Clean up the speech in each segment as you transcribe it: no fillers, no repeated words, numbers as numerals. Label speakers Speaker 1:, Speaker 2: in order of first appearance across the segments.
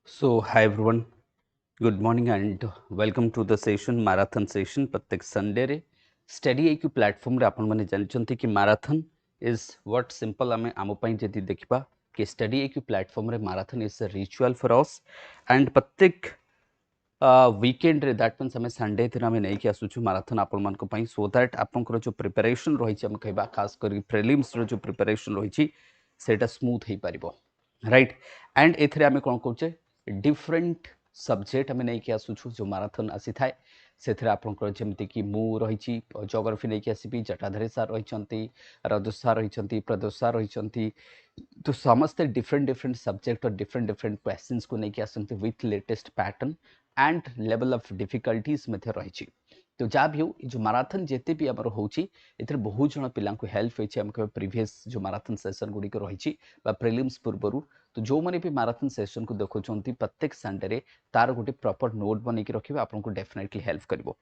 Speaker 1: So, hi everyone, good morning and welcome to the session marathon session. प्रत्येक Sunday रे study IQ platform रे आपण माने जानचंती कि मैराथन इज व्हाट सिंपल आमे आम पई जदी देखिबा कि स्टडी आईक्यू प्लेटफॉर्म रे marathon is a ritual for us and प्रत्येक वीकेंड रे दैट मीन्स आमे संडे दिन आमे नै कि आसुछु मैराथन आपण मान को पई सो दैट आपनकर जो प्रिपरेशन रही छी हम कहबा खास करी प्रीलिम्स रो जो प्रिपरेशन रही छी सेटा स्मूथ हे परिबो राइट एंड एथरे आमे कोन कहउचे डिफरेंट सब्जेक्ट आमे नै कि आसुछु जो मैराथन आसी थाए सेथरे आपनकर जेमति कि मु रही छी ज्योग्राफी नै कि आसीबी जटाधरी सर रही छंती रजत सर रही छंती प्रदोष सर रही छंती तो समस्ते डिफरेंट डिफरेंट सब्जेक्ट और डिफरेंट डिफरेंट क्वेश्चंस को लेके आसंती with latest pattern and level of difficulties मध्ये रही तो जहाँ भी हो जो मैराथन जिते भी आमर होची एथरे बहुत जण पिला को हेल्प होइछि हम के प्रीवियस जो मैराथन सेशन गुडी को रही बा प्रीलिम्स पूर्वरु तो जो माने भी मैराथन सेशन को देखुछंती प्रत्येक संडे रे तार गोटे प्रॉपर नोट बनै कि रखिबा आपन को डेफिनेटली हेल्प करबो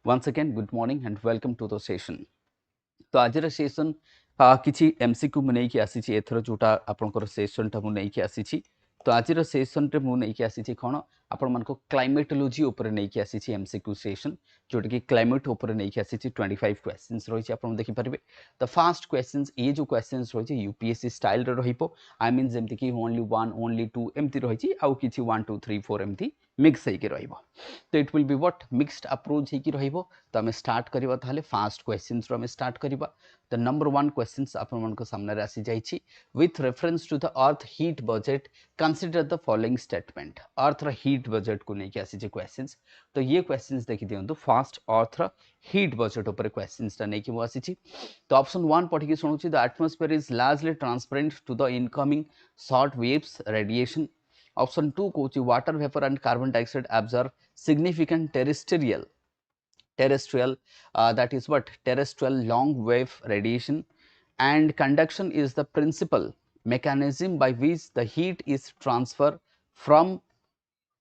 Speaker 1: once again good morning and welcome to the session तो आज सेशन किसी एमसीक्यू मु नहीं कि आसी एथर जोटा आपनकर सेशन टा मु नहीं कि आसी तो आज सेशन रे मु नहीं कि आसी कोन आपण मन को क्लाइमेटोलॉजी ऊपर नहीं कि आसी एमसीक्यू सेशन जोटा कि क्लाइमेट ऊपर नहीं कि आसी 25 क्वेश्चंस रही आपण देखि परबे द फर्स्ट क्वेश्चंस ये जो क्वेश्चंस रही यूपीएससी स्टाइल रे रहिबो आई मीन जेमति कि ओनली 1 ओनली 2 एमती रही आउ किछि 1 2 3 4 एमती मिक्स है कि रहिबो तो it will be what mixed approach है कि रहिबो तो हमें स्टार्ट करबा ताले फर्स्ट क्वेश्चंस रो हमें स्टार्ट करबा द नंबर 1 क्वेश्चंस आपण मन को सामने आसी जाईछि with reference to the earth heat budget consider the following statement earth heat budget को लेके आसी जे क्वेश्चंस तो ये क्वेश्चंस देखि दियंतु फर्स्ट अर्थ हीट बजट ऊपर क्वेश्चंस ता नेकी मु आसी तो ऑप्शन 1 पढी के सुनुछि the atmosphere is largely transparent to the incoming short waves radiation option 2 कोछि water vapour and carbon dioxide absorb significant terrestrial that is what terrestrial long wave radiation and conduction is the principal mechanism by which the heat is transferred from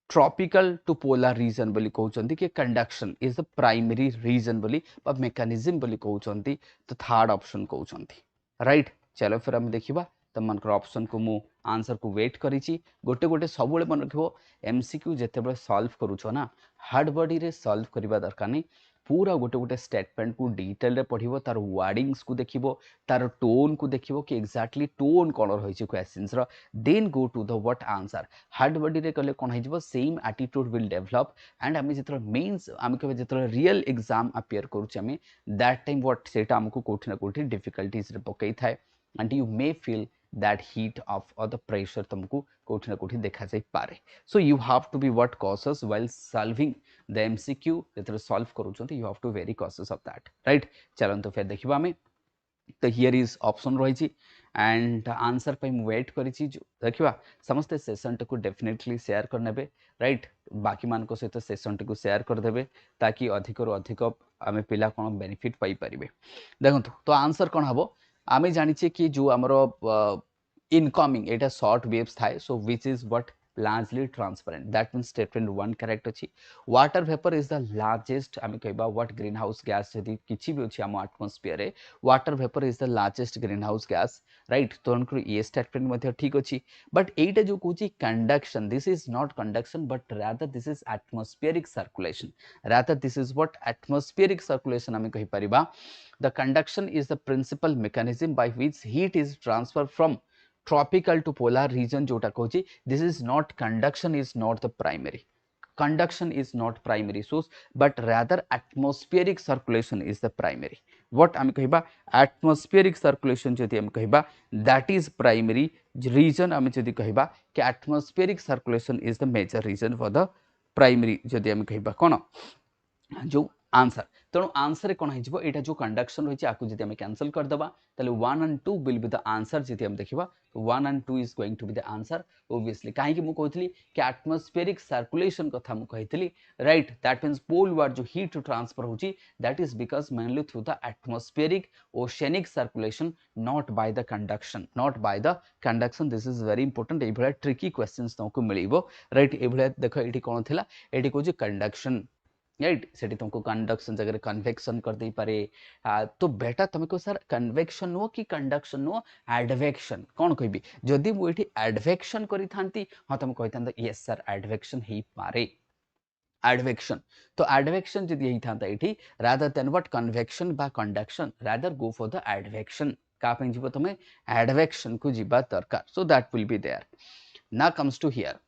Speaker 1: tropical to polar region बोली कहउचंती कि conduction is the primary reason बोली बा mechanism बोली कहउचंती तो third option कहउचंती right चलो फिर हम देखिबा तमनकर ऑप्शन को मु आंसर को वेट करिछि गोटे गोटे सबुले मन रखिबो एमसीक्यू जेतेबे सॉल्व करूछो ना हार्ड बॉडी रे सॉल्व करबा दरकार नै पूरा गोटे गोटे स्टेटमेंट को डिटेल रे पढिबो तार वर्डिंग्स को देखिबो तार टोन को देखिबो कि एग्जैक्टली टोन कोन रहिछि क्वेश्चंस रो then go to the what answer hard body रे कले कोन हिजबो same attitude will develop and आमे जेतर मेंस आमे के जेतर रियल एग्जाम अपियर करूछि आमे दैट टाइम व्हाट सेटा हमको कोठी ना कोठी डिफिकल्टीज रे पकई थाए and you may feel that heat of or the pressure तुमको कोठी ना कोठी देखा जाई पारे so you have to be what cautious while solving the MCQ जेतरे सॉल्व करूछंती you have to very cautious of that right चलंतो फिर देखिबा हमें तो हियर इज ऑप्शन रही एंड आंसर पे वेट करिछि देखिबा समस्त सेशन को डेफिनेटली शेयर करनेबे राइट बाकी मान को सहित सेशन को शेयर कर देबे ताकि अधिक रु अधिक आमे पिला कोन बेनिफिट पाई परिबे देखंतु तो आंसर कोन हबो आमे जानिछे कि जो हमरो इनकमिंग एटा शॉर्ट वेव्स थाए so which is what largely transparent that means statement 1 correct अछि water vapor is the largest आमे कहबा what greenhouse gas जदी किछि भी अछि हम एटमॉस्फियर रे water vapor is the largest greenhouse gas right तो उनको ये स्टेटमेंट मध्ये ठीक अछि बट एटा जो कहछि conduction this is not conduction but rather this is atmospheric circulation rather this is what atmospheric circulation आमे कहि परिबा the conduction is the principal mechanism by which heat is transferred from tropical to polar region जोटा कहछि this is not conduction is not the primary conduction is not primary source but rather atmospheric circulation is the primary what हम कहबा atmospheric circulation जदि हम कहबा that is primary reason हम जदि कहबा कि atmospheric circulation is the major reason for the primary जदि हम कहबा कोन जो आंसर तेणु आंसर कौन हो एटा जो कंडक्शन रही है जब आम कैंसल करदे ताले 1 and 2 will be the answer जब हम देखा 1 and 2 is going to be the answer obviously कहीं मुझे कहती कि एटमॉस्फेरिक सर्कुलेशन कथा मुझे right that means poleward जो हीट ट्रांसफर होची that is because mainly through the atmospheric oceanic circulation not by the conduction not by the conduction this is very important ये tricky questions तुमको मिलिबो right ये देख ये कौन थी ये कहूँ कंडक्शन राइट सेठी तुमको कंडक्शन जगह कन्वेक्शन कर दे पारे तो बेटा तुम को सर कन्वेक्शन नुह कि कंडक्शन नुह एडवेक्शन कौन कहबी जदि मुझे एडवेक्शन करी थांती हाँ तुम कही था यस सर एडवेक्शन ही पारे एडवेक्शन तो एडवेक्शन जदि होता ये रादर देन व्हाट कन्वेक्शन बा conduction rather go for the advection का जीव तुम एडवेक्शन को जीवा दरकार so that will be there ना कम्स टू हियर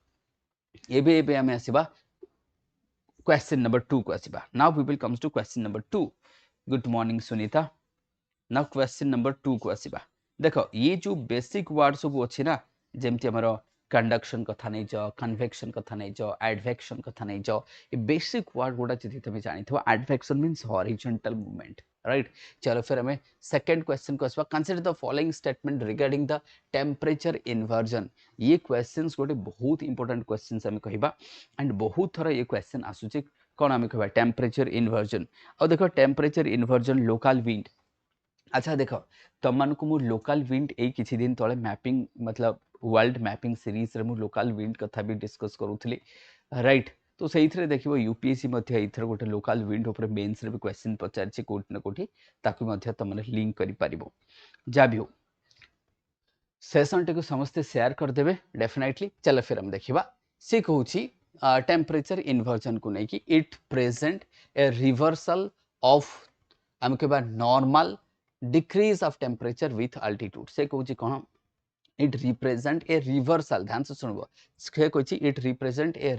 Speaker 1: एबे एबे आमे आसीबा question number 2 को आसीबा now we will comes to question number 2 good morning Sunita now question number 2 को आसीबा देखो ये जो बेसिक वर्ड सब अछि ना जेमति हमरो कंडक्शन कथा नै जो कन्वेक्शन कथा नै जो एडवेक्शन कथा नै जो ये बेसिक वर्ड गोडा जति तमे जानिथो advection means horizontal movement right चलो फिर हमें सेकंड क्वेश्चन को आसवा consider the following statement regarding the temperature inversion ये क्वेश्चंस गोटे बहुत इंपोर्टेंट क्वेश्चंस हमें कहबा एंड बहुत थरा ये क्वेश्चन आसुची कोन हमें कहबा टेम्परेचर इन्वर्जन और देखो टेम्परेचर इन्वर्जन लोकल विंड अच्छा देखो तुम मान को मु लोकल विंड ए किछि दिन तळे मैपिंग मतलब वर्ल्ड मैपिंग सीरीज रे मु लोकल विंड कथा भी डिस्कस करूथली राइट तो से देखिए यूपीएससी एथर गोटे लोकल विंड उपर मेन्स रे भी क्वेश्चन पचार कोठी ना कोठी ताकू मध्य तुमने लिंक करि पारिबो जा भी हो सेशन टी समस्ते शेयर करदेवे डेफिनेटली चलो फिर हम देखिबा से कहूची टेम्परेचर इन्वर्जन को नहीं कि it present a reversal of आम कहबा normal decrease of temperature with altitude से कहूची कोन इट रिप्रेजेंट ए रिवर्सल ध्यान से सुनबो से कहूची it represent a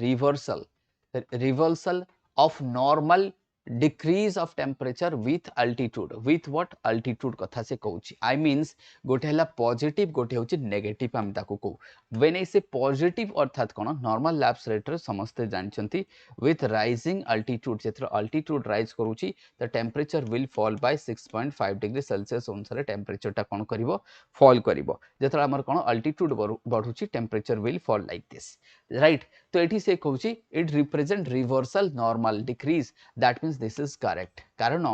Speaker 1: reversal of normal decrease of temperature with altitude with what altitude कथा से कहूची आई मीन्स गोटे हला पॉजिटिव गोटे होची नेगेटिव हम ताको को व्हेन से पॉजिटिव अर्थात कोन नॉर्मल लैप्स रेट रे समस्ते जानचंती विथ राइजिंग अल्टीट्यूड जेथर अल्टीट्यूड राइज करूची the temperature will fall by 6.5 degree Celsius अनुसार टेम्परेचर टा कोन करिवो फॉल करिवो जेथर हमर कोन अल्टीट्यूड बढ़ुची temperature will fall like this right तो एठी से कहूची it represent reversal normal decrease that means this is correct कारण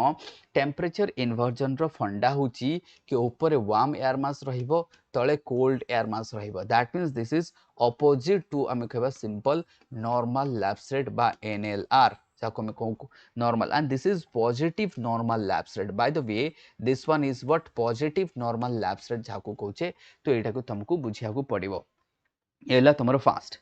Speaker 1: टेम्परेचर इन्वर्जन रो फंडा होची कि ऊपर वार्म एयर मास रहिबो तळे कोल्ड एयर मास रहिबो that means this is opposite to हम कहबा सिंपल नॉर्मल लैप्स रेट बा एनएलआर जाको मैं कहूँ normal and this is positive normal lapse rate by the way this one is what positive normal lapse rate जाको कहूचे तो एटा को तुमको बुझिया को पड़िबो एला तुमरो फास्ट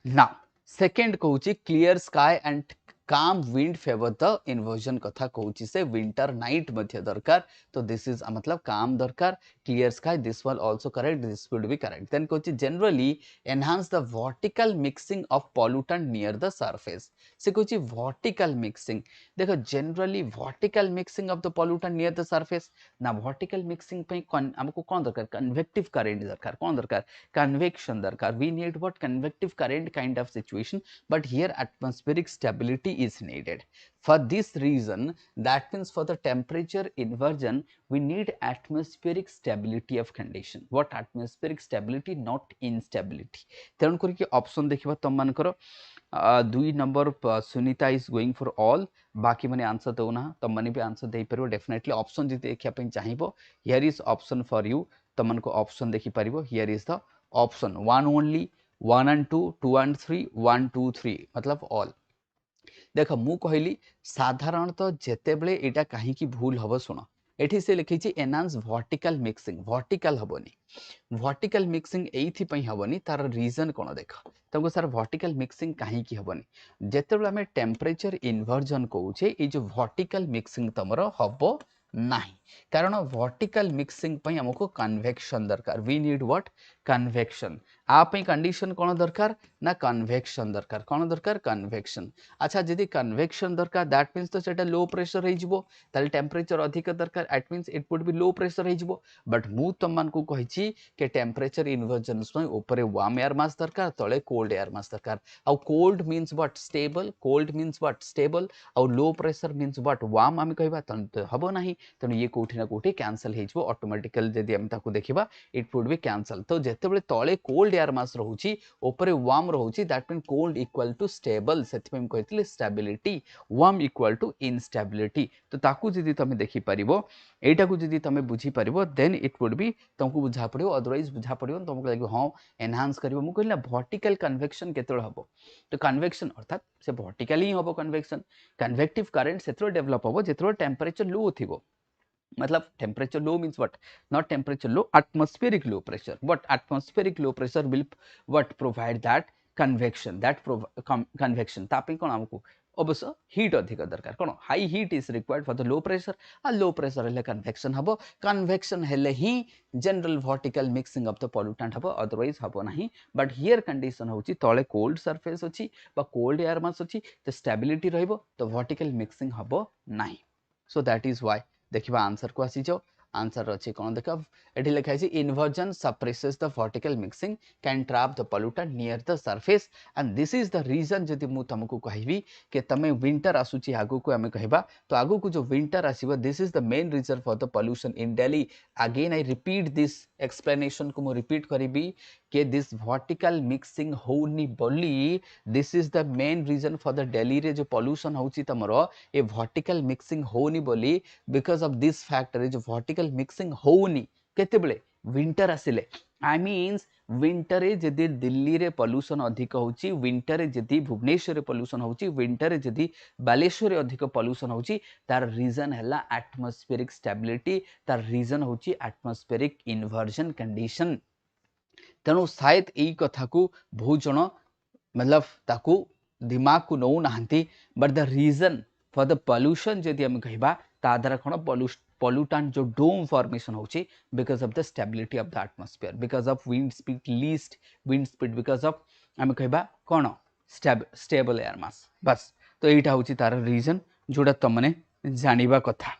Speaker 1: now second कहूची clear sky and calm wind favour the inversion कथा कहूची से विंटर नाइट मध्य दरकार तो दिस इज मतलब काम दरकार clear sky this one also correct this would be correct then कहूची generally enhance the vertical mixing of pollutant near the surface से कहूची वर्टिकल मिक्सिंग देखो generally vertical mixing of the pollutant near the surface ना vertical mixing पे हमको कौन दरकार convective current दरकार कौन दरकार कन्वेक्शन दरकार we need what convective current kind of situation but here atmospheric stability is needed for this reason that means for the temperature inversion we need atmospheric stability of condition what atmospheric stability not instability तेणु करके option देखिबा तुम मान करो 2 number Sunita is going for all बाकी माने answer दो ना तुम माने भी आंसर दे परिबो डेफिनेटली ऑप्शन जति देखिया पे चाहिबो here is option for you तुम मन को ऑप्शन देखि परिबो here is the option 1 only 1 and 2 2 and 3 1 2 3 मतलब ऑल देख मु कहली साधारणतः जेते बेले एटा काहे की भूल हबो सुनो एठी से लिखी छी एनहांस वर्टिकल मिक्सिंग वर्टिकल हबोनी वर्टिकल मिक्सिंग एथि पई हबोनी तार रीजन कोन देख तुमको सर वर्टिकल मिक्सिंग काहे की हबोनी जेते बेले हमें टेम्परेचर इन्वर्जन कहूचे ए जो वर्टिकल मिक्सिंग तमरो हबो नहीं कारण वर्टिकल मिक्सिंग पई हमको कन्वेक्शन दरकार वी नीड व्हाट कन्वेक्शन आप कंडीशन कौन दरकार ना कन्वेक्शन दरकार कौन दरकार कन्वेक्शन अच्छा जदि कन्वेक्शन दरकार दैट मीन्स तो सेटा लो प्रेशर रही जिवो ताले टेम्परेचर अधिक दरकार that means it would B low pressure रही जिवो बट मु तुम मान को कहिची के टेम्परेचर इन्वर्जन में ऊपर वार्म एयर मास दरकार तळे कोल्ड एयर मास दरकार आ cold means what stable cold means what stable आ low pressure means what warm हम कहबा त हबो नाही तनो ये कोठी ना कोठी कैंसिल हे जिवो ऑटोमेटिकली जदि हम ताको देखिबा इट वुड बी कैंसिल तो जेतेबेले तळे कोल्ड एयर मास रहउची ऊपर वार्म रहउची that mean cold equal to stable सेति में कहथिले stability warm equal to instability तो ताकू जदी तमे देखि परिबो एटा को जदी तमे बुझी परिबो देन इट वुड बी तुमको बुझा पड़ियो अदरवाइज बुझा पड़ियो तुमको लागियो हां एनहांस करिवो मु कहला वर्टिकल कन्वेक्शन केतळ हबो तो कन्वेक्शन अर्थात से वर्टिकली ही हबो कन्वेक्शन कन्वेक्टिव करंट सेतरो डेवलप हबो जेतरो टेंपरेचर लो थिबो मतलब temperature low means what not temperature low atmospheric low pressure but atmospheric low pressure will what provide that convection तापी कोन हमको अवश्य हीट अधिक दरकार कोन high heat is required for the low pressure आ लो प्रेशर हेले कन्वेक्शन हबो कन्वेक्शन हेले ही general vertical mixing of the pollutant हबो अदरवाइज हबो नाही बट हियर कंडीशन होची तळे कोल्ड सरफेस अछि बा कोल्ड एयर मास अछि तो स्टेबिलिटी रहइबो तो वर्टिकल मिक्सिंग हबो नाही सो दैट इज व्हाई देखिबा आंसर को आसी जाओ आंसर अछि कोन देख एठी लिखा छै inversion suppresses the vertical mixing can trap the pollutant near the surface and this is the reason जदि मु तुमको कहबी कि तमे विंटर आसुची आगु को हमें कहबा तो आगु को जो विंटर आसीबो this is the main reason for the pollution in Delhi again I repeat this explanation को मु रिपीट करिबी कि दिस वर्टिकल मिक्सिंग होनी बोली this is the main reason for the Delhi रे जो पोल्यूशन होची तमरो ए वर्टिकल मिक्सिंग होनी बोली बिकॉज ऑफ दिस फैक्टर जो वर्टिकल मिक्सिंग होनी केतेबेले विंटर आसिले आई मीन्स विंटर रे जदि दिल्ली रे पोल्यूशन अधिक होची विंटर रे जदि भुवनेश्वर रे पोल्यूशन होची विंटर रे जदि बालेश्वर रे अधिक पोल्यूशन होची तार रीजन हला एटमॉस्फेरिक स्टेबिलिटी तार रीजन होची एटमॉस्फेरिक इन्वर्जन कंडीशन तेणु शायद यही कथा को बहुत जन मतलब ताकू दिमाग को नौ नाहंती but the reason for the pollution जदि हम कहबा ता द्वारा कोन पोल्यूटेंट जो डोम फॉर्मेशन होची because of the stability of the atmosphere because of wind speed least wind speed because of हम कहबा कोन स्टेबल एयर मास बस तो एटा होची तार रीजन जोडा तमने जानिबा कथा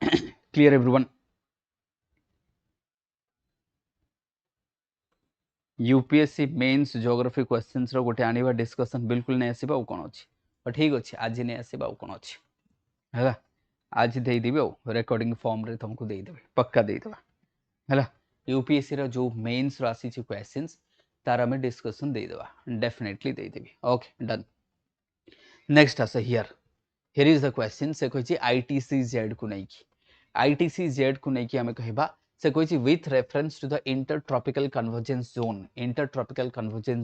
Speaker 1: clear everyone UPSC mains geography questions रो गोटे आनिबा डिस्कशन बिल्कुल नै आसीबा ओ कोन अछि पर ठीक अछि आज नै आसीबा ओ कोन अछि हैला आज दे दिबे ओ रिकॉर्डिंग फॉर्म रे तुमको दे देबे पक्का दे देबा हैला यूपीएससी रो जो मेंस रो आसी छि क्वेश्चंस तार हम डिस्कशन दे देबा definitely they Devi okay done next आसे हियर इज द क्वेश्चन से कहै छि आईटीसी जेड को नै की आईटीसी जेड को नै की हम कहबा से कहै छि with reference to the intertropical convergence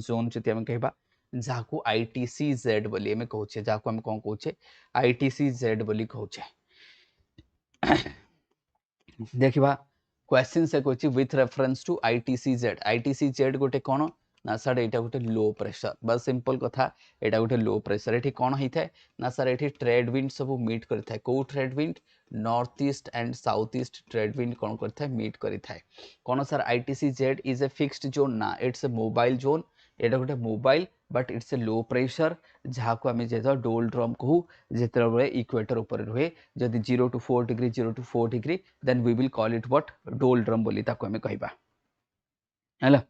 Speaker 1: zone जति हम कहबा जाको आईटीसी जेड बोली हम कहू छे जाको हम कोन कहू छे आईटीसी जेड बोली कहू छे देखिबा क्वेश्चन से कहू छि with reference to ITC Z गोटे कोन ना सर एटा गोटे लो प्रेशर बस सिंपल कथा एटा गोटे लो प्रेशर एठी कोन होई थाए ना सर एठी ट्रेड विंड सब मीट करि थाए को trade wind north east and south east trade wind कोन करि थाए मीट करि थाए कोन sir ITCZ is a fixed zone ना इट्स ए मोबाइल जोन एटा गोटे mobile but it's a low pressure जहाँ को आम जे डोल ड्रम कहू जिते इक्वेटर ऊपर रुहे जदि 0 to 4 degree then we will call it what doldrum बोली ताको हमें कहबा हैला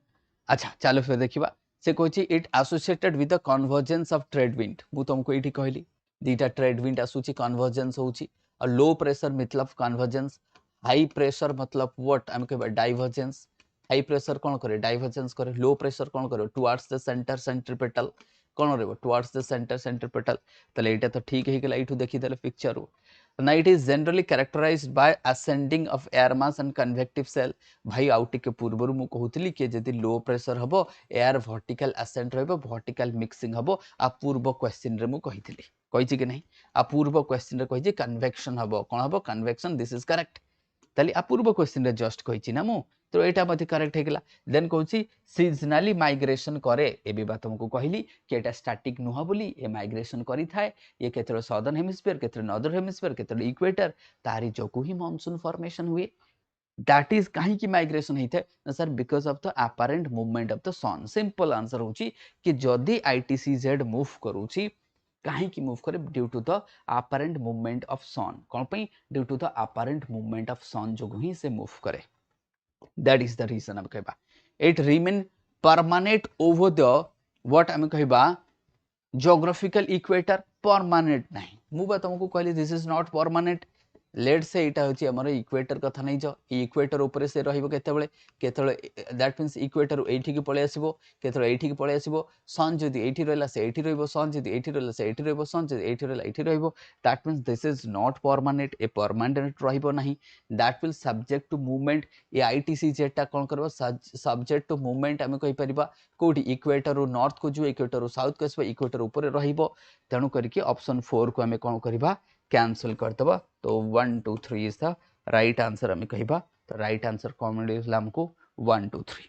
Speaker 1: अच्छा चलो फिर देखिबा से कहछि it associated with the convergence of trade wind मु तुमको एठी कहली दीटा ट्रेड विंड आसुची कन्वर्जेंस होची और लो प्रेशर मतलब कन्वर्जेंस हाई प्रेशर मतलब व्हाट हम कहबा डाइवर्जेंस हाई प्रेशर कौन करे डाइवर्जेंस करे लो प्रेशर कौन करे टुवर्ड्स द सेंटर सेंट्रीपेटल कौन रहबो टुवर्ड्स द सेंटर सेंट्रीपेटल तले एटा तो ठीक है गेला इठू देखि देले पिक्चर ना it is generally characterised by ascending of air mass and convective cell भाई आउटी के पूर्व मु कहूतली कि जदि लो प्रेशर हबो एयर वर्टिकल असेंड रहबो वर्टिकल मिक्सिंग हबो आ पूर्व क्वेश्चन रे मु कहितली कहिछि कि नहीं आ पूर्व क्वेश्चन रे कहिछि कन्वेक्शन हबो कोन हबो कन्वेक्शन दिस इज करेक्ट तली आ पूर्व क्वेश्चन रे जस्ट कहिछि ना मु तो एटा मध्ये करेक्ट हेगला देन कहूछि सीजनली माइग्रेशन करे एबे बात तुमको कहली कि एटा स्टैटिक नुहा बोली ए माइग्रेशन करी थाए ये केतरो सदर्न हेमिस्फीयर केतरो नॉर्दर्न हेमिस्फीयर केतरो इक्वेटर तारी जोकु ही मॉनसून फॉर्मेशन हुए दैट इज काहे की माइग्रेशन हेथे ना sir because of the apparent movement of the sun simple answer होछि कि जदी आईटीसी जेड मूव करूछि काहे की मूव करे due to the apparent movement of sun कोन पई due to the apparent movement of sun जोगु ही से मूव करे that is the reason हम कहबा it remain permanent over the what हम कहबा geographical equator permanent नहीं मु बा तुमको कहली this is not permanent लेट से एटा होची हमर इक्वेटर कथा नै जो इक्वेटर ऊपर से रहिबो केतबेले दैट मींस इक्वेटर एठी की पळे आसीबो केतबेले एठी की पळे आसीबो सन जदी एठी रहला से एठी रहइबो सन जदी एठी रहला से एठी रहइबो सन जदी एठी रहला एठी रहइबो that means this is not permanent a permanent रहिबो नाही that will subject to movement a ITCZ कोन करबो सब्जेक्ट टू मूवमेंट हम कहि परिबा कोठी इक्वेटर रो नॉर्थ को जो इक्वेटर रो साउथ को आसीबो इक्वेटर ऊपर रहिबो तेनु करके ऑप्शन 4 को हमें कोन करबा कैंसल करदबा तो 1 2 3 इज द राइट आंसर हमें कहबा तो राइट आंसर कौन मिलला हमको 1 2 3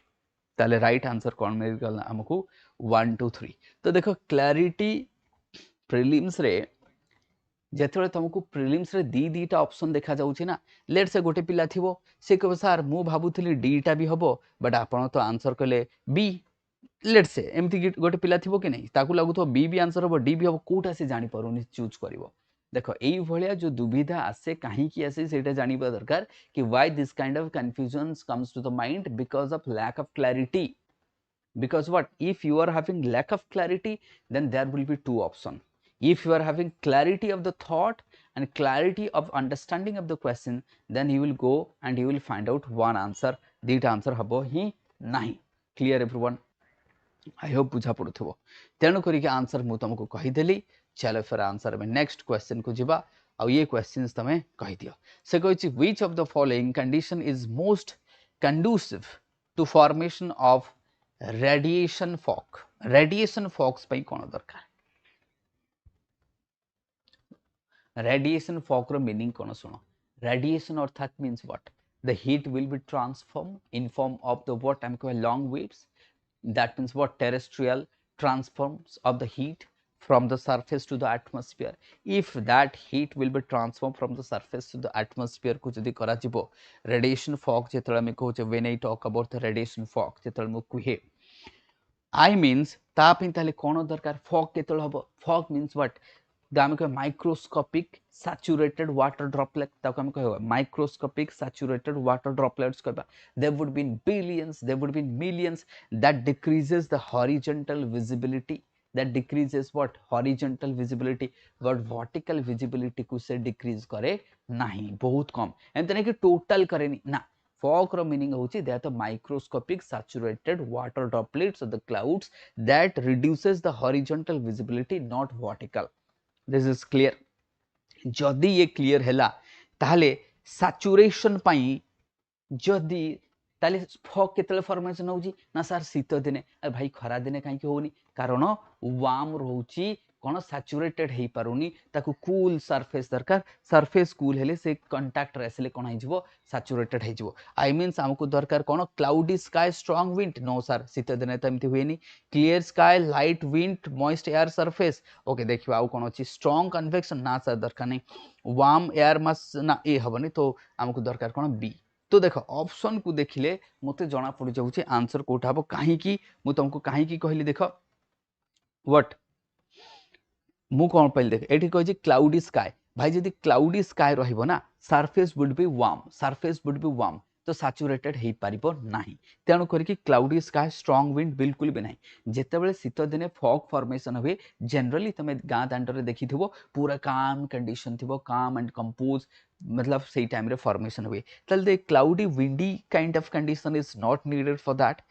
Speaker 1: ताले राइट आंसर कौन मिलला हमको 1 2 3 तो देखो क्लैरिटी प्रीलिम्स रे जेतबे तुमको प्रीलिम्स रे दीटा ऑप्शन देखा जाउछि ना लेट से गोटे पिला थिबो से कहबो सर मु भाबुथली डीटा भी हबो बट आपण तो आंसर कले बी लेट से एमती गोटे पिला थिबो कि नहीं ताकू लागुथो बी भी आंसर हबो डी भी हबो कोटा से जानि परुनी चूज करिवो देखो एई भलिया जो दुविधा आसे काहे की आसे सेटा जानिबा दरकार कि why this kind of confusions comes to the mind because of lack of clarity because what if you are having lack of clarity then there will be two option if you are having clarity of the thought and clarity of understanding of the question then you will go and you will find out one answer dita answer habo hi nahi clear everyone I hope बुझा पड़ुथबो तेणु करिक answer मु तुमको कहि देली चलो फिर answer में next question को जिबा आ ये क्वेश्चंस तमे कहि दियो से कहछि which of the following condition is most conducive to formation of radiation fogs पई कोन दरकार रेडिएशन फॉक रो मीनिंग कोन सुनो रेडिएशन अर्थात means what the heat will be transform in form of the what I am call long waves that means what terrestrial transforms of the heat from the surface to the atmosphere if that heat will be transformed from the surface to the atmosphere को जदि करा जिवो radiation fog जेतला में कहूचे when I talk about the radiation fog जेतला मु कुहे I means ता पिन ताले कोन दरकार fog केतल हबो fog means what microscopic saturated water droplet ताको हम कहबा माइक्रोस्कोपिक सैचुरेटेड वाटर ड्रॉपलेट्स कहबा there would be billions there would be millions that decreases the horizontal visibility that decreases what horizontal visibility but vertical visibility को से decrease करे नहीं बहुत कम एंत नहीं कि टोटल करेनी ना fog रो मीनिंग होची they are the microscopic saturated water droplets of the clouds that reduces the horizontal visibility not vertical this is clear जदि ये क्लियर हैला ताहले सैचुरेशन पाई जदि ताले फॉग केतले फॉर्मेशन होउची ना सर शीत दिने अरे भाई खरा दिने काहे कि होनी कारण वार्म रहउची कोन सैचुरेटेड हे पारुनी ताकू कूल सरफेस दरकार सरफेस कूल हेले से कांटेक्ट रेसले कोन हे जिवो सैचुरेटेड हे जिवो आई मींस हमको दरकार कोन cloudy sky strong wind no sir शीत दिने त एमती होएनी clear sky light wind moist air surface okay देखिबा आ कोन अछि स्ट्रांग कन्वेक्शन ना सर दरकार नै वार्म एयर मस ना ए हबनी तो हमको दरकार कोन बी तो देखो ऑप्शन को देखिले मते जना पड़ जाउची आंसर कोठा हबो काहे की मु तुमको काहे की कहली देखो व्हाट मु कोन पइल देख एठी कहै छी क्लाउडी स्काई भाई जदी क्लाउडी स्काई रहिबो ना सरफेस वुड बी वार्म तो सैचुरेटेड हे पारिबो नाही तेनु करी क्लाउडी स्काई स्ट्रांग विंड बिल्कुल भी नाही जेतेबेले शीत दिने फॉग फॉर्मेशन हुए जनरली तमे गां दांडरे देखिथिबो पूरा काम कंडीशन थिबो काम एंड कंपोज मतलब सही टाइम रे फॉर्मेशन हुए तल दे cloudy windy kind of condition is not needed for that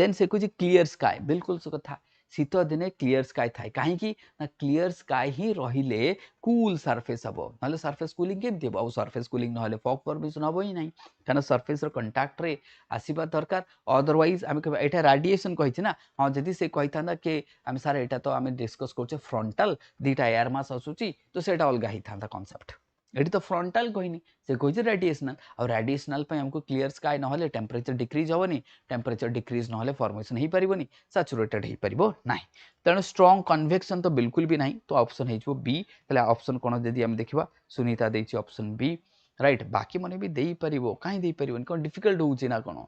Speaker 1: then से कुछ क्लियर स्काई बिल्कुल सो कथा शीत दिने क्लियर स्काई थाए काहे की ना क्लियर स्काई ही रहिले कूल सरफेस हबो नाले सरफेस कूलिंग केम देबो आ सरफेस कूलिंग नहले फॉग फॉर्मेशन हबो ही नाही काना सरफेस रो कांटेक्ट रे आसीबा दरकार अदरवाइज हम कहबा एटा रेडिएशन कहि छी ना हां जदी से कहिथांदा के हम सारे एटा तो हम डिस्कस करछे फ्रंटल दीटा एयर मास आसुची तो सेटा अलगा ही थांदा कांसेप्ट एटी तो फ्रंटल कहनी से कहि रेडिएशनल और रेडिएशनल पे हमको क्लियर स्काई नहले टेम्परेचर डिक्रीज होबनी टेम्परेचर डिक्रीज नहले फॉर्मेशन ही परिबनी सैचुरेटेड ही परिबो नाही तेणु स्ट्रांग कन्वेक्शन तो बिल्कुल भी नहीं तो ऑप्शन है बी तले ऑप्शन कोन जदी हम देखिबा सुनीता देछि ऑप्शन बी राइट बाकी मने भी देई परिबो काहे देई परिबो कोन डिफिकल्ट होउची ना कोन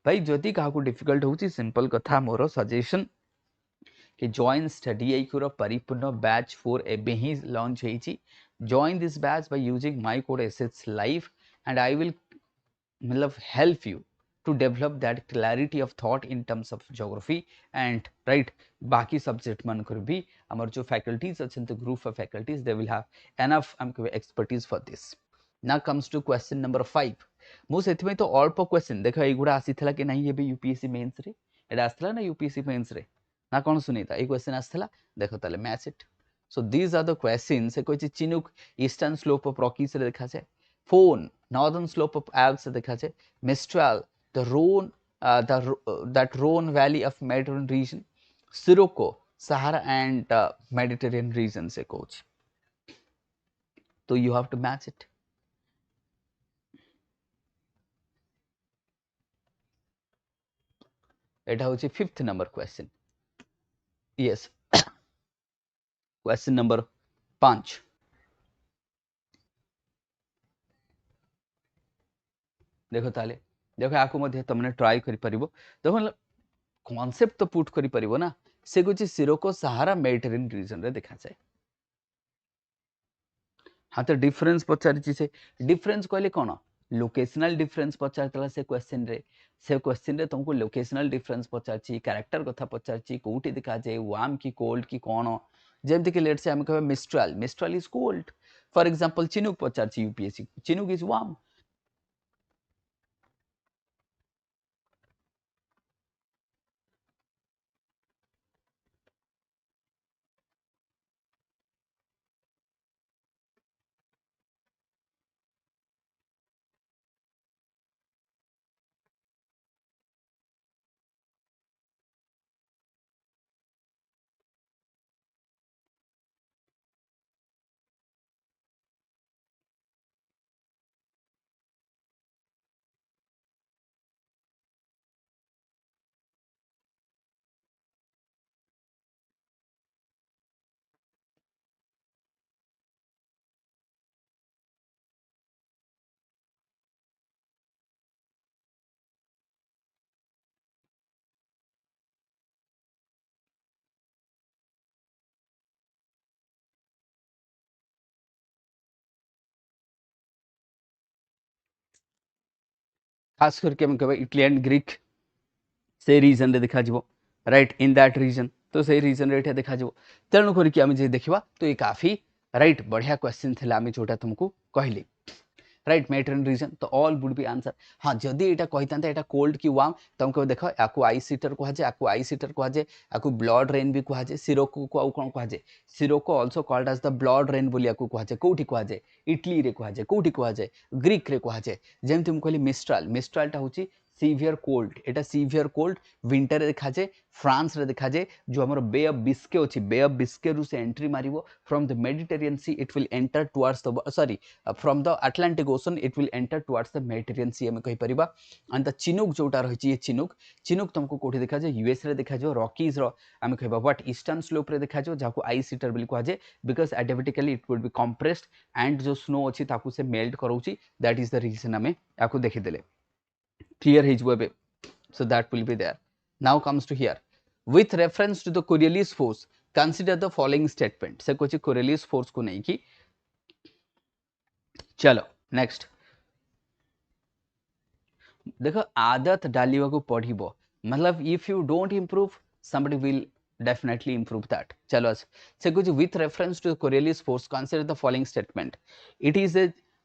Speaker 1: भाई जदी काहा को डिफिकल्ट होउची सिंपल कथा मोर सजेशन कि जॉइन स्टडी आईक्यू रो परिपूर्ण बैच 4 एबे ही लॉन्च हेची join this batch by using my code assets live and I will मतलब help you to develop that clarity of thought in terms of geography and right बाकी subject मन कर भी हमर जो faculties अछन तो group of faculties they will have enough expertise for this Now comes to question number 5. मु सेथिमे तो अल्प क्वेश्चन देख एगुडा आसीथिला कि नहीं एबे यूपीएससी मेंस रे एडा आस्तला ना यूपीएससी मेंस रे ना कोन सुनीता ए क्वेश्चन आस्तला देखो ताले match it so these are the question से कोइ chinook eastern slope of Rockies रे देखा जाय foehn northern slope of Alps से देखा जाय mistral the Rhone that Rhone Valley of Mediterranean region Sirocco Sahara and Mediterranean region से coach तो you have to match it एटा होची 5th number question yes question number 5 देखो ताले देखो आको मध्ये तुमने ट्राई करि परिबो देखो कांसेप्ट तो पुट करि परिबो ना से कुछ सिरोको सहारा मेडिटेरियन रीजन रे देखा जाए हाँ तो डिफरेंस पचारि से डिफरेंस कहले कोन लोकेशनल डिफरेंस पचारतला से क्वेश्चन रे तुमको लोकेशनल डिफरेंस पचारछि कैरेक्टर कथा पचारछि कोठी देखा जाए वार्म की कोल्ड की कोन जेमति कि लेट्स से हम कहबे mistral is cold for example chinook पचारछि यूपीएससी चिनुक इज वार्म खास करके हम कहबे इटली एंड ग्रीक से रीजन रे देखा जिवो राइट इन दैट रीजन तो से रीजन रे देखा जिवो तेणु करिक आम जे देखिबा तो ये काफी राइट बढ़िया क्वेश्चन थिला आम जोटा तुमको कहली राइट मेडिटेरियन रीजन तो ऑल वुड बी आंसर हाँ जदि एटा कहितांता एटा कोल्ड की वार्म तुम कह देख याकू आइस हीटर कह जाए याकू आइस हीटर कह जाए याकू ब्लड रेन भी कह जाए सिरोको को आउ कोन कह जाए sirocco also called as the blood rain बोली याकू कह जाए कोठी कह जाए इटली रे कह जाए कोठी कह जाए ग्रीक रे कह जाए जेमति हम कहली मिस्ट्रल टा होची सीवियर कोल्ड एटा सीवियर कोल्ड विंटर देखा जाए फ्रांस रे देखा जाए जो हमर बे ऑफ बिस्के अछि बे ऑफ बिस्के रु से एंट्री मारिवो from the Mediterranean sea it will enter towards the sorry from the Atlantic ocean it will enter towards the Mediterranean sea हम कहि परिबा एंड द चिनुक जोटा रहिछि ये चिनुक तुमको कोठी देखा जाए यूएस रे देखा जाए रॉकीज रो हम कहबा व्हाट ईस्टर्न स्लोप रे देखा जाए जाको आइस हीटर बोली कहा जाए because adiabatically it would be compressed and जो स्नो अछि ताकू से मेल्ट करौछि दैट इज द रीजन हमें याको देखि देले clear ହେଇଯିବ so that will be there now comes to here with reference to the Coriolis force consider the following statement से कुछ Coriolis force को नहीं की चलो next देखो आदत डालिबा को पढ़िबो मतलब if you don't improve somebody will definitely improve that चलो से कुछ with reference to the Coriolis force consider the following statement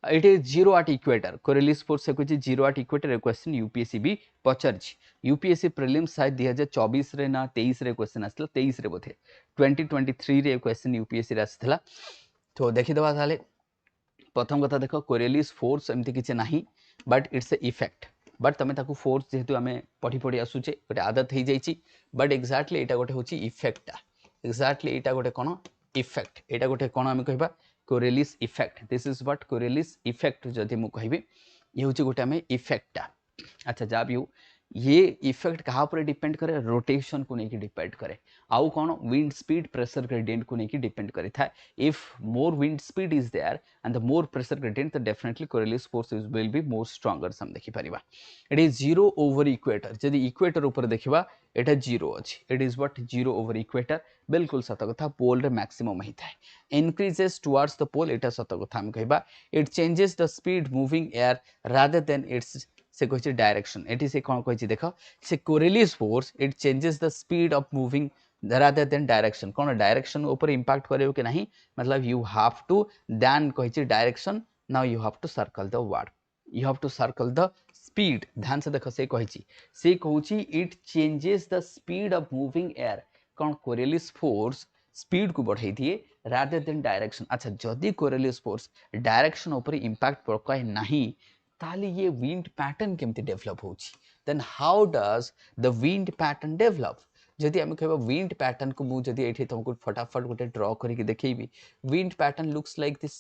Speaker 1: it is zero at equator Coriolis force से कुछ zero at equator question UPSC भी पचारछि UPSC prelims शायद 2024 रे ना 23 रे क्वेश्चन आस्थिला 23 रे बोथे 2023 रे क्वेश्चन यूपीएससी रे आस्थिला तो देखि दबा ताले प्रथम कथा देखो Coriolis force एमती किछ नाही but it's a effect but तमे ताकू फोर्स जेहेतु आमे पढ़ी पढ़ी आसुचे गोटे आदत हो जाइछि बट एक्जाक्टली एटा गोटे होछि इफेक्टटा एक्जाक्टली एटा गोटे कोन इफेक्ट एटा गोटे कोन आमे कहबा Coriolis effect this is what Coriolis effect जदि मु कहबी ये होछि गोटे आमे इफेक्टटा अच्छा जा भी हो ये इफेक्ट कहाँ पर डिपेंड करे रोटेशन को लेकिन डिपेंड करे आउ कौन विंड स्पीड प्रेशर ग्रेडियंट को लेकिन डिपेंड करे था if more wind speed is there and the more pressure gradient तो definitely Coriolis force will be more stronger हम देखि परिबा it is zero over equator जदि इक्वेटर ऊपर देखिबा एटा जीरो अछि it is what zero over equator बिल्कुल सत कथा पोल रे मैक्सिमम ही थाए इंक्रीजेस टुवर्ड्स द पोल एटा सत कथा हम कहबा it changes the speed moving air rather than it's से कहि डायरेक्शन एटी से कोन कहि देख से Coriolis force it changes the speed of moving rather than direction cone direction ऊपर इंपैक्ट करियो कि नहीं मतलब यू हैव टू देन कहि direction now you have to circle the word, you have to circle the speed. ध्यान से देखो से कहूची it changes the speed of moving air कौन Coriolis force स्पीड को बढ़ाई दिए rather than direction. अच्छा जदि Coriolis force डायरेक्शन ऊपर इंपैक्ट पकाए नहीं ताली ये विंड पैटर्न केमती डेवलप होची, then how does the wind pattern develop? जदि आम कह विंड पैटर्न को मुझे ये तुमको फटाफट गोटे ड्र करके देखी, wind pattern looks like this,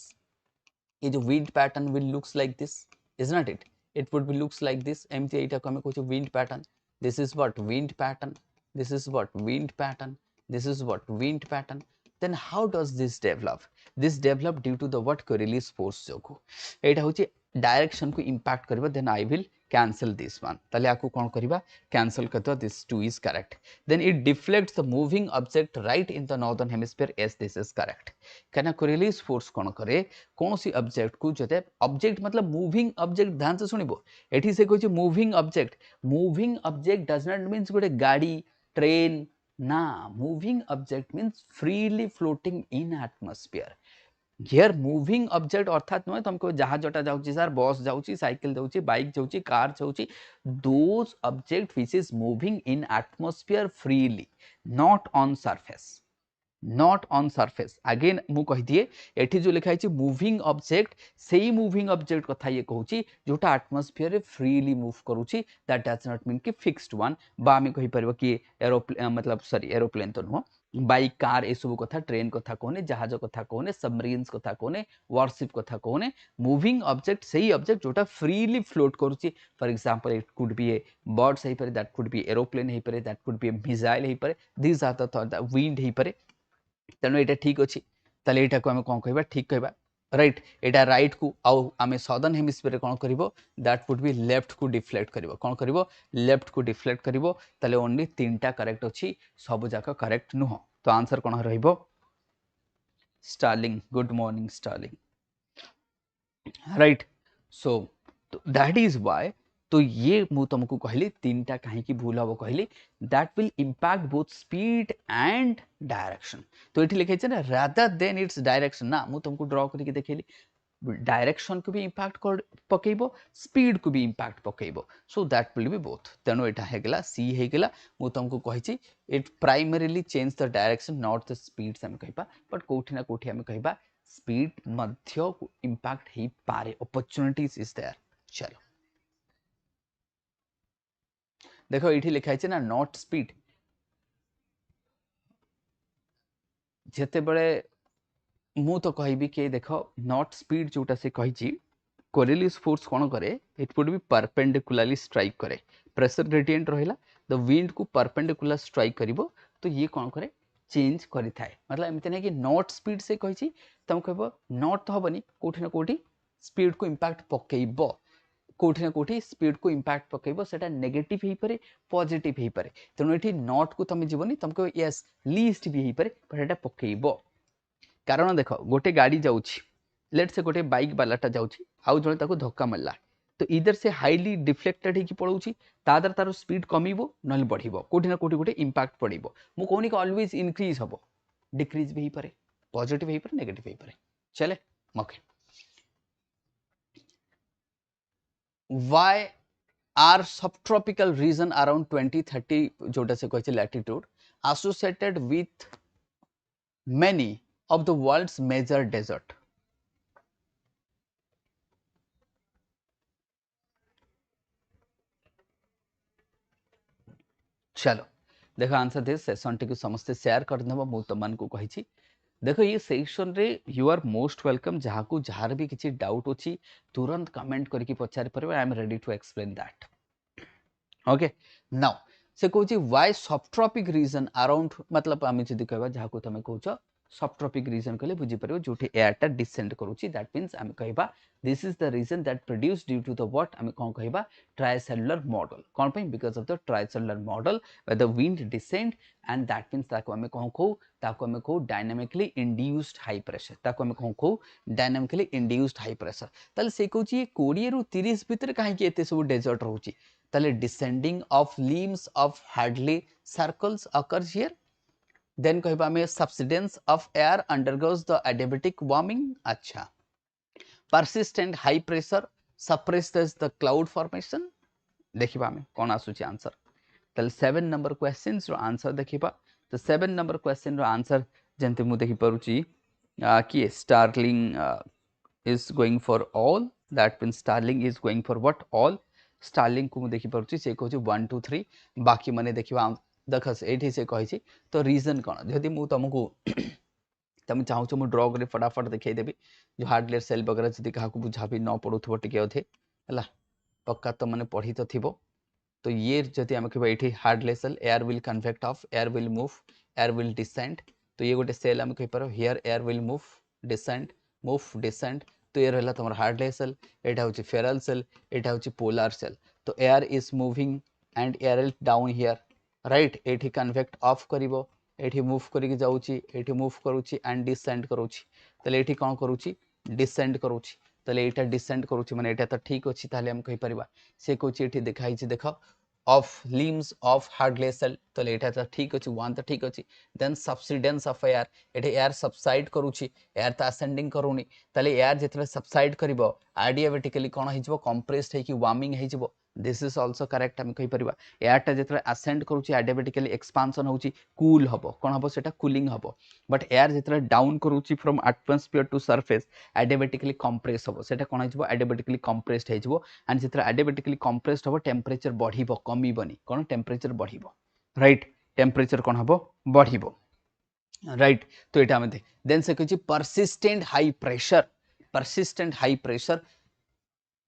Speaker 1: ये जो wind pattern will looks like this, is not it? It would be looks like this. एमती एटा को हमें कुछ wind pattern, this is what wind pattern, this is what wind pattern, this is what wind pattern. Then how does this develop? This develop due to the what Coriolis force जोगु एटा होची direction को impact करबा. then I will cancel this one. ताले आकु कोन करबा cancel करतो, this 2 is correct. then it deflects the moving object right in the northern hemisphere. yes, this is correct. कहना Coriolis force कोन करे कौन सी object को जते ऑब्जेक्ट मतलब मूविंग ऑब्जेक्ट. ध्यान से सुनिबो एठी से कहै moving object. Moving object does not means गोटे गाड़ी ट्रेन ना. Moving object means freely floating in atmosphere. Here moving object अर्थात नुहे तुमको जहाजटा जाउची सर, बस जाउची, साइकिल जाउची, बाइक जाउची, कार जाउची, those object which is moving in atmosphere freely, not on surface, not on surface. Again मु कहि दिए एठी जो लिखा है मूविंग ऑब्जेक्ट, सेही मूविंग ऑब्जेक्ट कथा ये कहूची जोटा एटमॉस्फेयर रे फ्रीली मूव करूची. दैट डज नॉट मीन कि फिक्स्ड वन, बा आमे कहि परबो कि एरोप्लेन मतलब सॉरी एरोप्लेन तो नुह, बाइक कार ए सब कथा, ट्रेन कथा कहने, जहाज कथा कहने, सबमरीन्स कथा कहने, वारशिप कथा कहने. मूविंग ऑब्जेक्ट सही ऑब्जेक्ट जोटा फ्रीली फ्लोट करूची. For example it could be a birds हे परे, दैट कुड बी एरोप्लेन हे परे, that could be a missile हे परे, दिस आर द विंड हे परे. तेणु ये ठीक अच्छे ताले एटा को आमे कोन कहबा ठीक कहबा राइट. एटा राइट को आउ आमे सदर्न हेमिस्फीयर कोन करिवो दैट वुड बी लेफ्ट को डिफ्लेक्ट करिवो. कोन करिवो लेफ्ट को डिफ्लेक्ट करिवो. ताले ओनली तीनटा करेक्ट अछि, सब जाका करेक्ट नुह. तो आंसर कोन रहइबो starling. Good morning starling right. So that is why तो ये मु तुमको कहली तीनटा कहीं की भूल हम कहली that will impact both speed and direction. तो ये लिखे ना रादर देन इट्स डायरेक्शन ना, मु तुमको ड्रॉ करके देखेली डायरेक्शन को भी इंपैक्ट पकेबो, स्पीड को भी इंपैक्ट पकेबो. So that will be both. तेणु एटा हेगला सी हेगला. मु तुमको कहिची it primarily change the direction not the speed हम कहबा, बट कोठी ना कोठी हम कहबा स्पीड मध्य इंपैक्ट हे पारे, अपॉर्चुनिटीज इज देयर. चलो देखो ये लिखा है ना नॉट स्पीड. जिते बड़े मु तो कहबी कि देखो नॉट स्पीड जोटा से कही कोरियलिस फोर्स कौन करे it would B perpendicularly strike करे. प्रेशर ग्रेडियंट रहिला द विंड को परपेंडिकुलर स्ट्राइक करिवो तो ये कौन करे चेंज करि थाए. मतलब एमते नहीं कि नॉट स्पीड से कही तुम कहबो नॉट तो हबनी कोठी ना कोठी स्पीड को इंपैक्ट पकेइबो, कोठी ना कोठी स्पीड को इंपैक्ट पकेइबो, सेटा नेगेटिव ही परे पॉजिटिव ही परे. तेणु एठी नॉट को तुम जीवनी तुमको यस लीस्ट भी ही परे पर एटा पकेइबो. कारण देख गोटे गाड़ी जाउछि लेट से गोटे बाइक वालाटा जाउछि आउ जणे ताको धक्का मारला तो इधर से हाईली डिफ्लेक्टेड होकी पड़ौछि तादर तार स्पीड कमिबो नले बढ़िबो, कोठी ना कोठी गोटे इंपैक्ट पड़िबो. मु कोनी कि ऑलवेज इंक्रीज हबो, डिक्रीज भी ही परे, पॉजिटिव ही परे, नेगेटिव ही परे. चले okay. Why are subtropical region around 2030 जोटा से कहछि latitude associated with many of the world's major desert? चलो देखो आंसर दे सेशन टी को समस्त शेयर कर देबो. मु तमन को कहिछि देखो ये सेक्शन रे यू आर मोस्ट वेलकम. जहाँ को जार भी किसी डाउट अच्छी तुरंत कमेंट करके पचारि परबे. I am ready to explain that. Okay now से कहछि व्हाई सबट्रॉपिक रीजन अराउंड मतलब आमे जदी कहबा जहाँ को तमे कहछ सबट्रॉपिक रीजन कहले बुझी परबो जोठी एयरटा डिसेंड करूची. दैट मीन्स आमे कहबा this is the region that produce due to the what आमे कोन कहबा ट्राइसेलुलर मॉडल. कोन पे because of the tricellular model where the wind descend and that means ताको आमे कोन कहू ताको आमे कहू डायनामिकली इंड्यूस्ड हाई प्रेशर. ताको आमे कोन कहू डायनामिकली इंड्यूस्ड हाई प्रेशर. ताले से कहूची 20 रु 30 भीतर काहे कि एते सब डेजर्ट रहूची. ताले descending of limbs of Hadley circles occurs here. Then कहबा में subsidence of air undergoes the adiabatic warming. अच्छा persistent high pressure suppresses the cloud formation. देखिबा हमें कौन आसुची आंसर तल 7 नंबर क्वेश्चंस रो आंसर देखिबा तो 7 नंबर क्वेश्चन रो आंसर जंते मु देखि परुची कि Starlink is going for all, that means starling is going for what all. starling को देखि परुची से कहू 1 2 3 बाकी माने देखिबा देखस एठी से कहि तो रीजन कोन जदि मु तुमको तुम चाहू मु ड्रॉ करे फटाफट देखै देबी जो हार्डलेस सेल वगैरह जदि काहा को बुझा भी न पड़ुथबो टिके अथे हला पक्का तो माने पढ़ी तो थिबो तो ये जदि हम कहबा एठी Hadley's cell air will convect of air will move air will descend तो ये गोटे सेल हम कहि पारो here air will move descend तो ये रहला तमर हार्डलेस सेल एटा होची फेरल सेल एटा होची पोलर सेल तो air is moving and air is down here right एठी कन्वेक्ट ऑफ करिवो एठी मूव करिक जाउची एठी मूव करूची एंड डिसेंड करूची तले एठी कोन करूची डिसेंड करूची तले एटा डिसेंड करूची माने एटा तो ठीक अछि ताले हम कहि परिबा से कोची एठी देखाई छी देखो of limbs of hardless cell तो एटा तो ठीक अछि वन तो ठीक अछि देन subsidence of air एटे एयर सबसाइड करूची एयर तो असेंडिंग करूनी तले एयर जेतले सबसाइड करिवो आडियाबेटिकली कोन हिजबो कंप्रेस्ड हे कि वार्मिंग हिजबो दिस इज आल्सो करेक्ट हम कहि परिबा एयरटा जेतले असेंड करूची आडियाबेटिकली एक्सपांशन होची कूल हबो कोन हबो सेटा कूलिंग हबो बट एयर जेतले डाउन करूची from atmosphere to surface adiabatically compress हबो सेटा कोन हिजबो आडियाबेटिकली कंप्रेस्ड हिजबो एंड जेतले आडियाबेटिकली कंप्रेस्ड हबो टेंपरेचर बढ़िबो कमीबनी कोन टेंपरेचर बढ़िबो राइट टेंपरेचर कोन हबो बढ़िबो राइट तो एटा हम देन से कहछि persistent high pressure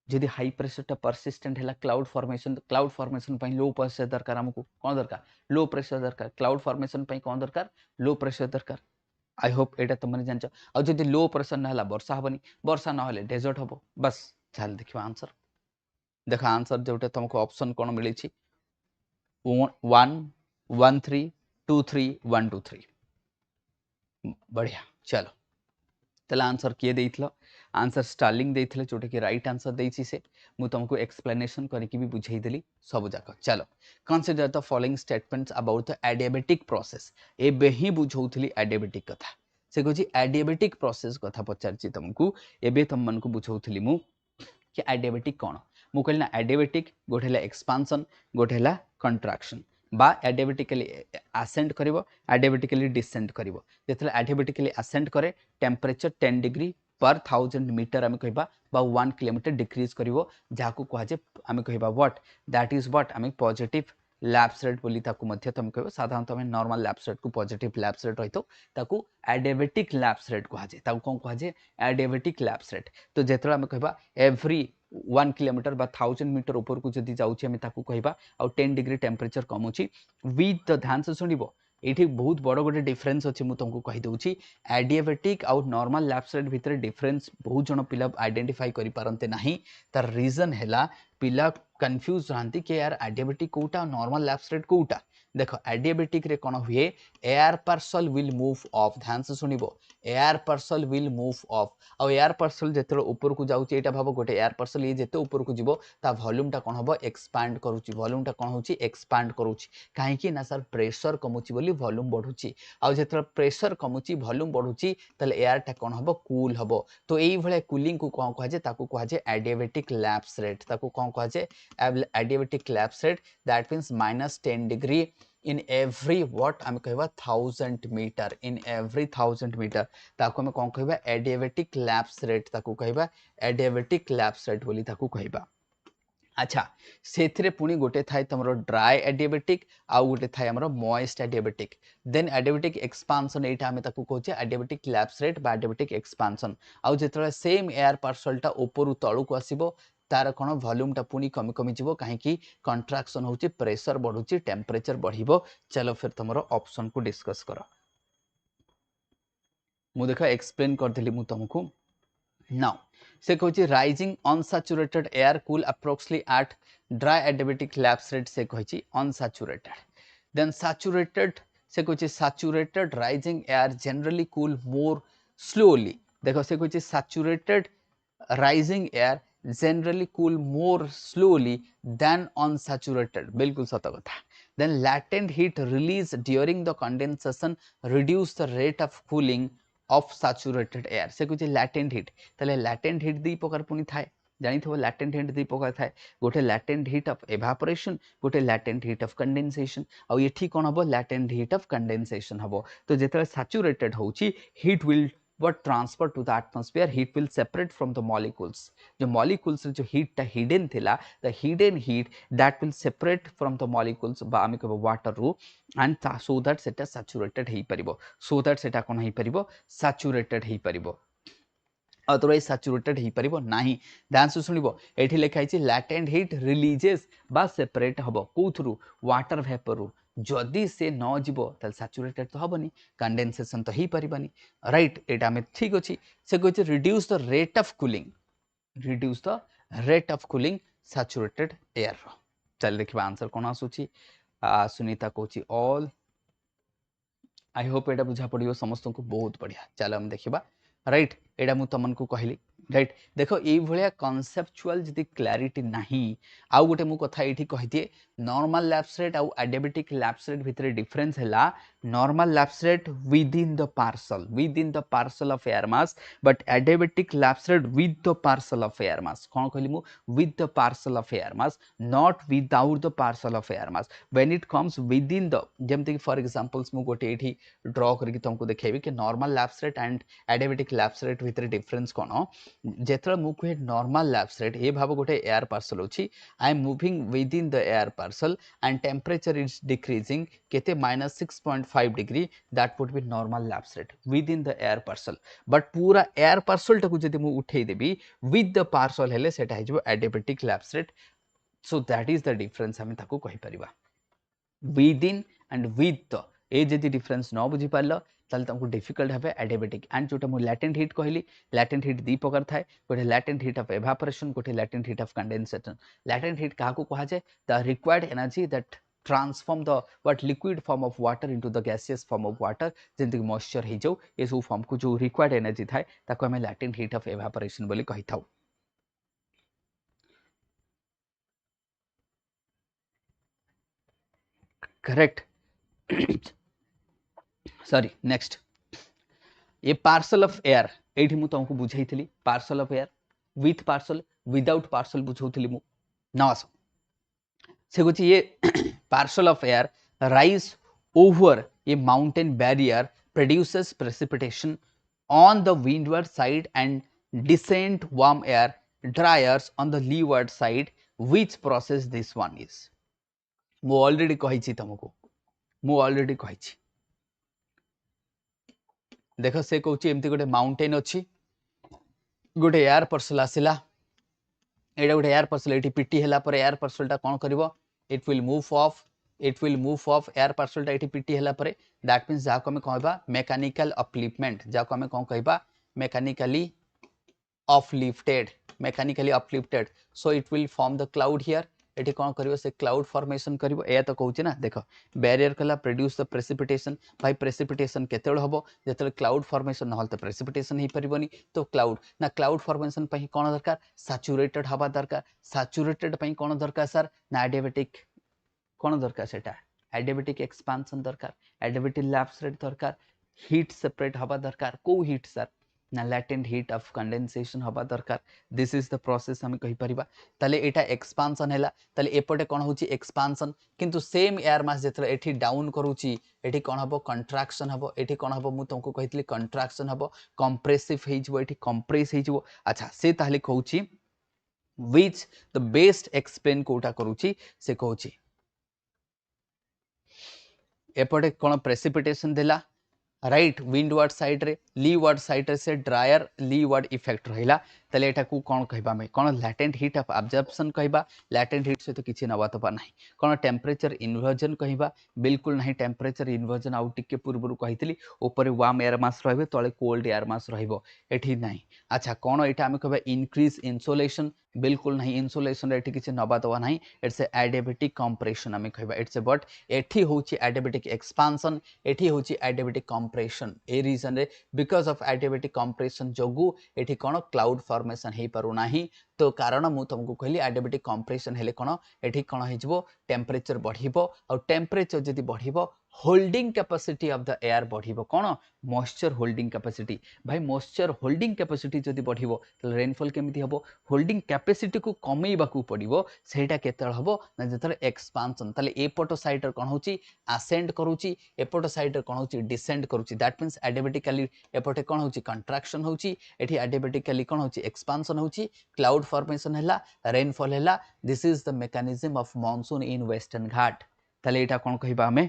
Speaker 1: जदि हाई प्रेशर टा परसिस्टेंट है क्लाउड फॉर्मेशन लो प्रेशर दरकार हमको कौन दरकार लो प्रेशर दरकार क्लाउड फॉर्मेशन कौन दरकार लो प्रेशर दरकार आई होप एटा तुम जान आ जदि लो प्रेशर ना वर्षा हेनी वर्षा ना डेजर्ट हम बस चल देखिए आंसर देख आंसर जोटा तुमको ऑप्शन कौन मिली 1 1 3 2 3 1 2 3 बढ़िया चलो तले आंसर किए देइथलो आंसर स्टार्लिंग देइथले जोटा कि राइट आंसर देइछि से मु तुमको एक्सप्लेनेशन करके भी बुझाई देली सब जाक चलो consider the following statements about the adiabatic process एबे ही बुझौथली एडियाबेटिक कथा से कहछि एडियाबेटिक प्रोसेस कथा पचारछि तुमको एबे तुम मन को बुझौथली मु कि एडियाबेटिक कोन मु कहलिना एडियाबेटिक गोठेला एक्सपांशन गोठेला कंट्राक्शन बा एडियाबेटिकली असेंड करिवो एडियाबेटिकली डिसेंड करिवो जेतले एडियाबेटिकली असेंड करे टेंपरेचर 10 डिग्री पर 1000 मीटर आम कहबा बा 1 किलोमीटर डिक्रीज करिवो जाको कहाजे आम कहबा व्हाट दैट इज व्हाट आम पॉजिटिव लैप्स रेट बोली ताकू मध्य तुम कहबो साधारणतः हम नॉर्मल लैप्स रेट को पॉजिटिव लैप्स रेट रहितो ताकू एडियाबेटिक लैप्स रेट कहाजे ताकू कोन कहाजे एडियाबेटिक लैप्स रेट तो जेतले आम कहबा एवरी 1 किलोमीटर बा 1000 मीटर ऊपर को जदी जाउची हम ताकू कहबा आ 10 डिग्री टेंपरेचर कमुची विथ द ध्यान से सुनिबो एठी बहुत बड़ गोटे डिफरेंस अछि मु तुमको कहि दउची एडियाबेटिक आउ नॉर्मल लैप्स रेट भितर डिफरेंस बहुत जण पिला आइडेंटिफाई करि पारंते नाही तार रीजन हैला पिला कंफ्यूज रहंती कि यार एडियाबेटिक कोटा नॉर्मल लैप्स रेट कोटा देखो एडियाबेटिक रे कोन हुए air parcel will move of ध्यान से सुनिबो air parcel will move of आ एयर पार्सल जेते ऊपर को जाउची एटा भाबो गोटे एयर पार्सल ये जेते ऊपर को जिवो ता वॉल्यूम टा कोन हबो एक्सपांड करूची वॉल्यूम टा कोन होची एक्सपांड करूची काहे कि ना सर प्रेशर कमुची बोली वॉल्यूम बढ़ुची आ जेते प्रेशर कमुची वॉल्यूम बढ़ुची तले एयर टा कोन हबो कूल हबो तो एई भले कूलिंग को कोन कहा जे ताकू कहा जे एडियाबेटिक लैप्स रेट ताकू कोन कहा जे adiabatic lapse rate that means -10 degree in every what आम कहबा 1000 मीटर in every 1000 मीटर ताको हम कोन कहबा एडियाबेटिक लैप्स रेट ताको कहबा एडियाबेटिक लैप्स रेट बोली ताको कहबा अच्छा सेथिरे पुनी गोटे थाए तमरो ड्राई एडियाबेटिक आ गोटे थाए हमरो moist adiabatic then adiabatic expansion एटा हम ताको कहचे एडियाबेटिक लैप्स रेट बा एडियाबेटिक एक्सपांशन आ जेतरा सेम एयर पार्सलटा ऊपर तळु को आसीबो तार कोन वॉल्यूम टा पुनी कमी कमी जिवो काहे कि कंट्राक्शन होची प्रेशर बढ़ुची टेंपरेचर बढ़िबो चलो फिर तमरो ऑप्शन को डिस्कस करो मु देखा एक्सप्लेन कर देली मु तुमको नाउ से कहछि rising unsaturated air cool approximately at dry adiabatic lapse rate से कहछि अनसैचुरेटेड देन सैचुरेटेड से कहछि saturated rising air generally cool more slowly देखो से कहछि saturated rising air generally cool more slowly than unsaturated बिल्कुल सत कथा then latent heat release during the condensation reduce the rate of cooling of saturated air से कुछ latent heat ताले latent heat दी प्रकार पुनी थाए जानी थो latent heat दी प्रकार थाए गोटे latent heat of evaporation गोटे latent heat of condensation और ये ठीक कौन हबो latent heat of condensation हबो तो जेतले saturated होची heat will what transfer to the atmosphere heat will separate from the molecules जो molecules जो heat ता hidden थिला the hidden heat that will separate from the molecules बा आमी कहबो water रू and so that सेटा saturated हेई परिबो so that सेटा कोन हेई परिबो saturated हेई परिबो अदरवाइज सैचुरेटेड ही परिबो नाही ध्यान से सुनिबो एठी लिखा हिची लैटेंट हीट रिलीजेस बा सेपरेट हबो कोथरु वाटर वेपर रु जदि से न जीवो त सैचुरेटेड तो हबनी कंडेंसेशन तो ही परिबानी राइट एटा में ठीक अछि से कहै reduce the rate of cooling reduce the rate of cooling saturated air चल देखिबा आंसर कोन आसुची Sunita Kochi all I hope एटा बुझा पड़ियो समस्त को बहुत बढ़िया चलो हम देखिबा राइट एटा मु तमन को कहली राइट देखो ए भलिया कॉन्सेप्चुअल जदी क्लैरिटी नाही आउ गोटे मु कथा एठी कहि दिए नॉर्मल लैप्स रेट आउ एडियाबेटिक लैप्स रेट भितरे डिफरेंस हैला normal lapse rate within the parcel of air mass but adiabatic lapse rate with the parcel of air mass कोन कहली मु with the parcel of air mass not without the parcel of air mass when it comes within the जेमति for examples मु गोटे एठी draw करके तुमको देखेबी कि normal lapse rate and adiabatic lapse rate भितरे डिफरेंस कोन जेतरा मु कहे नॉर्मल लैप्स रेट ए भाव गोटे एयर पार्सल अछि I am moving with in the air parcel and temperature is decreasing केते -6.5 degree that would B normal lapse rate within the air parcel but पूरा air parcel टाकू जदि मु उठै देबी with the parcel हेले सेटा हिजबो adiabatic lapse rate so that is the difference हम ताकू कहि परिबा within and with the ए जदि डिफरेंस न बुझी पारलो ताले तुमको डिफिकल्ट है एडियाबेटिक एंड जोटा मु लैटेंट हीट कहली लैटेंट हीट दी प्रकार थाए गोटे लैटेंट हीट ऑफ एवापोरेशन गोटे latent heat of condensation latent heat काहा को कहा जाए the required energy that transform the what liquid form of water into the gaseous form of water जेंति मॉइस्चर हे जाऊ ए सब फॉर्म को जो रिक्वायर्ड एनर्जी थाए ताको हमें लैटेंट हीट ऑफ एवापोरेशन बोली कहि थाउ करेक्ट सॉरी नेक्स्ट ये पार्सल ऑफ एयर एठी मु तुमको बुझाइथिली parcel of air with parcel without parcel बुझौथिली मु नवास से कुछ ये parcel of air rise over a mountain barrier produces precipitation on the windward side and descent warm air dryers on the leeward side which process this one is मु already कहिछि तुमको मु ऑलरेडी कहिछि देख से कहूँ एमती गोटे माउंटेन अच्छी गोटे एयर पार्सल आसला एटा गोटे एयर पार्सल ये पीटी है एयर पार्सलटा कौन कर it will move of air पार्सलटा ये पीटी है दैट मीन्स जहाँ आम कह मेकानिकल अपलिफ्टमेंट जहाँ आम कौन कह mechanically uplifted so it will form the cloud here एटी कौन करिवो से क्लाउड फॉर्मेशन करिवो ए तो कहूँ ना देख बैरियर कला प्रोड्यूस द प्रेसिपिटेशन भाई प्रेसिपिटेशन केतेबेले हबो जेतेबेले क्लाउड फॉर्मेशन न तो प्रेसिपिटेशन ही परिबनी तो क्लाउड ना क्लाउड फॉर्मेशन पई कोन दरकार सैचुरेटेड हवा दरकार सैचुरेटेड पई कोन दरकार सर ना एडियाबेटिक कोन दरकार सेटा एडियाबेटिक एक्सपांशन दरकार एडियाबेटिक लैप्स रेट दरकार हीट सेपरेट हवा दरकार को हीट सर ना लैटेंट हीट ऑफ कंडेंसेशन हवा दरकार दिस इज द प्रोसेस हम कहि परिबा ताले एटा एक्सपांशन हैला ताले एपटे कोन होची एक्सपांशन किंतु सेम एयर मास जेतले एठी डाउन करूची एठी कोन हबो कंट्रैक्शन हबो एठी कोन हबो मु तुमको कहितली कंट्रैक्शन हबो कंप्रेसिव हे जबो एठी कंप्रेस हे जबो अच्छा से ताले कहूची व्हिच द बेस्ट एक्सप्लेन कोटा करूची से कहूची एपटे कोन प्रेसिपिटेशन देला राइट विंडवर्ड साइड रे लीवर्ड साइड रे से ड्रायर लीवर्ड इफेक्ट रहिला तले एटा को कोन कहबा में कोन लैटेंट हीट ऑफ एब्जॉर्प्शन कहबा लैटेंट हीट से तो किछि नबा तो नाही कोन टेम्परेचर इन्वर्जन कहबा बिल्कुल नाही टेम्परेचर इन्वर्जन आउ टिके पूर्वरु कहितली ऊपर वार्म एयर मास रहबे तळे कोल्ड एयर मास रहइबो एठी नाही अच्छा कोन एटा हम कहबा इंक्रीज इंसुलेशन बिल्कुल नहीं इंसुलेशन एठी किछि नबा तो नाही इट्स ए एडियाबेटिक कंप्रेशन हम कहबा इट्स ए बट एठी होची एडियाबेटिक एक्सपांशन एठी होची एडियाबेटिक कंप्रेशन ए रीजन रे बिकॉज ऑफ एडियाबेटिक कंप्रेशन जोगु एठी कोन क्लाउड फॉर्मेशन हे पारु नाही तो कारण मु तुमको कहली एडियाबेटिक कंप्रेशन हेले कोन एठी कोन हे जबो टेम्परेचर बढ़िबो और टेम्परेचर जदी बढ़िबो holding capacity of the air बढ़िबो कोन मॉइस्चर होल्डिंग कैपेसिटी भाई मॉइस्चर होल्डिंग कैपेसिटी जदि बढ़िबो त रेनफॉल केमिति हबो होल्डिंग कैपेसिटी को कमेइबा को पड़िबो सेटा केतल हबो ना जतले एक्सपांशन तले एपट साइड कोन होची असेंड करूची एपट साइड कोन होची डिसेंड करूची दैट मींस एडिबेटिकली एपटे कोन होची कंट्रैक्शन होची एठी एडिबेटिकली कोन होची एक्सपांशन होची क्लाउड फॉर्मेशन हैला रेनफॉल हैला this is the mechanism of monsoon in Western Ghat तले एटा कोन कहिबा हमें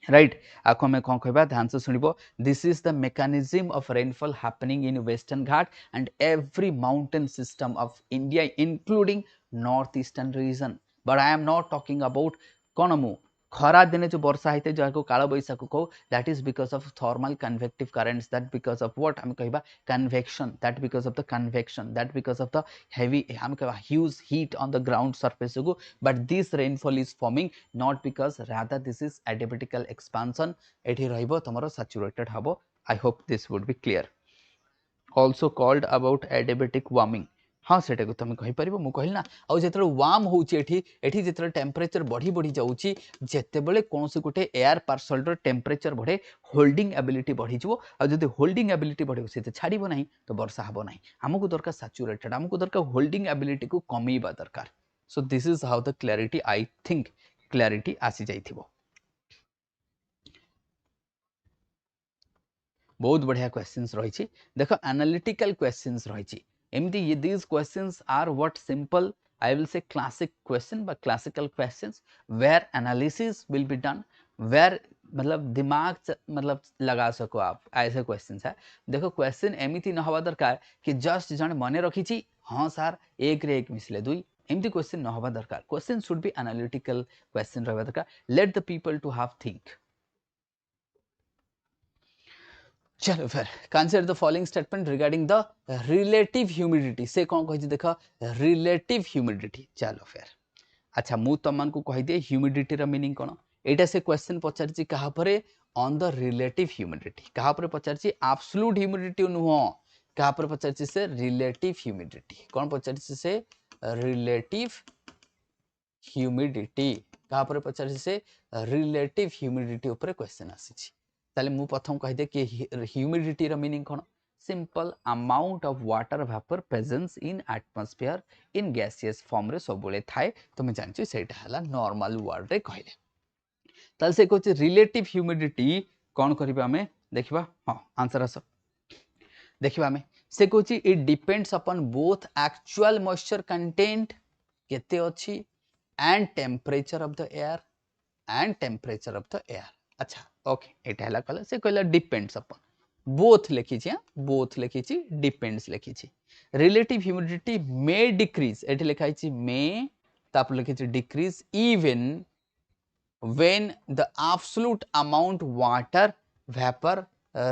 Speaker 1: राइट आपको मैं कौन कहबा ध्यान से सुनिबो this is the mechanism of rainfall happening in Western Ghat and every mountain system of India including north eastern region but I am not talking about कौन मु खरा दिने जो वर्षा होते जो काल बैशाख कहो that is because of thermal convective currents that because of what हम कहबा convection that because of the convection that because of the heavy हम कहबा huge heat on the ground surface को but this rainfall is forming not because rather this is adiabatical expansion एठी रहइबो तमरो saturated हबो I hope this would B clear also called about adiabatic warming हाँ सेटा को तुम कहि परिबो मु कहिल ना आ जेतरे वार्म होउची एठी जेतरे टेम्परेचर बढ़ी बढ़ी जाउची जेतेबेले कोनसे गोटे एयर पार्सल रो टेम्परेचर बढ़े होल्डिंग एबिलिटी बढ़ी जिवो आ जदि होल्डिंग एबिलिटी बढ़िबो सेते छाड़िबो नाही तो वर्षा हबो नाही हमकु दरकार सैचुरेटेड हमकु दरकार होल्डिंग एबिलिटी को कमीबा दरकार सो this is how the clarity I think clarity आसी जाइथिबो बहुत बढ़िया क्वेश्चंस रही देख एनालिटिकल क्वेश्चंस रही एमती these questions are what simple I will say classic question but classical questions where analysis will be done where मतलब दिमाग मतलब लगा सको आप ऐसे क्वेश्चंस है देखो क्वेश्चन एमती न हवा दरकार कि जस्ट जन मन रखी हाँ सार एक रे एक मिसले दुई एमती क्वेश्चन न हवा दरकार question should be analytical question रहा दरकार let the people to have think चलो फिर consider the following statement regarding the relative humidity से कौन कहि देखा रिलेटिव ह्यूमिडिटी चलो फिर अच्छा मु तमन को कहि दे ह्यूमिडिटी रा मीनिंग कोन एटा से क्वेश्चन पचारची कहा परे ऑन द रिलेटिव ह्यूमिडिटी कहा परे पचारची एब्सोल्यूट ह्यूमिडिटी नुहो कहा परे पचारची से रिलेटिव ह्यूमिडिटी कौन पचारची से रिलेटिव ह्यूमिडिटी कहा परे पचारची से रिलेटिव ह्यूमिडिटी ऊपर क्वेश्चन आसीची ताले मु प्रथम कहि दे कि ह्यूमिडिटी रा meaning cone simple amount of water vapour presence in atmosphere in gaseous form रे सबले थाए तुम जानछि सेटा हला नॉर्मल वर्ड रे कहले ताले से कहछि रिलेटिव ह्यूमिडिटी कोन करबा हमें देखिबा हां आंसर आस देखिबा हमें से कहछि it depends upon both actual moisture content केते अछि and temperature of the air अच्छा ओके एटा हला कहला से कहला डिपेंड्स अपॉन बोथ लिखी छी बोथ लिखी छी डिपेंड्स लिखी छी रिलेटिव ह्यूमिडिटी मे डिक्रीज एटी लिखा छी मे ताप लिखी छी decrease even when the absolute amount water vapour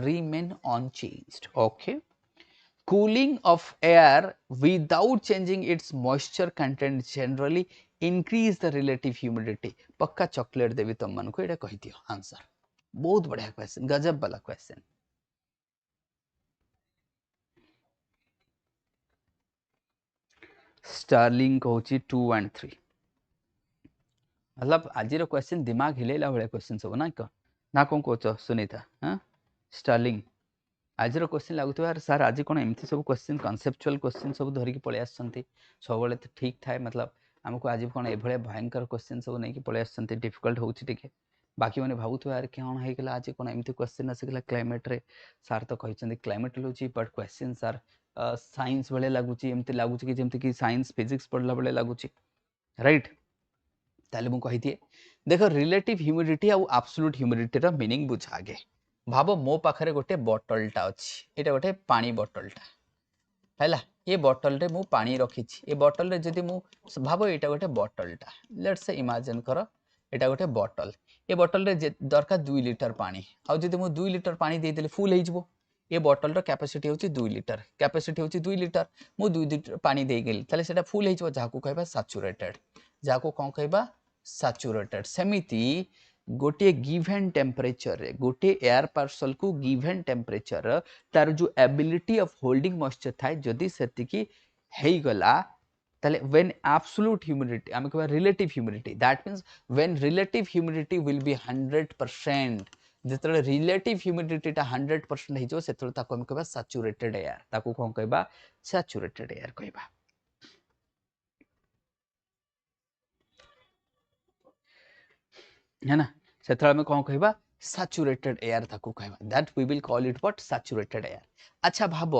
Speaker 1: remain unchanged okay cooling of air without changing its moisture content generally increase the relative humidity पक्का चॉकलेट देवी तुम मन को एटा कहि दियो आंसर बहुत बढ़िया क्वेश्चन गजब वाला क्वेश्चन स्टार्लिंग कहूची 2 and 3 मतलब आज क्वेश्चन दिमाग हिलेला भाया क्वेश्चन सब ना ना कौन कह सुनीता हाँ स्टार्लिंग आज क्वेश्चन लगुवा यार सर आज कौन एमती सब क्वेश्चन कनसेप्चुअल क्वेश्चन सब धरिकी पलि आसछन्ती सब तो ठीक थाए मतलब आमको आज कौन एभले भयंकर क्वेश्चन सब नहीं पलि आसछन्ती डिफिकल्ट होउछि टिके बाकी मैंने भावुथु यार कौन होइगला आज कौन एमती क्वेश्चन आसिगला क्लाइमेट रे सर तो कहते climatology but question sir science बेले लगुच एमती लगुच कि जेमती कि साइंस फिजिक्स पढ़ला बेले लगुच राइट ताले मु कहि दिए देखो रिलेटिव ह्यूमिडिटी और एब्सोल्यूट ह्यूमिडिटी रा मीनिंग बुझा आगे भाव मो पाखरे गोटे बोतलटा अच्छी एटा गोटे पानी बोतलटा हैला ये बोतल रे मु पानी रखी ये बोतल रे जदि मु भाव एटा गोटे बोतलटा लेट्स से इमेजिन कर एटा गोटे बोतल ये बोतल रे दरकार 2 लीटर पानी आ जदि मु 2 लीटर पानी दे देले फुल हे जिवो ये बोतल रो कैपेसिटी होची 2 लीटर कैपेसिटी होची 2 लीटर मु 2 लीटर पानी दे गेली ताले सेटा फुल हे जिवो जाको कहबा सैचुरेटेड जाको कोन कहबा सैचुरेटेड सेमिति गोटे गिवन टेम्परेचर रे गोटे एयर पार्सल को गिवन टेम्परेचर तार जो एबिलिटी ऑफ होल्डिंग मॉइस्चर थाए जदि सेति की हेई गला তাহলে when absolute humidity আমি কইবা relative humidity, that means when relative humidity will be 100%, যেତେବେଳେ relative humidity টা 100% ହେଇଯିବ ସେତେବେଳେ ତାକୁ ଆମେ କହିବା saturated air, ତାକୁ କଣ କହିବା saturated air କହିବା। है ना, ସେତେବେଳେ ଆମେ କଣ କହିବା saturated air ତାକୁ କହିବା, that we will call it what saturated air। ଆଚ୍ଛା ଭାବ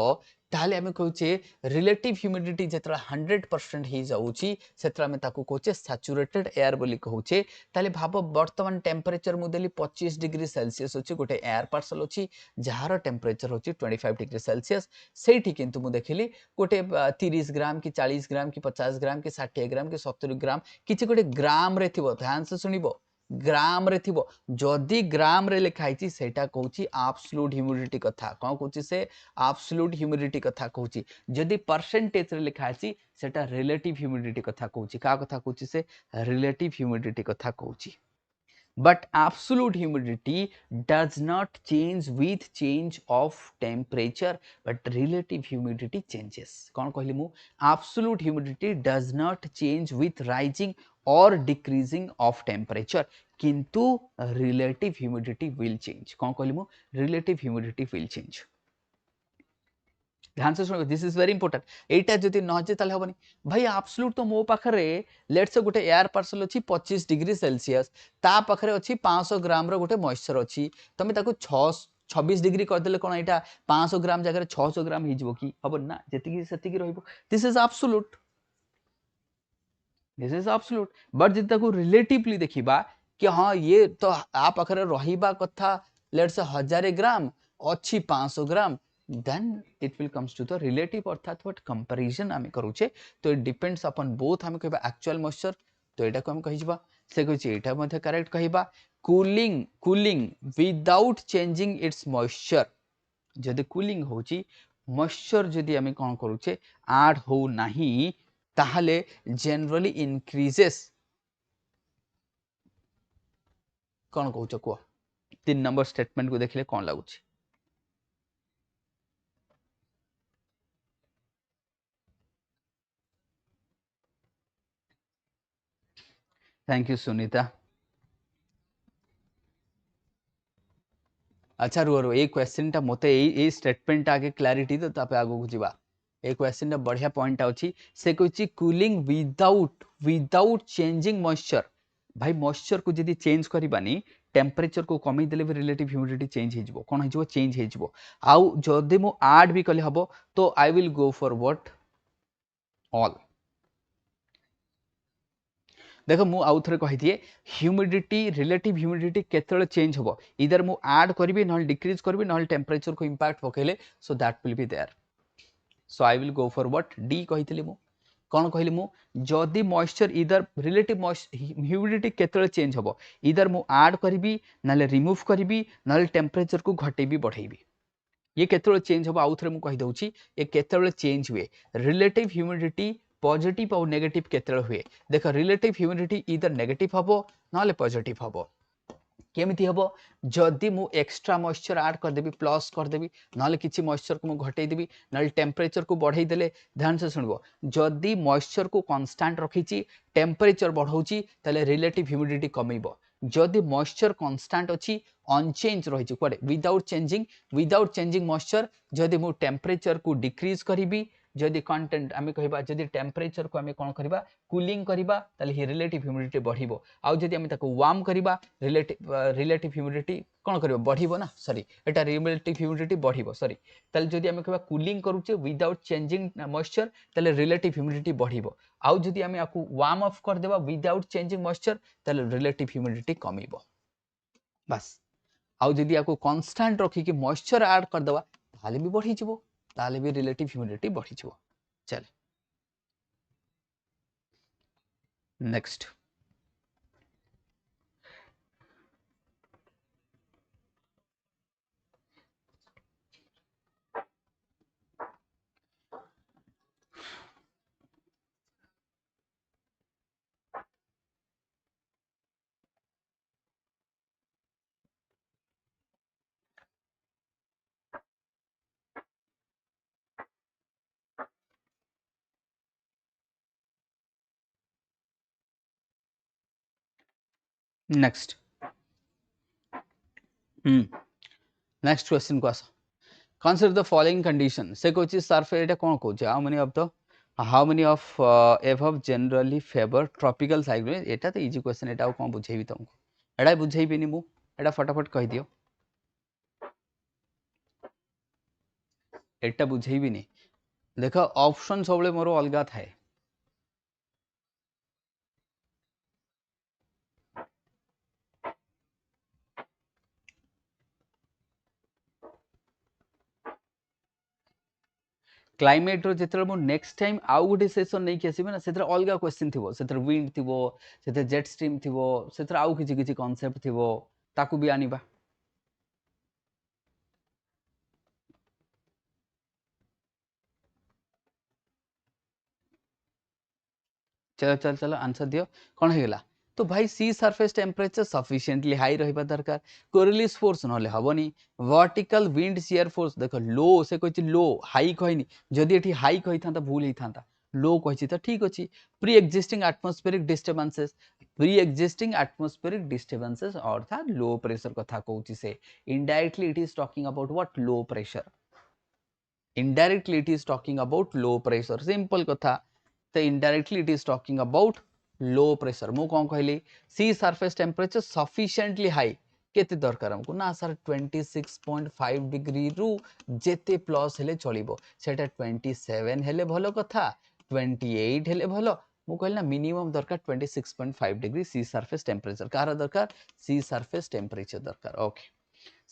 Speaker 1: ତାহଲେ ଆମେ କହୁଛେ relative humidity ଯେତେବେଳେ 100% ହେଇଯାଉଛି ସେତେବେଳେ ଆମେ ତାକୁ କହୁଛେ saturated air ବୋଲି କହୁଛେ। ତାହଲେ ଭାବ ବର୍ତ୍ତମାନ टेम्परेचर ମୁଁ ଦେଲି 25 डिग्री सेल्सियस ଅଛି, ଗୋଟେ ଏୟାର ପାର୍ସଲ ଅଛି ଯାହାର टेम्परेचर ଅଛି 25 डिग्री सेल्सियस। ସେଇଠି କିନ୍ତୁ ମୁଁ ଦେଖିଲି ଗୋଟେ 30 ଗ୍ରାମ କି 40 ଗ୍ରାମ କି 50 ଗ୍ରାମ କି 60 ଗ୍ରାମ କି 70 ଗ୍ରାମ କିଛି ଗୋଟେ ଗ୍ରାମ ରେ ଥିବ, ଧ୍ୟାନ ସେ ଶୁଣିବ, ग्राम रे थिबो, जदि ग्राम रे लिखा हिची सेटा कहूची एब्सोल्यूट ह्यूमिडिटी कथा, कोन कहूची से एब्सोल्यूट ह्यूमिडिटी कथा कहूची। जदि परसेंटेज रे लिखा हिची सेटा रिलेटिव ह्यूमिडिटी कथा कहूची, का कथा कहूची से रिलेटिव ह्यूमिडिटी कथा कहूची। But absolute humidity does not change with change of temperature, but relative humidity changes। कौन कहली मु, absolute humidity does not change with rising or decreasing of temperature, किंतु relative humidity will change। कौन कहली मु, relative humidity will change। ध्यान से सुनो, दिस इज वेरी इंपोर्टेंट। एटा जदि न जे ताले हबनी भाई एब्सोल्यूट तो मो पाखरे लेट्स से गोटे एयर पार्सल अछि 25 डिग्री सेल्सियस, ता पाखरे अछि 500 ग्राम रो गोटे मॉइस्चर अछि, तमे ताको 26 डिग्री कर देले कोन एटा 500 ग्राम जगह 600 ग्राम हि जिवो की हबन ना, जति सेति रहइबो। This is absolute, this is absolute. But जदि ताको रिलेटिवली देखिबा कि हां ये तो आ पाखरे रहिबा कथा लेट्स से 1000 ग्राम अछि 500 ग्राम, then it will comes to the relative अर्थात what comparison आमे करूचे। तो it depends upon both, आमे कहबा actual moisture, तो एटा को हम कहि जबा से कहै छै एटा मध्ये करेक्ट कहिबा cooling without changing its moisture. जदि कूलिंग होची मॉइस्चर जदि आमे कोन करूचे ऐड हो नाही ताहले जनरली इंक्रीजेस, कोन कहउछ को 3 नंबर स्टेटमेंट को देखले कोन लागुछ। Thank you Sunita. अच्छा रुह रुह, ये क्वेश्चन टा मते ए स्टेटमेंट आगे क्लैरिटी तो तापे आगो को जीवा। ए क्वेश्चन टा बढ़िया पॉइंट अछि, से कहछि कूलिंग विदाउट चेंजिंग मॉइस्चर। भाई मॉइस्चर को जदी चेंज करबानी टेम्परेचर को कमी देले भी रिलेटिव ह्यूमिडिटी चेंज हे जिवो, कोन हे जिवो चेंज हे जिवो। आउ जदी मो ऐड भी कले हबो तो आई will go for what all. देख मु आउ थरे कहि दिए ह्यूमिडिटी रिलेटिव ह्यूमिडिटी केतले चेंज होबो, इधर मु ऐड करबी न डिक्रीज करबी न टेम्परेचर को इंपैक्ट पकेले, so that will be there. So I will go for what D कहितली मु। कोन कहली मु, जदी मॉइस्चर इधर रिलेटिव ह्यूमिडिटी केतले चेंज होबो, इधर मु ऐड करबी नले रिमूव करबी नले टेम्परेचर को घटेबी बढ़ेबी। ये केतले चेंज होबो आउ थरे मु कहि दउची, ये केतले चेंज हुए रिलेटिव ह्यूमिडिटी पॉजिटिव और नेगेटिव केतले हुए। देखो रिलेटिव ह्यूमिडिटी इधर नेगेटिव हबो नले पॉजिटिव हबो। केमिति हबो, जदि मु एक्स्ट्रा मॉइस्चर ऐड कर देबी प्लस कर देबी नले किछि मॉइस्चर को मु घटै देबी नले टेम्परेचर को बढ़ै देले, ध्यान से सुनबो, जदि मॉइस्चर को कांस्टेंट रखिछि टेम्परेचर बढ़ौछि ताले रिलेटिव ह्यूमिडिटी कमिबो। जदि मॉइस्चर कांस्टेंट अछि अनचेंज रहिछि कोडे विदाउट चेंजिंग मॉइस्चर, जदि मु टेम्परेचर को डिक्रीज करिबी, जदि कंटेंट आमे कहिबा जदि टेम्परेचर को आमे कोन करिबा कूलिंग करिबा ताले ही रिलेटिव ह्यूमिडिटी बढ़िबो। आउ जदि आमे ताको वार्म करिबा रिलेटिव ह्यूमिडिटी कोन करिबो बढ़िबो ना, सॉरी एटा रिलेटिव ह्यूमिडिटी बढ़िबो सॉरी। ताले जदि आमे कहिबा कूलिंग करूचे विदाउट चेंजिंग मॉइस्चर ताले रिलेटिव ह्यूमिडिटी बढ़िबो। आउ जदि आमे आकु वार्म ऑफ कर देबा विदाउट चेंजिंग मॉइस्चर ताले रिलेटिव ह्यूमिडिटी कमिबो बस। आउ जदि आकु कांस्टेंट रखी कि मॉइस्चर ऐड कर देबा ताले भी बढ़ी जिवो, ताले भी रिलेटिव ह्यूमिडिटी बढ़ी जिवो। चल नेक्स्ट। नेक्स्ट नेक्स्ट क्वेश्चन को आस consider the following condition से Kochi surface Etah cone Kochi how many of above generally favor tropical cyclone एटा तो इजी क्वेश्चन एटा कोन बुझेबी तुमको एटा बुझेबीनी मु एटा फटाफट कहि दियो एटा बुझेबीनी देखो ऑप्शन सबले मोर अलगा थाए क्लाइमेट रो जेतरे मो नेक्स्ट टाइम आउ गोटे सेशन नै कि आसीबे ना सेतरे अलगा क्वेश्चन थिबो सेतरे विंड थिबो सेतरे जेट स्ट्रीम थिबो सेतरे आउ किछि किछि कांसेप्ट थिबो ताकू भी आनिबा चलो चलो चलो आंसर दियो कौन है गला तो भाई sea surface temperature sufficiently high रहिबा दरकार कोरिलिस फोर्स नले हबनी वर्टिकल विंड शियर फोर्स देखो लो से कहछि लो हाई कहनी जदि एठी हाई कहि थांता भूल ही थांता लो कहछि त ठीक अछि प्री एक्जिस्टिंग एटमॉस्फेरिक डिस्टर्बेंसेस अर्थात लो प्रेशर कथा कहछि से indirectly it is talking about what low pressure indirectly it is talking about low pressure simple कथा तो indirectly it is talking about low pressure मु कौन कहली sea surface temperature sufficiently high केते दरकार हमको ना सर 26.5 डिग्री रु जेते प्लस हेले चलिबो सेटा 27 हेले भलो कथा 28 हेले भलो मु कहली ना मिनिमम दरकार 26.5 degree sea surface temperature car दरकार sea surface temperature दरकार okay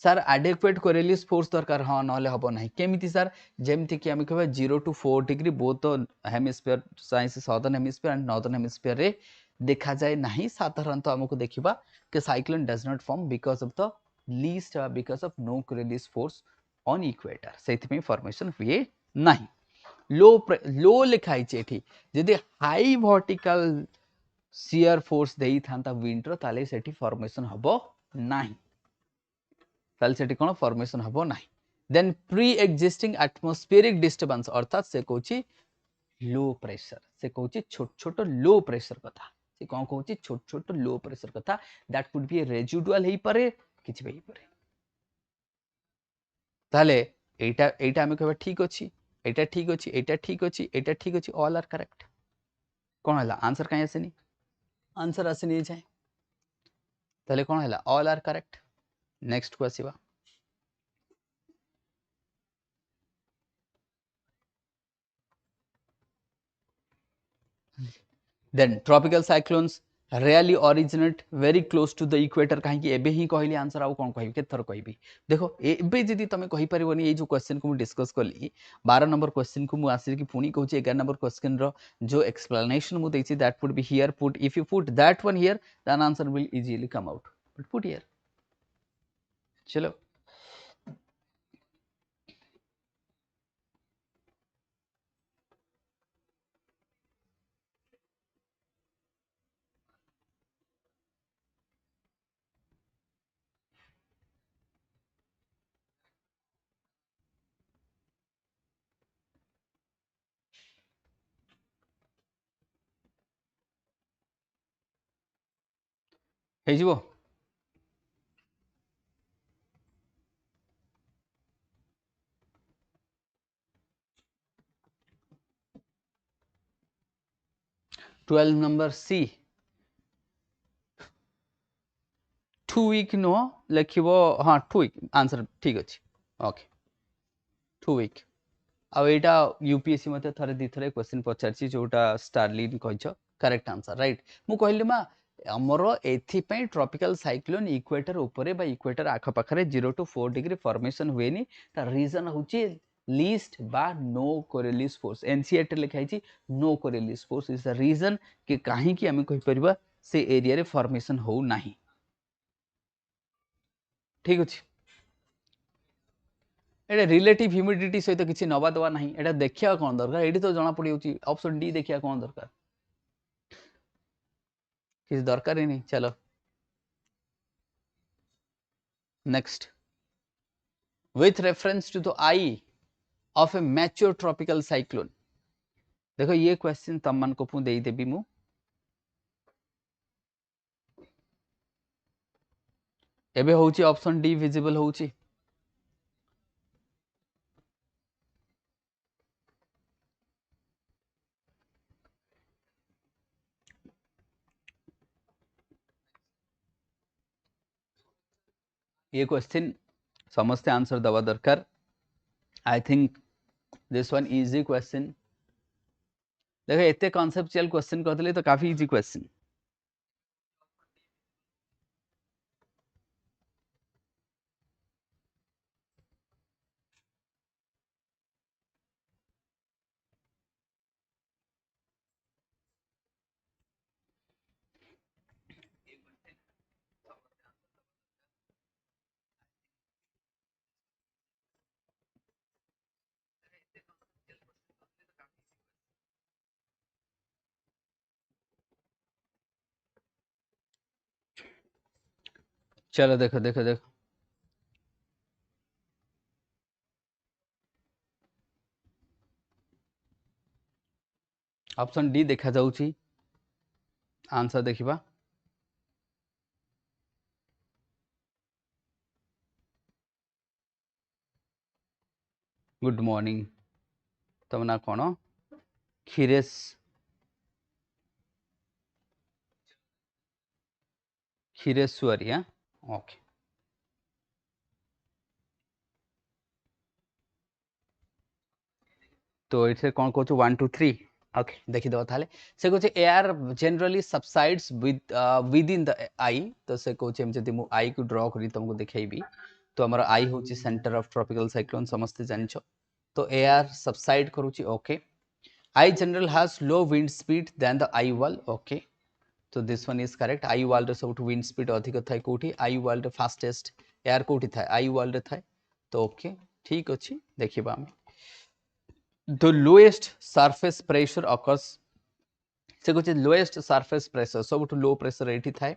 Speaker 1: sir adequate Coriolis force दरकार हाँ ना हम ना केमी सर जमती कि आम कह 0 to 4 degree both hemisphere science southern hemisphere and northern hemisphere रे देखा जाए नहीं साधारणतः आमको देखा कि cyclone does not form because of the least because of no Coriolis force on equator से फॉर्मेशन हुए नहीं लो लिखाई एठी जदि हाई वर्टिकल शियर फोर्स देई थांता विंड रो ताले सेठी फॉर्मेशन हबो नहीं ताले सेठी कोन फॉर्मेशन हबो नाही then pre existing atmospheric disturbance अर्थात से कहूची लो प्रेशर से कहूची छोट छोट लो प्रेशर कथा से कोन कहूची छोट छोट लो प्रेशर कथा दैट कुड बी रेजिडुअल हेई पारे किछि भी हेई पारे ताले एटा हम कहबा ठीक अछि एटा ठीक अछि एटा ठीक अछि एटा ठीक अछि ऑल आर करेक्ट कोन हला आंसर काहे आसेनी आंसर आसेनी जाय ताले कोन हला ऑल आर करेक्ट नेक्स्ट को आसीबा then tropical cyclones rarely originate very close to the equator कहीं कि एबे ही कहली आंसर आउ कोन कहबी के थर कहबी देखो एबे जदी तमे कहि परिबनी ए जो क्वेश्चन को मु डिस्कस करली 12 नंबर क्वेश्चन को मु आसी कि पुनी कहूची 11 नंबर क्वेश्चन रो जो एक्सप्लेनेशन मु देछि that would be here put if you put that one here then answer will easily come out but put here चलो हे जिवो 12 नंबर सी 2 वीक नो लिखिबो हां 2 वीक आंसर ठीक अछि ओके 2 वीक आ एटा यूपीएससी मते थरे दी थरे क्वेश्चन पचारछि जोटा स्टारलिन कहछ करेक्ट आंसर राइट मु कहली मा हमरो एथि पई ट्रॉपिकल साइक्लोन इक्वेटर ऊपरे बा इक्वेटर आख पाखरे 0 to 4 डिग्री फॉर्मेशन हुएनी ता रीजन होची लीस्ट बा नो कोरिलिस फोर्स एनसीईआरटी लिखाई छी no Coriolis force is the reason कि काहे कि हम कहि परबा से एरिया रे फॉर्मेशन हो नाही ठीक अछि एटा रिलेटिव ह्यूमिडिटी सहित किसी नवा दवा नहीं एटा देखिया कोन दरकार एडी तो जणा पड़ी होची ऑप्शन डी देखिया कोन दरकार किसी दरकार ही नहीं चलो next with reference to the eye of a mature tropical cyclone देखो ये क्वेश्चन तम मन को पु देई देबी मु एबे होची ऑप्शन डी विजिबल होची ये क्वेश्चन समस्त आंसर दवा दरकार I think this one easy question देखो एते कॉन्सेप्चुअल क्वेश्चन करदले तो काफी इजी क्वेश्चन चलो देखो देखो देखो ऑप्शन डी देखा जाउची आंसर देखिबा गुड मॉर्निंग तम ना कोन खीरेश खीरेश्वरी हाँ ओके तो इसे कौन कहूँ 1 2 3 ओके देखिदेव ताले से कहूँ air generally subsides within the eye तो से कहूँ जदि मु आई को ड्रॉ करी तुमको देखैबी तो हमर आई होची सेंटर ऑफ ट्रॉपिकल साइक्लोन समस्त जानछो तो एयर सबसाइड करूची okay eye general has low wind speed then the eye wall okay तो this one is correct eye wall रे सब विंड स्पीड अधिक थाए कोठी आई वॉल रे फास्टेस्ट एयर कोठी थाए आई वॉल रे थाए तो ओके ठीक अछि देखिबा हम the lowest surface pressure occurs से कुछ lowest surface pressure सब लो प्रेशर एठी थाए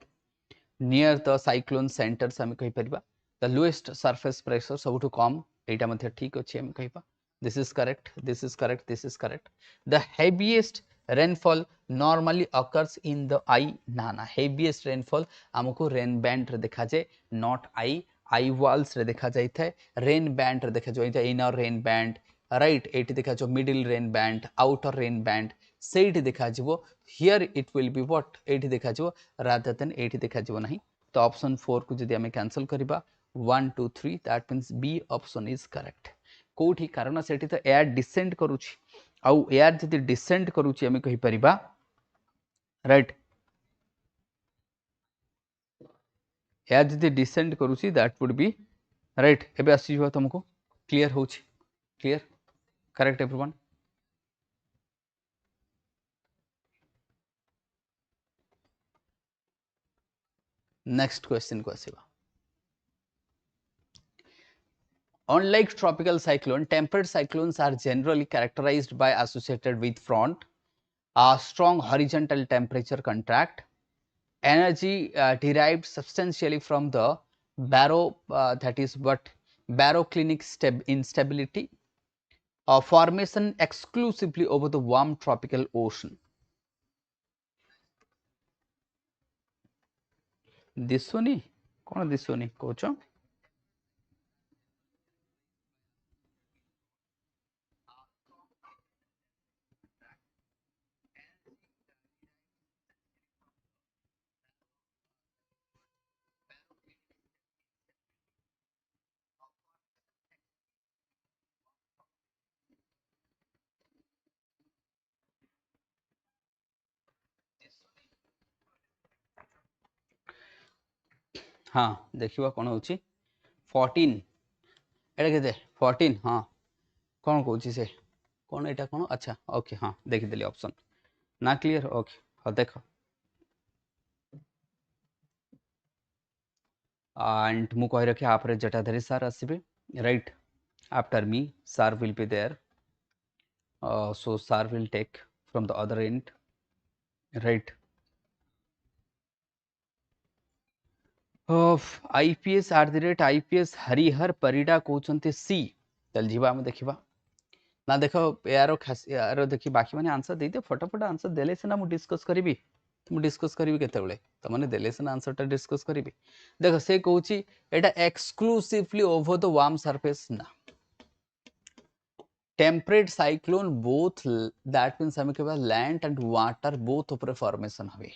Speaker 1: नियर द साइक्लोन सेंटर से हम कहि परिबा द लोएस्ट सरफेस प्रेशर सबठु कम एटा मध्ये ठीक अछि हम कहिबा this is correct this is correct this is correct the heaviest rainfall normally occurs in the eye ना ना हेवीएस्ट रेनफॉल हमको रेन बैंड रे देखा जाए नॉट आई वॉल्स रे देखा जाय थाए रेन बैंड रे देखा जाय इनर रेन बैंड राइट एटी देखा जो middle rain band outer rain band सेठी देखा जिवो here it will be what एठी देखा जिवो रादर देन एठी देखा जिवो नहीं तो ऑप्शन 4 को जदि हमें कैंसिल करिबा 1 2 3 that means B option is correct कोठी कारण सेठी तो एयर डिसेंड करूची आउ एयर जदि डिसेंड करूची हमें कहि परिबा राइट एयर जदि डिसेंड करूची दैट वुड बी राइट एबे आसी जो तुमको क्लियर होची clear correct everyone next question को आसीबा unlike tropical cyclone temperate cyclones are generally characterized by associated with front a strong horizontal temperature contract energy derived substantially from the that is what baroclinic instability formation exclusively over the warm tropical ocean दिसुनी कौन दिसुनी कौच हाँ देखिबा कौन होची 14 एटा केते 14 हाँ कौन कहूची से कौन एटा कौन अच्छा ओके हाँ देखिदेली ऑप्शन ना क्लियर ओके हाँ देख एंड मु कहि रखे आपरे जटाधरी सर आसीबे right after me sir will be there so sir will take from the other end right of ips Harihar Parida कहउचंते सी चल जीवा हम देखिबा ना देखो यारो खास यारो देखि बाकी माने आंसर दे दे फटाफट आंसर देले से ना मु डिस्कस करबी मु डिस्कस करी केतेबेले त माने देले से आंसर टा डिस्कस करी देखो से कहूची एटा exclusively over the warm surface ना temperate cyclone both that means हमें केवल लैंड एंड वाटर बोथ ऊपर फॉर्मेशन हुए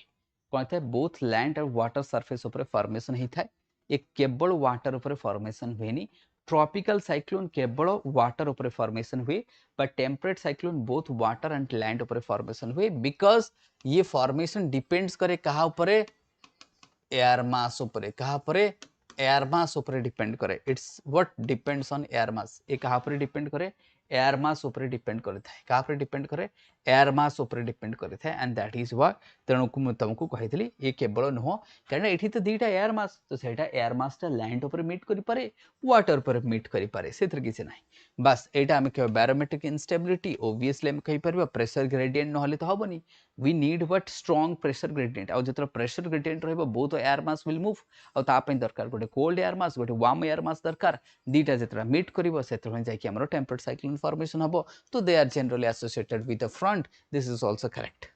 Speaker 1: कौन था both land and water surface ऊपर फॉर्मेशन ही था एक केवल वाटर ऊपर फॉर्मेशन हुएनी ट्रॉपिकल साइक्लोन केवल वाटर ऊपर फॉर्मेशन हुए but temperate cyclone both water and land ऊपर फॉर्मेशन हुए बिकॉज ये फॉर्मेशन डिपेंड्स करे कहा ऊपर एयर मास ऊपर कहा पर एयर मास ऊपर डिपेंड करे it's what depends on air mass ये कहा पर डिपेंड करे एयर मास ऊपर डिपेंड करे थाए कहा पर डिपेंड करे एयर मास ऊपर डिपेंड करे थाए एंड दैट इज व्हाई तेणु को तुमको कहितली ये केवल नुह कारण एठी तो दीटा एयर मास तो सेटा एयर मास टा लैंड ऊपर मीट करि पारे वाटर ऊपर मीट करि पारे सेथर किछ नाही बस एटा हम के बैरोमेट्रिक इंस्टेबिलिटी ऑब्वियसली हम कहि परबा प्रेशर ग्रेडिएंट नहले तो हबनी we need what strong pressure gradient आ जतरा प्रेशर ग्रेडिएंट रहबो both air mass will move आ ता पय दरकार गोटे कोल्ड एयर मास गोटे वार्म एयर मास दरकार दीटा जतरा मीट करिवो सेतरा जाय कि हमरो टेम्परेट साइक्लोन फॉर्मेशन हबो तो they are generally associated with the front this is also correct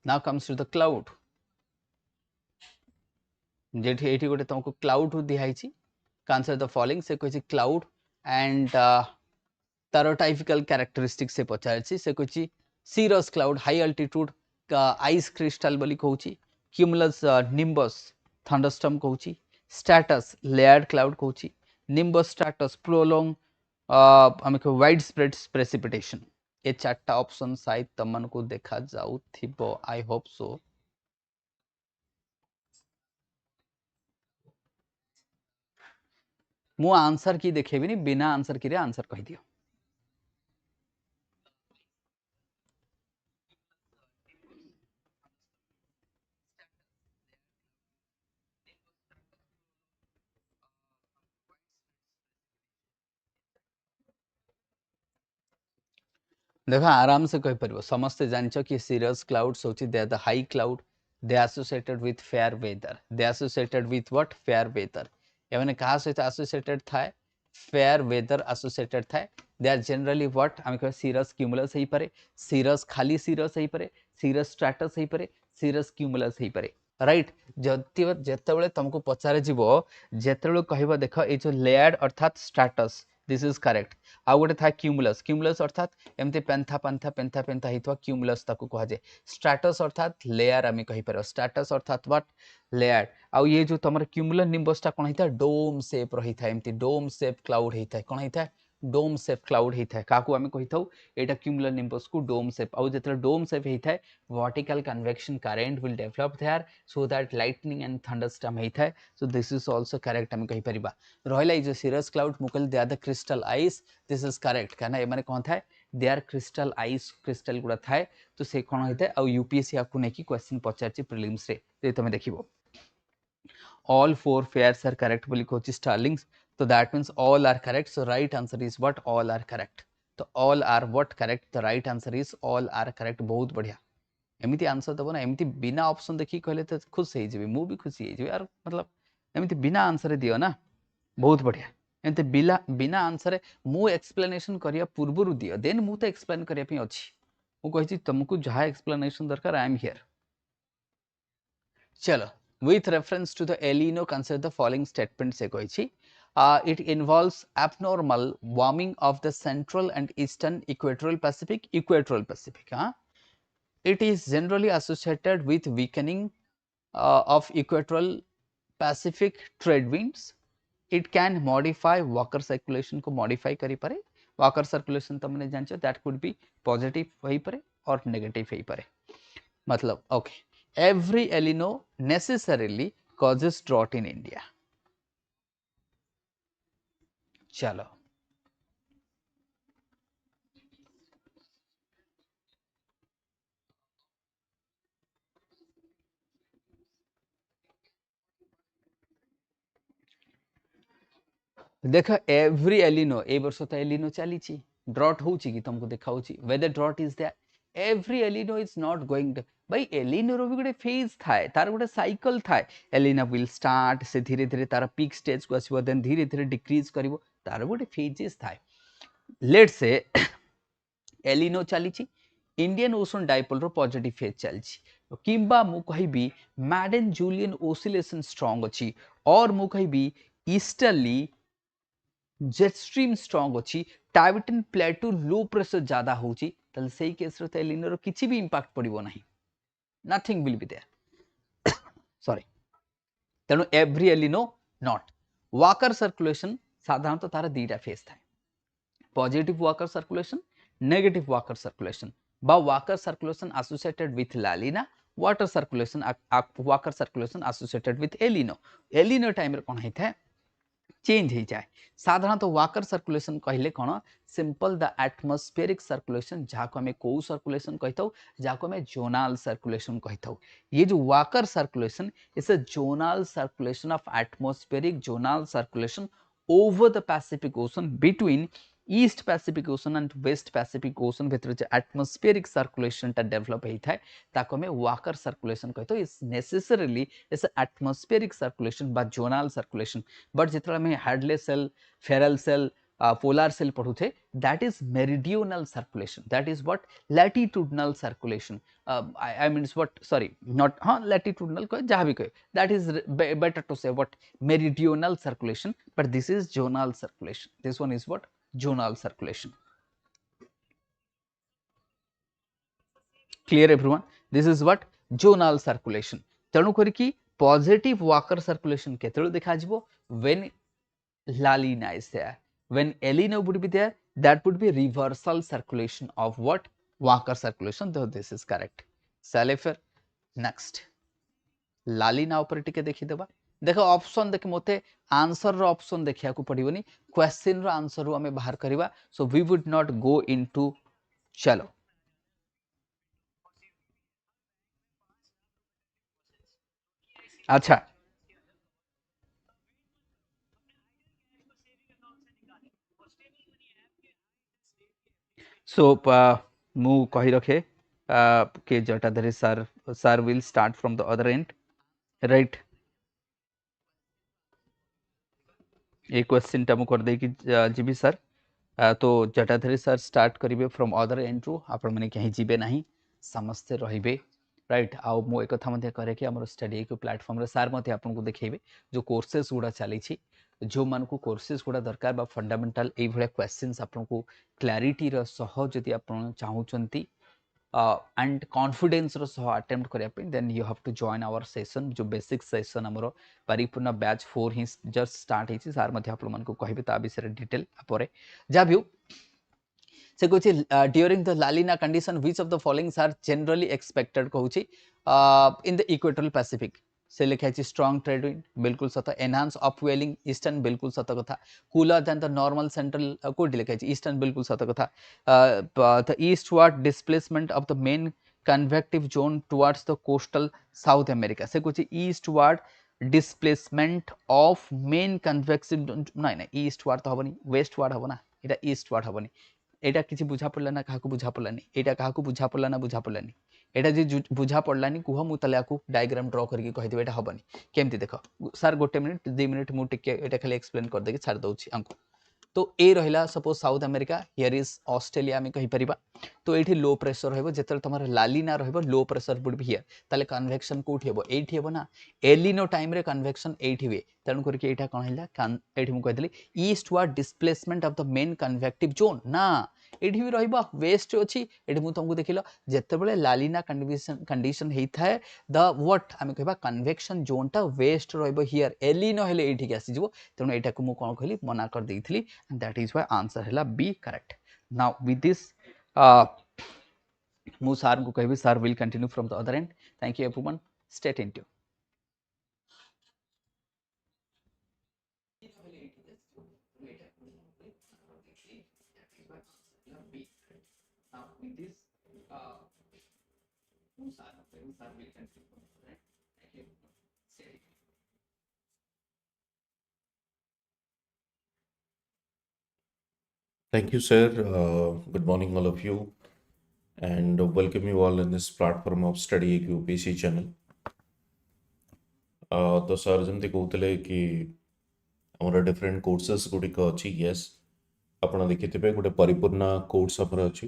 Speaker 1: now comes to the cloud जेठी एठी गोटे तुमको क्लाउड दिहाई छी आंसर द फॉलोइंग से कहछि क्लाउड एंड तार टाइपिकल कैरेक्टरिस्टिक से पचारछि से कहछि cirrus cloud high altitude ice crystal बोली कहछि क्यूमुलस निम्बस थंडरस्टॉर्म कहछि स्टेटस लेयर्ड क्लाउड कहछि निम्बस स्टेटस प्रोलोंग हम वाइड स्प्रेड प्रेसिपिटेशन ये चारटा ऑप्शन शायद तमन को देखा जाउ थिबो आई होप सो मु आंसर की देखेबिनी बिना आंसर की रे आंसर कहि दियो देखो आराम से कहि परबो समस्त जानछ कि सीरियस क्लाउड्स होची they are the high cloud they associated with fair weather they associated with what fair weather या माने कहा सहित एसोसिएटेड थाए फेयर वेदर एसोसिएटेड थाए दे आर जनरली व्हाट हम कह सीरियस क्यूमुलस ही पारे सीरियस खाली सीरियस ही पारे सीरियस स्ट्रैटस ही पारे सीरियस क्यूमुलस ही पारे राइट जेतेबेले तुमको पचारे जीवो जेतेबेले कहबो देखो ए जो लेयर्ड अर्थात स्ट्रैटस दिस इज करेक्ट आ गोटे था क्यूमुलस क्यूमुलस अर्थात एमती पेंथा पेंथा पेंथा पेंथा हितवा क्यूमुलस ताकू कहा जाए स्ट्रैटस अर्थात लेयर आमे कहि परबो स्ट्रैटस अर्थात व्हाट लेयर आ ये जो तमर क्यूमुलर निम्बस ता कोन हिता डोम शेप रही था एमती डोम शेप क्लाउड हिता कोन हिता डोम शेप क्लाउड हिता काकू आमे कहि थाउ एटा क्यूमुलर निम्बस को डोम शेप आ जेतरा डोम शेप हिता vertical convection current will develop there so that lightning and thunderstorm हिता so this is also correct आमे कहि परिबा रहिला जो सीरियस क्लाउड मुकल they are the crystal ice this is correct कहना ए माने कोन थाए they are crystal ice crystal गुडा थाए तो से कोन होइते आ यूपीएससी आपको नेकी क्वेश्चन पचारची प्रीलिम्स रे जे तमे देखिबो all four pairs are correct बोली कोची स्टार्लिंग्स तो that means all are correct so right answer is what all are correct तो all are what correct the right answer is all are correct बहुत बढ़िया एमिति answer दबो ना एमिति बिना ऑप्शन देखि कहले त खुश हे जेबे मु भी खुशी हे जेबे यार मतलब एमिति बिना आंसर दियो ना बहुत बढ़िया एमिति बिना आंसर मु एक्सप्लेनेशन करिया पूर्वरु दियो देन मु तो एक्सप्लेन करिया पे अछि मु कहि छी तुमको जहा एक्सप्लेनेशन दरकार आई एम हियर चलो with reference to the El Nino consider the following statement se koichi it involves abnormal warming of the central and eastern equatorial Pacific it is generally associated with weakening of equatorial Pacific trade winds it can modify Walker circulation को modify करि पारे Walker circulation तमने जानछो that could be positive होई पारे और negative होई पारे मतलब okay every El Nino necessarily causes drought in India चलो देख एवरी एलिनो ए वर्ष तो एलिनो चली ड्रॉट होची कि तुमको देखा whether drought is there every El Nino is not going भाई एलिनो रो भी गोटे फेज थाए तार गोटे साइकिल थाए एलिनो विल स्टार्ट से धीरे धीरे तार पीक स्टेज को आसीबो देन धीरे धीरे डिक्रीज करिवो तार गोटे फेजेस थाए लेट्स से एलिनो चली इंडियन ओशन डाइपोल रो पॉजिटिव फेज चलछि किंबा मु कहबी मैडन जूलियन ओसिलेशन स्ट्रांग अछि और मु कहबी ईस्टर्ली जेट स्ट्रीम स्ट्रांग अछि टाइबेटन प्लेटू लो प्रेशर ज्यादा होछि तल सेही केस रो एलिनो रो किछि भी इंपैक्ट पड़िबो नाही nothing will be there sorry तेणु every El Nino not Walker circulation साधारणतः तार दीटा फेज थाए positive Walker circulation negative Walker circulation बा Walker circulation associated with La Nina water circulation Walker circulation associated with El Nino El Nino time रे कोन हेथाय change हो जाए साधारणतः वाकर सर्कुलेशन कहले कौन सिंपल द एटमॉस्फेरिक सर्कुलेशन जहाँ को हमें कौ सर्कुलेशन कहता हूँ जहाँ को हमें जोनाल सर्कुलेशन कहता हूँ ये जो Walker circulation is a zonal circulation of atmospheric zonal circulation over the Pacific Ocean between east Pacific Ocean and west Pacific Ocean भितर जो एटमॉस्फेरिक सर्कुलेशन टा डेवलप होता है ताको हमें वाकर सर्कुलेशन कहता हूँ is necessarily is atmospheric circulation बा जोनाल सर्कुलेशन बट जितने हमें Hadley cell Ferrel cell polar cell पढ़ुथे that is meridional circulation that is what latitudinal circulation I means what sorry not हाँ लैटिट्यूडनल कहे जहाँ भी कहे that is better to say what meridional circulation but this is zonal circulation this one is what zonal circulation clear everyone this is what zonal circulation तेणु करिकी positive Walker circulation केतेବେଳେ देखाଯିବ when La Nina is there. When El Nino would be there, that would be reversal circulation of what? Walker circulation. So this is correct. चले फिर next. La Nina ऊपर टिके देखि देबा देखो ऑप्शन देख मोते आंसर रो ऑप्शन देखिया को पड़िबनी क्वेश्चन रो आंसर रो हमें बाहर करिबा so we would not go into चलो अच्छा सो मु कहि रखे के Jatadhari sir will start from the other end right ये क्वेश्चन टा मु कर दे कि जीबी सर तो जटाधरी सर स्टार्ट करेंगे फ्रॉम अदर एंड रु आपण माने कहीं जीवे नहीं समस्ते रहिबे राइट आउ मु एक कथा मध्ये करे कि हमर स्टडी को प्लेटफॉर्म रे सर मध्ये आपन को देखेबे जो कोर्सेस गुडा चली छी जो मान को कोर्सेस गुडा दरकार बा फंडामेंटल ए भले क्वेश्चंस आपन को क्लैरिटी रो सह जदी आपन चाहूचंती एंड कॉन्फिडेंस रो सह अटेम्प्ट करिया पे then you have to join our session जो बेसिक सेशन हमरो परिपूर्ण बैच 4 ही जस्ट स्टार्ट हेछि सार मध्ये आप मन को कहबे ता विषय डिटेल परे जा भी से कहछि during the La Nina condition which of the followings are generally expected कहछि इन द इक्वेटोरियल पैसिफिक से लिखा है स्ट्रॉन्ग ट्रेड विंड बिल्कुल सत एनहांस अपवेलिंग ईस्टर्न बिल्कुल सत कथा cooler than the normal central code लिखा है ईस्टर्न बिल्कुल सत कथा the eastward displacement of the main convective zone towards the coastal south America से कुछ eastward displacement of main convective नहीं नहीं ईस्टवर्ड तो हबनी वेस्टवर्ड हबना एटा ईस्टवर्ड हबनी एटा किसी बुझा पड़ला ना काहाकू बुझा पड़लानी एटा काहाकू बुझा पड़ला ना बुझा पड़लानी एटा जे बुझा पड़लानी कुह मु तले आकू डायग्राम ड्रा करके कहि देबे एटा हबनी केमती देखो सर गोटे मिनिट 2 मिनिट मु टिके एटा खाली एक्सप्लेन कर देके छाड़ दउछि अंको तो ए रहिला suppose south America here is Australia आमे कहि परिबा तो एठी लो प्रेशर रहबो जेतल तमर लालिना रहबो low pressure would be here ताले कन्वेक्शन कोठी हेबो एठी हेबो ना एलिनो टाइम रे कन्वेक्शन एठी वे तणु करके एटा कोन हैला एठी मु कहदली eastward displacement of the main convective zone ना एठी भी रहबो वेस्ट अछि एठी मु तुमको देखिलो जेतेबेले लालिना कंडीशन हेई थाए द व्हाट आमे कहबा कन्वेक्शन जोन टा वेस्ट रहबो हियर एलिनो हेले एठी के आसी जिवो तणु एटा को मु कोन कहली मना कर देइथली and that is why answer है B correct. Now with this mu sir को कहबी sir will continue from the other end. Thank you everyone. Stay tuned. Now with this mu sir will continue. Thank you. Stay.
Speaker 2: Thank you, sir. Good morning, all of you, and welcome you all in this platform of StudyIQ OPSC channel. तो sir जमती कहते कि आमर different courses गुड़िक अच्छी yes आप देखिथे गोटे परिपूर्ण course आमर अच्छी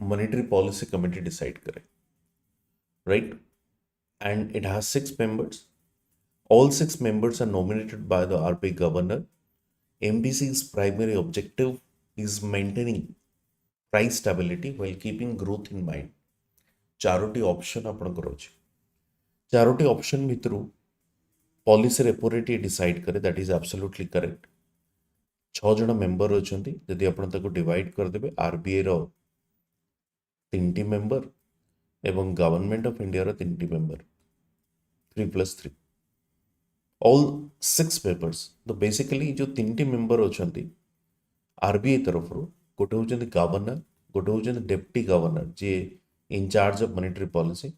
Speaker 2: मॉनेटरी पॉलिसी कमिटी डिसाइड करे, right? And it has 6 members. All 6 members are nominated by the RBI governor. MPC's primary objective is maintaining price stability while keeping growth in mind. चारोटी option आपणकर अछि, चारोटी option भितरु policy repo rate decide करे, that is absolutely correct. 6 जण member अछंती, यदि आपण ताको डिवाइड कर देबे आरबीआई रो 3टी मेंबर एवं गवर्नमेंट ऑफ इंडिया रो 3टी मेंबर, 3 + 3 ऑल 6 पेपर्स। तो बेसिकली जो 3टी मेंबर अछंती आरबीआई तरफ रो, गोटे होचंती गवर्नर, गोटे होचंती डेप्टी गवर्नर जे इंचार्ज ऑफ मॉनेटरी पॉलिसी,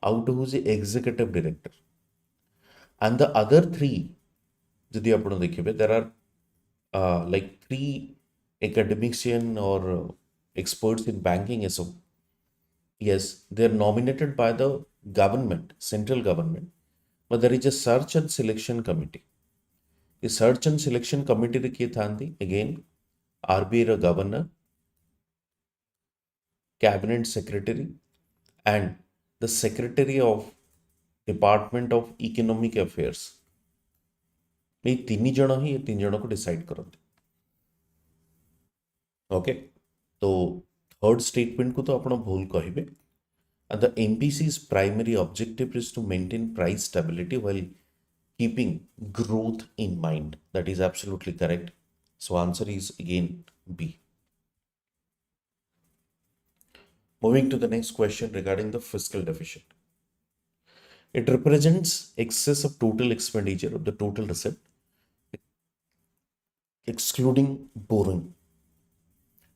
Speaker 2: आउट होची executive director, and the other 3 जदि आपण देखिबे there are like 3 academician or experts in banking ASO. Yes, they are nominated by the government, central government, but there is a search and selection committee. The search and selection committee रे किए थांती, again RBI row governor, cabinet secretary, and the secretary of department of economic affairs. ये 3 जण ही 3 जण को decide करते। Okay, तो third statement को तो आपण भूल कहिबे। And the MPC's primary objective is to maintain price stability while keeping growth in mind. That is absolutely correct. So answer is again B. Moving to the next question regarding the fiscal deficit. It represents excess of total expenditure of the total receipt, excluding borrowing.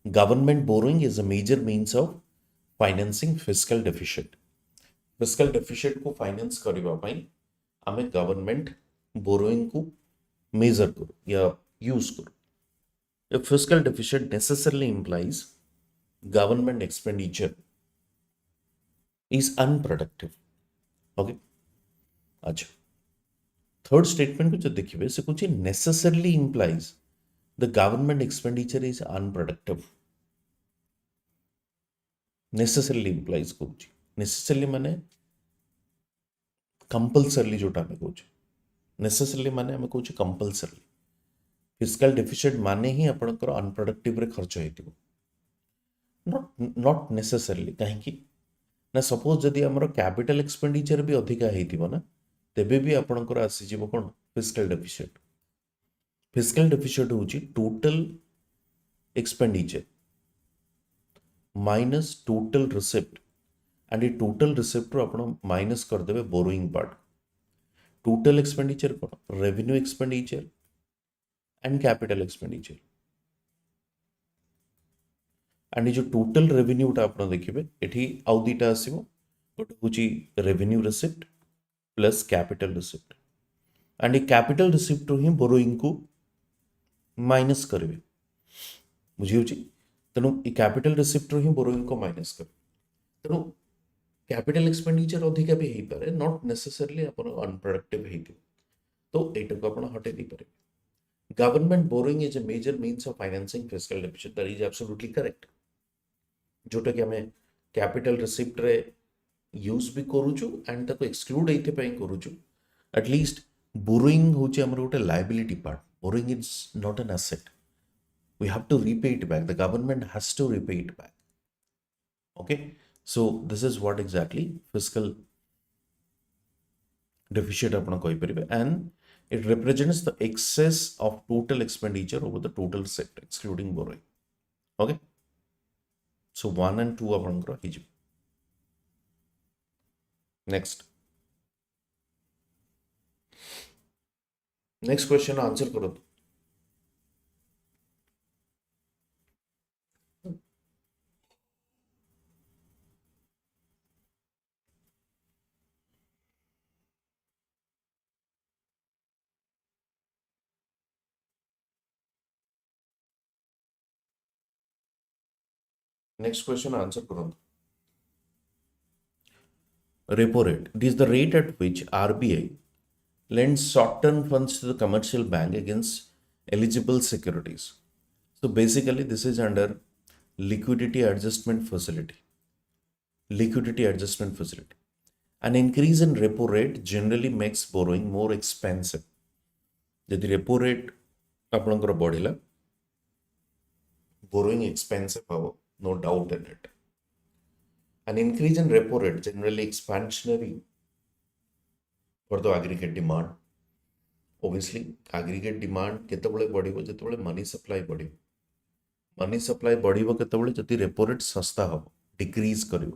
Speaker 2: Government borrowing is a major means of financing fiscal deficit. Fiscal deficit को finance करबा पई आमे government borrowing को major करू या use करू। A fiscal deficit necessarily implies government expenditure is unproductive. Okay, अच्छा, third statement को जो देखिबे से कुछ necessarily implies the government expenditure is unproductive. Necessarily implies कौच, नेसेसरली माने कंपलसरली जोटा में कौच, नेसेसरली माने हमें कौच कंपलसरली। फिस्कल डेफिसिट माने ही आपनकर अनप्रोडक्टिव रे खर्च हेतिबो, नॉट नेसेसरली। काहे ना सपोज जदि हमर कैपिटल एक्सपेंडिचर भी अधिका हेतिबो ना, तेबे भी आपनकर आसी जीवो कोन फिस्कल डेफिसिट। फिस्कल डेफिसिट होची total expenditure minus total receipt, and ये टोटल रिसिप्ट रो आपण माइनस कर देबे borrowing part. Total expenditure cone revenue expenditure and capital expenditure, and जो टोटल रेवेन्यू टा आपण देखिबे एठी आउ दीटा आसीबो, गोटे होची revenue receipt plus capital receipt, and ये कैपिटल रिसिप्ट रो ही बोरोइंग को माइनस करबे। बुझी होची, तेणु कैपिटल रिसिप्ट रो ही बोरोइंग को माइनस कर, तेणु कैपिटल एक्सपेंडिचर अधिका भी हेई पारे, नॉट नेसेसरली अपन अनप्रोडक्टिव हेई। तो एटा को अपन हटे दी पारे। Government borrowing is a major means of financing fiscal deficit, that is absolutely correct. जोटा कि हमें कैपिटल रिसिप्ट रे यूज भी करूछु एंड ताको एक्सक्लूड एते पई करूछु। एटलीस्ट बोरोइंग होची हमर गोटे liability part, borrowing is not an asset. We have to repay it back. The government has to repay it back. Okay, so this is what exactly fiscal deficit apna koi paribe, and it represents the excess of total expenditure over the total sector excluding borrowing. Okay, so 1 and 2 apna hiji। next question answer karo। next question answer करो। repo rate, it is the rate at which RBI lends short-term funds to the commercial bank against eligible securities. So basically this is under liquidity adjustment facility. Liquidity adjustment facility. An increase in repo rate generally makes borrowing more expensive. ଯଦି repo rate ଆପଣଙ୍କର ବଢ଼ିଲା, borrowing expensive ହେବ, no doubt in it. An increase in repo rate generally expansionary for the aggregate demand. Obviously, aggregate demand କେତେବେଳେ ବଢ଼ିବ ଯେତେବେଳେ money supply ବଢ଼ିବ. Money supply ବଢ଼ିବ କେତେବେଳେ ଯଦି repo rate ଶସ୍ତା ହେବ, decrease କରିବ.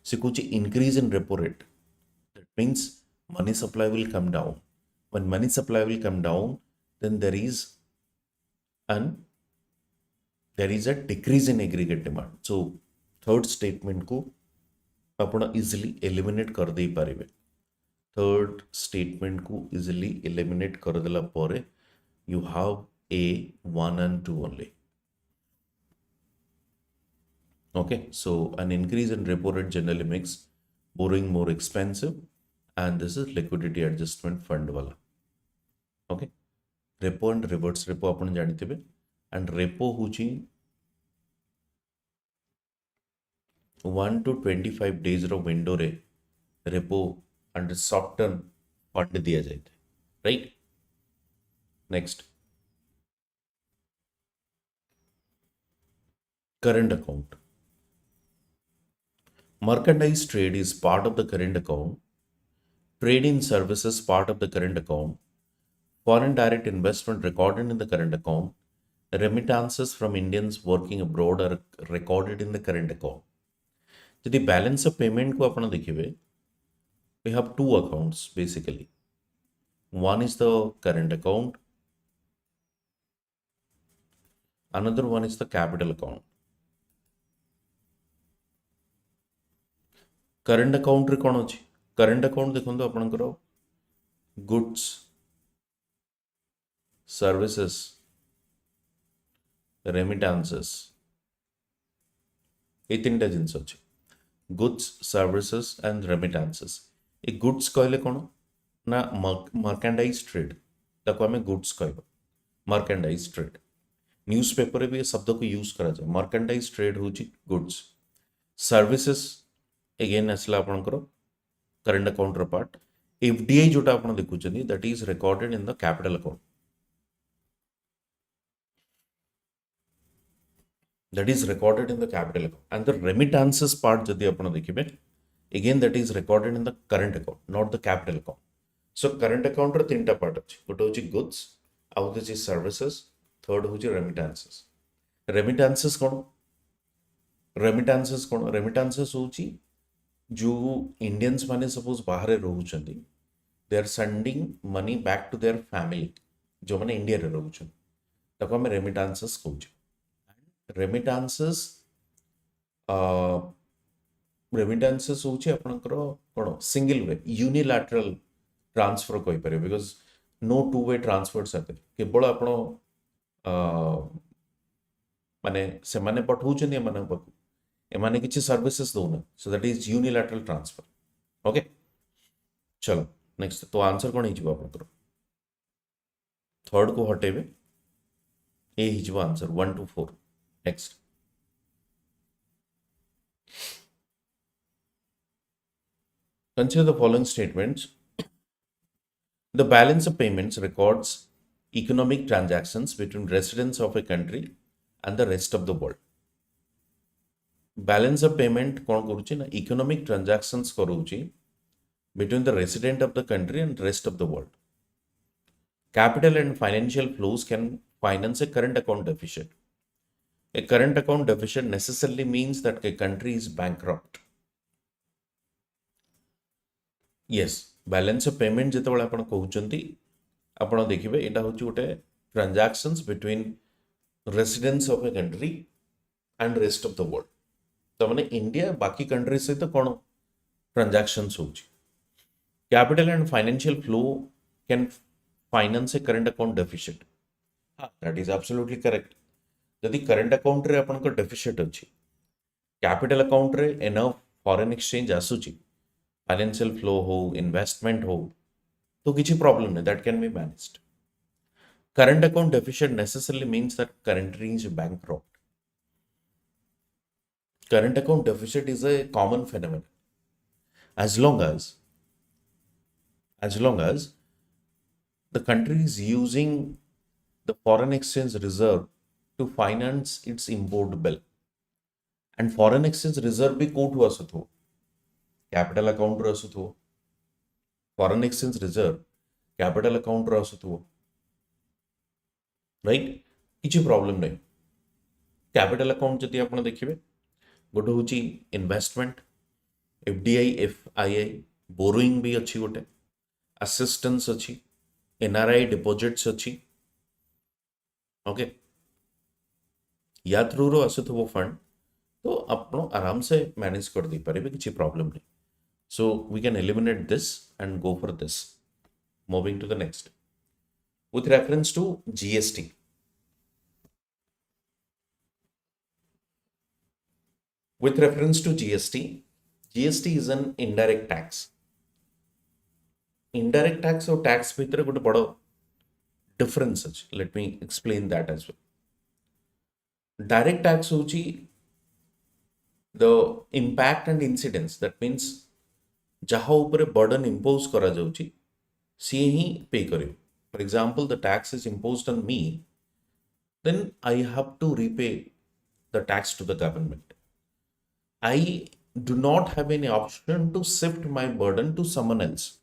Speaker 2: ସେ କହୁଛି increase in repo rate. That means money supply will come down. When money supply will come down, then there is a decrease in aggregate demand. So third statement को आपण easily eliminate कर दे पारिबे. Third statement को easily eliminate कर देला परे you have A 1 and 2 only. Okay, so an increase in repo rate generally makes borrowing more expensive, and this is liquidity adjustment fund wala. Okay, repo and reverse repo आपण जानिथिबे, and repo होची 1 to 25 days row window रे repo and short term fund दिया जाए, right? Next, current account. Merchandise trade is part of the current account. Trade in services part of the current account. Foreign direct investment recorded in the current account. Remittances from Indians working abroad are recorded in the current account. The balance of payment को अपना देखिए, we have two accounts basically. One is the current account. Another one is the capital account. Current account रे कौन अछि? Current account देखो तो अपन करो goods, services, remittances. ये तीनटा जिनिस अछि. Goods, services and remittances. A goods कहले कौन ना merchandise trade. ताको हमें goods कहबो. Merchandise trade. न्यूज़पेपर रे भी ये शब्द को यूज करा जाए. Merchandise trade होची goods. Services again असला अपन करो current account रो part. FDI जोटा अपन देखुचनी that is recorded in the capital account. That is recorded in the capital account. And the remittances part जदि अपन देखिबे, again that is recorded in the current account, not the capital account. So current account रे तीनटा part अछि. गोटे होची goods, आउ होची services, third होची remittances. Remittances कोन? Remittances होची जो Indians माने suppose बाहर रहउछंती, they are sending money back to their family, जो माने इंडिया रे रहउछन, ताको हम remittances कहउछ. Remittances होची आपनकर कोन सिंगल वे यूनिलैटरल ट्रांसफर कहि पारे, because no two way transfers आते केवल आपण माने से माने पठौछन या माने पकु ए माने किछि सर्विसेज दोना, सो that is unilateral transfer. Okay, चलो नेक्स्ट. तो आंसर कोन हिजबो आपनकर थर्ड को हटेबे, ए हिजबो answer 1 to 4. Next, consider the following statements. The balance of payments records economic transactions between residents of a country and the rest of the world. Balance of payment कौन करूची ना economic transactions करूची between the resident of the country and rest of the world. Capital and financial flows can finance a current account deficit. A current account deficit necessarily means that a country is bankrupt. Yes, balance of payment जेतेबेले आपण कहउचंती आपण देखिबे एटा होची गोटे transactions between residents of a country and rest of the world. तो माने India बाकी country से तो कोन transactions होची. Capital and financial flow can finance a current account deficit. That is absolutely correct. यदि करंट अकाउंट रे आपन को डेफिसिट अछि, कैपिटल अकाउंट रे एनफ फॉरेन एक्सचेंज आसुची, फाइनेंशियल फ्लो हो, इन्वेस्टमेंट हो, तो किछि प्रॉब्लम नै, that can be managed. Current account deficit necessarily means that country is bankrupt. Current account deficit is a common phenomenon. As long as the country is using the foreign exchange reserve to finance its import bill. And foreign exchange reserve भी कोठू आसुथो capital account रो आसुथो foreign exchange reserve capital account रो आसुथो right किछि problem नहीं capital account जति आपण देखिबे गोटे होची investment FDI FII borrowing भी अच्छी गोटे असिस्टेंस अच्छी एनआरआई डिपॉजिट्स अच्छी ओके या थ्रू रो आसुथो फंड तो आपण आराम से मैनेज कर दी पारे किसी प्रॉब्लम नहीं so we can eliminate this and go for this moving to the next with reference to GST. With reference to GST, GST is an indirect tax. Indirect tax और tax भितर गोटे बड़ difference अछि. Let me explain that as well. Direct tax होची the impact and incidence. That means जहाँ ऊपर burden impose करा जाउची सी ही पे करियो. For example, the tax is imposed on me, then I have to repay the tax to the government. I do not have any option to shift my burden to someone else.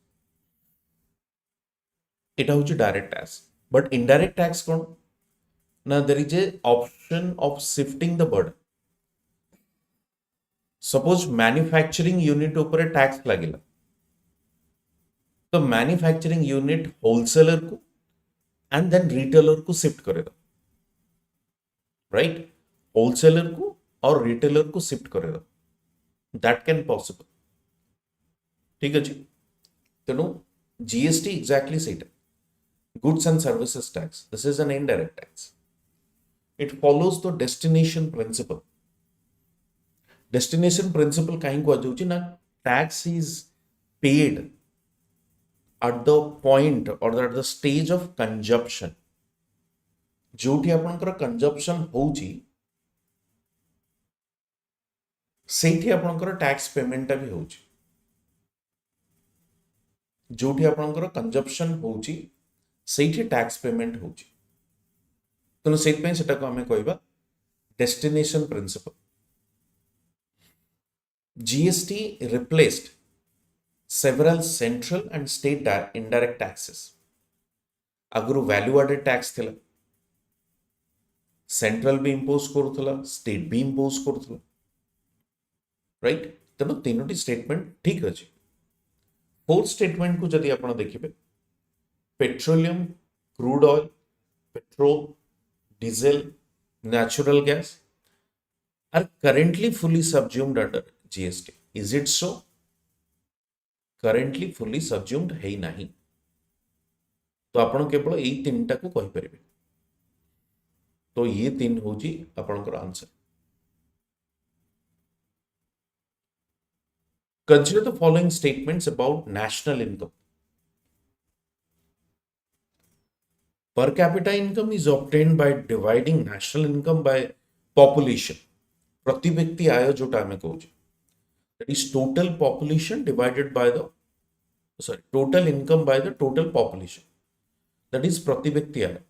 Speaker 2: It is direct tax. But indirect tax kon? Now there is a option of shifting the burden. Suppose manufacturing unit ऊपर tax लगेला. तो manufacturing unit wholesaler को and then retailer को shift करेगा right wholesaler को और retailer को shift करेगा दैट कैन पॉसिबल ठीक अछि तेणु जीएसटी एक्जैक्टली सेटा goods and services tax this is an indirect tax it follows the destination principle कहीं को जाउची ना tax is paid at the point or at the stage of consumption जोठी आपनकर कंजप्शन होउची सेठी आपनकर टैक्स पेमेंट भी होउची जोठी आपनकर कंजप्शन होउची सेठी टैक्स पेमेंट होउची तनो सेट पे सेटा को हमें कहबा destination principle GST replaced several central and state indirect taxes. अगर वैल्यू एडेड टैक्स थिला सेंट्रल भी इंपोज करूथला स्टेट भी इंपोज करूथला राइट तेणु तीनोटी स्टेटमेंट ठीक अछि फोर्थ स्टेटमेंट को जदि आपण देखिबे petroleum crude oil petrol diesel natural gas are currently fully subsumed under GST is it so currently fully subsumed है नहीं तो आपण केवल यही तीन टा को कहि परिबे तो ये तीन होजी आपनकर answer consider the following statements about national income per capita income is obtained by dividing national income by population प्रति व्यक्ति आय जोटा हमें कहूजे that is total population divided by the total income by the total population that is prati vyakti aaya.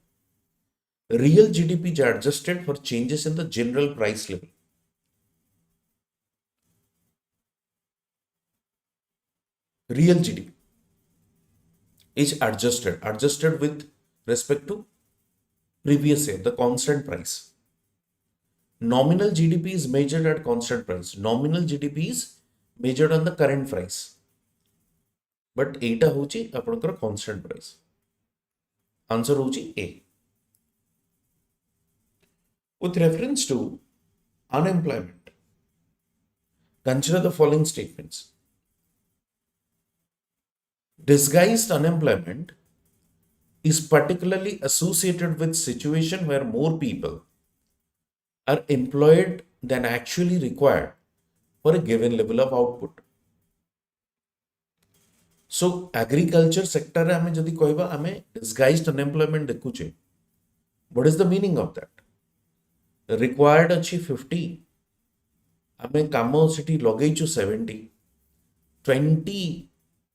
Speaker 2: Real GDP is adjusted for changes in the general price level. Real GDP is adjusted with respect to previous year the constant price. Nominal GDP is measured at constant price. Nominal GDP is measured on the current price. But एटा होची आपनकर constant price. Answer होची A. With reference to unemployment, consider the following statements. Disguised unemployment is particularly associated with situation where more people are employed than actually required for a given level of output. So agriculture sector रे हमें जदि कहबा हमें disguised unemployment देखुचे what is the meaning of that required अच्छी 50 आमे काम सेठी लगेइछु 70, 20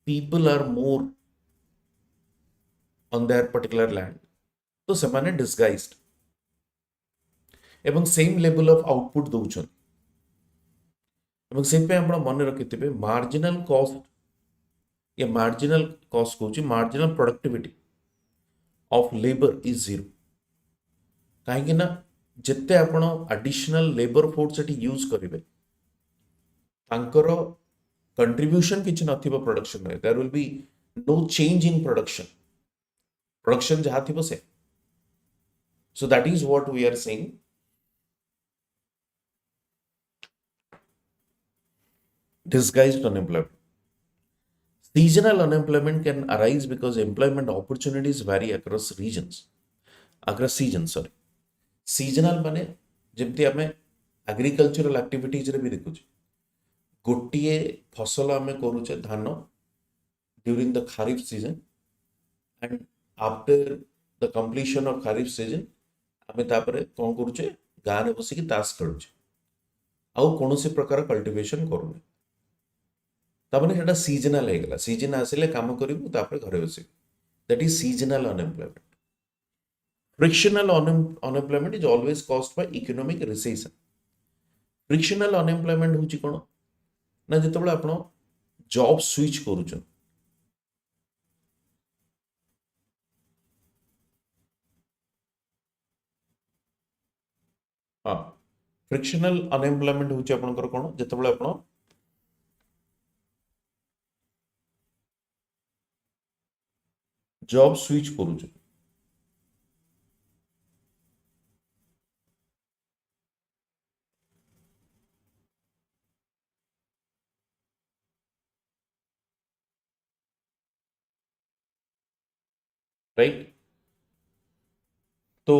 Speaker 2: people are more on their particular land, तो सेमाने डिस्गाइज्ड एवं सेम लेवल ऑफ आउटपुट दउछन एवं से पे आपण मन रखिथिबे मार्जिनल कॉस्ट या मार्जिनल कॉस्ट कहूची marginal productivity of labour is zero कहीं ना जिते आपण एडिशनल लेबर फोर्स सेठी यूज करिवे तांकर कंट्रीब्यूशन किछ नथिबो प्रोडक्शन रे there will be no change in production जहा थिबो से so that is what we are saying disguised unemployment. Seasonal unemployment can arise because employment opportunities vary across regions. Across seasons, sorry. Seasonal माने जेमती आमे agricultural activities रे भी देखुचे गोटिए फसल आमे करूचे धान during the kharif season and after the completion of kharif season आमे तापरे कोन करूचे गां रे बसिकी तास खेलुचे आउ कोनोसी प्रकार कल्टीवेशन करूने तापने सेटा सीजनल हेगला सीजन आसिले काम करिवु तापरे घरे बसि that is seasonal unemployment. Frictional unemployment is always caused by economic recession. Frictional unemployment होची कोन ना जेतबेला आपण जॉब स्विच करूछन हां फ्रिक्शनल अनएम्प्लॉयमेंट होची आपनकर कोन जेतबेला आपण जॉब स्विच करूछन राइट तो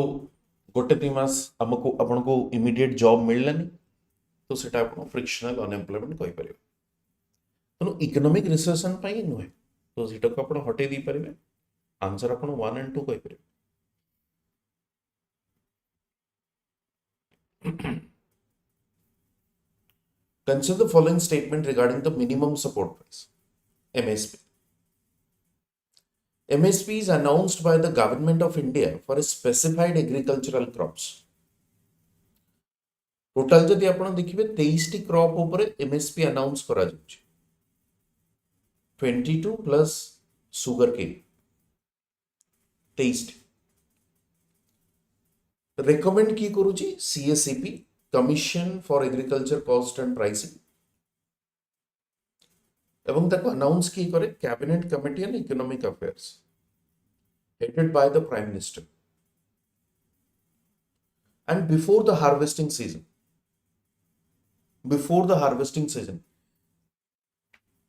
Speaker 2: गोटे 3 मास हमको अपन को इमीडिएट जॉब मिललानी तो सेटा अपन फ्रिक्शनल अनएम्प्लॉयमेंट कहि परिबे तनो इकोनॉमिक रिसेशन पई नुहे तो सेटा को अपन हटे दी परिबे आंसर अपन 1 and 2 कहि परिबे. Consider the following statement regarding the minimum support price MSP. MSP is announced by the government of India for a specified agricultural crops. Total जदि आपण देखिबे 23 टी क्रॉप ऊपर MSP अनाउंस करा जाउछि 22 plus sugar cane 23 recommend की करूछि CSCP commission for agriculture cost and pricing एवं ताको announce की करे cabinet committee on economic affairs headed by the prime minister and before the harvesting season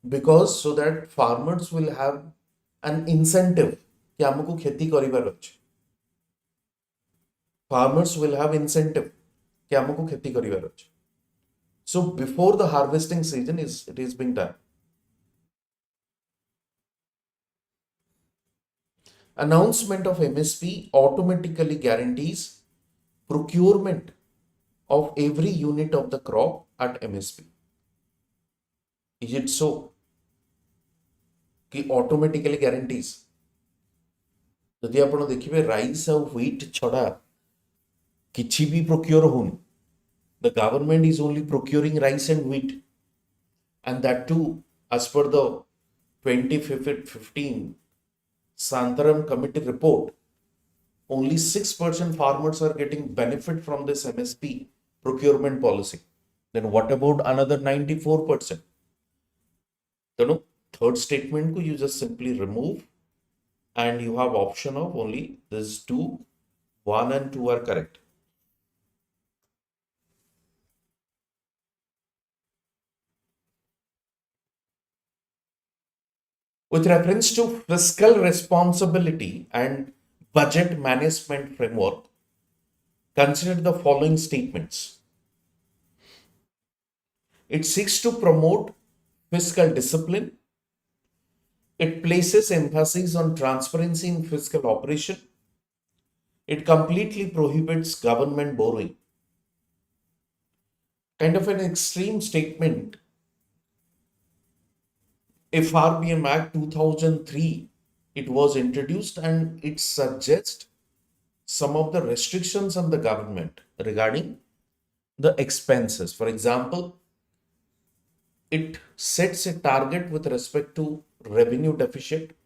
Speaker 2: because so that farmers will have an incentive कि हमको खेती करिबार अछि farmers will have incentive कि हमको खेती करिबार अछि so before the harvesting season it is being done. Announcement of MSP automatically guarantees procurement of every unit of the crop at MSP. Is it so? कि automatically guarantees यदि आपण देखिबे rice और wheat छड़ा किछि भी प्रोक्योर होन the government is only procuring rice and wheat and that too as per the 2015 Santaram committee report, only 6% farmers are getting benefit from this MSP procurement policy. Then what about another 94%? Then third statement ko you just simply remove and you have option of only these two, 1 and 2 are correct. With reference to fiscal responsibility and budget management framework, consider the following statements. It seeks to promote fiscal discipline. It places emphasis on transparency in fiscal operation. It completely prohibits government borrowing. kind of an extreme statement. FRBM Act 2003, it was introduced and it suggests some of the restrictions on the government regarding the expenses. For example, it sets a target with respect to revenue deficit.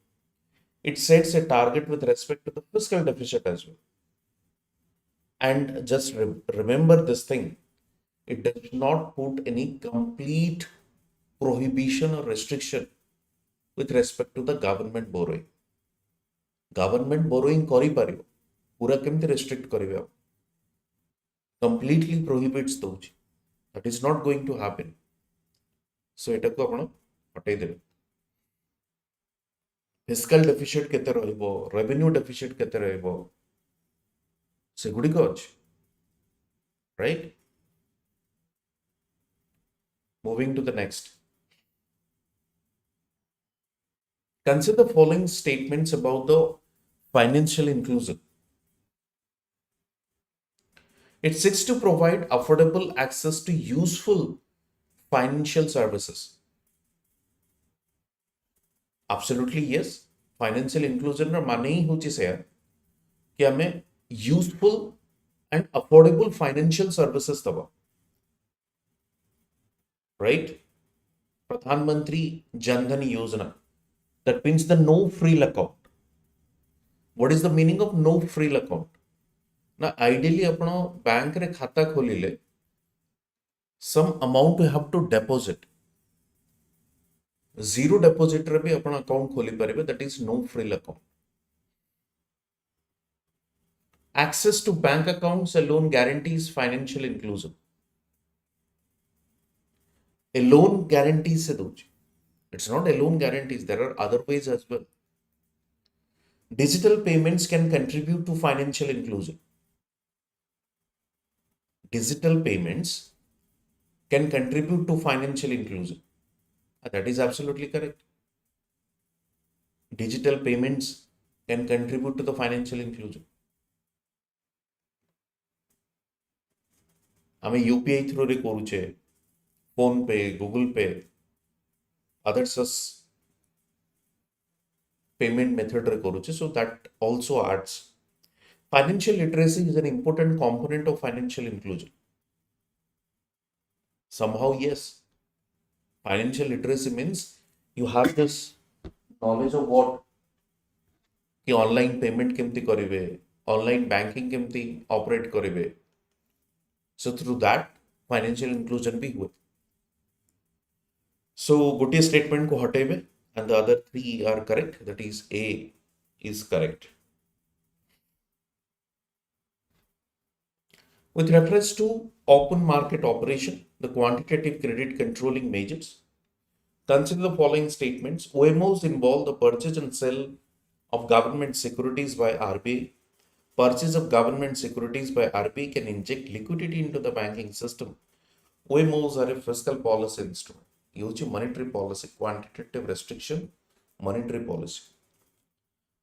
Speaker 2: It sets a target with respect to the fiscal deficit as well. And just remember this thing, it does not put any complete prohibition or restriction with respect to the government borrowing. Government borrowing କରିପାରିବ, ପୁରା କେମିତି restrict କରିବେ ଆଉ? Completely prohibits ଦଉଛି. That is not going to happen. So ଏଟାକୁ ଆପଣ ହଟେଇ ଦେବେ. Fiscal deficit କେତେ ରହିବ, revenue deficit କେତେ ରହିବ, ସେଗୁଡ଼ିକ ଅଛି. Right? Moving to the next. Consider the following statements about the financial inclusion. It seeks to provide affordable access to useful financial services. Absolutely yes. Financial inclusion ର ମାନେ ହିଁ ହେଉଛି ସେୟା कि हमें useful and affordable financial services दबा. Right? Pradhan Mantri Jan Dhan Yojana. That means the no frill account. What is the meaning of no frill account? ना ideally आपण बैंक रे खाता खोलिले some amount you have to deposit. Zero deposit रे भी आपण account खोली परिबे, that is no frill account. Access to bank accounts alone guarantees financial inclusion. A loan guarantees se doji. It's not alone guarantees, there are other ways as well. Digital payments can contribute to financial inclusion. Digital payments can contribute to financial inclusion. That is absolutely correct. Digital payments can contribute to the financial inclusion. आमे UPI through रे करूचे, phone पे, Google पे, other such payment method रे करूचे, so that also adds. Financial literacy is an important component of financial inclusion. Somehow, yes. Financial literacy means you have this knowledge of what कि online payment केमती करिवे, online banking केमती operate करिवे. So through that, financial inclusion भी हुए. So गोटे statement को हटेबे and the other three are correct. That is A is correct. With reference to open market operation, the quantitative credit controlling measures, consider the following statements. OMOs involve the purchase and sale of government securities by RBI. Purchase of government securities by RBI can inject liquidity into the banking system. OMOs are a fiscal policy instrument. Use monetary policy, quantitative restriction, monetary policy.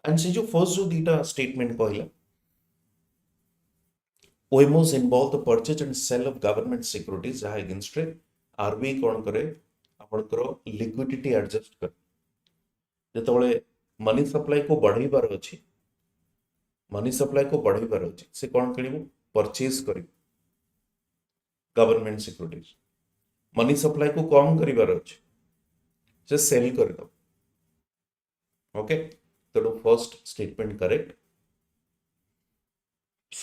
Speaker 2: And se jo first jo dita statement कहला, OMOs involve the purchase and sale of government securities जहाँ against रे RBI कौन करे आपनकर liquidity adjust कर जेतबळे money supply को बढ़ाइबार अछि money supply को बढ़ाइबार अछि से कौन करिवो परचेज करिवो गवर्नमेंट सिक्योरिटीज मनी सप्लाई को कम करिबार अछि से सेल कर दो ओके तो first statement correct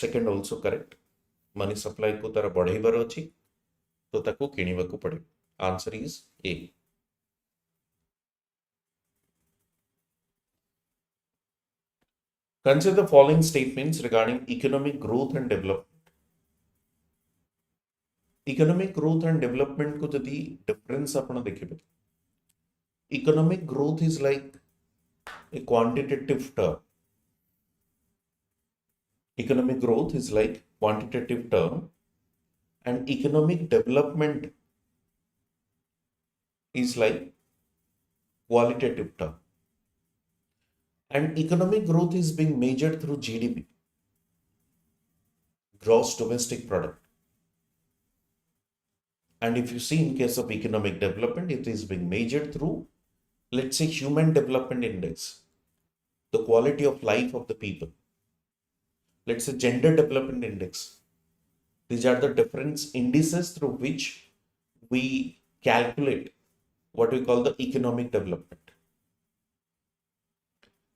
Speaker 2: second also correct money supply को तार बढ़ाइबार अछि तो ताको किनिबा को पड़े answer is a Consider the following statements regarding economic growth and development. Economic growth and development को यदि difference आपण देखिबे, economic growth is like a quantitative term. Economic growth is like quantitative term, and economic development is like qualitative term. And economic growth is being measured through GDP, gross domestic product. And if you see in case of economic development, it is being measured through, let's say, human development index, the quality of life of the people. Let's say gender development index. These are the different indices through which we calculate what we call the economic development.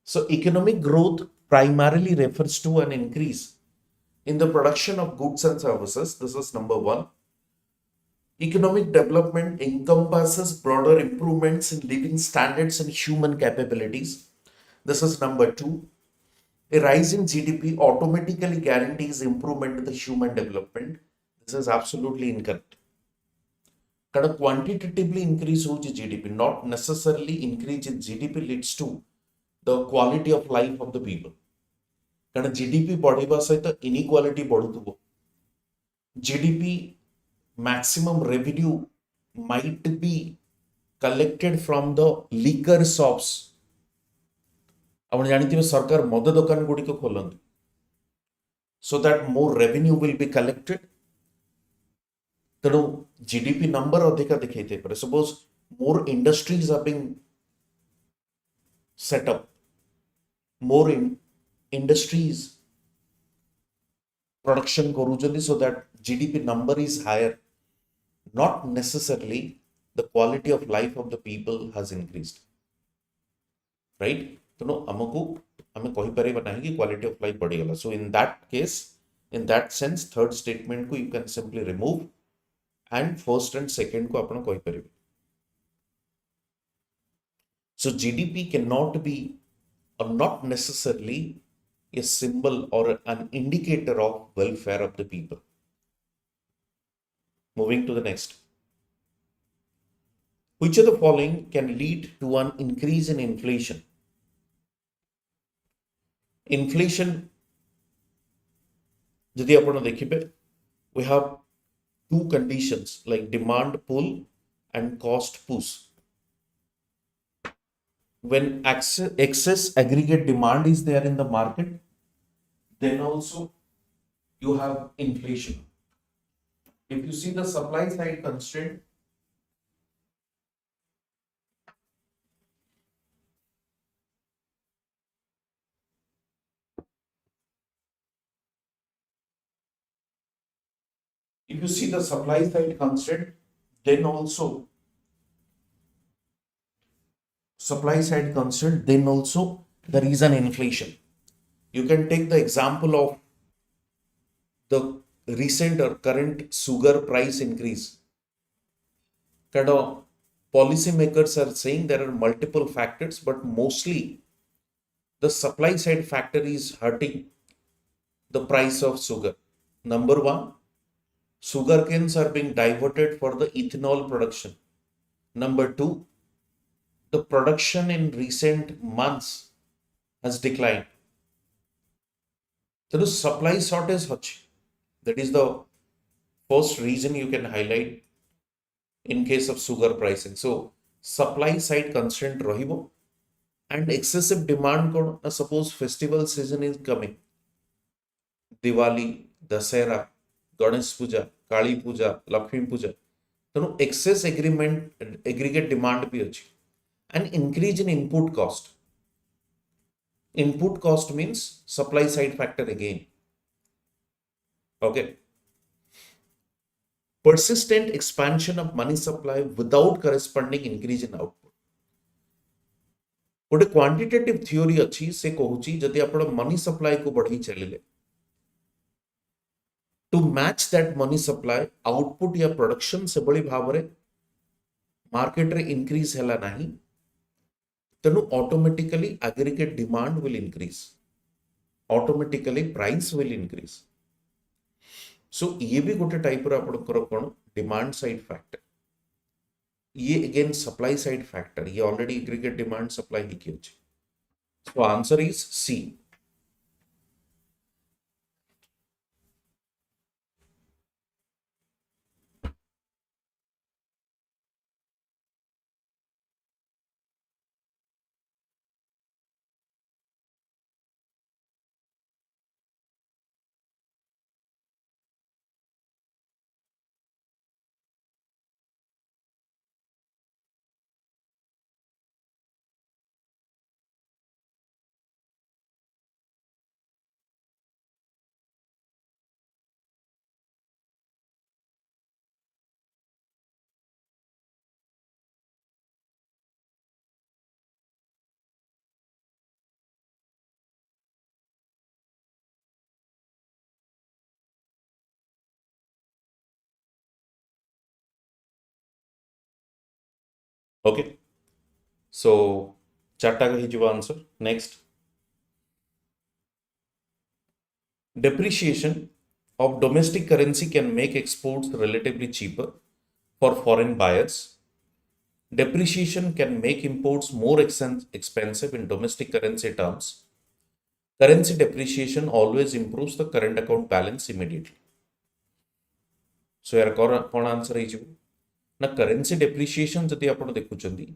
Speaker 2: So economic growth primarily refers to an increase in the production of goods and services. This is number one. Economic development encompasses broader improvements in living standards and human capabilities. This is number two. A rise in GDP automatically guarantees improvement in the human development. This is absolutely incorrect. Kada quantitatively increase hoji GDP, not necessarily increase in GDP leads to the quality of life of the people. Kada GDP बढ़िबा सहित inequality बढ़ुथुबो. GDP maximum revenue might be collected from the liquor shops. ଆପଣ ଜାଣିଥିବେ ସରକାର ମଦ ଦୋକାନ ଗୁଡ଼ିକ ଖୋଲନ୍ତି so that more revenue will be collected. ତେଣୁ GDP number ଅଧିକା ଦେଖେଇଥାଇପାରେ. Suppose more industries are being set up, more industries production କରୁଛନ୍ତି so that GDP number is higher. Not necessarily the quality of life of the people has increased. Right? ତେଣୁ ଆମକୁ ଆମେ କହିପାରିବା ନାହିଁ କି quality of life ବଢ଼ିଗଲା. So in that case, in that sense, third statement को you can simply remove and first and second को आपण କହିପାରିବେ. So GDP cannot be or not necessarily a symbol or an indicator of welfare of the people. Moving to the next. Which of the following can lead to an increase in inflation? Inflation, যদি ଆପଣ ଦେଖିବେ, we have two conditions like demand pull and cost push. When excess aggregate demand is there in the market, then also you have inflation. If you see the supply side constraint, then also there is an inflation. You can take the example of the recent or current sugar price increase. Kind of policymakers are saying there are multiple factors, but mostly the supply side factor is hurting the price of sugar. Number one, sugar canes are being diverted for the ethanol production. Number two, the production in recent months has declined. There is supply shortage. That is the first reason you can highlight in case of sugar pricing. So supply side constraint rahibo and excessive demand kon. Suppose festival season is coming. Diwali, Dasera, Ganesh Puja, Kali Puja, Lakshmi Puja. So excess aggregate demand bhi achi. An increase in input cost. Input cost means supply side factor again. Okay. Persistent expansion of money supply without corresponding increase in output. गोटे quantitative theory अच्छी से कहूची जदि आपण money supply को बढ़ी चलिले to match that money supply output या प्रोडक्शन से बड़ी भावरे मार्केट रे इंक्रीज हैला नाही तेनु automatically aggregate demand will increase automatically price will increase so ये भी गोटे टाइप रो आपनकर कोन डिमांड साइड फैक्टर ये अगेन सप्लाई साइड फैक्टर ये ऑलरेडी एग्रीगेट डिमांड सप्लाई ही की अछि so answer is C okay so चार्टा का answer next depreciation of domestic currency can make exports relatively cheaper for foreign buyers. Depreciation can make imports more expensive in domestic currency terms. Currency depreciation always improves the current account balance immediately. So, यार कौन answer है ना currency depreciation जदि आपण देखुचंदी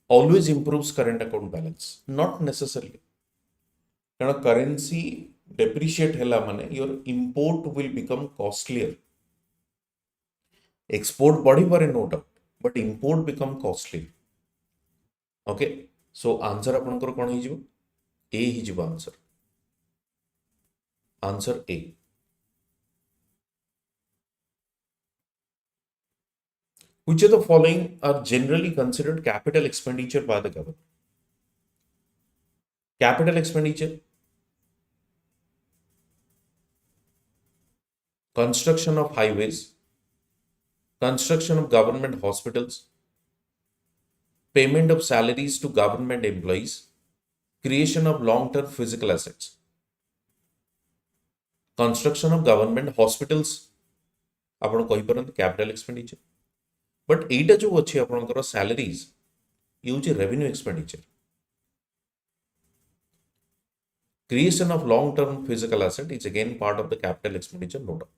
Speaker 2: always improves current account balance, not necessarily. कारण currency depreciate ହେଲା माने your import will become costlier. Export बढ़ी पारे no doubt, but import become costly. Okay, so answer आपनकर कौन ही A he answer. Answer A. Which of the following are generally considered capital expenditure by the government? Capital expenditure, construction of highways, construction of government hospitals, payment of salaries to government employees, creation of long-term physical assets. Construction of government hospitals आपण कहि परंत capital expenditure but एटा जो अछि आपनकर salaries use revenue expenditure creation of long term physical asset is again part of the capital expenditure no doubt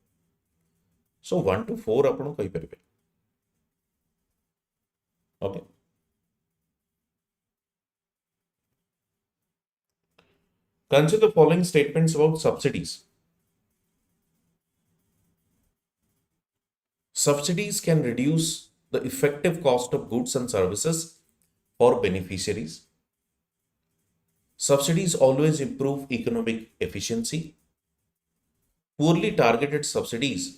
Speaker 2: so 1 to 4 आपण कहि परबे okay consider the following statements about subsidies. Subsidies can reduce the effective cost of goods and services for beneficiaries. Subsidies always improve economic efficiency. Poorly targeted subsidies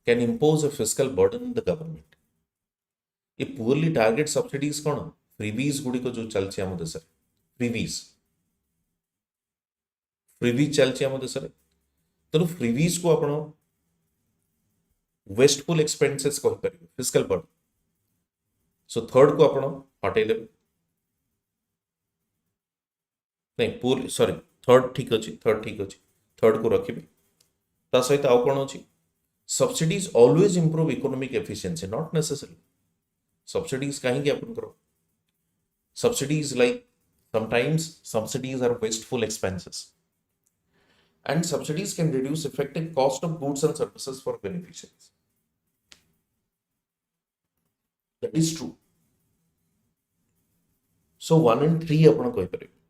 Speaker 2: can impose a fiscal burden on the government. ये poorly targeted subsidies कौन freebies Gudi को जो चलचे आम देशर freebies चलचे आम देशर तो freebies को आपण wasteful expenses कहि परिबे fiscal burden. So third को आपण हटाई देबे नहीं पूरी सॉरी थर्ड ठीक अच्छी थर्ड को रखिबे ता सहित आउ कोन अछि subsidies always improve economic efficiency not necessarily subsidies काहे कि अपन करो subsidies like sometimes subsidies are wasteful expenses and subsidies can reduce effective cost of goods and services for beneficiaries. That is true. So 1 and 3 अपन कहि परिबे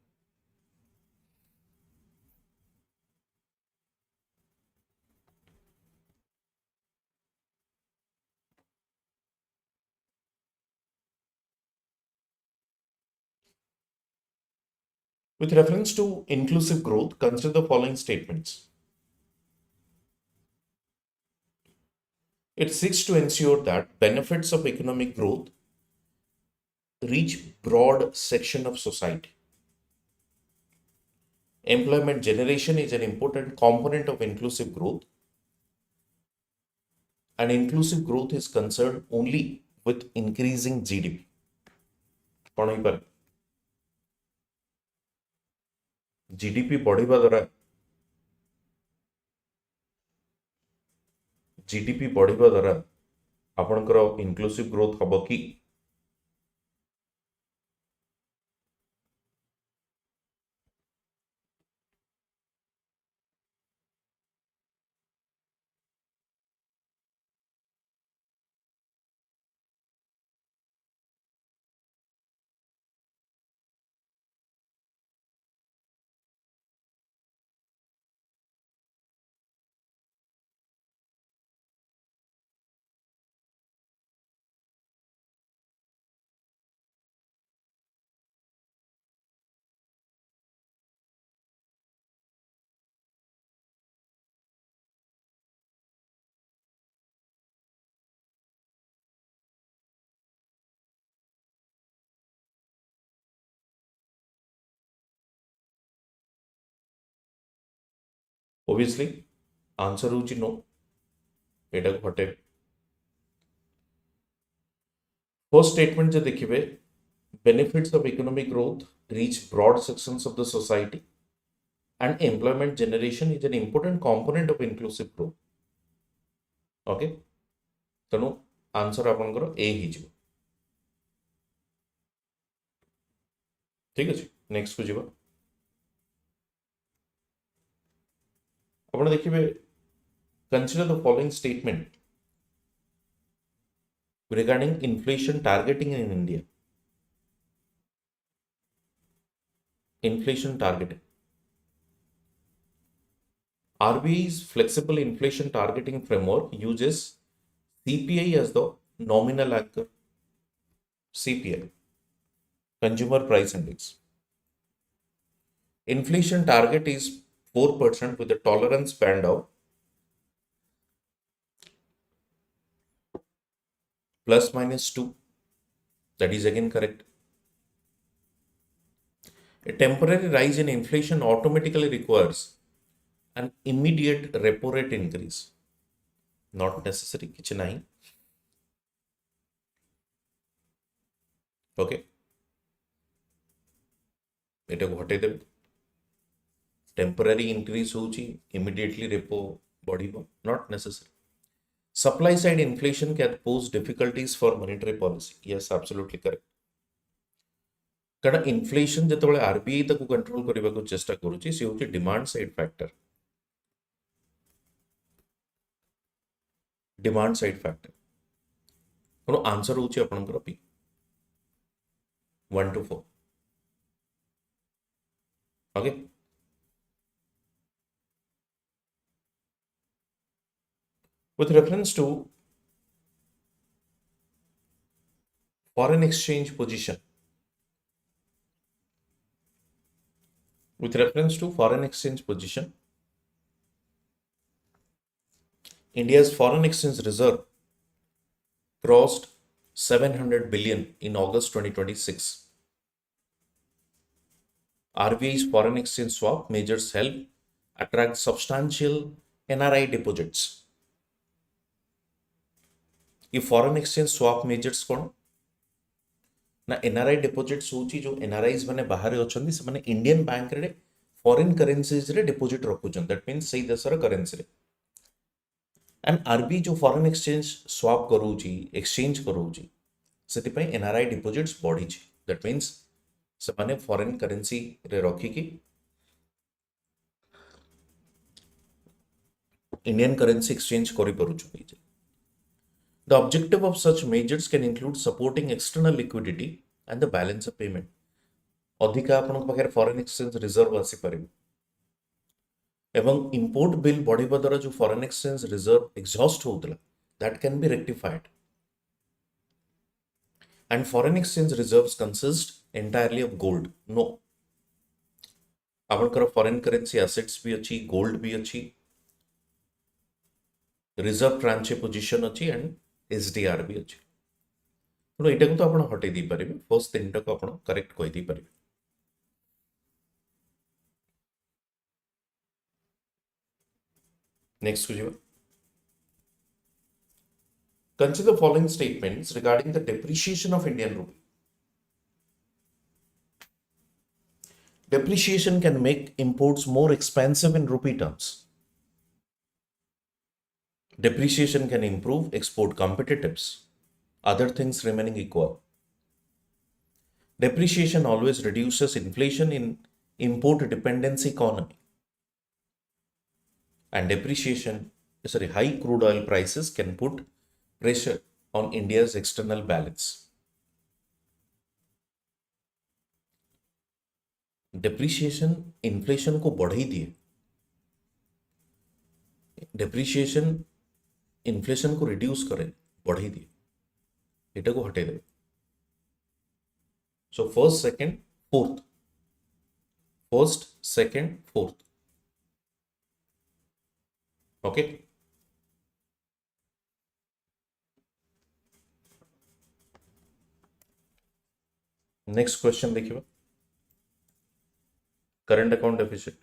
Speaker 2: With reference to inclusive growth, consider the following statements. It seeks to ensure that benefits of economic growth reach broad section of society. Employment generation is an important component of inclusive growth, and inclusive growth is concerned only with increasing GDP. GDP बढ़िबा द्वारा GDP बढ़िबा द्वारा आपनकर inclusive growth हबो कि obviously answer होची no एटा को हटे first statement जो देखिए, benefits of economic growth reach broad sections of the society and employment generation is an important component of inclusive growth. Okay, तेणु आंसर आपंकर ए ही। ठीक अच्छे, नेक्स्ट को जीवा। आप देखिए, consider the following statement regarding inflation targeting in India. Inflation targeting. RBI's flexible inflation targeting framework uses CPI as the nominal anchor. CPI, Consumer Price Index. Inflation target is 4% with a tolerance band of plus minus 2. That is again correct. A temporary rise in inflation automatically requires an immediate repo rate increase. Not necessary. Kichh nahi. Okay. Eta ghate debe. Temporary increase hochi, immediately repo badibo. Not necessary. Supply side inflation can pose difficulties for monetary policy. Yes, absolutely correct. कारण inflation जो RBI तक control करने को चेष्टा करुच्ची सी हूँ demand side factor. Demand side factor तेणु answer हूँ आपंकर P 1 to 4। Okay, with reference to foreign exchange position, with reference to foreign exchange position, India's foreign exchange reserve crossed 700 billion in August 2026. RBI's foreign exchange swap measures help attract substantial NRI deposits. ये foreign exchange swap measures कौन ना NRI deposits होची जो NRIs माने बाहर अछंती से माने Indian bank रे फॉरेन करेंसीज रे डिपोजिट रखुचन। दैट मींस सही देशर करेंसी रे। एंड आरबी जो फॉरेन एक्सचेंज स्वैप करूची एक्सचेंज करूची सेति पय एनआरआई डिपोजिट्स बढ़ी छी। दैट मींस से माने फॉरेन करेंसी रे रखी की इंडियन करेंसी एक्सचेंज करि परुछु। The objective of such measures can include supporting external liquidity and the balance of payment. अधिका आपनक पाखे फॉरेन एक्सचेंज रिजर्व आसी परिबो एवं इंपोर्ट बिल बढ़िबा द्वारा जो फॉरेन एक्सचेंज रिजर्व एग्जॉस्ट होतला that can be rectified. And foreign exchange reserves consist entirely of gold. No. आपनकर foreign currency assets भी अच्छी, गोल्ड भी अच्छी, रिजर्व ट्रांचे पोजीशन अच्छी एंड एसडीआर भी अच्छी। तो एटा को तो आपण हटे दी परिबे। फर्स्ट तीनटा को आपण करेक्ट कहि दी परिबे। नेक्स्ट को जीवा। Consider the following statements regarding the depreciation of Indian rupee. Depreciation can make imports more expensive in rupee terms. Depreciation can improve export competitiveness, other things remaining equal. Depreciation always reduces inflation in import dependency economy. And high crude oil prices can put pressure on India's external balance. Depreciation inflation को बढ़ाई दिए, depreciation inflation को reduce करे बढ़ाई दिए, एटा को हटे दे। So first second fourth, first second fourth. Okay, next question देखिए, करंट अकाउंट डेफिसिट।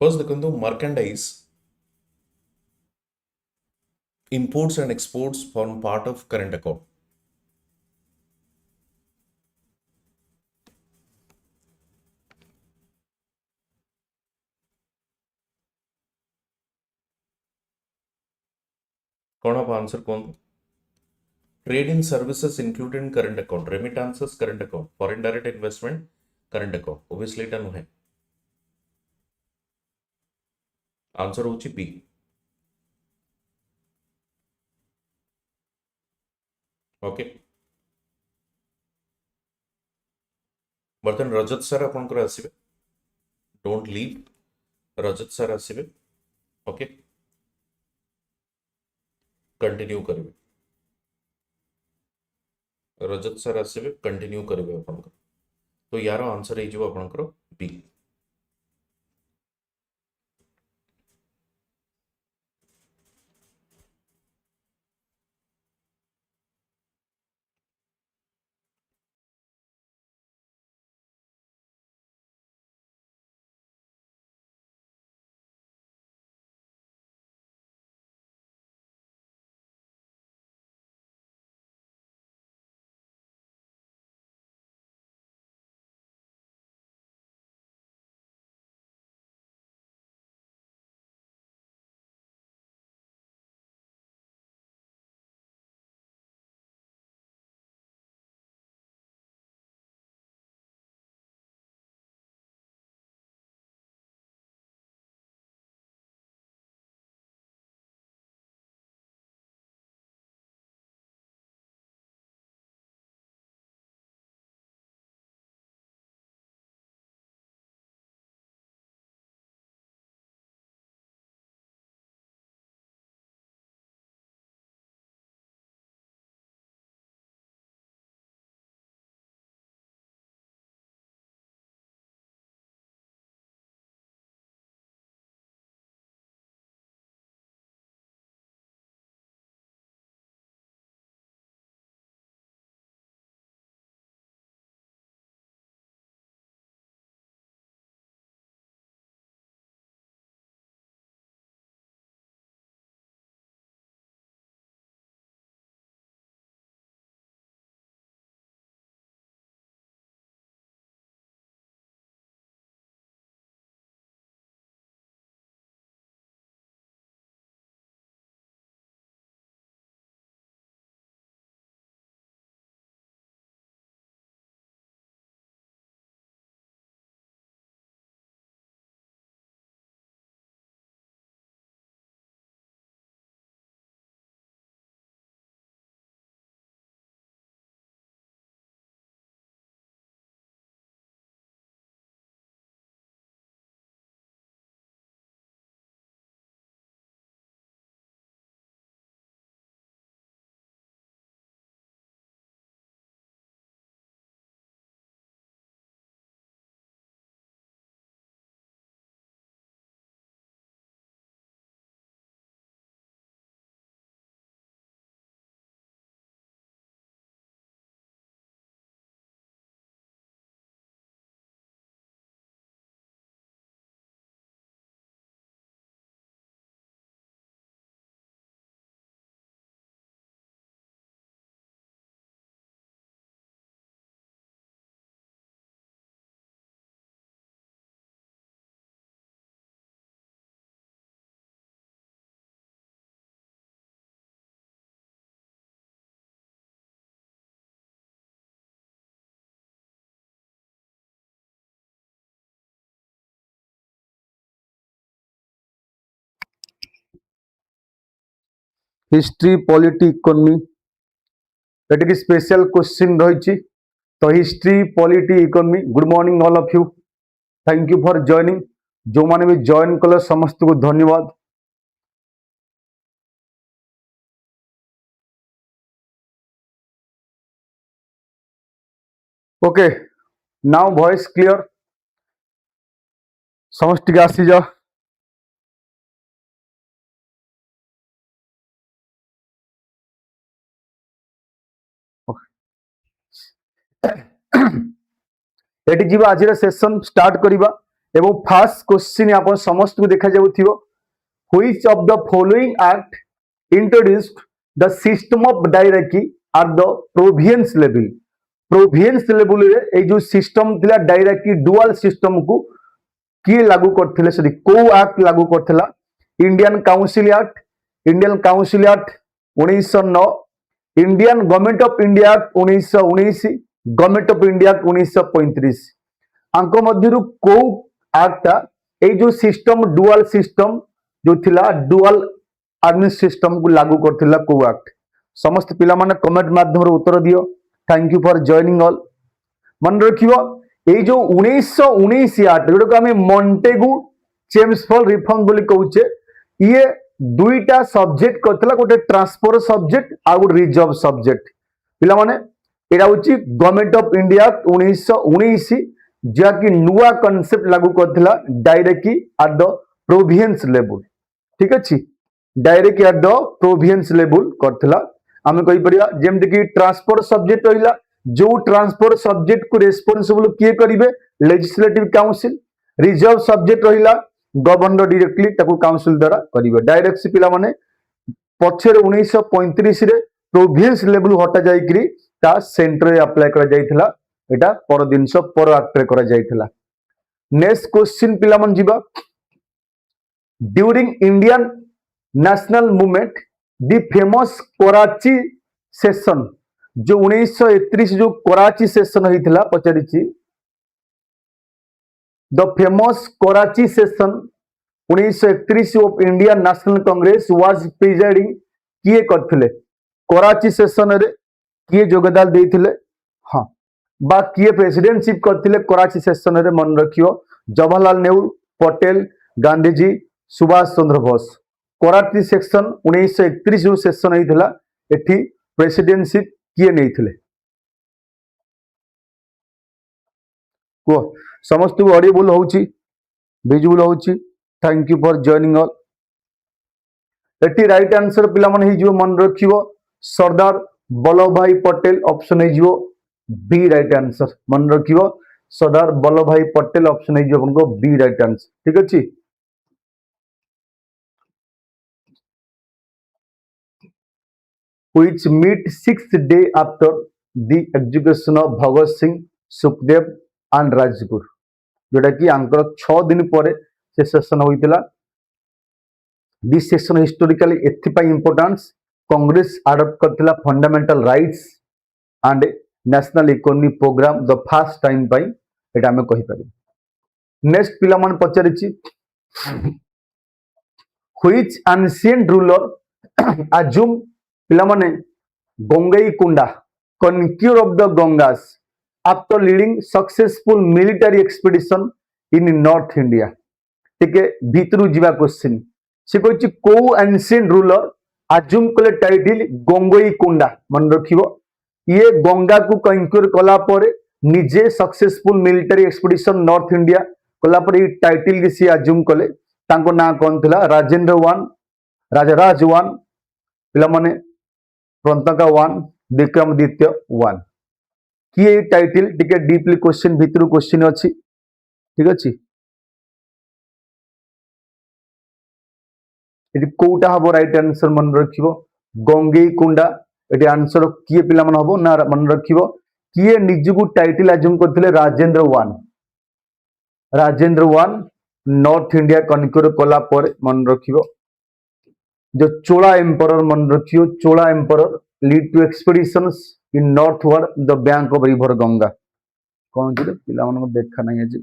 Speaker 2: फर्स्ट देखो merchandise imports and exports form part of current account. कौन आप आंसर कौन? Trade in services included in current account. Remittances current account. Foreign direct investment current account. Obviously এটা নুহে. Answer होची B. Okay. बर्तन Rajat sir आपनकर आसीबे. Don't leave. Rajat sir आसीबे. Okay. Continue करिवे. रजत सर आसीबे कंटिन्यू करिवे आपनकर. तो यार आंसर हे जो आपनकर B.
Speaker 3: हिस्ट्री पॉलिटी इकोनॉमी एटिकी स्पेशल क्वेश्चन रही तो history polity economy good morning all of you thank you for joining जो माने भी जॉइन कले समस्त को धन्यवाद ओके नाउ वॉइस क्लियर समस्त के आसी जा एटी जीवा आज सेशन स्टार्ट करिबा एवं फास्ट क्वेश्चन आपण समस्त को देखा जाउथिबो which of the following act introduced the system of directory are the provinces level provinces level रे ए जो सिस्टम थिला डायरेक्टरी डुअल सिस्टम को किए लागू करथिले सरी को एक्ट लागू करथिला Indian council act 1909 Indian government of India act 1919 government of India act 1935 आंको मध्यरु को एक्टा ए जो सिस्टम डुअल सिस्टम जो थिला डुअल आर्मी सिस्टम को लागू करथिला को एक्ट समस्त पिला माने कमेंट माध्यम रे उत्तर दियो thank you for joining all मन रखियो ए जो 1919 एक्ट जोटा को हमें मॉन्टेगू चेम्सफोर्ड रिफॉर्म बोली कहूचे ये दुईटा सब्जेक्ट करथिला गोटे ट्रांसफर सब्जेक्ट आ गोटे रिजर्व सब्जेक्ट पिला माने एरा होची गवर्नमेंट ऑफ इंडिया 1919 जा कि नुआ कांसेप्ट लागू करथिला directly at the provinces level ठीक अछि directly at the provinces level करथिला आमे कहि परिया जेमति कि ट्रांसफर सब्जेक्ट रहिला जो ट्रांसफर सब्जेक्ट को रेस्पोंसिबल किए करिवे लेजिस्लेटिव काउंसिल रिजर्व सब्जेक्ट रहिला गवर्नर डायरेक्टली ताको काउंसिल द्वारा करिवे डायरेक्ट से पिला माने पछर 1935 रे प्रोविंस लेवल हटा जाई करी ता सेंटर रे अप्लाई करा जाइथिला एटा पर दिनस पर एक्ट रे करा जाइथिला नेक्स्ट क्वेश्चन पिला मन जिबा during Indian national movement the famous Karachi session जो 1931 जो कराची सेशन होइथिला पचारिछि the famous Karachi session 1931 of Indian national Congress was presiding किए करथिले कराची सेशन रे किए योगदान देथिले हां बा किए प्रेसिडेंटशिप करथिले कराची सेशन रे मन रखियो जवाहरलाल नेहरू पटेल गांधी जी सुभाष चंद्र बोस कराची सेक्शन 1931 जो सेशन होइथिला एठी प्रेसिडेंटशिप किए नैथिले को समस्त को ऑडिबल होउची विजुअल होउची thank you for joining all eighty right answer पिला मन हे जिवो मन रखियो सरदार वल्लभ भाई पटेल ऑप्शन हे जिवो बी राइट आंसर मन रखियो सरदार वल्लभ भाई पटेल ऑप्शन हे जिवो आपनको बी राइट आंसर ठीक अछि which meet 6th day after the execution of Bhagat Singh, Sukhdev and Rajguru जोटा कि आंकर 6 दिन पर से सेशन होइतिला दिस सेशन हिस्टोरिकली एथिपाई इंपोर्टेंस कांग्रेस अडॉप्ट करथिला fundamental rights and national economy programme the first time पाई एटा हमें कहि पारि नेक्स्ट पिला मन पचारिछि व्हिच एंशिएंट रूलर अज्यूम पिला माने Gangaikonda conqueror of the Gangas after leading successful military expedition in north India ठीक है भीतरू जीवा क्वेश्चन से कहछि को एंशिएंट रूलर अज्यूम कले टाइटल गंगई कुंडा मन रखिबो ये गंगा को कनक्यूर कला पर निजे successful military expedition north India कला पर ई टाइटल के सी अज्यूम कले तांको ना कोन थिला राजेंद्र वन राजराज वन पिला माने प्रंतका वन विक्रमादित्य वन किए टाइटल टिके डीपली क्वेश्चन भीतर क्वेश्चन अछि ठीक अछि एटी कोटा हबो राइट आंसर मन रखिबो गंगई कुंडा एटी आंसर किए पिला मन हबो ना मन रखिबो किए निजगु टाइटल अज्यूम करथिले Rajendra one north India conqueror कला पर मन रखिबो जो चोला एम्परर मन रखियो Chola emperor lead to expeditions in northward the bank of river Ganga कौन जी पिला मन को देखा नहीं है जी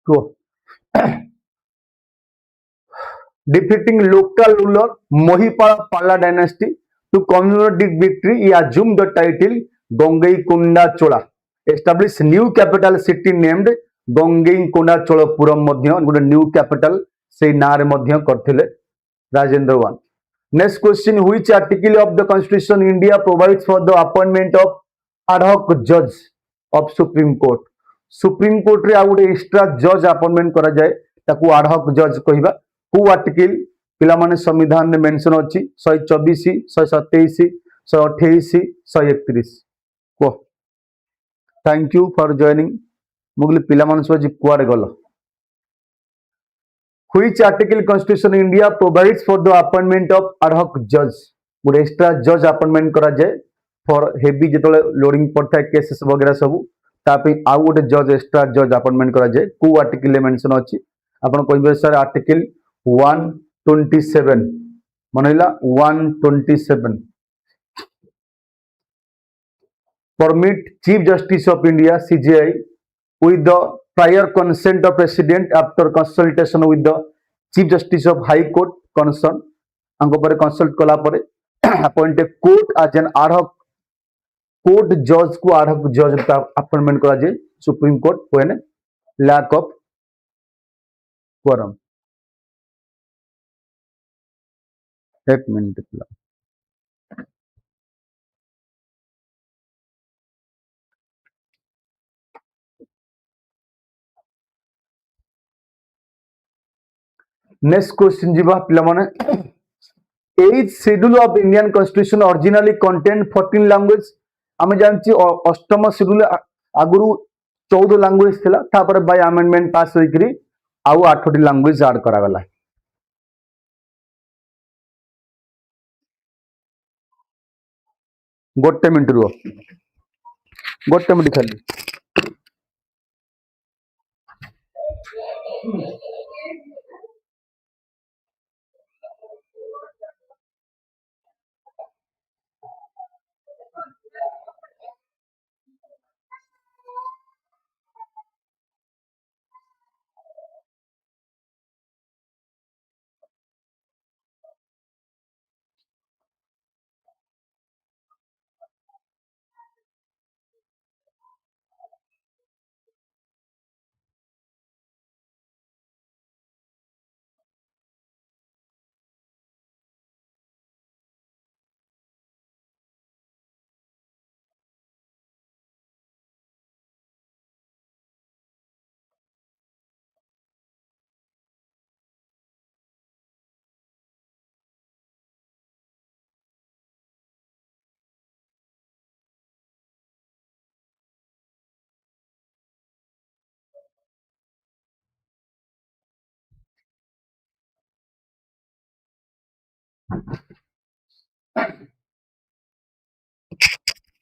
Speaker 3: को defeating local ruler Mohipala dynasty to commemorate victory he assumed the title Gangaikonda Chola established new capital city named Gangaikonda Cholapuram madhya gote new capital से ना रे मध्य करथिले Rajendra one. Next question, which article of the constitution India provides for the appointment of ad hoc जज of supreme court. Supreme court रे आ गोटे extra जज अपॉइंटमेंट करा जाए ताकू एडहॉक जज कहबा। को आर्टिकल पिला माने संविधान में मेंशन अछि 124 127 128 131 को। Thank you for joining. मुगली पिला माने सब जी कुआरे गलो। Which article constitution India provides for the appointment of ad hoc judge? गोटे एक्स्ट्रा जज अपॉइंटमेंट करा जाए फॉर हेवी जेतले लोडिंग पड़ता है केसेस वगैरह सब तापे आउ गोटे जज एक्स्ट्रा जज अपॉइंटमेंट करा जाए। को आर्टिकल ले मेंशन अछि आपण कहबे sir article 127 मनैला 127 permit Chief Justice of India CJI with the prior consent of President after consultation with the Chief Justice of High Court concerned अंको पर कंसल्ट कला पर appoint court as an ad hoc court जज को ad hoc जज का appointment करा जाए Supreme Court when lack of quorum। एक मिनट नेक्स्ट क्वेश्चन जीवा पिला माने 8th schedule of Indian constitution originally contain 14 language. आमे जानछि अष्टम शेड्यूल आगुरु 14 लैंग्वेज थिला तापर बाय अमेंडमेंट पास होइकरी आउ 8टी लैंग्वेज ऐड करा गला। गोटे मिनिट रुओ गोटे मिनिट खाली।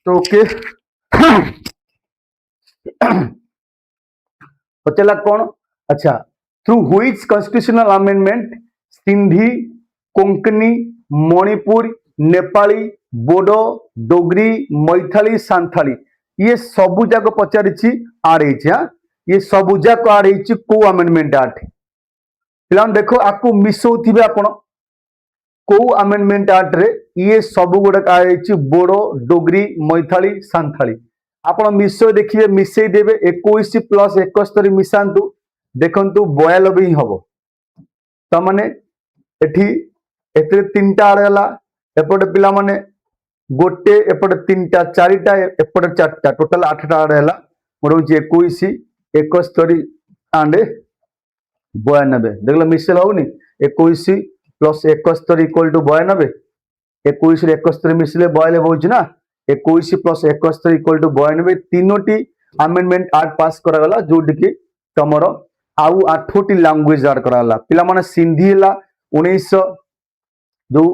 Speaker 3: तो ओके पचला कौन अच्छा through which constitutional amendment Sindhi Konkani Manipur Nepali Bodo Dogri Maithili Santhali ये सबु जाक पचारिछि आड हेछि। हां ये सबु जाक आड हेछि को अमेंडमेंट आठ पिलान देखो आकु मिसौथिबे आपण को अमेंडमेंट आठ रे ये सबु गुडा आड हेछि बोडो डोगरी मैथिली सांथाली आपण मिसो देखिए मिसई देबे 21 प्लस 71 मिसांतु देखंतु 92 ही हबो। त माने एठी एते तीनटा आड़ेला एपटे पिला माने गोटे एपटे तीनटा चारिटा एपटे चारटा टोटल 8टा आड़ेला मोर होची 21 71 एंड 92 देखलो मिसेल होउनी 21 प्लस 71 इक्वल टू 92 21 रे 71 मिसले 92 होउची ना 21 प्लस 71 इक्वल टू 92 तीनोटी अमेंडमेंट आर्ट पास करा गला जोटी कि तमर आउ 8टी लैंग्वेज ऐड करा गला पिला माने सिंधी हला 1900 जो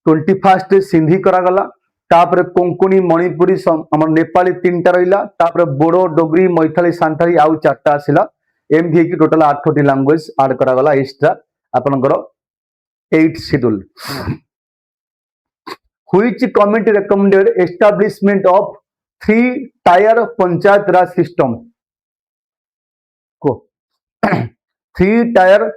Speaker 3: 21 सिंधी करा गला तापर कोंकणी मणिपुरी हमर नेपाली तीनटा रहिला तापर बोडो डोगरी मैथिली सांथाली आउ चारटा आसिला एमथि कि टोटल 8टी लैंग्वेज ऐड करा गला एक्स्ट्रा आपनकर 8th schedule. Which committee recommended establishment of 3-tier panchayat raj system? को 3-tier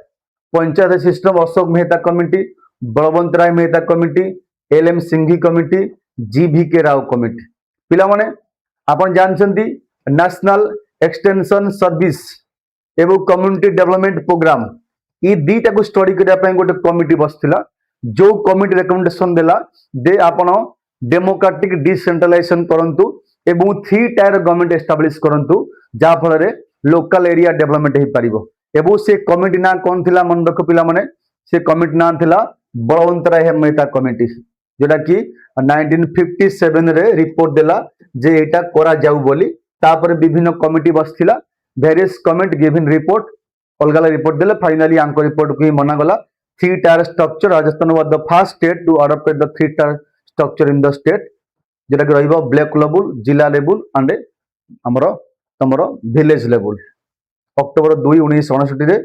Speaker 3: panchayat system Ashok Mehta committee Balwant Rai Mehta committee L M Singhvi committee G V K Rao committee पिला माने आपण जानछंती नेशनल एक्सटेंशन सर्विस एवं कम्युनिटी डेवलपमेंट प्रोग्राम ये दीटा को स्टडी करने गोटे कमिटी बसला जो कमिटी रिकमेंडेशन देला दे आपण डेमोक्रेटिक डिसेंट्रलाइजेशन करंतु एवं 3 टायर गवर्नमेंट एस्टाब्लिश करंतु जा फल रे लोकल एरिया डेवलपमेंट हो पारिबो एवं से कमिटी ना कौन थिला मन रख पिला माने से कमिटी ना थिला बलवंतराय मेहता कमिटी जोटा कि 1957 रे रिपोर्ट देला जे एटा करा जाऊ बोली तापर विभिन्न कमिटी बसथिला वेरियस कमेंट गिवन रिपोर्ट अलग अलग रिपोर्ट देले फाइनली आंको रिपोर्ट को ही मना गला 3 tier structure Rajasthan was the first state to adopt the 3 tier structure in the state जेटा कि रहिबो ब्लॉक लेवल जिला लेवल एंड हमर तमरो विलेज लेवल अक्टोबर 2 1969 रे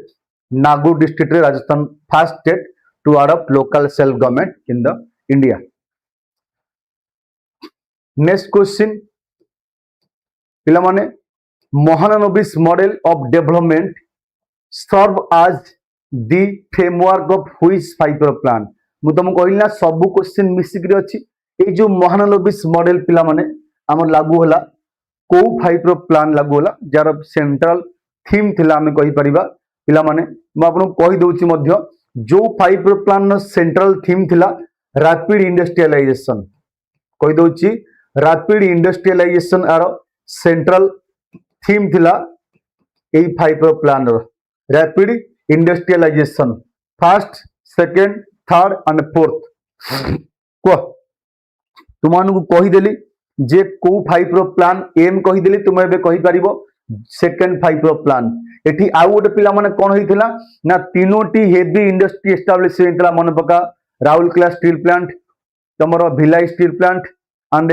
Speaker 3: नागौर डिस्ट्रिक्ट रे Rajasthan first state to adopt local self government in the India. Next question पिला माने Mahalanobis model of development serve as the framework of which 5 plan मु तुमको कहली ना सब क्वेश्चन मिसिक रे अछि ए जो महाननोबिस मॉडल पिला माने हमर लागू होला को 5 प्लान लागू होला जार सेंट्रल थीम थिला हमें कहि परिबा पिला माने म आपन कहि दउची मध्य जो 5 प्लान न सेंट्रल थीम थिला रैपिड इंडस्ट्रियलाइजेशन कहि दउची rapid industrialisation are central theme थिला ए 5 plan rapid industrialisation first second third and fourth को तुमको कहीदेली जे को 5 प्लान एम कहीदेली तुम एबे कहि परिबो सेकंड 5 प्लान एठी आउ गोटे पिला माने कोन होइथिला ना तीनोटी हेवी इंडस्ट्री एस्टाब्लिश होइथिला मन पका राउरकेला स्टील प्लांट तमरो Bhilai steel plant and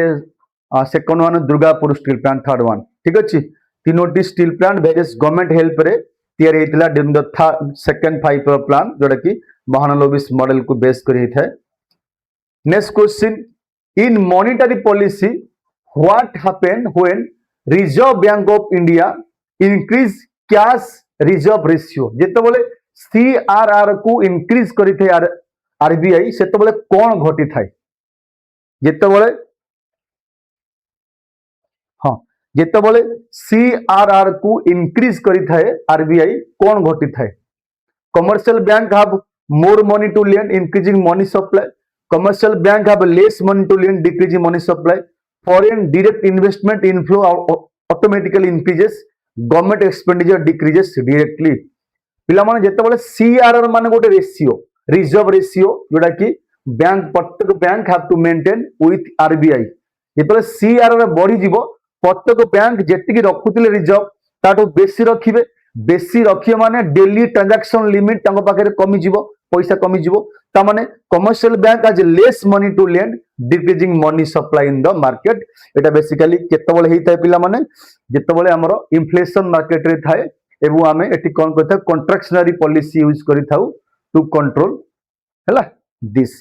Speaker 3: second one Durgapur steel plant third one ठीक अछि तीनोटी steel plant various government help रे तैयार होइथिला ड्यूरिंग द सेकंड 5 प्लान जोटा कि महाननोबिस मॉडल को बेस करी है। Next question in monetary policy what happen when reserve bank of India increase cash reserve ratio जेतेबेले सीआरआर को इंक्रीज करी थे आरबीआई सेतेबेले कोन घटी थाए जेतेबेले हां जेतेबेले सीआरआर को इंक्रीज करी थाए आरबीआई कोन घटी थाए commercial bank have more money to lend increasing money supply commercial bank have less money to lend decreasing money supply foreign direct investment inflow automatically increases government expenditure decreases directly पिला माने जेते बेले CRR माने गोटे ratio reserve ratio जोटा कि bank प्रत्येक bank have to maintain with RBI जेते सीआरआर बढ़ी जीवो प्रत्येक बैंक जेतिकी रखुतिले रिजर्व ताटो बेसी रखिबे बेसी रखिए माने डेली ट्रांजैक्शन लिमिट तांको पाखे कमी जीवो पैसा कमी जीवो ता माने commercial bank has less money to lend decreasing money supply in the market एटा बेसिकली केतबेले हेई थाए पिला माने जेतबेले हमरो इन्फ्लेशन मार्केट रे थाए एबु आमे एटी कोन कहता कॉन्ट्रैक्शनरी पॉलिसी यूज करि थाउ टू कंट्रोल हैला दिस।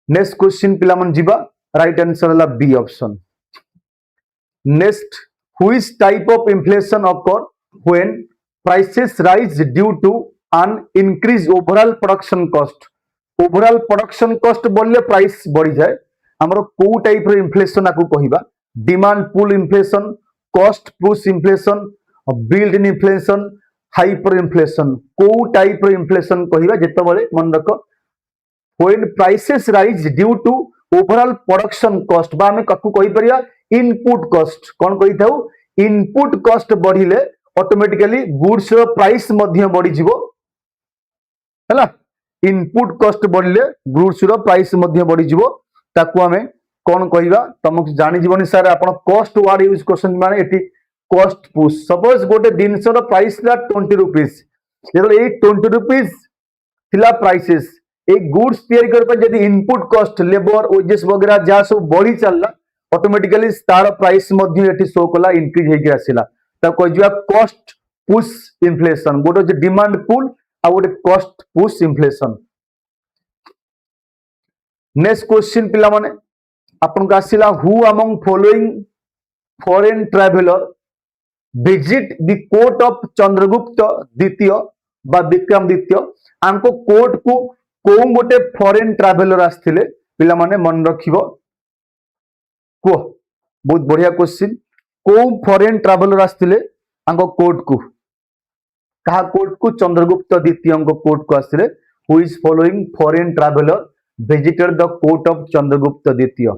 Speaker 3: नेक्स्ट क्वेश्चन पिला मन जीवा राइट आंसर हला B option. Next which type of inflation occur when prices rise due to an increase overall production cost overall production cost बढ़ले price बढ़ी जाए हमरो को टाइप रे इन्फ्लेशन आकु कहिबा demand pull inflation cost push inflation build in inflation hyper inflation को type रे इन्फ्लेशन कहिबा जेतेबेले मन रख when prices rise due to overall production cost बा हमें काकु कहि परिया इनपुट कॉस्ट कोन कहि थाउ इनपुट कॉस्ट बढ़िले ऑटोमेटिकली गुड्स रो प्राइस मध्य बढ़ी जीवो हैला इनपुट कॉस्ट बढ़ले गुड्स रो प्राइस मध्य बढ़ी जीवो ताकू हमें कोन कहिबा तुमक जानि जीवनी सर आपण कॉस्ट वर्ड यूज क्वेश्चन माने एटी कॉस्ट पुश सपोज गोटे दिनस रो प्राइस ला 20 रुपीस जेतले ए 20 रुपीस थिला प्राइसेस ए गुड्स तैयारी कर पे यदि इनपुट कॉस्ट लेबर वेजेस वगैरह जा सब बढ़ी चलला ऑटोमेटिकली तार प्राइस मध्य एटी शो कला इंक्रीज हे के आसीला त कहिबा कॉस्ट पुश इन्फ्लेशन गोटे जे डिमांड पुल आ गोटे cost push inflation. Next question पिला माने आपन का आसीला who among following foreign traveller visit the court of Chandragupta द्वितीय बा विक्रम द्वितीय आंको कोर्ट को को गोटे फॉरेन ट्रैवलर आस्थिले पिला माने मन रखिबो को बहुत बढ़िया क्वेश्चन को फॉरेन ट्रैवलर आस्थिले आंको कोर्ट को कहा कोर्ट को चंद्रगुप्त द्वितीय कोर्ट को आसले who is following foreign traveller visited the court of Chandragupta द्वितीय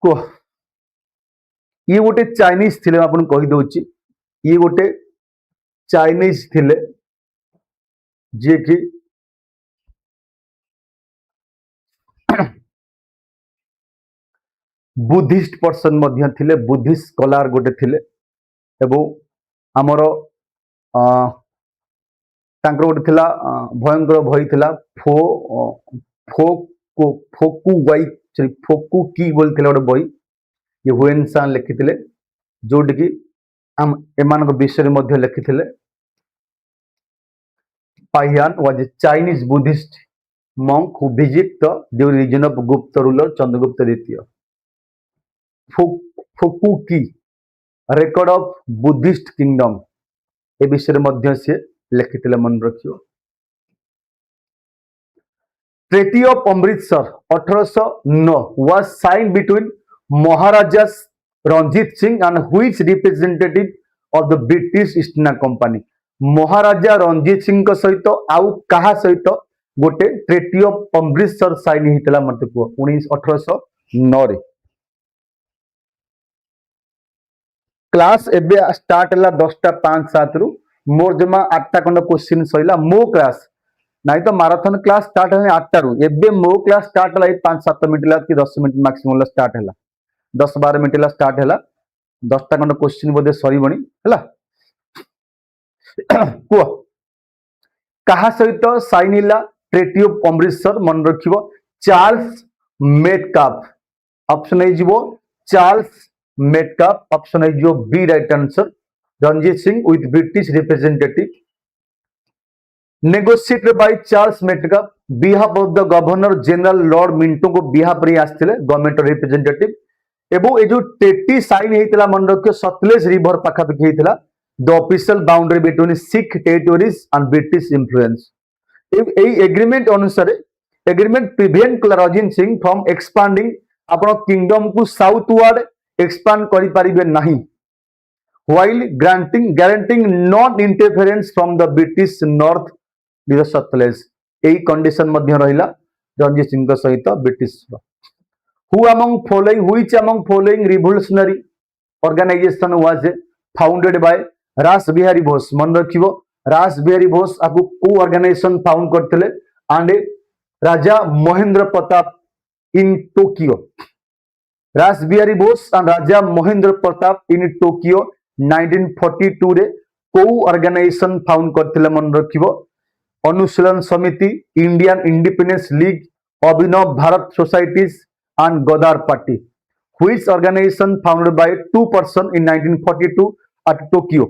Speaker 3: को ये गोटे चाइनीज थिले आपन कहि दोची ये गोटे चाइनीज थिले जे कि बुद्धिस्ट पर्सन मध्य थिले बुद्धिस्ट स्कॉलर गोटे थिले एवं आमर तांकर गोटे थिला भयंकर भई थिला फो फो फोकु वाई फोकु की बोल थिला गोटे बही ये हुएन सान लिखिथिले जोटी कि एमान विषय मध्य लिखिथिले Fahien was a Chinese Buddhist monk who visit the during region of Gupta ruler Chandragupta द्वितीय फोकुकी record of Buddhist kingdom ए विषय मध्य से लिखिथिले मन रखियो Treaty of Amritsar 1809 was signed between Maharajas Ranjit Singh and which representative of the British East India Company महाराजा रणजीत सिंह सहित आउ कहा सहित गोटे ट्रेटी ऑफ अमृतसर साइन होता मत कह 1809 रे क्लास एबे स्टार्ट है 10:05 रु मोर जमा 8टा खंड क्वेश्चन सइला मो क्लास नहीं तो माराथन क्लास स्टार्ट है 8टा रु एबे मो क्लास स्टार्ट है 5-7 मिनट कि 10 मिनट मैक्सिमम स्टार्ट है 10-12 मिनट स्टार्ट है 10टा खंड क्वेश्चन बोधे सरीबणी है कुह कहा सहित साइन है ट्रेटी ऑफ अमृतसर मन रखिबो चार्ल्स मेटकाफ ऑप्शन है जीवो चार्ल्स मेटकाफ ऑप्शन है जो B right answer Ranjit Singh with British representative negotiated by Charles Metcalfe behalf of the governor general Lord Minto को बिहाफ रे आस्थिले गवर्नमेंट रिप्रेजेंटेटिव एबो ए जो ट्रेटी साइन हेतिला मन रखियो सतलेज रिवर पाखा पाखी हेतिला the official boundary between Sikh territories and British influence. A agreement अनुसारे agreement prevent Ranjit Singh from expanding अपना kingdom को southward expand करी परिबे नहीं while guaranteeing non interference from the British north with Satluj AE condition मध्य रहिला रणजीत सिंह सहित British who among following revolutionary organization was founded by रास बिहारी बोस मन रखिबो रास बिहारी बोस आपको को ऑर्गेनाइजेशन फाउंड करथिले and Raja Mahendra Pratap in Tokyo Ras Bihari Bose and Raja Mahendra Pratap in Tokyo 1942 रे को ऑर्गेनाइजेशन फाउंड करथिले मन रखिबो Anushilan Samiti Indian independence league Abhinav Bharat societies and Ghadar party which organisation founded by two person in 1942 at Tokyo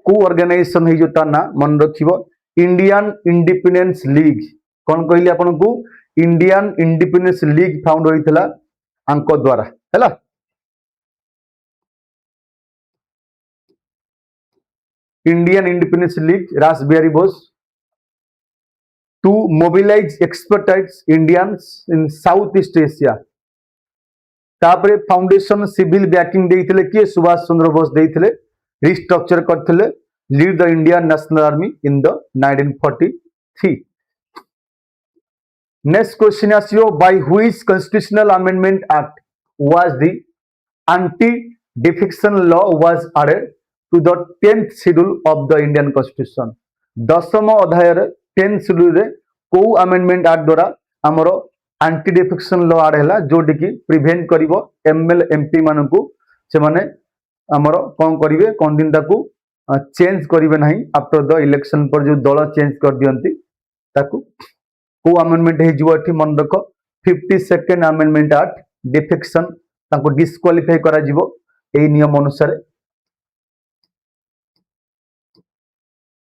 Speaker 3: को ऑर्गेनाइजेशन है जो ना मन रखिबो इंडियन इंडिपेंडेंस लीग कौन कहली आपन को इंडियन इंडिपेंडेंस लीग फाउंड होइतला अंक द्वारा हैला Indian independence League Ras Bihari Bose to mobilize expertise Indians in Southeast Asia. तापरे फाउंडेशन सिविल बैकिंग देइथिले के सुभाष चंद्र बोस देइथिले रिस्ट्रक्चर करथिले lead the Indian National Army in the 1943. Next question आसियो by which constitutional amendment act was the anti defection law was added to the 10th schedule of the Indian constitution 10th अध्याय रे 10th schedule रे को amendment act द्वारा हमरो anti defection law आड हैला जोटी कि prevent करिवो ML MP मानकू से माने हमरो कोन करिवे कोन दिन ताकू चेंज करिवे नाही आफ्टर द इलेक्शन पर जो दल चेंज कर दियंती ताकू को अमेंडमेंट हे जीवो एठी मन रखो 52nd अमेंडमेंट एक्ट डिफेक्शन ताकू डिस्क्वालिफाई करा जीवो एई नियम अनुसार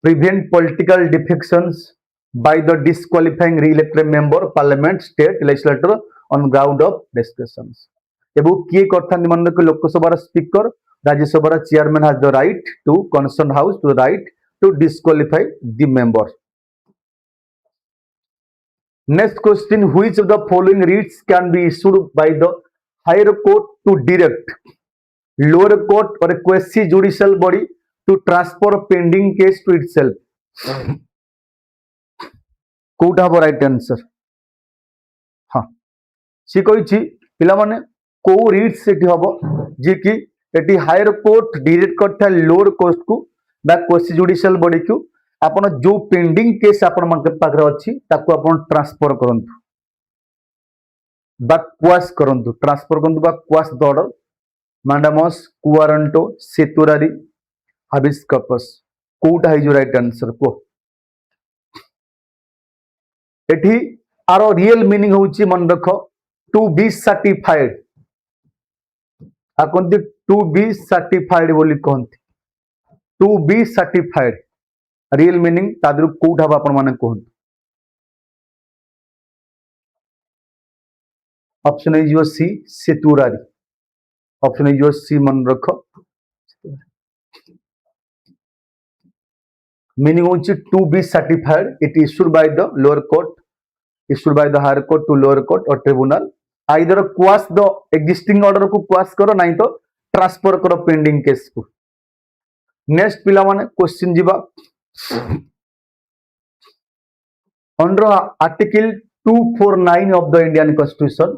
Speaker 3: prevent political defections by the disqualifying re-elected member parliament state legislature on ground of discussions एबो किए करथान मन को Lok Sabha speaker Rajya Sabha chairman has the right to concerned house to the right to disqualify the member Next question, which of the following writs can be issued by the higher court to direct lower court or a quasi judicial body to transfer pending case to itself? कोटा हम right answer? हाँ, सी कही पिला माने को Ritz eighty हबो जे कि एटी हायर कोर्ट डायरेक्ट करथा लोअर कोर्ट को बा क्वेसी जुडिशियल बॉडी को आपण जो पेंडिंग केस आपण मन के पाखरे अछि ताको आपण ट्रांसफर करंतु बा क्वास करंतु ट्रांसफर करंतु बा क्वास द ऑर्डर मांडामस कुआरंटो सेतुरारी हाबिस कपस कोटा है जो राइट आंसर को एठी आरो रियल मीनिंग होची मन रखो टू बी सर्टिफाइड आकंती टू बी सर्टिफाइड बोली कहंती to be certified real meaning तादरु कोठा आपण माने कहंती option is your C certiorari option is your C मन रखो मीनिंग होची to be certified it issued by the lower court issued by the higher court to lower court or tribunal either quash the existing order को quash करो नहीं तो transfer करो pending case को next पिला माने क्वेश्चन जीवा under article 249 of the Indian Constitution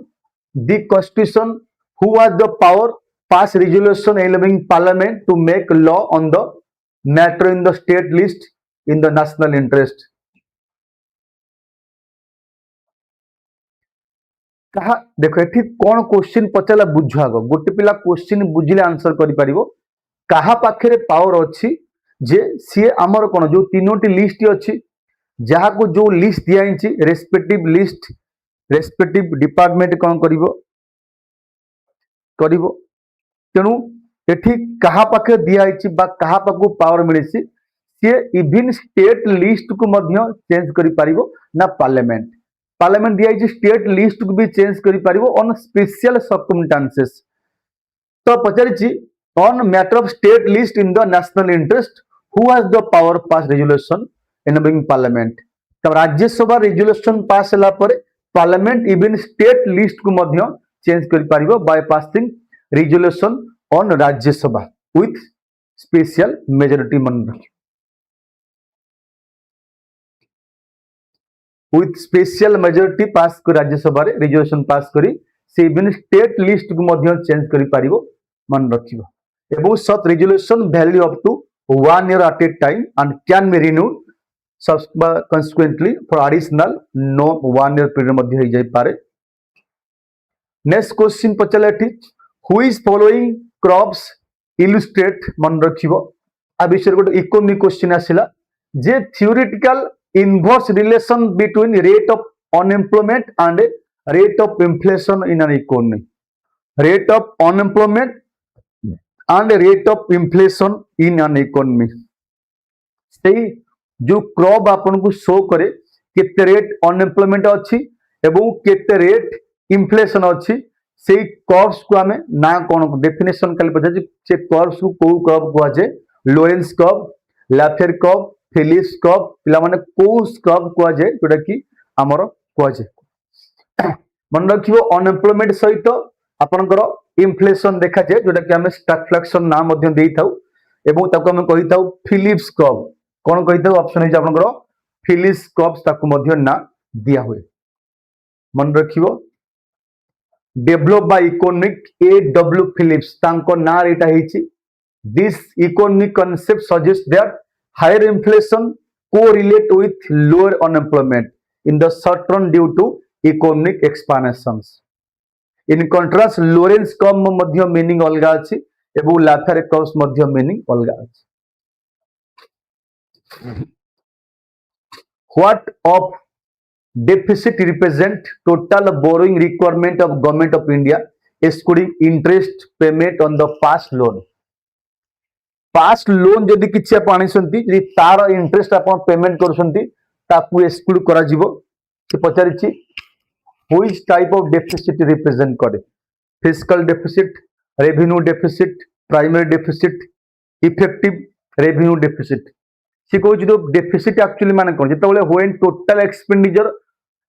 Speaker 3: the Constitution who has the power pass resolution allowing parliament to make law on the matter in the state list in the national interest कहा देखो एठी कौन question पचाला बुझ आगो गोटे पिला question बुझिले answer करि परिबो कहा पाखरे पावर अछि जे सी हमर कोन जो तीनोटी लिस्ट अछि जहा को जो लिस्ट दिया हिची रेस्पेक्टिव लिस्ट रेस्पेक्टिव डिपार्टमेंट कोन करिवो करिवो तेनु एठी कहा पाखे दिया हिची बा कहा पाखु पावर मिलिसी सी इवन स्टेट लिस्ट को मध्य चेंज करि परिबो ना पार्लियामेंट पार्लियामेंट दिया स्टेट लिस्ट को भी चेंज करि परिबो ऑन स्पेशल सर्कमस्टेंसेस तो पचारिछि on matter of state list in the national interest who has the power pass resolution इनविंग पार्लियामेंट तब राज्यसभा रेजोल्यूशन पास हला पर पार्लियामेंट इवन स्टेट लिस्ट को मध्य चेंज करि परिबो by passing resolution on Rajya Sabha with special majority मन with special majority pass कर राज्यसभा रे रेजोल्यूशन पास करी से इवन स्टेट लिस्ट को मध्य चेंज करि पारिबो मन रखिबो एबो such resolution value up to 1 year at a time and can be renewed consequently for additional no 1 year period मध्य हो जाय पारे नेक्स्ट क्वेश्चन पचलेठी who is following crops illustrate मन रखिबो आ विषय गोटे इकोनॉमिक क्वेश्चन आसिला जे theoretical inverse relation between rate of unemployment and rate of inflation in an economy rate of unemployment and rate of inflation in an economy से जो crop आपन को शो करे केते रेट अनएम्प्लॉयमेंट अछि एवं केते रेट इन्फ्लेशन अछि से कर्व्स को हमें ना कोन डेफिनेशन काली पछा जे कर्व्स को को कर्व को जे Lorenz curve Laffer curve Phillips curve पिला माने कोस कर्व को जे जोटा कि हमर को जे मन रखिबो अनएम्प्लॉयमेंट सहित आपनकर इन्फ्लेशन देखा जे जोटा कि हमें स्टैगफ्लेशन नाम मध्य देई थाउ एवं ताको हम कहि थाउ फिलिप्स कर्व कोन कहि थाउ ऑप्शन है आपनकर फिलिप्स कर्व ताको मध्य ना दिया हुए मन रखिबो develop by economic A.W. Phillips तांको ना एटा हिची this economic concept suggest that higher inflation correlate with lower unemployment in the short run due to economic expansions. In contrast, Lorentz curve madhya meaning अलगा अछि एवं Laffer curve madhya meaning अलगा अछि. What of deficit represent total borrowing requirement of government of India excluding interest payment on the past loan. Past loan जदि किछि आप आनिसंती जदि तार इंटरेस्ट आप पेमेंट करसंती ताकू एक्सक्लूड करा जिवो से पचारिछि which type of deficit represent करे fiscal deficit revenue deficit primary deficit effective revenue deficit से कहू जो डेफिसिट एक्चुअली माने कोन जेतबेले व्हेन टोटल एक्सपेंडिचर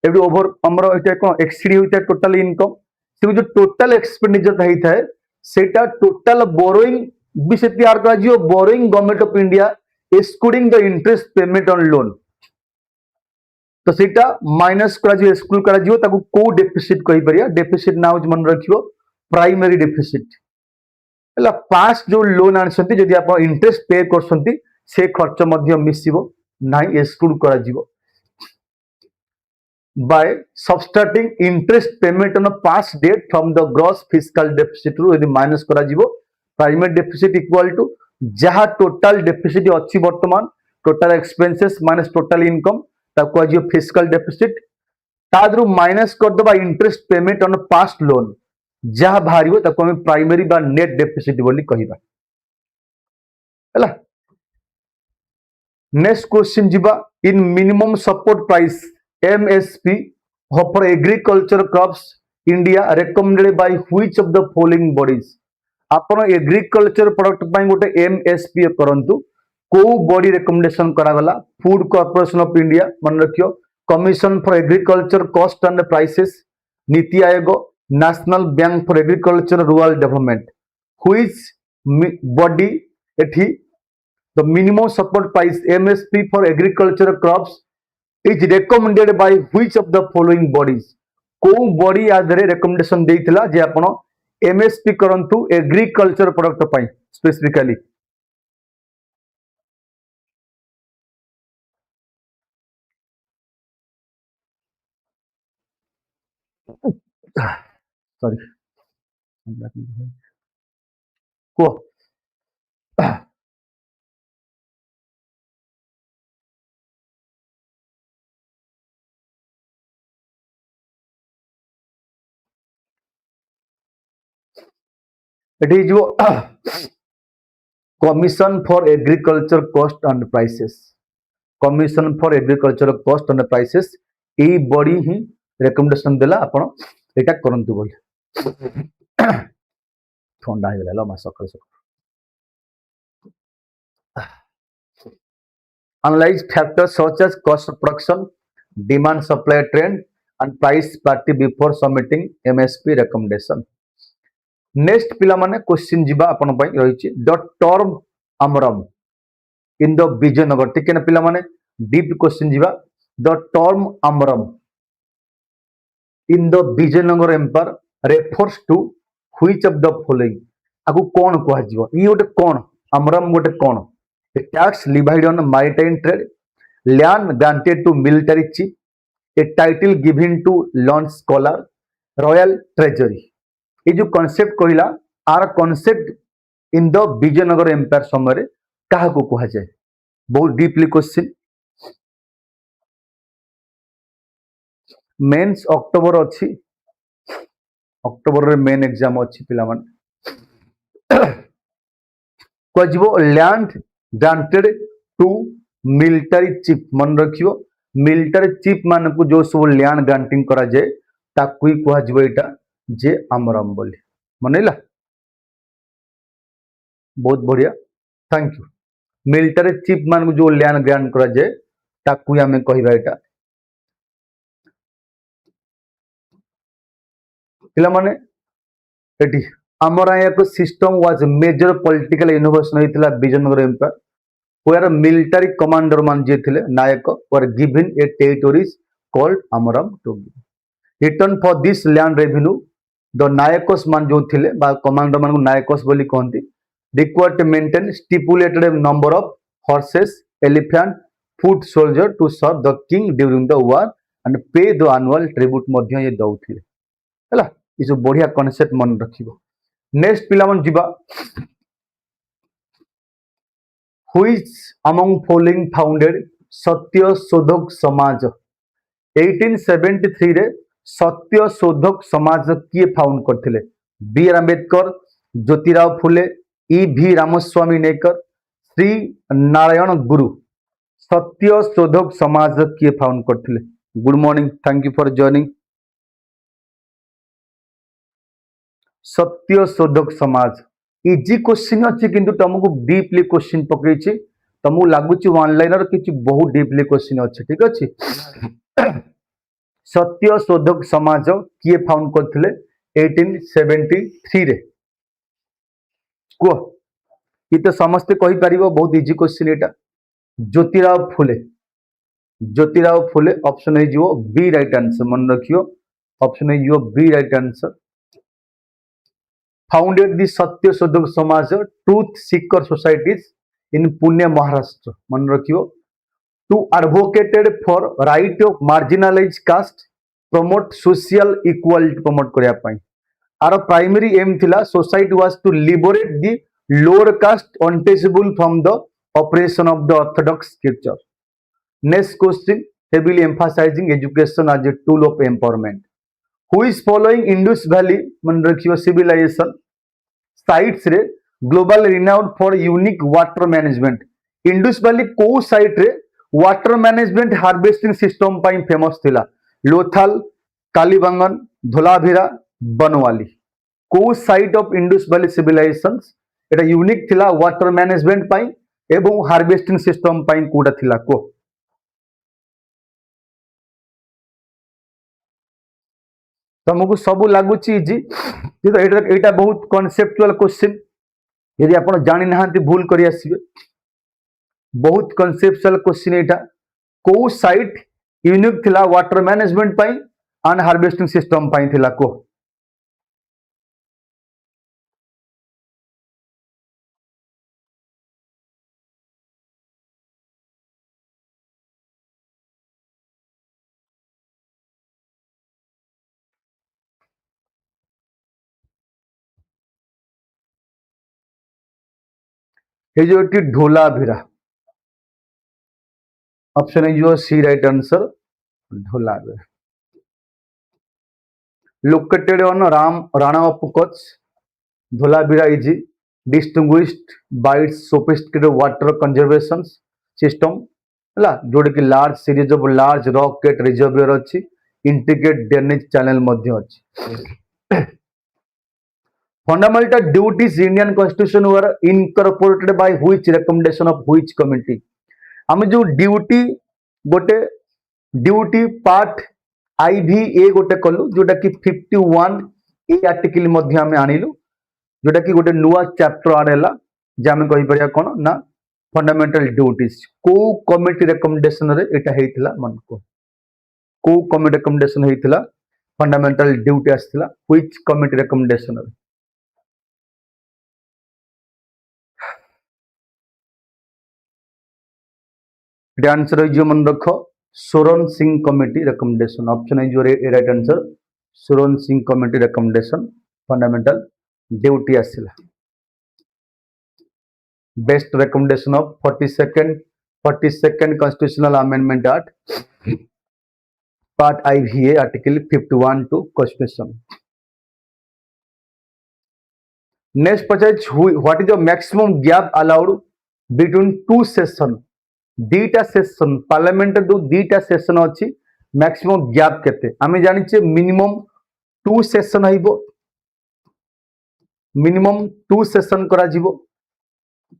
Speaker 3: एवढी ओवर हमरो एटा कोन एक्सीड होइता टोटल इनकम से जो टोटल एक्सपेंडिचर होता है सेटा टोटल बोरोइंग भी से तैयार करा जियो borrowing government of India excluding the interest payment on loan तो सेटा माइनस करा जियो एक्सक्लूड करा जियो ताको को डेफिसिट कहि परिया डेफिसिट नाउ मन रखियो प्राइमरी डेफिसिट हला पास जो लोन आनसंती जदि आप इंटरेस्ट पे करसंती से खर्च मध्य मिसिबो नाही एक्सक्लूड करा जियो by subtracting interest payment on a past date from the gross fiscal deficit ru यदि माइनस करा जिवो प्राइमरी डेफिसिट इक्वल टू जहा टोटल डेफिसिट अछि वर्तमान total expenses minus total income ताको आजियो फिस्कल डेफिसिट तादरु माइनस कर दबा interest payment on past loan जहा भारियो ताको हम प्राइमरी बा नेट डेफिसिट बोली कहिबा हला नेक्स्ट क्वेश्चन जिबा इन minimum support price MSP for agriculture crops India recommended by which of the following bodies आपण एग्रीकल्चर प्रोडक्ट पाई गोटे MSP करंतु को बॉडी रिकमेंडेशन करा गला फूड कॉर्पोरेशन ऑफ इंडिया मन रखियो commission for agriculture cost and prices NITI Aayog national bank for agriculture rural development which body एठी the minimum support price MSP for agriculture crops is recommended by which of the following bodies को body आधरे recommendation देइथिला जे आपण MSP करंतु agriculture product पाई specifically sorry को it is जो commission for agriculture cost and prices commission for agriculture cost and prices ए बॉडी ही रिकमेंडेशन देला आपण एटा करंतु बोल ठंडा हो गेला मा सकाळ सकाळ analyze factors such as cost of production demand supply trend and price parity before submitting MSP recommendation next पिला माने क्वेश्चन जिबा आपण पई रहिछि the term amaram in the Vijayanagar ठीक है ना पिला माने डीप क्वेश्चन जिबा the term amaram in the Vijayanagar empire refers to which of the following आगु कोन कहै जिवो ई गोटे कोन अमरम गोटे कोन a tax levied on maritime trade land granted to military chief a title given to launch scholar royal treasury ये जो कॉन्सेप्ट कहला आर concept in the Vijayanagar empire समय क्या कह जाए बहुत डीपली क्वेश्चन मेंस अक्टोबर अच्छी अक्टोबर रे मेन एग्जाम अच्छी पिला माने कहजिवो land granted to military chief मन रखियो मिलिटरी चीफ मान को जो सब लैंड ग्रांटिंग करा जाए ताकू ही कहजिवो एटा जे अमरम बोली मनैला बहुत बढ़िया थैंक यू मिलिटरी चीफ मान को जो लैंड ग्रांट करा जाए ताकू हमें कहबा एटा पिला माने एटी हमर एक system was major political innovation होइतला Vijayanagar empire where military commander मान जे थिले nayak were given a territories called amaram to return for this land revenue the nayakas मान जो थिले बा कमांडर मान को नायकस बोली कहंती required to maintain stipulated number of horses elephant foot soldier to serve the king during the war and pay the annual tribute मध्य ये दउथिले हला ई जो बढ़िया कांसेप्ट मन रखिबो नेक्स्ट पिला मन जिबा व्हिच अमंग फॉलोइंग फाउंडेड सत्य शोधक समाज 1873 रे सत्य शोधक समाज किए फाउंड करथिले बी आर अंबेडकर ज्योतिराव फुले ई भी रामस्वामी नेकर श्री नारायण गुरु सत्य शोधक समाज किए फाउंड करथिले good morning thank you for joining सत्य शोधक समाज इजी क्वेश्चन अच्छी किंतु तुमको डीपली क्वेश्चन पकईछि तुमको लगुच वन लाइनर किछि बहुत डीपली क्वेश्चन अच्छे ठीक अच्छे सत्य शोधक समाज किए फाउंड करथिले 1873 रे को ये तो समस्ते कहि परिबो बहुत इजी क्वेश्चन एटा ज्योतिराव फुले ऑप्शन है जो बी राइट आंसर मन रखियो ऑप्शन है जो B right answer founded the Satya Shodhak Samaj truth seeker societies in Pune Maharashtra मन रखियो to advocated for right of marginalise caste promote social equality promote करिया पई आर प्राइमरी एम थिला society was to liberate the lower caste untouchable from the operation of the orthodox scripture next question heavily emphasizing education as a tool of empowerment who is following Indus Valley मन रखियो civilization sites रे global renowned for unique water management Indus Valley को site रे water management harvesting system पाई famous थिला लोथल कालीबंगन धोलाभिरा बनवाली को site of Indus Valley civilisation एटा unique थिला वाटर मैनेजमेंट पाई एवं हार्वेस्टिंग सिस्टम पाई कोडा थिला को तुमको सब लगुच इजी तो एटा बहुत कॉन्सेप्चुअल क्वेश्चन यदि आप जानी ना भूल कर आसबे बहुत कॉन्सेप्चुअल क्वेश्चन एटा को साइट यूनिक थिला वाटर मैनेजमेंट पाई एंड हार्वेस्टिंग सिस्टम पाई थिला को ये जो ढोलाभिरा ऑप्शन है जो C right answer Dholavira located on Rann of Kutch Dholavira is distinguished by its sophisticated water conservation system हला जोड़ कि large series of large rock cut reservoir अच्छी इंटीग्रेटेड ड्रेनेज चैनल मध्य अच्छी fundamental duties Indian constitution were incorporated by which recommendation of which committee आम जो duty गोटे duty part आईवीए गोटे कलु जोटा कि 51 ए आर्टिकल मध्य आम आनिलु जोटा कि गोटे नुआ चैप्टर आडेला जे आम कहि परिया कोन ना फंडामेंटल ड्यूटीज को कमिटी रिकमेंडेशन रे एटा हेतिला मन को कमिटी रिकमेंडेशन हेतिला फंडामेंटल ड्यूटी आस्थिला व्हिच कमिटी रिकमेंडेशन रे आंसर है जो मन रख Swaran Singh committee recommendation option है जो right answer Swaran Singh committee recommendation fundamental duty आसिला based recommendation of 42nd constitutional amendment act part IVA article 51 to constitution next पचास what is the maximum gap allowed between two session दीटा session parliament जो दीटा session अच्छी maximum gap केते आमे जानिचे minimum 2 session हइबो minimum 2 session करा जिवो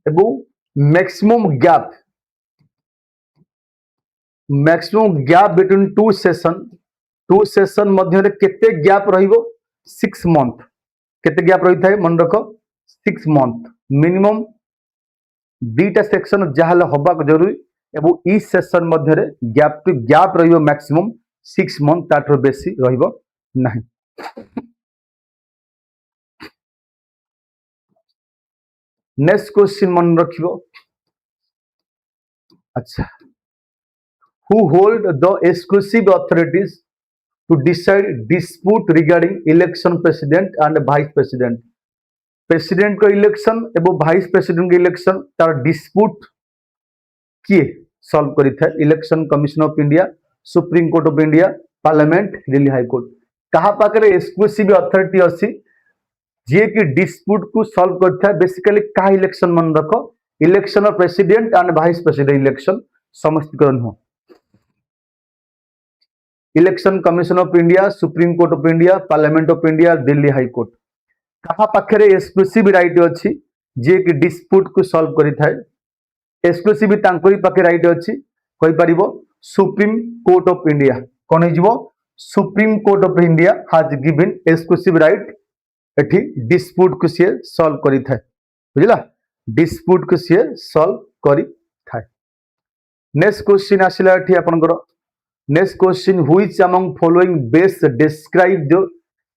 Speaker 3: एबो maximum gap between 2 session मध्य रे केते गैप रहिबो 6 मंथ केते गैप रहि थाए मन रखो 6 मंथ मिनिमम दीटा सेक्शन जहाल हबा जरूरी एवं ई सेशन मध्य रे गैप रहिबो मैक्सिमम 6 मंथ ताठर बेसी रहिबो नाही नेक्स्ट क्वेश्चन मन रखिबो अच्छा who hold the exclusive authorities to decide dispute regarding election president and vice president president को इलेक्शन एवं वाइस प्रेसिडेंट को इलेक्शन तार डिस्प्यूट किए सॉल्व करी था election commission of India supreme court of India parliament Delhi high court कहा पाखरे exclusive authority अछि जे कि डिस्प्यूट को सॉल्व करता है बेसिकली का इलेक्शन मन रखो election of president and vice president election समस्तीकरण हो election commission of India supreme court of India parliament of India Delhi high court कहा पाखरे एक्सक्लूसिव राइट अच्छी जे कि डिस्प्यूट को सॉल्व करी थाए एक्सक्लूसिव तांकरी पाखे राइट अच्छी कहि परिबो सुप्रीम कोर्ट ऑफ इंडिया कोन हिजबो supreme court of India has given exclusive right एठी डिस्प्यूट को सी सॉल्व करी थाए बुझला डिस्प्यूट को सी सॉल्व करी थाए नेक्स्ट क्वेश्चन आसिला एठी आपनकर next question which among following best describe the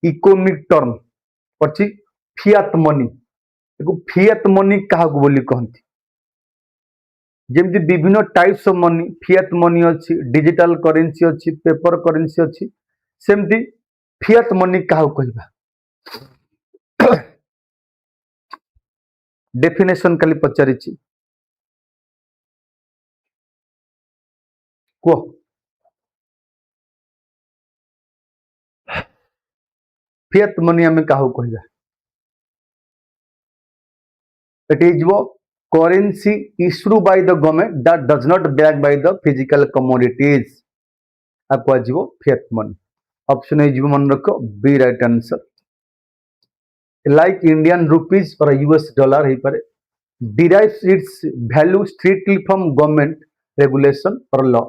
Speaker 3: economic term पछि फिएट मनी एको फिएट मनी काहा को बोली कहंती जेमती विभिन्न types of money fiat money अछि डिजिटल करेंसी अछि पेपर करेंसी अछि सेमती फिएट मनी काहा को कहबा डेफिनेशन खाली पचारि को फिएट मनी हमें काहू कहबा इट इज वो currency issued by the government that does not backed by the physical commodities आपको आजीवो फिएट मनी ऑप्शन ए जीवो मन रखो B right answer like Indian rupees और यूएस डॉलर हे पारे derives its value strictly from government regulation or law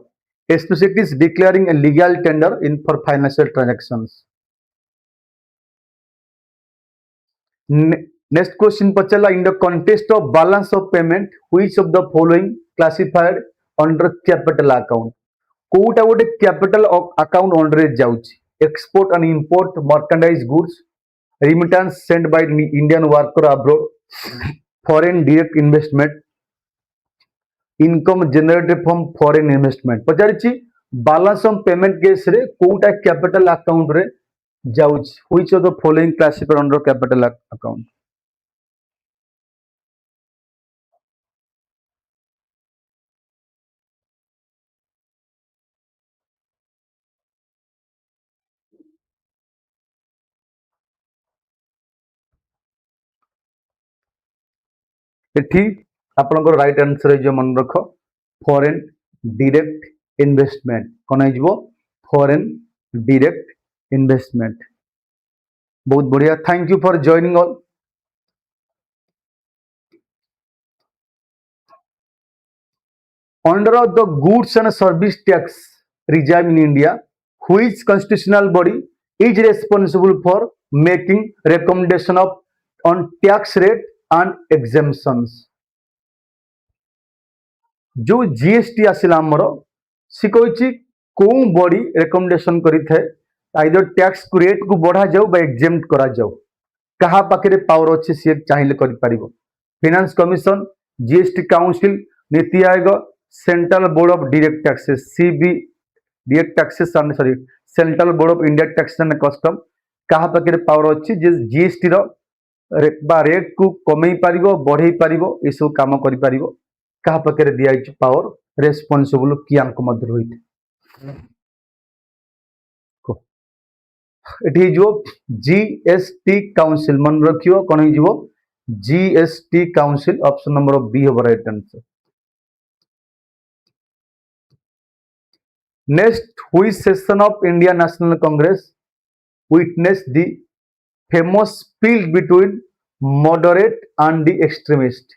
Speaker 3: especially is declaring a legal tender in for financial transactions next question pachela in the context of balance of payment which of the following classified under capital account कोटा गोटे capital account under जाउची export and import merchandise goods remittance send by Indian worker abroad foreign direct investment income generated from foreign investment पचारिची balance of payment case रे कोटा capital account रे जाउची which of the following classified under capital account एठी आपनकर right answer जो मन रख फॉरेन डायरेक्ट इन्वेस्टमेंट कोन आइजबो फॉरेन डायरेक्ट इन्वेस्टमेंट बहुत बढ़िया thank you for joining all under the goods and service tax regime in India which constitutional body is responsible for making recommendation of on tax rate and exemptions जो GST आसिला हमर सी कहिछि को body recommendation करि थे either tax को rate को बढ़ा जाऊ बा एग्जेम्प्ट करा जाऊ कहा पाखरे पावर अछि से चाहिले करि परिबो finance commission GST council NITI Aayog central board of direct taxes CB direct taxes sorry central board of India taxation and custom कहा पाखरे पावर अछि जे जीएसटी रो रेट को कमई पारिबो बढ़ई पारिबो ए सब काम करि पारिबो कहा पाखरे दिया अछि पावर रेस्पोंसिबल कियांक मध्य होइते इट जो जीएसटी काउंसिल मन रखियो कोन ही जो GST council option number B हो right answer next which session of India National Congress witnessed the famous split between moderate and the extremist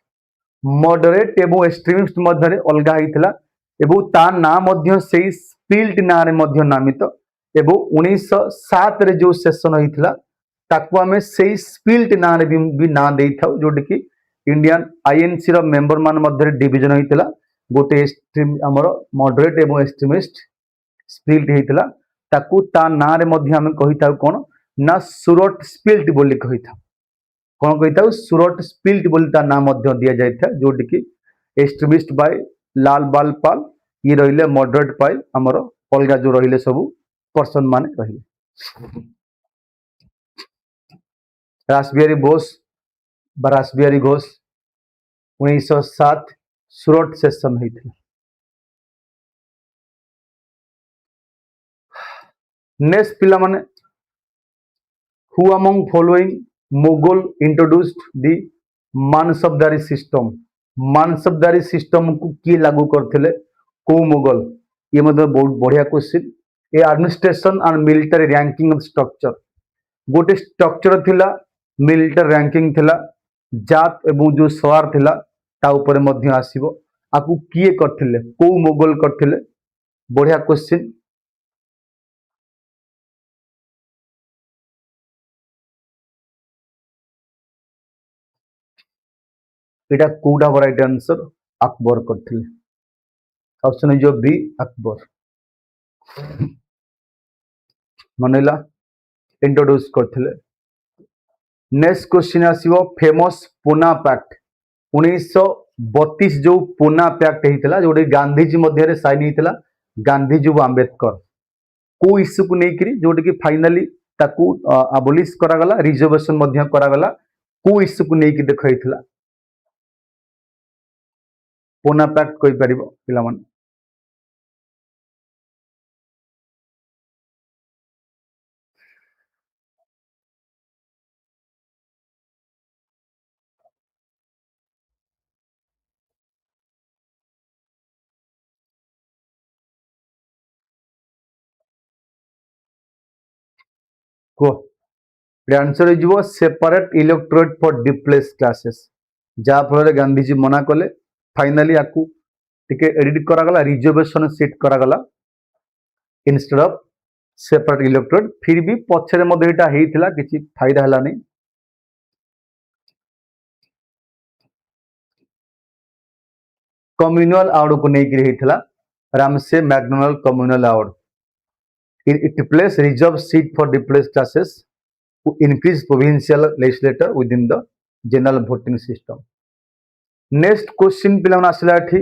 Speaker 3: moderate एवं extremist मध्य अलगा हितला एवं ता ना मध्य सेही स्प्लिट ना रे मध्य नामित एवं 1907 रे जो सेशन होइथिला ताकू हमें सेही स्प्लिट ना रे भी ना देई थाउ जोटी कि इंडियन आईएनसी रो मेंबर मान मध्य डिवीजन होइथिला गोटे एक्सट्रीम हमर मॉडरेट एवं एक्सट्रीमिस्ट स्प्लिट हेतिला ताकू ता ना रे मध्य हम कहिता कोन ना सुरट स्प्लिट बोली कहिता कोन कहिता सुरट स्प्लिट बोली ता ना मध्य दिया जायथा जोटी कि एक्सट्रीमिस्ट बाय लाल बाल पाल ये रहिले मॉडरेट पाय हमर अलगा जो रहिले सब पर्सन माने रहिले रासबिहारी बोस रासबिहारी घोष 1907 सुरट सेशन हेतिला नेक्स्ट पिला माने who among following Mughal introduced the mansabdari system को की लागू करथिले को मुगल ये मतलब बहुत बढ़िया question A administration and military ranking of structure गोटे स्ट्रक्चर थिला मिलिटरी रैंकिंग थिला जात एवं जो सवार थिला ता ऊपर मध्य आसीबो आकू किए करथिले को मुगल करथिले बढ़िया क्वेश्चन एटा कोडा राइट आंसर अकबर करथिले ऑप्शन इज बी अकबर मनैला इंट्रोड्यूस करथिले नेक्स्ट क्वेश्चन आसीबो फेमस पूना पैक्ट 1932 जो पूना पैक्ट हेतिला जोडे गांधीजी मध्य रे साइन हेतिला गांधीजी व आंबेडकर को इश्यू को लेकरी जोडे कि फाइनली ताकू अबोलिश करा गला रिजर्वेशन मध्य करा गला को इश्यू को लेकि देखैथिला पूना पैक्ट कोइ परिबो पिला मन को आंसर हो separate electorate for depressed classes जहाँ फल गांधीजी मना कले फाइनली आपको टिके एडिट करागला रिजर्वेशन सीट करागला इंस्टेड ऑफ सेपरेट इलेक्टोरेट फिर भी पछरे मधे एटा हेइथिला किछि फायदा हला नै कम्युनल आउट को नै कि हेइथिला Ramsay MacDonald communal award it replaced reserved seat for displaced classes to increase provincial legislature within the general voting system. Next question pilamana asila ethi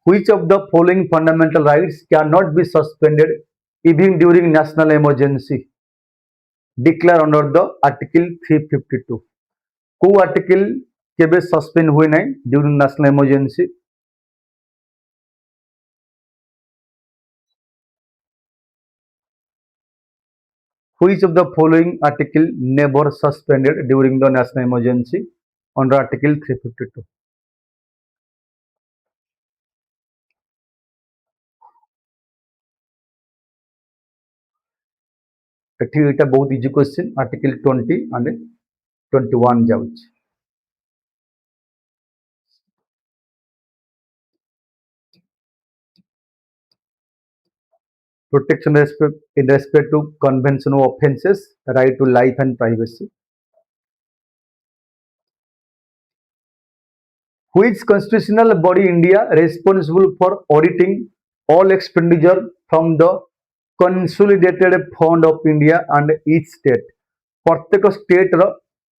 Speaker 3: which of the following fundamental rights cannot be suspended even during national emergency declared under the article 352 को article केबे suspend हुए नै during national emergency Which of the following article never suspended during the national emergency under Article 352? এটা बहुत easy question. Article 20 and 21 जाउछ. Protection in respect to conventional offences, right to life and privacy. Which constitutional body India responsible for auditing all expenditure from the consolidated fund of India and each state? प्रत्येक state रो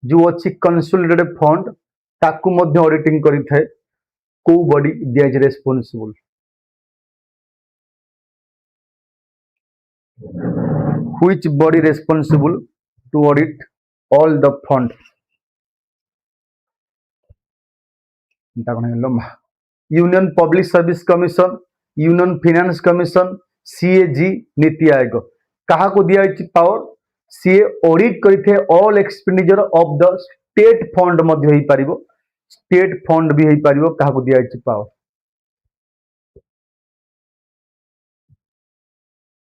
Speaker 3: जो अच्छी consolidated fund ताकू मध्य auditing करि थाए को body दिया is responsible which body responsible to audit all the fund union public service commission union finance commission CAG NITI Aayog कहा को दिया पावर सी ऑडिट करथे all expenditure of the state fund मध्य ही पारिबो स्टेट फंड भी ही पारिबो कहा को दिया पावर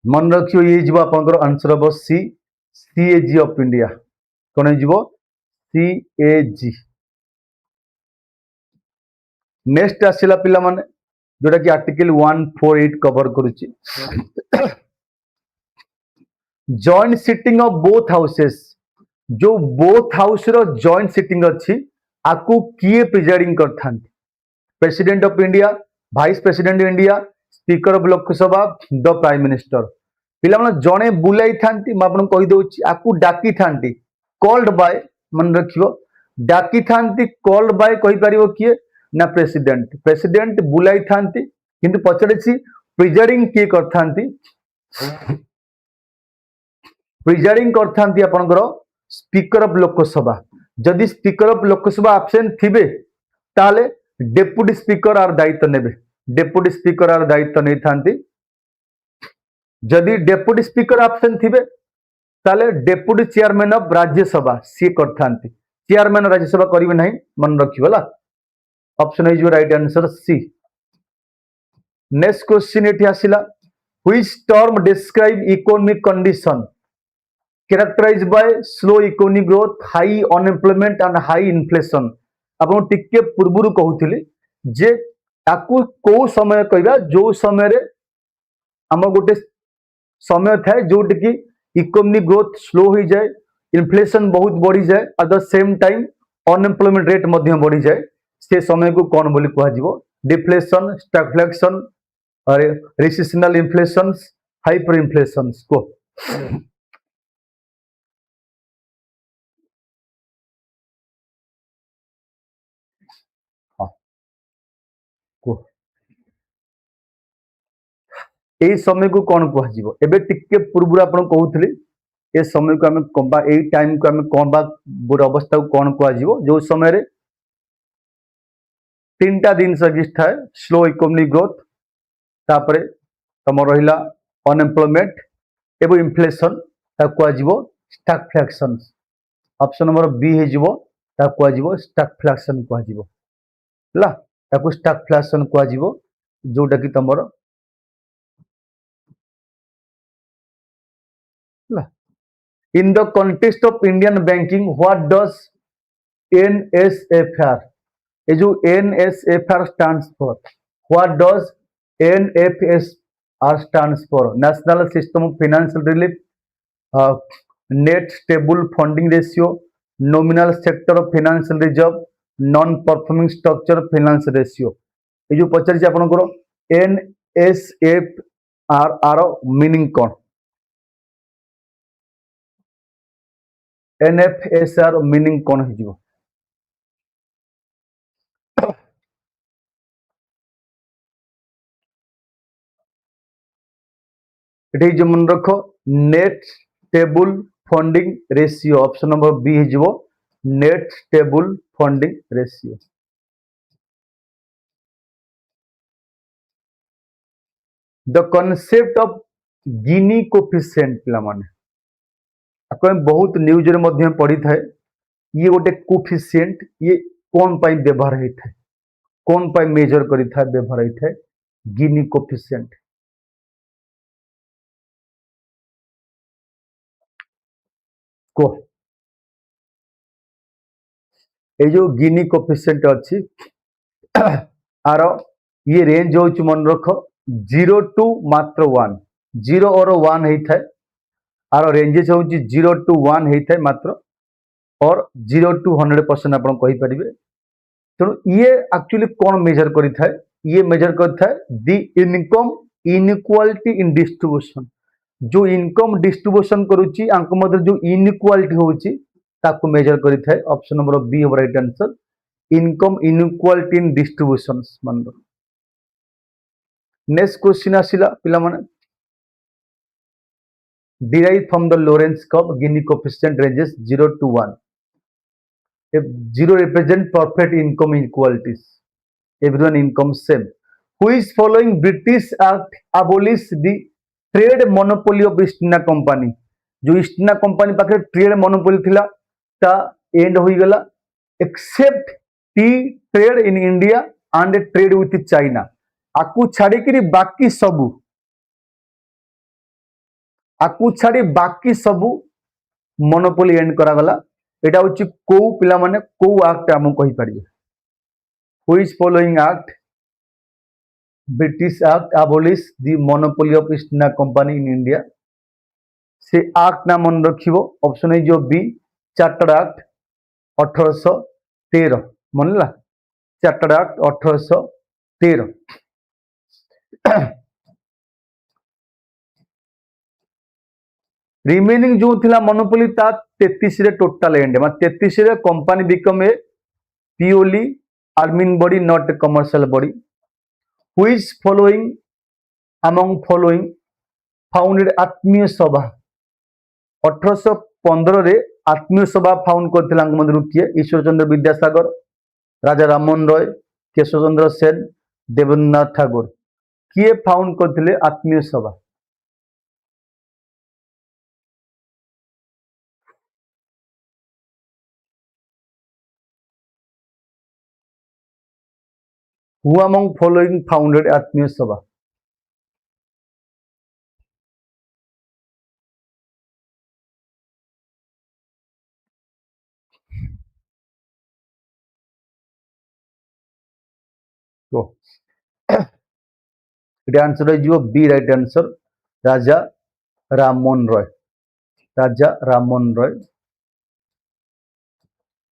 Speaker 3: मन रखियो ये जीव आपनकर आंसर हो सी सीएजी ऑफ इंडिया कोन जीव सीएजी नेक्स्ट आसिला पिला माने जोटा कि आर्टिकल 148 कवर करूची joint sitting of both houses जो बोथ हाउस रो जॉइंट सिटिंग अछि आकु किए प्रिजाइडिंग करथान president of India vice president of India speaker of Lok Sabha the prime minister पिला माने जणे बुलाई थांती म आपन कहि दोछि आकु डाकी थांती कॉल्ड बाय मन रखियो डाकी थांती कॉल्ड बाय कहि परिबो किए ना प्रेसिडेंट प्रेसिडेंट बुलाई थांती किंतु पछड़ेछि प्रिजाइडिंग किए करथांती प्रिजाइडिंग करथांती आपनकर स्पीकर ऑफ लोकसभा जदि स्पीकर ऑफ लोकसभा एब्सेंट थिबे ताले डेप्यूटी स्पीकर आर दायित्व नेबे डेप्यूटी स्पीकर आर दायित्व नै थांती जदि डेप्यूटी स्पीकर एब्सेंट थिबे ताले डेप्यूटी चेयरमैन ऑफ राज्यसभा सी करथांती चेयरमैन राज्यसभा करिवे नाही मन रखिबला option is your right answer C next question एठी आसिला which term describe economic condition characterized by slow economic growth high unemployment and high inflation आपण टिके पूर्वरु कहउथिले जे ताकू को समय कहबा जो समय रे हम गोटे समय थाए जोटी कि इकोनॉमिक ग्रोथ स्लो हो जाए इन्फ्लेशन बहुत बढ़ी जाए at the same time unemployment rate मध्य बढ़ी जाए से समय को कौन बोली कुहाजिबो deflation stagflation recessional inflation hyper inflation को हाँ को एई समय को कौन कुहाजिबो एबे टिके पूर्व आपण कहउथली ए समय को हमें कंबा एई टाइम को हमें कंबा बुरा अवस्था को कौन कुहाजिबो जो समय रे तीनटा दिन सगिस्ट थाए स्लो इकोनॉमिक ग्रोथ तापरे तम रहिला अनएम्प्लॉयमेंट एवं इन्फ्लेशन ता कुहाजिबो स्टैगफ्लेशन ऑप्शन नंबर बी हे जिवो ता कुहाजिबो स्टैगफ्लेशन कुहाजिबो हला ताकू स्टैगफ्लेशन कुहाजिबो जोटा कि तमर हला in the context of Indian banking what does NSFR ये जो NSFR stands for what does NFSR stands for national system of financial relief net stable funding ratio nominal sector of financial reserve non performing structure finance ratio ये जो पचार आपंकर एनएसएफआर are meaning कौन एनएफएसआर meaning कौन हो ये जो मन रख net stable funding ratio option number B हो net stable funding ratio the concept of Gini coefficient पिला माने आपको बहुत न्यूज रे मध्य पढ़ी थाए ये गोटे कोफिशिएंट ये कौन पाई व्यवहार होता है कौन पाई मेजर करी था व्यवहार होता है गिनी कोफिशिएंट को ये जो गिनी कोफिशिएंट अच्छी आर ये रेंज हो मन रख 0 टू मात्र 1 0 और 1 होता है आर रेंजेस हूँ 0 टू 1 होता है मात्र और 0 टू 100% आप कहींपारे तेणु ये एक्चुअली कौन मेजर करें ये मेजर करें दि इनकम इनइक्वालिटी इन डिस्ट्रीब्यूशन जो इनकम डिस्ट्रीब्यूशन करुच्ची जो इनइक्वालिटी होची ताको मेजर करें ऑप्शन नंबर बी हम right answer income inequality in distribution मान नेक्स्ट क्वेश्चन आसिला पिला माने derived from the Lorentz curve Gini coefficient ranges 0 to 1 if 0 represent perfect income inequalities everyone income same who is following British act abolish the trade monopoly of East India Company जो East India Company पाखे trade monopoly थिला ता end होई गला except tea trade in India and trade with China आकु छाड़ी करी बाकी सबू मोनोपोली एंड करा गला एटा होची को पिला माने को एक्ट हम कहि परिबे who is following act British act abolish the monopoly of East India Company in India से एक्ट ना मन रखिबो ऑप्शन है जो बी चार्टर्ड एक्ट 1813 मनला चार्टर्ड एक्ट 1813 रिमेनिंग जो थिला मोनोपोली ता 33 रे टोटल एंड मा 33 रे company become a purely admin body not a commercial body who is following among following founded आत्मीय सभा 1815 रे आत्मीय सभा फाउंड करथिला मध्य किए ईश्वर चंद्र विद्यासागर राजा राममोहन रॉय केशव चंद्र सेन देवेंद्रनाथ ठाकुर किए फाउंड करथिले आत्मीय सभा who among following founded आत्मीय सभा तो it answer is your B right answer Raja Rammohan Roy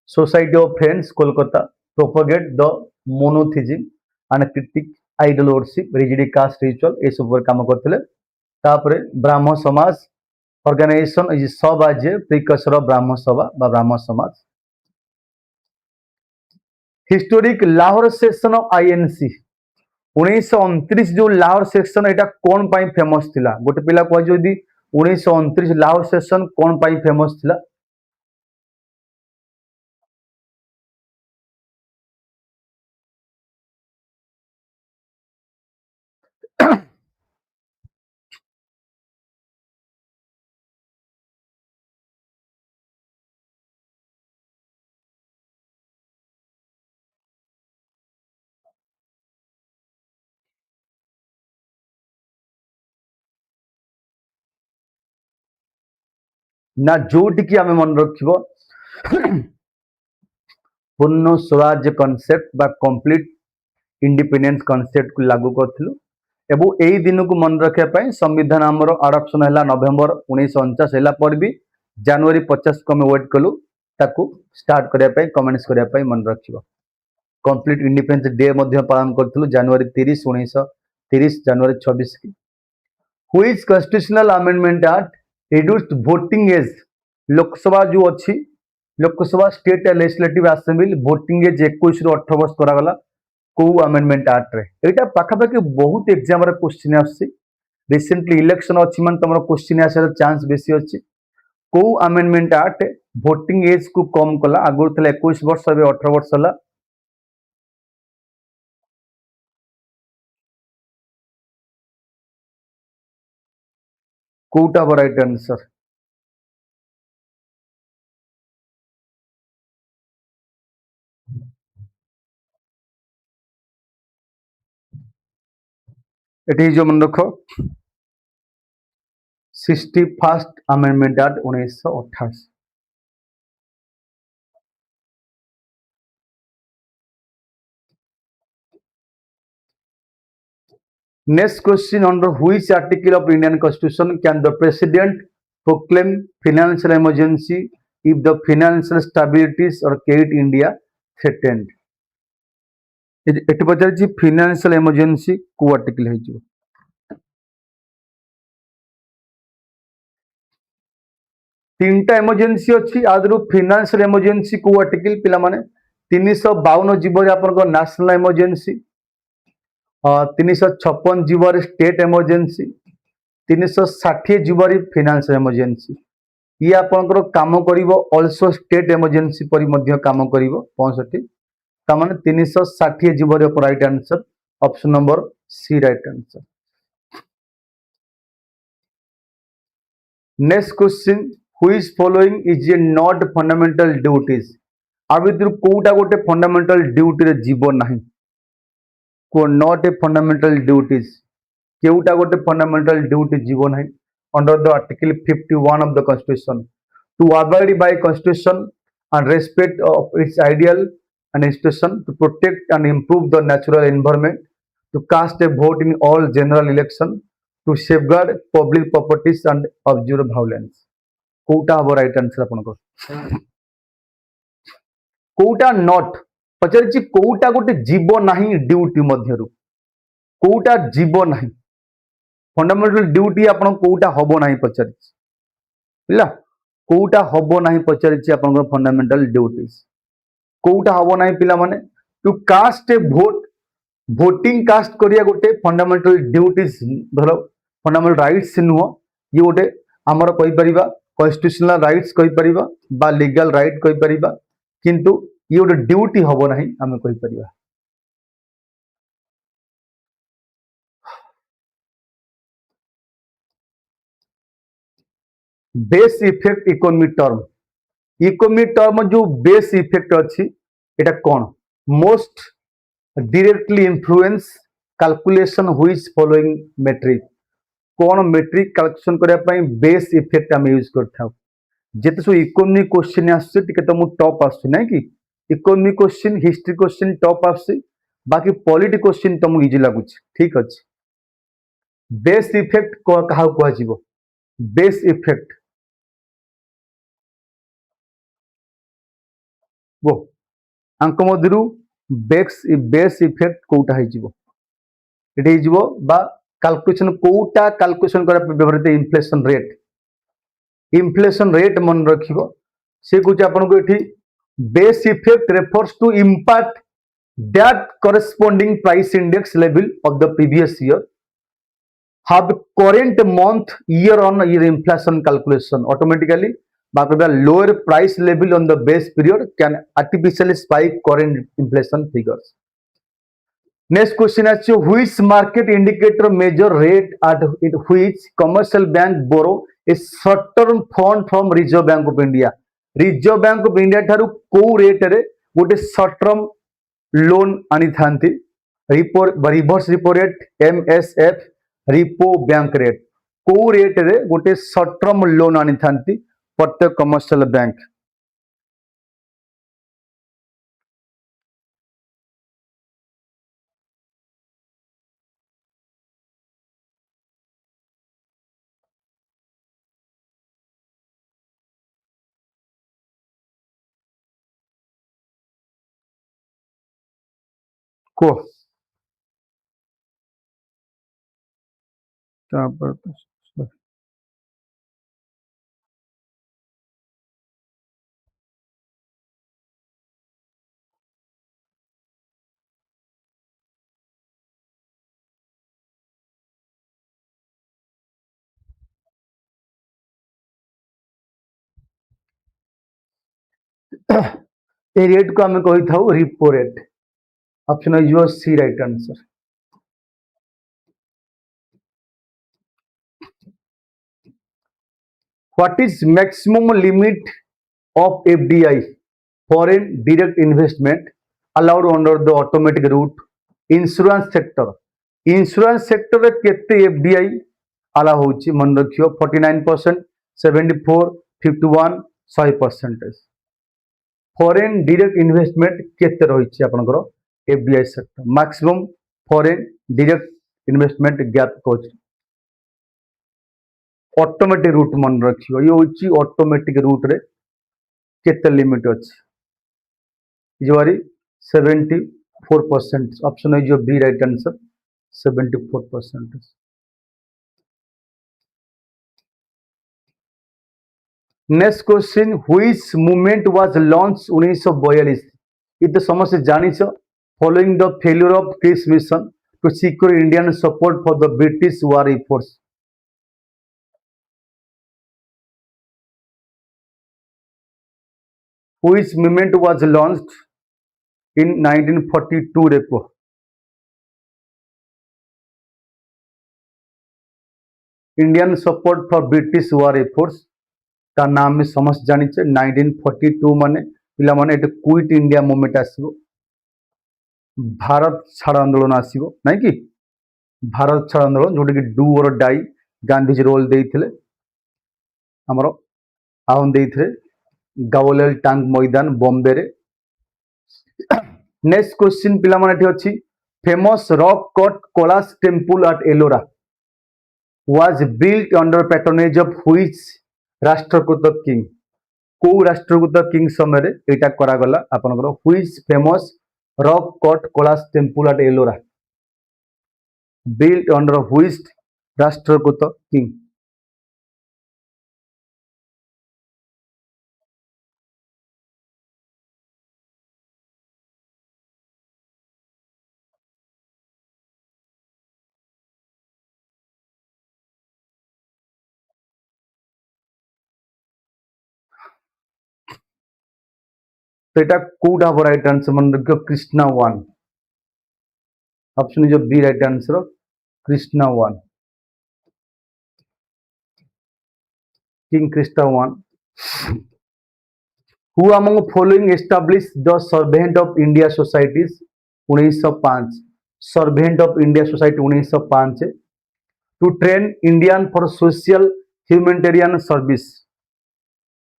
Speaker 3: society of friends Kolkata propagate the monotheism and critic idol worship rigid caste ritual ए सब पर काम करथिले तापरे ब्राह्मण समाज ऑर्गेनाइजेशन इज सब आज प्रिकसर ब्राह्मण सभा बा ब्राह्मण समाज historic Lahore section of INC 1929 जो लाहौर सेक्शन एटा कोन पाई फेमस थिला गोटे पिला कह जदी 1929 लाहौर सेक्शन कोन पाई फेमस थिला ना जोटी की आमे मन रखिबो पूर्ण स्वराज्य कॉन्सेप्ट बा कंप्लीट इंडिपेंडेंस कॉन्सेप्ट को लागू करथिलु एबो एई दिन को मन रखिया पई संविधान हमरो अडॉप्शन हैला नवेम्बर 1949 हैला पर भी जनवरी 50 को हम वेट कलु ताकू स्टार्ट करिया पई कमेंट्स करिया पई मन रखिबो कंप्लीट इंडिपेंडेंस डे मध्य पालन करथिलु जनवरी 30 1930 जनवरी 26 की which constitutional amendment act reduced voting age Lok Sabha जो अच्छी Lok Sabha state legislative assembly voting age 21 रु 18 वर्ष करागला को अमेंडमेंट एक्ट रे एटा पाखापाखि बहुत एग्जाम रे क्वेश्चन आसी रिसेंटली इलेक्शन अच्छी मान तुम क्वेश्चन आसार चांस बेसी अच्छी को अमेंडमेंट एक्ट वोटिंग एज को कम कला आगुर थला 21 वर्ष अब 18 वर्ष हला कोटा राइट आंसर एटी जो मन रख 61st amendment act 1928 Next question under which article of Indian Constitution can the President proclaim financial emergency if the financial stabilities or credit India threatened? Eighty Pachar financial emergency को article है जो तीनटा emergency अच्छी आदि financial emergency को article पिला माने 352 जीवन आपन नेशनल इमरजेंसी 356 जीवन स्टेट इमरजेंसी 360 जीवन फाइनेंशियल इमरजेंसी ये आपनकर काम करिवो आल्सो स्टेट इमरजेंसी परि मध्य काम करिवो 65 ता माने 360 जीवन right answer option number C right answer next question which following is a not fundamental duties आ भितर कोटा गोटे फंडामेंटल ड्यूटी रे जीवन नाही को नॉट ए फंडामेंटल ड्यूटीज केउटा गोटे फंडामेंटल ड्यूटी जीवन है under the article 51 of the constitution to abide by constitution and respect of its ideal and institution to protect and improve the natural environment to cast a vote in all general election to safeguard public properties and observe violence कोटा हम right answer आपनको कोटा not पचारि कोटा गोटे जीव नाही duty मध्यरु Kota जीव नाही फंडामेंटल ड्यूटी आपन कोटा हबो नाही पचारि बुझला कोटा हबो नाही पचारि आपन फंडामेंटल ड्यूटीज कोटा हबो नाही पिला माने to cast a vote voting cast करिया गोटे फंडामेंटल ड्यूटीज धरो फंडामेंटल राइट्स नुह ये गोटे आमर कहि परिबा कॉन्स्टिट्यूशनल राइट्स कहि परिबा बा लीगल राइट कहि परिबा किंतु ये गोटे ड्यूटी हबो नाही आमे कहि परिबा बेस इफेक्ट इकोनॉमी टर्म जो बेस इफेक्ट अच्छी एटा कौन most directly influence calculation which following metric कौन मेट्रिक कैलकुलेशन करने बेस इफेक्ट आम यूज कर जिते सब इकोनॉमी क्वेश्चन आसके तो मुझे टॉप आसना कि economy question history question top आस बाकी पॉलिटी क्वेश्चन तुमको इजी लगुच ठीक अच्छे बेस इफेक्ट क्या कह बेस इफेक्ट वो आंक मध्य बेस इफेक्ट कोटा हो ये कैलकुलेशन कोटा कैलकुलेशन करा व्यवहारित इन्फ्लेशन रेट मन रखिबो से कुछ आपन को एठी base effect refers to impact that corresponding price index level of the previous year have current month year on year inflation calculation automatically but the lower price level on the base period can artificially spike current inflation figures. Next question is which market indicator measure rate at which commercial bank borrow a short term fund from Reserve Bank of India. Reserve Bank of India ठारू को rate रे गोटे short term loan आनी थांती reverse repo rate MSF repo bank rate को rate रे गोटे short term loan आनी थांती प्रत्येक कमर्शियल बैंक. को ए रेट को आम कही था repo rate. Option is your C right answer. What is maximum limit of FDI foreign direct investment allowed under the automatic route insurance sector? Insurance sector रे केते FDI अला होची मन रखियो 49% 74 51 100%. foreign direct investment केते रहिची आपनकर FDI sector maximum foreign direct investment gap coach automatic route मन रखियो ये होची ऑटोमेटिक रूट रे केते लिमिट अछि जोरी 74%. Option is your B right answer 74%. Next question which movement was launch 1942 इत समस्त जानिछ following the failure of peace mission to secure Indian support for the British war efforts. Which movement was launched in 1942 रेको. Indian support for British war efforts का नाम में समस्त जानी 1942 माने पिला माने एट क्विट इंडिया मूवमेंट आसीबो भारत छाड़ आंदोलन आसीबो नै कि भारत छाड़ आंदोलन जोटे कि डू और डाई गांधीजी रोल देइथिले हमरो आउन देइथिले गावलेल टांग मैदान बॉम्बे रे. नेक्स्ट क्वेश्चन पिला माने एठी अछि famous rock cut Kailasa temple at Ellora was built under patronage of which Rashtrakuta king. को राष्ट्रकूट किंग समय रे एटा करा गला आपनकर which famous rock cut Kailasa temple at Ellora built under which Rashtrakuta king. तो এটা কোড হবে রাইট आंसर मन रखियो Krishna 1. Option is B right answer Krishna 1 king Krishna 1. Who among following establish the servant of India societies 1905. Servant of India society 1905 to train Indian for social humanitarian service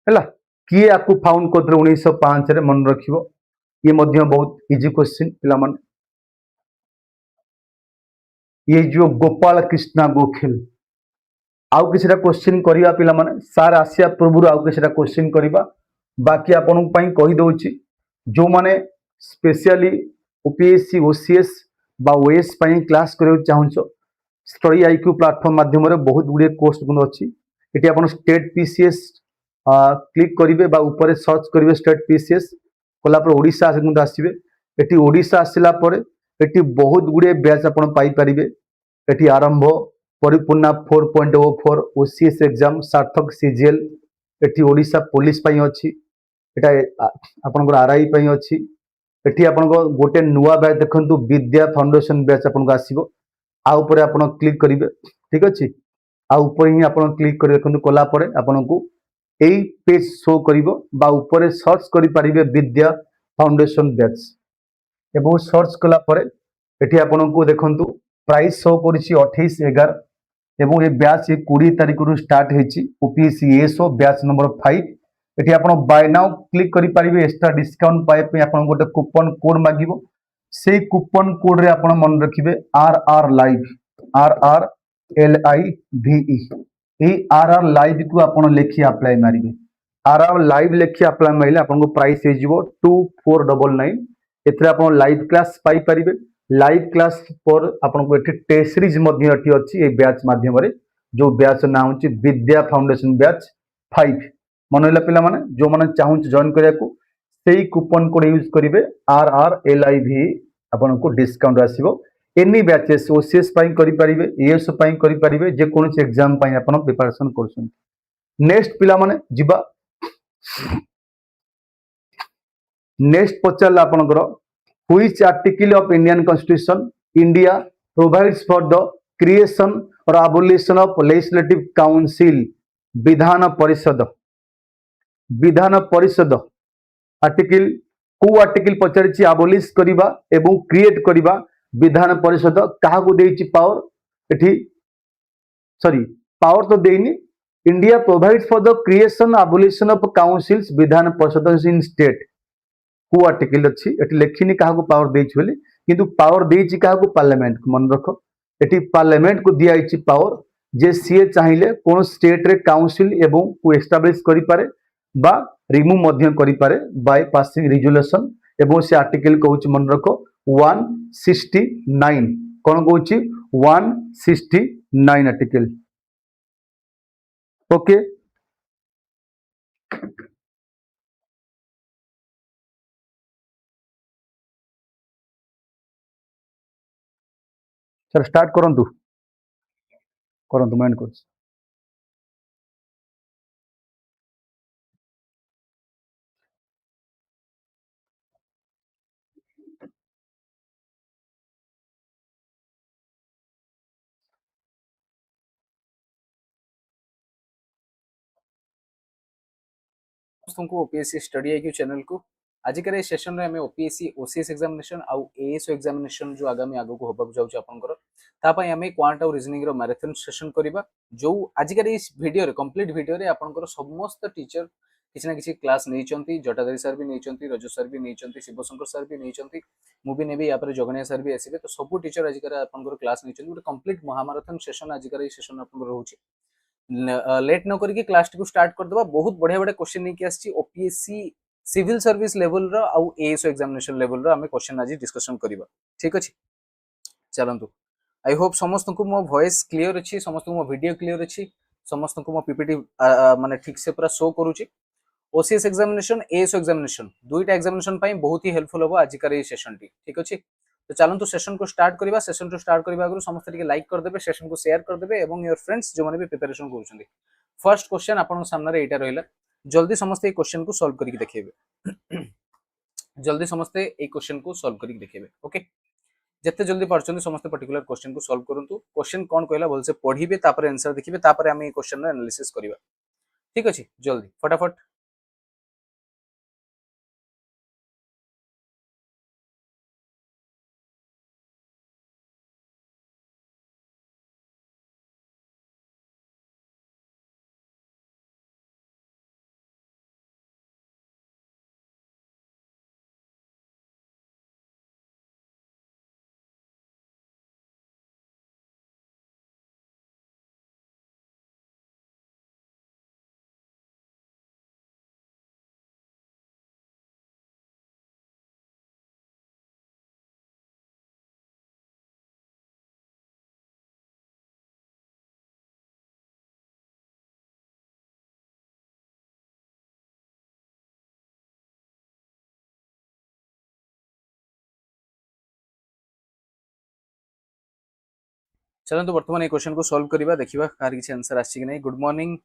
Speaker 3: हैला किए आपको found करते 1905 रे मन रखिबो. ये मध्य बहुत इजी क्वेश्चन पिला मन. ये जो गोपाल कृष्णा गोखिल आउ किछटा क्वेश्चन करिया पिला मन सार आसिया पूर्व आउ किछटा क्वेश्चन करिबा बाकी आपन पई कहि दोछि जो माने स्पेशली ओपीएससी ओसीएस बा ओएस ପାଇଁ क्लास କରିବାକୁ ଚାହୁଁଛ स्टडी आईक्यू प्लाटफॉर्म माध्यम बहुत गुड़े कोर्स अच्छी ये आप स्टेट पीसीएस क्लिक करेंगे ऊपर सर्च करेंगे स्टेट पीसीएस कलापर ओडिशा आसबे ये ओडिशा आसला ये बहुत गुड़े बैच आप पाइपर ये आरंभ परिपूर्णा 4.04 ओसीएस एग्जाम सार्थक सीजीएल ये ओडिशा पुलिस अच्छी यहाँ आपंकर आरआई अच्छी ये आप गोटे नुआ बैच देखो विद्या फाउंडेशन बैच आपको आसो आउपर आप क्लिक करेंगे ठीक अच्छे आउपर ही आप क्लिक कर देखो कलापर आपन को यही पेज शो कर सर्च करेंगे विद्या फाउंडेशन बैच एवं सर्च कलापर ये आपन को देखु प्राइस शो कर 28/11 एवं ये बैच 20 तारीख रू स्टार्ट होती ओपीएससी एसओ बैच नंबर 5 ये आप बाय नाउ क्लिक करेंगे एक्सट्रा डिस्काउंट पाइप आप गोटे कूपन कोड मांग से कूपन कोड रे आप मन रखिए RR live RRLIVE RR live को आप लिखी अप्लाई मारे RR लाइव लिखी अप्लाई मारे आपको प्राइस हो 2499 ए लाइव क्लास पाइपर लाइव क्लास पर आपको ये टेस्ट सीरीज अच्छी ये बैच माध्यम जो बैच ना हूँ विद्या फाउंडेशन बैच 5 मन रहा पे जो मैंने चाहूँ जॉइन करने को सही कूपन कोड यूज करेंगे RRLIVE आपको डिस्काउंट आसो एनी बैचेस ओसीएस करेंगे एएसओ करेंगे जेकोसी एग्जाम आप प्रिपरेशन कर नेक्स्ट पिला माने जिबा नेक्स्ट पचार आपनकर which article of Indian constitution India provides for the creation और abolition of legislative council Vidhan Parishad article को आर्टिकल पचारि एबोलिश करबा एवं क्रिएट करबा विधान परिषद क्या पावर एठी सॉरी पावर तो देनी India provides for the creation abolition of councils Vidhan Parishad in state को आर्टिकल अच्छी ये लिखिनी क्या पावर देली किंतु पावर देती क्या पार्लियामेंट को मन रख ये पार्लियामेंट को दिखाई पावर जे सी चाहिए कौन स्टेट रे काउंसिल एवं को एस्टाब्लिश करें बा रिमूव करें बाय पासिंग रिजोल्यूशन एवं से आर्टिकल कहूँ मन रख 169 कौन कहूँ 169 आर्टिकल ओके सर स्टार्ट करंतु माइंड कोच
Speaker 1: तुमको ओपीएससी स्टडी आईक्यू चैनल को आजिकार ये सेशन रे हमें ओपीएससी ओसीएस एग्जामिनेशन आउ एएसओ एग्जामिनेशन जो आगामी आगो को होबाक जाउछ आपनकर ता पई हमें क्वांट और रीजनिंग रो मैराथन सेशन करिबा जो आजिकार इस वीडियो रे कंप्लीट वीडियो रे आपनकर समस्त टीचर किसी ना किसी क्लास नहीं जटाधारी सर भी नहीं रजू सर भी नहीं शिवशंकर सर भी नहीं मु भी नेबी यापर जगन्या सर भी आसीबे तो सब टीचर आजिकार आपनकर क्लास नहीं गोटे कंप्लीट महामाराथन सेशन आजिकार ये सेशन आपनकर रहउछि लेट न करके क्लास को स्टार्ट कर दबा बहुत बढ़िया बढ़िया क्वेश्चन नहीं आसी ओपीएससी सिविल सर्विस लेवल रो आउ एएसओ एग्जामिनेशन लेवल रो हमें क्वेश्चन आज डिस्कशन करबा ठीक अछि चलंतु आई होप समस्त को मो वॉइस क्लियर अछि समस्त को मो वीडियो क्लियर अछि समस्त को मो पीपीटी माने ठीक से पूरा शो करूछि ओसीएस एग्जामिनेशन एएसओ एग्जामिनेशन दुईटा एग्जामिनेशन पई बहुत ही हेल्पफुल होबो आजिकार ये सेशन टी ठीक अछि तो चलंतु सेशन को स्टार्ट करबा सेशन को स्टार्ट करबा आगु समस्त टिके लाइक कर देबे सेशन को शेयर कर देबे एवं योर फ्रेंड्स जो माने भी प्रिपरेशन करूछंदी फर्स्ट क्वेश्चन आपन सामने रे एटा रहिला जल्दी समस्त ए क्वेश्चन को सॉल्व करके देखेबे जल्दी समस्त ए क्वेश्चन को सॉल्व करके देखेबे ओके जत्ते जल्दी पारछंदी समस्त पर्टिकुलर क्वेश्चन को सॉल्व करंतु क्वेश्चन कोन कहला बोल से पढिबे तापर आंसर देखिबे तापर हम ए क्वेश्चन रो एनालिसिस करबा ठीक अछि जल्दी फटाफट
Speaker 4: चलते बर्तमान ये क्वेश्चन को सॉल्व करवा देखा कार किसी आंसर आसी कि नहीं। Good morning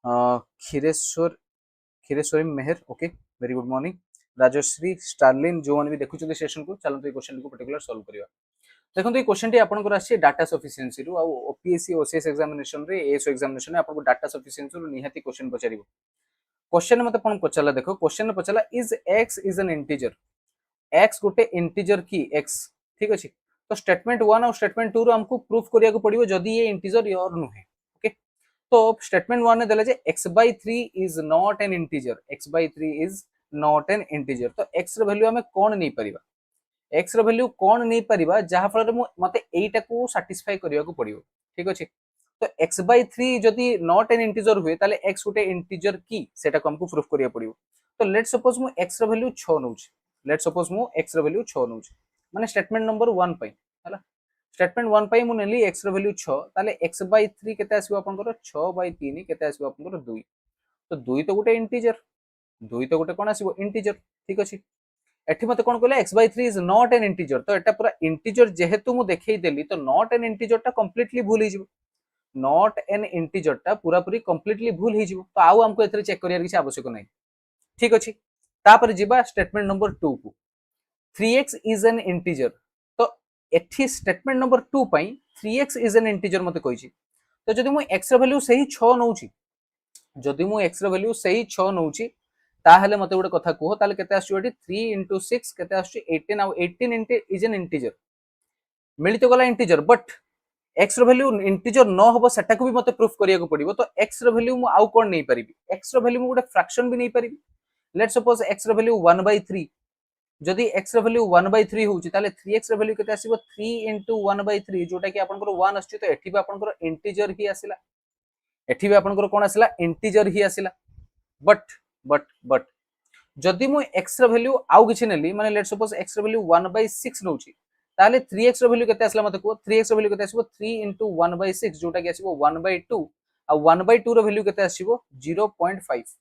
Speaker 4: Kshireswar Kshireswari Mehar okay very good morning Rajashree स्टारलिन जो मैंने भी देखुं सेशन को चलते क्वेश्चन को पर्टिकुलर सॉल्व करवा। देखो ये क्वेश्चन टी आपंकर आसी डाटा सफिशिएंसी रु ओपीएससी ओसीएस एग्जामिनेशन रे एएसओ एग्जामिनेशन रे आपको डाटा सफिशिएंसी रु निहाती क्वेश्चन पचारिबो। क्वेश्चन मते कोन पचाला देखो क्वेश्चन पचाला is x is an integer x गोटे इंटीजर की एक्स ठीक अच्छे। तो स्टेटमेंट 1 और स्टेटमेंट 2 रो हमको प्रूफ करिया को पड़िबो जदी ये इंटीजर और नुहे ओके। तो स्टेटमेंट 1 ने देला जे x/3 is not an integer x/3 is not an integer. तो x रो वैल्यू हमें कोन नै परिबा x रो वैल्यू कोन नै परिबा जहा फल रे मते एटा को सैटिस्फाई करिया को पड़िबो ठीक अच्छे। तो x/3 जदी नॉट एन इंटीजर हुए ताले x गोटे इंटीजर की सेटा को हमको प्रूफ करिया पड़िबो। तो लेट्स सपोज मु x रो वैल्यू 6 नउची लेट्स सपोज मु x रो वैल्यू 6 नउची माने स्टेटमेंट नंबर 1 पई हला स्टेटमेंट 1 पई मु नेली x रो वैल्यू 6 ताले x/3 केते आसीबो आपनकर 6/3 केते आसीबो आपनकर 2। तो 2 तो गोटे इंटीजर 2 तो गोटे कोन आसीबो इंटीजर ठीक अछि। एठी मते कोन कहले x/3 is not an integer. तो एटा पूरा इंटीजर जेहेतु मु देखै देली तो नॉट एन इंटीजर टा कंप्लीटली भूल ही जिवो नॉट एन इंटीजर टा पूरा पूरी कंप्लीटली भूल ही जिवो। तो आउ हमको एथरे चेक करियार किछ आवश्यक नै ठीक अछि। तापर जिबा स्टेटमेंट नंबर 2 को 3x इज एन इंटीजर। तो एठी स्टेटमेंट नंबर 2 पई 3x इज एन इंटीजर मते कहिछि। तो जदि मु x रो वैल्यू सही 6 नउछि जदि मु x रो वैल्यू सही 6 नउछि ताहले मते गोटे कथा कहो ताले केते आछी एठी 3 * 6 केते आछी 18 आ 18 इज एन इंटीजर मिली तो गला इंटीजर बट x रो वैल्यू इंटीजर न होबो सेटा को भी मते प्रूफ करिया को पड़िबो। तो x रो वैल्यू मु आउ कोन नै परिबी x रो वैल्यू मु गोटे फ्रैक्शन भी नै परिबी। लेट्स सपोज x रो वैल्यू 1/3 जदि x रो वैल्यू 1/3 होउची ताले 3x रो वैल्यू केते आसीबो 3 * 1/3 जोटा कि आपनकर 1 आछी। तो एठी भी आपनकर इंटीजर ही आसीला एठी भी आपनकर कोन आसीला इंटीजर ही आसीला बट जदि मु x रो वैल्यू आउ किछि नेली माने लेट्स सपोज x रो वैल्यू 1/6 नउची ताले 3x रो वैल्यू केते आसला मते को 3x रो वैल्यू केते आसीबो 3 * 1/6 जोटा कि आसीबो 1/2 आ 1/2 रो वैल्यू केते आसीबो 0.5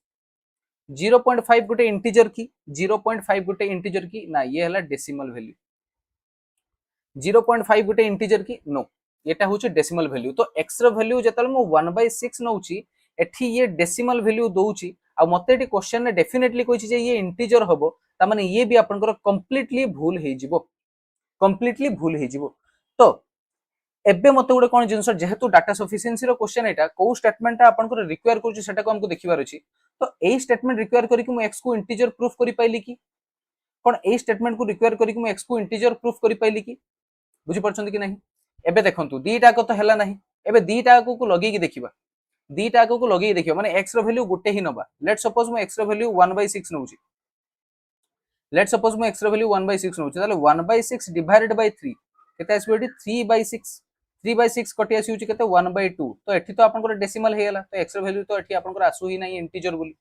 Speaker 4: 0.5 गोटे इंटीजर की 0.5 गोटे इंटीजर की ना ये हला डेसिमल वैल्यू 0.5 गोटे इंटीजर की नो एटा होची डेसिमल वैल्यू। तो x रो वैल्यू जतल मु 1/6 नउची एठी ये डेसिमल वैल्यू दोउची आ मते एठी क्वेश्चन ने डेफिनेटली कहिछि जे ये इंटीजर हबो ता माने ये भी आपनकर कंप्लीटली भूल हे जिवो। तो एबे मते गोटे कोन जिंस जेहेतु डाटा सफिशिएंसी रो क्वेश्चन एटा को स्टेटमेंट ता आपनकर रिक्वायर करछि सेटा को हमको देखिबार अछि। तो एई स्टेटमेंट रिक्वायर करी कि मु x को इंटीजर प्रूफ करि पाइली कि कोन एई स्टेटमेंट को रिक्वायर करी कि मु x को इंटीजर प्रूफ करि पाइली कि बुझि परछन कि नहीं। एबे देखंतु दीटा को तो हला नहीं एबे दीटा को लगे कि देखिबा दीटा को लगे देखिबा माने x रो वैल्यू गोटे ही नबा। लेट्स सपोज मु x रो वैल्यू 1/6 नउची लेट्स सपोज मु x रो वैल्यू 1/6 नउची ताले 1/6 डिवाइडेड बाय 3 केते आसीबो एठी 3/6 3/6 कटी आसी केते 1/2। तो एठी तो आपनकर डेसिमल हे गेला तो x रो वैल्यू तो एठी आपनकर आसु ही नहीं इंटीजर बोली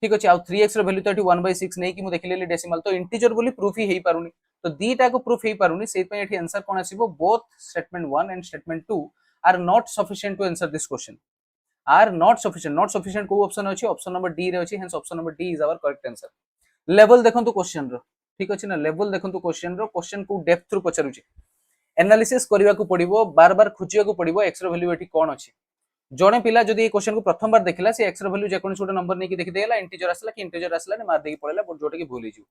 Speaker 4: ठीक अछि। आ 3x रो वैल्यू तो एठी 1/6 नै कि मु देखिलेली डेसिमल तो इंटीजर बोली प्रूफ ही हेई पारुनी। तो दीटा को प्रूफ हेई पारुनी सेहि पय एठी आंसर कोन आसीबो both statement 1 and statement 2 are not sufficient to answer this question are not sufficient को ऑप्शन अछि ऑप्शन नंबर डी रे अछि hence option number D is our correct answer. Level देखंतु क्वेश्चन रो ठीक अछि ना लेवल देखंतु क्वेश्चन को डेप्थ थ्रू पचारुछि एनालिसिस करबा को पड़िबो बार बार खुजिया को पड़िबो x रो वैल्यू एठी कोन अछि। जणे पिला जदि ए क्वेश्चन को प्रथम बार देखिला से x रो वैल्यू जे कोनस गोटे नंबर नै कि देखि देला इंटीजर आसला कि इंटीजर आसला ने मार देकी पळेला बट जोटा कि भूल हिजु।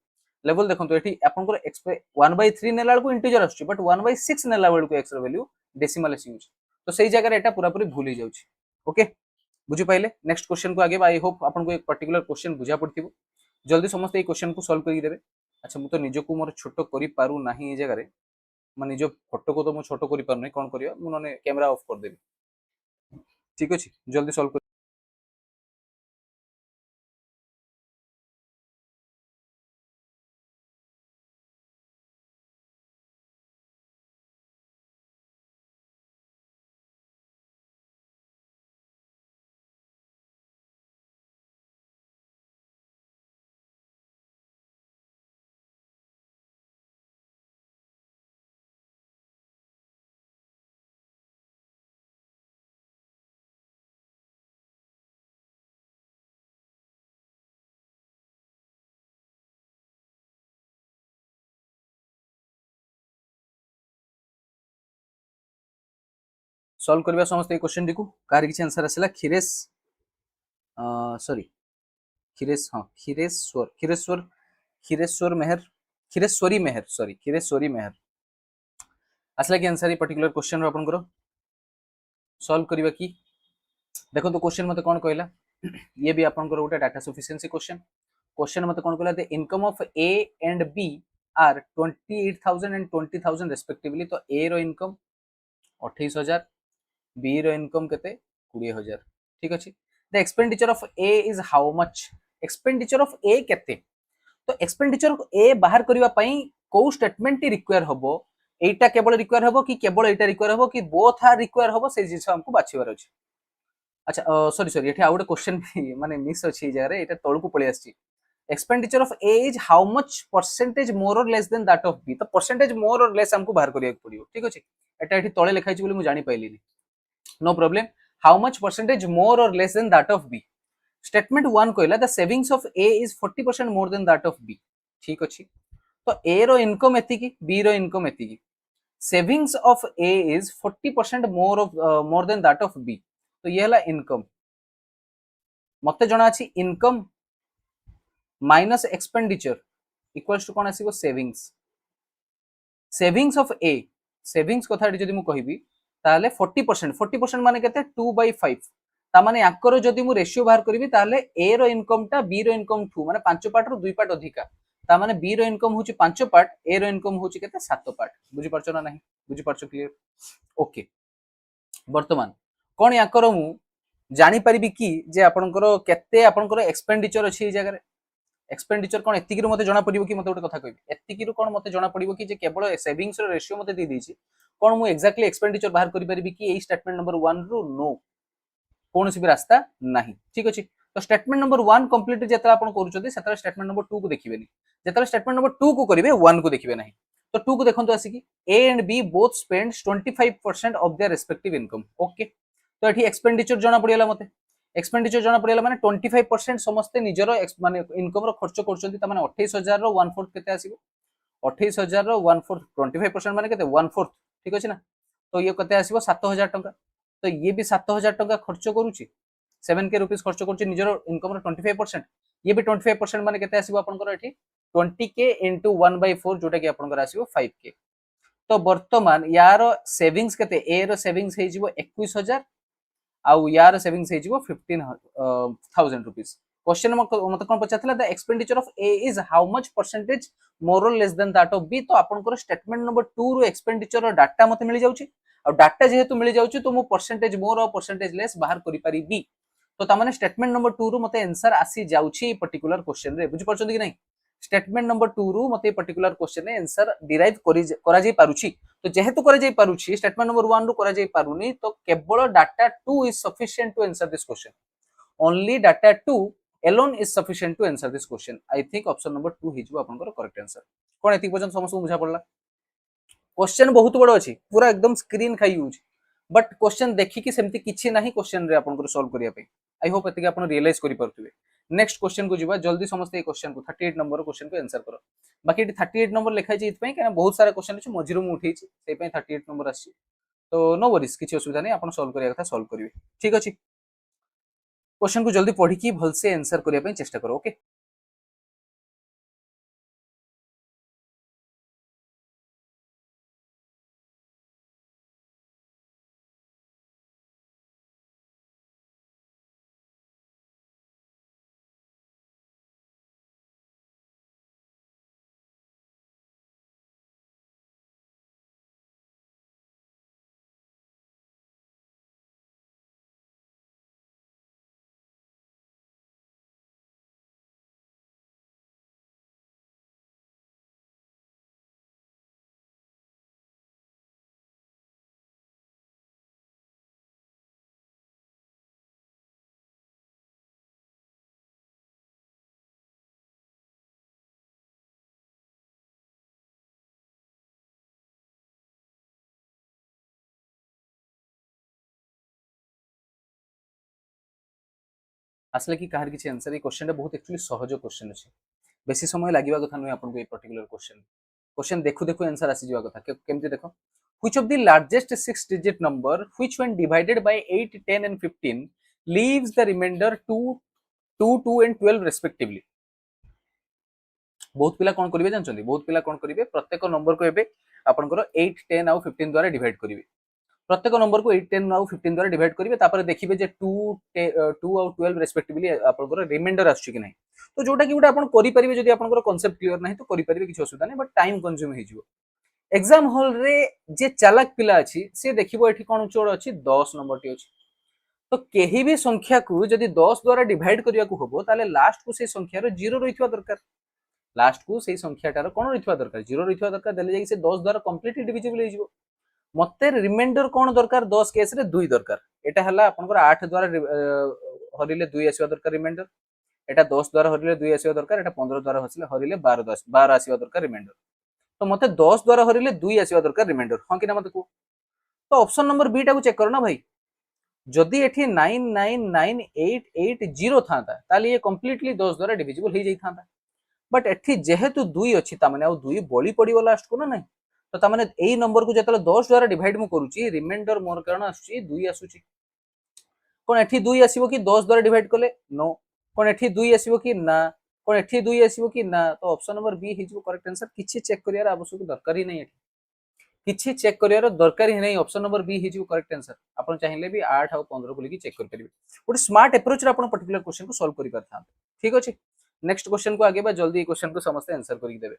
Speaker 4: लेवल देखंतु एठी आपनकर x 1/3 नेला को इंटीजर आछी बट 1/6 नेला बेल को x रो वैल्यू डेसिमल आसी तो सही जगह रे एटा पूरा पूरी भूल ही जाउछि ओके बुझि पाइले। नेक्स्ट क्वेश्चन को आगे आई होप आपन को एक पर्टिकुलर क्वेश्चन बुझा पड़थिबो जल्दी समस्त ए क्वेश्चन को सॉल्व करि देबे। अच्छा मु तो निजको मोर छोटो करि पारु नाही ए जगह रे मैं निज फोटो को तो मु छोटो करि पारु नै कोन करियो मु नने कैमरा ऑफ कर देबी ठीक अछि जल्दी सॉल्व सॉल्व करबा समस्त ए क्वेश्चन को कार किछ आंसर आसला खिरेश सॉरी खिरेश हां खिरेश्वर मेहर खिरेश्वरी मेहर सॉरी खिरेश्वरी मेहर आसला कि आंसर ए पर्टिकुलर क्वेश्चन रो आपन करो सॉल्व करबा कि देखो तो क्वेश्चन मते कोन कहला ये भी आपन करो गोटे डाटा सफिशिएंसी क्वेश्चन मते कोन कहला the income of A and B are 28,000 and 20,000 respectively तो ए रो इनकम 28,000 बी रो इनकम केते 20,000 ठीक अछि the expenditure of A is how much expenditure of A केते तो एक्सपेंडिचर ऑफ ए बाहर करबा पई को स्टेटमेंट रिक्वायर हबो एटा केवल रिक्वायर हबो कि केवल एटा रिक्वायर हबो कि बोथ आर रिक्वायर हबो से जिस हमको बाछिबार अछि अच्छा सॉरी सॉरी एठी आउट क्वेश्चन माने मिस अछि जगह रे एटा तळकु पळि आछि expenditure of A is how much percentage more or less than that of B तो परसेंटेज मोर और लेस हमको बाहर करिया पड़ियो ठीक अछि एटा एठी तळे लिखाइ छि बोली मु जानि पाइलिनी no problem how much percentage more or less than that of B statement 1 कहला the savings of A is 40% more than that of B ठीक अछि तो ए रो इनकम एति की बी रो इनकम एति की savings of A is 40% more than that of B तो ये हला इनकम मते जणा अछि income minus expenditure equals to कोन आसीबो सेविंग्स ऑफ ए सेविंग्स कथा जदि मु कहिबी ताले 40% माने केते 2/5 ता माने याकर जदि मु रेशियो बाहर करबी ताले ए रो इनकम टा बी रो इनकम ठू माने 5 पार्ट रो 2 पार्ट अधिका ता माने बी रो इनकम होची 5 पार्ट ए रो इनकम होची केते 7 पार्ट बुझी परछो ना नहीं बुझी परछो क्लियर ओके वर्तमान कोन याकर मु जानि परिबी कि जे आपनकर केते आपनकर एक्सपेंडिचर अछि जगह रे एक्सपेंडिचर कोन एतिकी रो मते जणा पड़िबो कि मते गोटे कथा कहबी एतिकी रो कोन मते जणा पड़िबो कि जे केवल सेविंग्स रो रेशियो मते दे दिछि कोन मु एक्जेक्टली एक्सपेंडिचर बाहर करि परिबी कि एई स्टेटमेंट नंबर 1 रो नो कोन सी भी रास्ता नाही ठीक अछि तो स्टेटमेंट नंबर 1 कंप्लीट जेतरा आपण करूछथि सेतरा स्टेटमेंट नंबर 2 को देखिबेनी जेतरा स्टेटमेंट नंबर 2 को करिवे 1 को देखिबे नाही तो 2 को देखंतु आसी कि A and B both spends 25% of their respective income okay तो एठी एक्सपेंडिचर जणा पड़ियाला मते एक्सपेंडिचर जणा पड़ियाला माने 25% समस्त निजरो माने इनकम रो खर्च करछथि त माने 28,000 रो 1/4 केते आसीबो 28,000 रो 1/4 25% माने केते 1/4 ठीक अछि ना तो ये केते आसीबो 7,000 टंका तो ये भी 7,000 टंका खर्च करूची 7k रुपीस खर्च करूची निजरो इनकम रो 25% ये भी 25% माने केते आसीबो आपनकर एठी 20k into 1/4 जोटा कि आपनकर आसीबो 5k तो वर्तमान यार सेविंग्स केते ए रो सेविंग्स हे जिवो 21,000 आउ यार सेविंग्स हे जिवो 15,000 रुपीस क्वेश्चन मते कोन पचाथला the expenditure of A is how much percentage more or less than that of B तो आपनकर स्टेटमेंट नंबर 2 रो एक्सपेंडिचर रो डाटा मते मिल जाउची और डाटा जेहेतु मिल जाउची तो मु परसेंटेज मोर और परसेंटेज लेस बाहर करि परिबी तो तामाने स्टेटमेंट नंबर 2 रो मते आंसर आसी जाउची पर्टिकुलर क्वेश्चन रे बुझि परछथि कि नै स्टेटमेंट नंबर 2 रू मते पर्टिकुलर क्वेश्चन रे आंसर डिराइव करा जाई पारुची तो जेहेतु करा जाई पारुची स्टेटमेंट नंबर 1 रू करा जाई पारुनी तो केवल data 2 is sufficient to answer this question only data 2 alone is sufficient to answer this question I think option number 2 हिजबो आपनकर करेक्ट आंसर कोन एति पर्यंत समस्त बुझा पड़ला क्वेश्चन बहुत बड़ अछि पूरा एकदम स्क्रीन खाई यूज बट क्वेश्चन देखि कि सेमति किछि नाही क्वेश्चन रे आपनकर सॉल्व करिया पे आई होप एति आपन रियलाइज करि परथुबे नेक्स्ट क्वेश्चन को जिबा जल्दी समस्त ए क्वेश्चन को 38 नंबर क्वेश्चन को आंसर करो बाकी 38 नंबर लिखाइ छि इतपय कि बहुत सारा क्वेश्चन अछि मझिरो मु उठै छि सेइ पय 38 नंबर आछि तो नो वरीज किछि असुविधा नै आपन सॉल्व करिया कथा सॉल्व करिवे ठीक अछि क्वेश्चन को जल्दी पढ़ी कि भल से आंसर करिया पे चेष्टा करो ओके आसले कि काहर किछि आंसर ए क्वेश्चन बहुत एक्चुअली सहज क्वेश्चन अछि बेसी समय लागिबा कथा नै आपन को ए पर्टिकुलर क्वेश्चन देखु देखु आंसर आसी जिवा कथा केमति देखो which of the largest 6-digit number which when divided by 8, 10 and 15 leaves the remainder 2, 2, 2 and 12 respectively. बहुत पिला कौन करिवे जानछन्ती बहुत पिला कौन करिवे प्रत्येक नंबर को एबे आपनकर 8 10 और 15 द्वारा डिवाइड करिवे प्रत्येक नंबर को 8 10 और 15 द्वारा डिवाइड करिवे तापर देखिबे जे 2 2 और 12 रेस्पेक्टिवली आपनकर रिमाइंडर आछी कि नहीं तो जोटा कि गोटे आपन करि परिबे जदि आपनकर कांसेप्ट क्लियर नहीं तो करि परिबे किछ असुविधा नहीं बट टाइम कंज्यूम हे जिवो एग्जाम हॉल रे जे चालाक पिला अछि से देखिबो एठी कोन चोड अछि 10 नंबर टी अछि तो केही भी संख्या को जदि 10 द्वारा डिवाइड करिया को होबो ताले लास्ट को से संख्या रो 0 रहितवा दरकार लास्ट को से संख्याटार कोन रहितवा दरकार 0 रहितवा दरकार देले जाई से 10 द्वारा कंप्लीटली डिविजिबल हे जिवो मते रिमाइंडर कोन दरकार 10 केस रे 2 दरकार एटा हला आपनकर 8 द्वारा हरिले 2 आसीबा दरकार रिमाइंडर एटा 10 द्वारा हरिले 2 आसीबा दरकार एटा 15 द्वारा हरिले 12 आसीबा दरकार रिमाइंडर तो मते 10 द्वारा हरिले 2 आसीबा दरकार रिमाइंडर हां कि ना मते को तो ऑप्शन नंबर बी टा को चेक करो ना भाई जदि एठी 999880 थांता ताली ये कंप्लीटली 10 द्वारा डिविजिबल हे जाई थांता बट एठी जेहेतु 2 अछि ता माने आ 2 बळी पडिवो लास्ट को ना नहीं तो ता माने एई नंबर को जतले 10 द्वारा डिवाइड मु करूची रिमाइंडर मोर कारण आछी 2 आसुची कोन एठी 2 आसीबो कि 10 द्वारा डिवाइड कले नो कोन एठी 2 आसीबो कि ना कोन एठी 2 आसीबो कि ना तो ऑप्शन नंबर बी हिजबो करेक्ट आंसर किछि चेक करियार आवश्यक दरकार ही नहीं एठी किछि चेक करियार दरकार ही नहीं ऑप्शन नंबर बी हिजबो करेक्ट आंसर आपण चाहिले भी 8 और 15 को लेके चेक कर परिबे गोटे स्मार्ट अप्रोच रे आपण पर्टिकुलर क्वेश्चन को सॉल्व करि परथान ठीक अछि नेक्स्ट क्वेश्चन को आगे बा जल्दी क्वेश्चन को समस्त आंसर करि देबे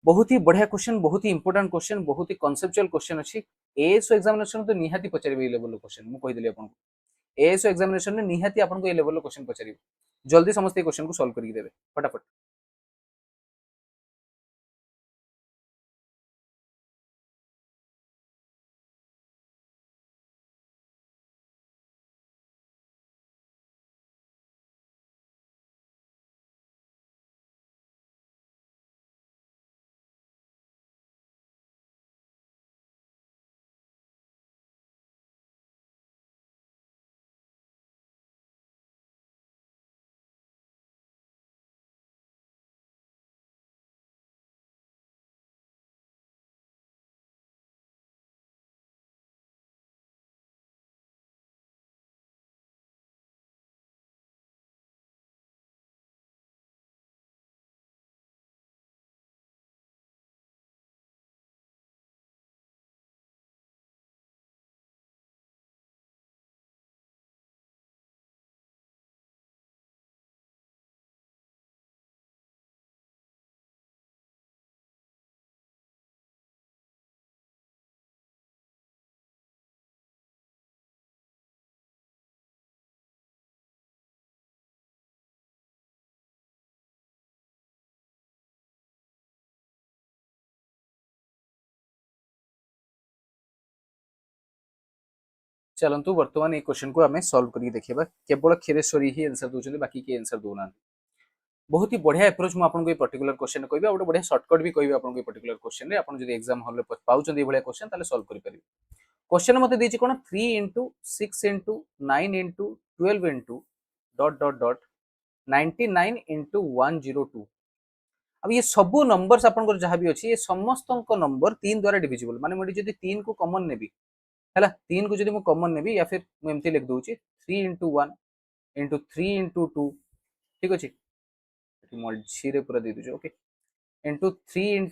Speaker 4: बहुत ही बढ़िया क्वेश्चन बहुत ही इंपोर्टेंट क्वेश्चन बहुत ही कॉन्सेप्चुअल क्वेश्चन अछि एएसओ एग्जामिनेशन तो निहाती पचारिबे लेवल क्वेश्चन मु कहि देली आपन को एएसओ एग्जामिनेशन ने निहाती आपन को ए लेवल क्वेश्चन पचारिबे जल्दी समस्त क्वेश्चन को सॉल्व करि देबे फटाफट चलंतु वर्तमान ए क्वेश्चन को हमें सॉल्व करी देखिबा केवल खिरेश्वरी ही आंसर दोचले बाकी के आंसर दोना बहुत ही बढ़िया अप्रोच मु आपन को ए पर्टिकुलर क्वेश्चन कहबे और बढ़िया शॉर्टकट भी कहबे आपन को ए पर्टिकुलर क्वेश्चन रे आपन जदी एग्जाम हॉल रे पाउचन ए बढ़िया क्वेश्चन ताले सॉल्व करि परिबे क्वेश्चन मते देछि कोन 3 6 9 12 डॉट डॉट डॉट 99 102 अब ये सब नंबर्स आपन को जहां भी अछि ये समस्त नंबर 3 द्वारा डिविजिबल माने मोडी जदी 3 को कॉमन नेबी हैला 3 को जदी मु कॉमन नेबी या फिर मु एमती लिख दोछि 3 1 3 2 ठीक अछि मल्टी रे पूरा दे दोछि ओके 3 3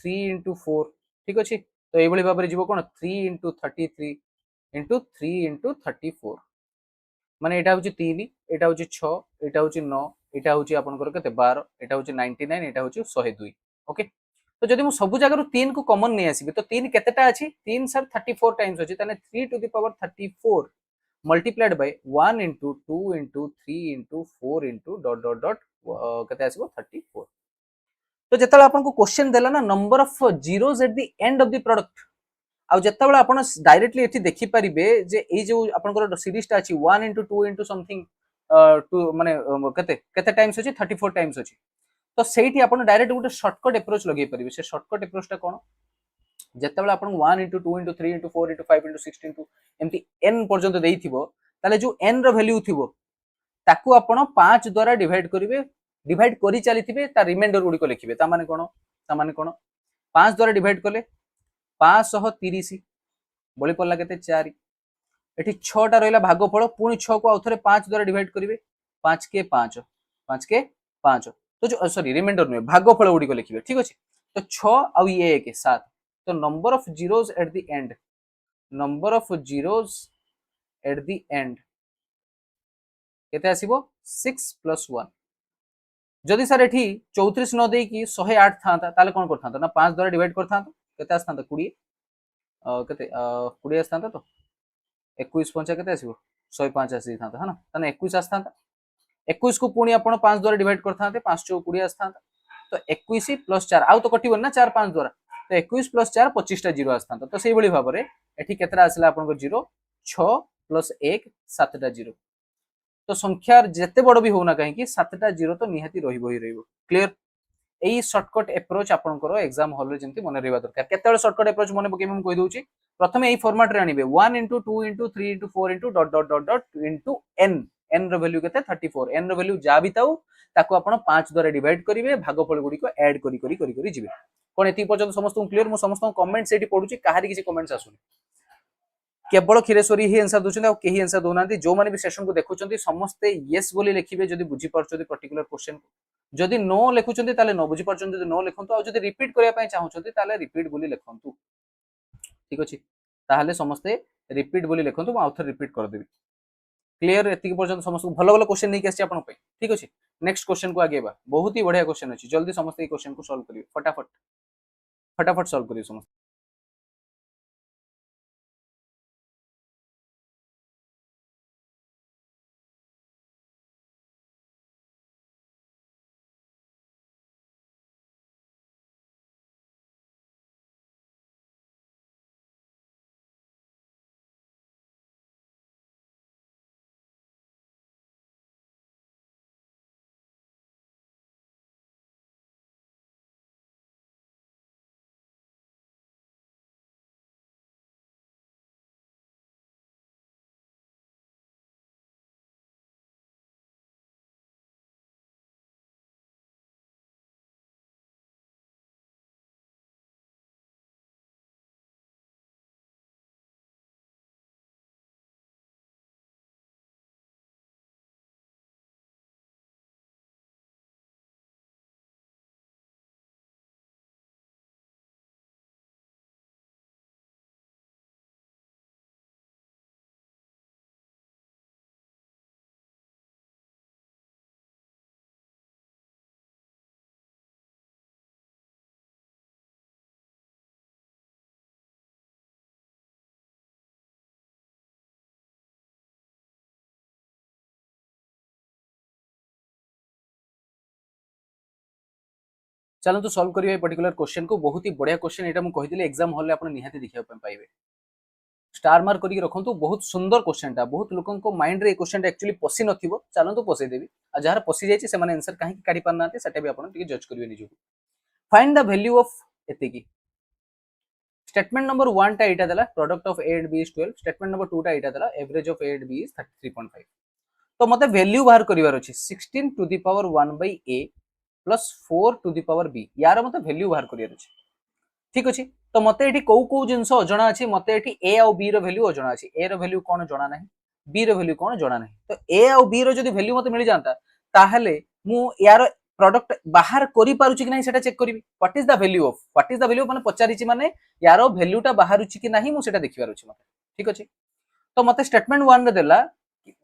Speaker 4: 3 4 ठीक अछि तो ए भली भाबरे जीवो कोन 3 33 3 34 माने एटा होछि 3 एटा होछि 6 एटा होछि 9 एटा होछि आपनकर केते 12 एटा होछि 99 एटा होछि 102 ओके तो जदि मु सब जगह 3 को कॉमन नै आसीबे तो 3 केतेटा अछि 3 सर 34 टाइम्स अछि ताने 3 to the power 34 multiplied by 1 2 3 4 dot dot dot केते आसीबो 34 तो जेतला आपन को क्वेश्चन देला ना number of zeros at the end of the product आ जेतबेला आपण डायरेक्टली एठी देखि परिबे जे ए जो आपनकर सीरीज ता अछि 1 2 समथिंग टू माने केते केते टाइम्स अछि 34 टाइम्स अछि तो सेठी आपण डायरेक्ट गुटे शॉर्टकट अप्रोच लगे परिबे से शॉर्टकट अप्रोच ता कोन जेतबेला आपण 1 2 3 4 5 6 एमती n पर्यंत देइथिबो ताले जो n रो वैल्यू थिबो ताकू आपण 5 द्वारा डिवाइड करिवे डिवाइड करि चलीथिबे ता रिमाइंडर गुडी को लिखिबे ता माने कोन 5 द्वारा डिवाइड कले 530 बळी पड़ला केते 4 एठी 6टा रहला भागफल पुणी 6 को आउथरे 5 द्वारा डिवाइड करिवे 5 के 5 5 के 5 तो जो सॉरी रिमाइंडर नुहे भागफल गुडी को लिखिबे ठीक अछि तो 6 आ ये 1 7 तो number of zeros at the and number of zeros at the and केते आसीबो 6 + 1 जदि सर एठी 34 न देई की 108 थांता ताले कोन करथांता ना 5 द्वारा डिवाइड करथांता केते आस्थांता 20 केते 20 आस्थांता तो 21 पंचा केते आसीबो 105 आसी थांता है ना तने 21 आस्थांता 21 को पुणी आपण 5 द्वारा डिवाइड करथांते 5 * 20 आस्थांता तो 21 + 4 आउ तो कटिबो ना 4 5 द्वारा तो 21 + 4 25 टा जीरो आस्थांता तो सेही बळी भाबरे एठी केतरा आसला आपण को जीरो 6 + 1 7 टा जीरो तो संख्यार जेते बड़ भी होना कहीं कि 7टा जीरो तो निहाती रहिबो ही रहिबो क्लियर एई शॉर्टकट अप्रोच आपनकर एग्जाम हॉल रे जेंति मन रहबा दरकार केतेबेले शॉर्टकट अप्रोच मन पके हम कहि दोची प्रथमे एई फॉर्मेट रे आनिबे 1 * 2 * 3 * 4 * dot dot dot dot into n n रो वैल्यू केते 34 n रो वैल्यू जा भी ताऊ ताको आपण 5 द्वारा डिवाइड करिवे भागफल गुडी को ऐड करी जिवे कोन एति पर्यंत समस्त क्लियर मु समस्त कमेंट सेठी पढुची काहारी किसी कमेंट्स आसुनी केवल क्षीरेश्वरी ही आंसर दूसरे आ केही आंसर दोना जो माने भी सेशन को देखुचंती समस्ते यस बोली लिखिबे जदी बुझी परचोदी पर्टिकुलर क्वेश्चन जदी नो लिखुचंती ताले नो बुझी परचोंती जदी नो लिखंतु आ जदी रिपीट करिया पय चाहउचंती ताले रिपीट बोली लिखंतु ठीक अछि ताहाले समस्ते रिपीट बोली लिखंतु आ आउथर रिपीट कर देबी क्लियर एतिक पर्यंत समस्त भलो भलो क्वेश्चन नहीं आछि आपन पय ठीक अछि नेक्स्ट क्वेश्चन को आगेबा बहुत ही बढ़िया क्वेश्चन अछि जल्दी समस्त ए क्वेश्चन को सॉल्व करियो फटाफट फटाफट सॉल्व करियो समस्त चलନ୍ତୁ सॉल्व करियो ए पर्टिकुलर क्वेश्चन को बहुत ही बढ़िया क्वेश्चन एटा मु कहिदिले एग्जाम हॉल रे आपण निहाती देखिया पाइबे स्टार मार्क करके रखंतु बहुत सुंदर क्वेश्चन टा बहुत लोकन को माइंड रे क्वेश्चन एक्चुअली पसी नथिबो चलନ୍ତୁ पसी देबी आ जहार पसी जायछि से माने आंसर काहे काढी पारनाते सेटा भी आपण टिके जज करिवे निजो फाइंड द वैल्यू ऑफ एतेकी स्टेटमेंट नंबर 1 टा एटा देला product of a and b is 12 statement number 2 टा एटा देला average of a and b is 33.5 तो मते वैल्यू बाहर करिवार अछि 16 to the power 1 by a plus 4 to the power b यार मते वैल्यू बाहर करिवार अछि ठीक अछि तो मते एठी को जिंस अजणा अछि मते एठी a और b रो वैल्यू अजणा अछि a रो वैल्यू कोन जणा नाही b रो वैल्यू कोन जणा नाही तो a और b रो जदी वैल्यू मते मिल जानता ताहले मु यार प्रोडक्ट बाहर करि पारुछि कि नाही सेटा चेक करिवि व्हाट इज द वैल्यू माने पचारिछि माने यार वैल्यूटा बाहरुछि कि नाही मु सेटा देखिबार अछि मते ठीक अछि तो मते स्टेटमेंट 1 रे देला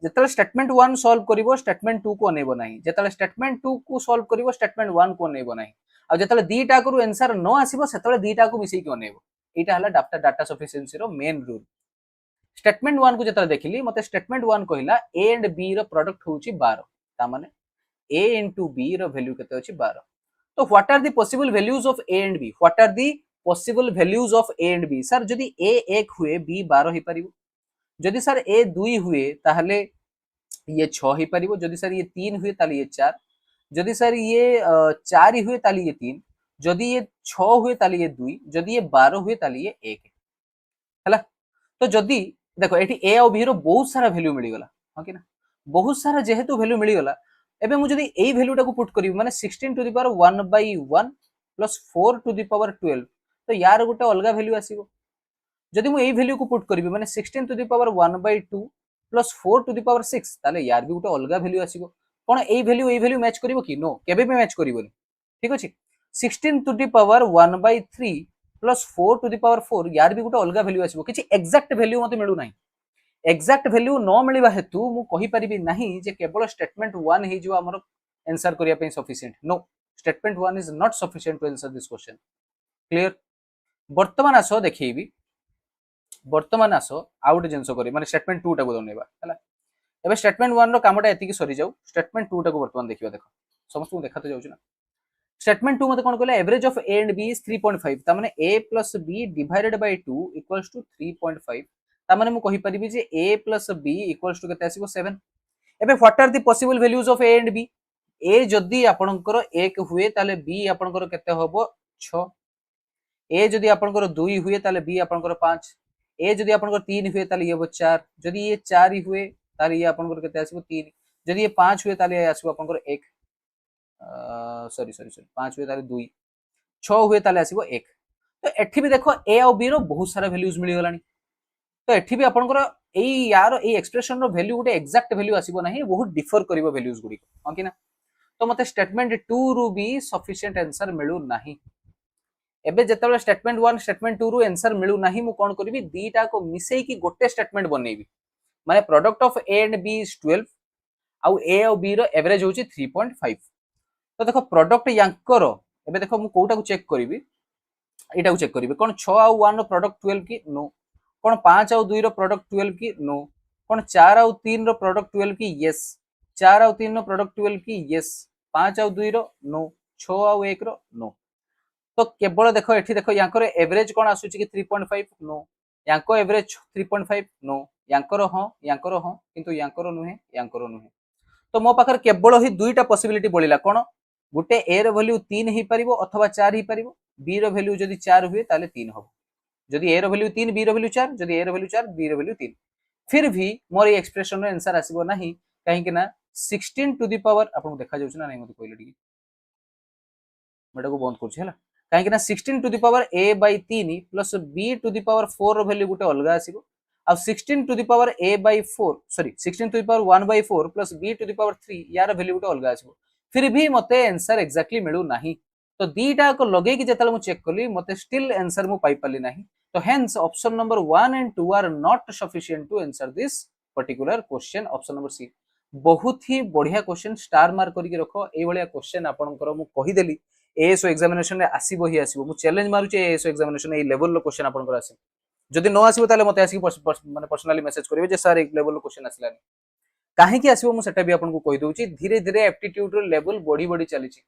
Speaker 4: जेतले स्टेटमेंट 1 सॉल्व करिवो स्टेटमेंट 2 को नेबो नाही जेतले स्टेटमेंट 2 को सॉल्व करिवो स्टेटमेंट 1 को नेबो नाही आ जेतले दीटा करू आंसर न आसीबो सेतले दीटा को मिसई के नेबो एटा हला डाटा सफिशिएंसी रो मेन रूल स्टेटमेंट 1 को जेतले देखिली मते स्टेटमेंट 1 कहिला a एंड b रो प्रोडक्ट होउची 12 ता माने a into b रो वैल्यू केते होची 12 तो what are the possible values of a and b what are the possible values of a and b sir जदी a 1 हुए b 12 ही परिबो जदि सर ए 2 हुए ताहले ये 6 ही परिबो जदि सर ये 3 हुए ताले ये 4 जदि सर ये 4 ही हुए ताले ये 3 जदि ये 6 हुए ताले ये 2 जदि ये 12 हुए ताले ये 1 हला तो जदि देखो एठी ए और बी रो बहुत सारा वैल्यू मिली गला हां कि ना बहुत सारा जेहेतु वैल्यू मिली गला एबे मु जदि एई वैल्यूटा को पुट करिवि माने 16 to the power 1 by 1 plus 4 to the power 12 तो यार गोटे अलग वैल्यू आसीबो जदि मु एई वैल्यू को पुट करबी माने 16 to the power 1/2 plus 4 to the power 6 ताले यार भी गोटे अलग वैल्यू आसीबो कोन एई वैल्यू मैच करिवो कि नो केबे भी मैच करिवोनी ठीक अछि 16 to the power 1/3 plus 4 to the power 4 यार भी गोटे अलग वैल्यू आसीबो किछि एक्जेक्ट वैल्यू मते मिलु नाही एक्जेक्ट वैल्यू न मिलबा हेतु मु कहि परिबी नाही जे केवल स्टेटमेंट 1 हे जो हमर आंसर करिया पे sufficient no statement 1 is not sufficient to answer this question clear वर्तमान आसो देखिबी वर्तमान आस आउ गोटे जिनस करी माने स्टेटमेंट 2 टाको बनेबा हला एबे स्टेटमेंट 1 रो कामटा एतिकी सरी जाऊ स्टेटमेंट 2 टाको वर्तमान देखिबा देखो समस्त को देखाते जाउछ ना स्टेटमेंट 2 मते कोन कहला average of A and B is 3.5 ता माने a plus b divided by 2 equals to 3.5 ता माने मु कहि परिबी जे a plus b equals to केते आसीबो 7 एबे what are the possible values of a and b a जदी आपनकर 1 हुए ताले b आपनकर केते होबो 6 a जदी आपनकर 2 हुए ताले b आपनकर 5 ए जदी आपनकर 3 हुए ताले ये वो 4 जदी ये 4 ही हुए ताले ये आपनकर केते आसीबो 3 जदी ये 5 हुए ताले आसीबो आपनकर 1 सॉरी 5 हुए ताले 2 6 हुए ताले आसीबो 1 तो एठी भी देखो ए और बी रो बहुत सारा वैल्यूज मिली गलानी तो एठी भी आपनकर एई यार एई एक्सप्रेशन रो वैल्यू गोटे एक्जेक्ट वैल्यू आसीबो नाही बहुत डिफर करिवो वैल्यूज गुडी हां कि ना तो मते स्टेटमेंट 2 रू भी सफिशिएंट आंसर मिलु नाही एबे जेतेबेले स्टेटमेंट 1 स्टेटमेंट 2 रू आंसर मिलु नाही मु कोन करबी दीटा को मिसई की गोटे स्टेटमेंट बनेबी माने product of A and B is 12 आउ ए और बी रो एवरेज होची 3.5 तो देखो प्रोडक्ट यांकर एबे देखो मु कोटा को चेक करबी एटा को चेक करबी कोन 6 आउ 1 रो प्रोडक्ट 12 की नो कोन 5 आउ 2 रो प्रोडक्ट 12 की नो कोन 4 आउ 3 रो प्रोडक्ट 12 की यस 4 आउ 3 रो प्रोडक्ट 12 की यस 5 आउ 2 रो नो 6 आउ 1 रो नो तो केवल देखो एठी देखो यांकर एवरेज कोन आसुची कि 3.5 नो यांको एवरेज 3.5 नो यांकर हां किंतु यांकर नुहे तो मो पाखर केवल ही दुईटा पॉसिबिलिटी बोलिला कोन गुटे ए रो वैल्यू 3 ही परिबो अथवा 4 ही परिबो बी रो वैल्यू जदी 4 हुए ताले 3 हो जदी ए रो वैल्यू 3 बी रो वैल्यू 4 जदी ए रो वैल्यू 4 बी रो वैल्यू 3 फिर भी मोर ए एक्सप्रेशन रो आंसर आसीबो नाही काहे कि ना 16 टू द पावर आपन देखा जाउछ ना नाही मते कहले डी मेटा को बंद करछ हला काहे ना 16 to the power a by 3 plus b to the power 4 रो वैल्यू गुटे अलगा आसीबो आ 16 to the power a by 4 sorry 16 to the power 1 by 4 plus b to the power 3 यार वैल्यू गुटे अलगा आसीबो फिर भी मते आंसर एक्जेक्टली मिलु नाही तो दीटा को लगे कि जेतल मु चेक करली मते स्टिल आंसर मु पाई पाली नाही तो hence option number 1 and 2 are not sufficient to answer this particular question option number C बहुत ही बढ़िया क्वेश्चन स्टार मार्क करके रखो ए भलिया क्वेश्चन आपनकर मु कहि देली एएसओ एग्जामिनेशन रे आसीबो ही आसीबो मु चैलेंज मारुचे एएसओ एग्जामिनेशन ए लेवल रो क्वेश्चन आपनकर आसी जदि न आसीबो ताले मते आसी माने पर्सनली मेसेज करिवे जे सर एक लेवल रो क्वेश्चन आसिलानी काहे कि आसीबो मु सेटा भी आपन को कहि दोउची धीरे धीरे एप्टीट्यूड रो लेवल बढ़ी बढ़ी चलीची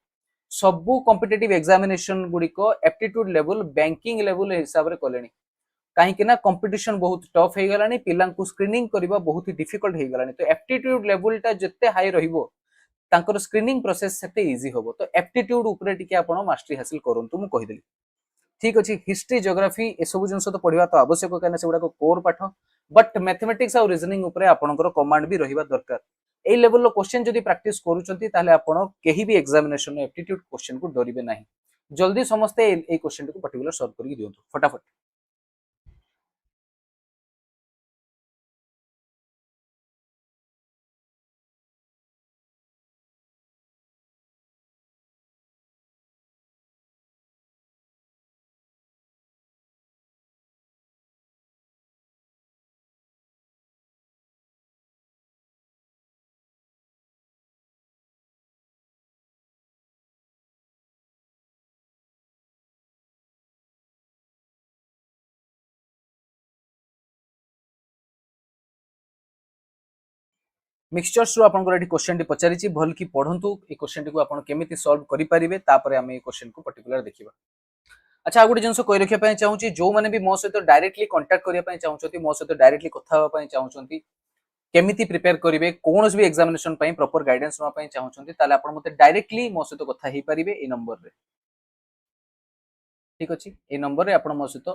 Speaker 4: सबु कॉम्पिटिटिव एग्जामिनेशन गुडी को एप्टीट्यूड लेवल बैंकिंग लेवल हिसाब रे कोलेनी काहे कि ना कंपटीशन बहुत टफ हे गलानी पिलां को स्क्रीनिंग करबा बहुत ही डिफिकल्ट हे गलानी तो एप्टीट्यूड लेवल ता जत्ते हाई रहिबो तांकर स्क्रीनिंग प्रोसेस सेते इजी होबो तो एप्टीट्यूड ऊपर टिके आपण मास्टरी हासिल करंतु मु कहि देली ठीक अछि हिस्ट्री ज्योग्राफी ए सब जिंस तो पढिबा तो आवश्यक काना सेगुडा को कोर पाठ बट मैथमेटिक्स और रीजनिंग ऊपर आपनकर कमांड भी रहिबा दरकार ए लेवल रो क्वेश्चन जदी प्रैक्टिस करूचंती ताले आपण केही भी एग्जामिनेशन एप्टीट्यूड क्वेश्चन को डरिबे नाही जल्दी समस्त ए क्वेश्चन को पर्टिकुलर सॉल्व करके दियंतु फटाफट मिक्सचर्स रो आपन को क्वेश्चन टी पचारिची भल की पढंतु ए क्वेश्चन टी को आपन केमिति सॉल्व करि परिबे तापरे हम ए क्वेश्चन को पर्टिकुलर देखिबा अच्छा आगुडी जिंस कहि रखिया पय चाहूची जो माने भी मो सहित डायरेक्टली कांटेक्ट करिया पय चाहूचंती मो सहित डायरेक्टली कथा होबा पय चाहूचंती केमिति प्रिपेयर करिवे कोनस भी एग्जामिनेशन पय प्रॉपर गाइडेंस नवा पय चाहूचंती ताले आपन मते डायरेक्टली मो सहित कथा हे परिबे ए नंबर रे ठीक अछि ए नंबर रे आपन मो सहित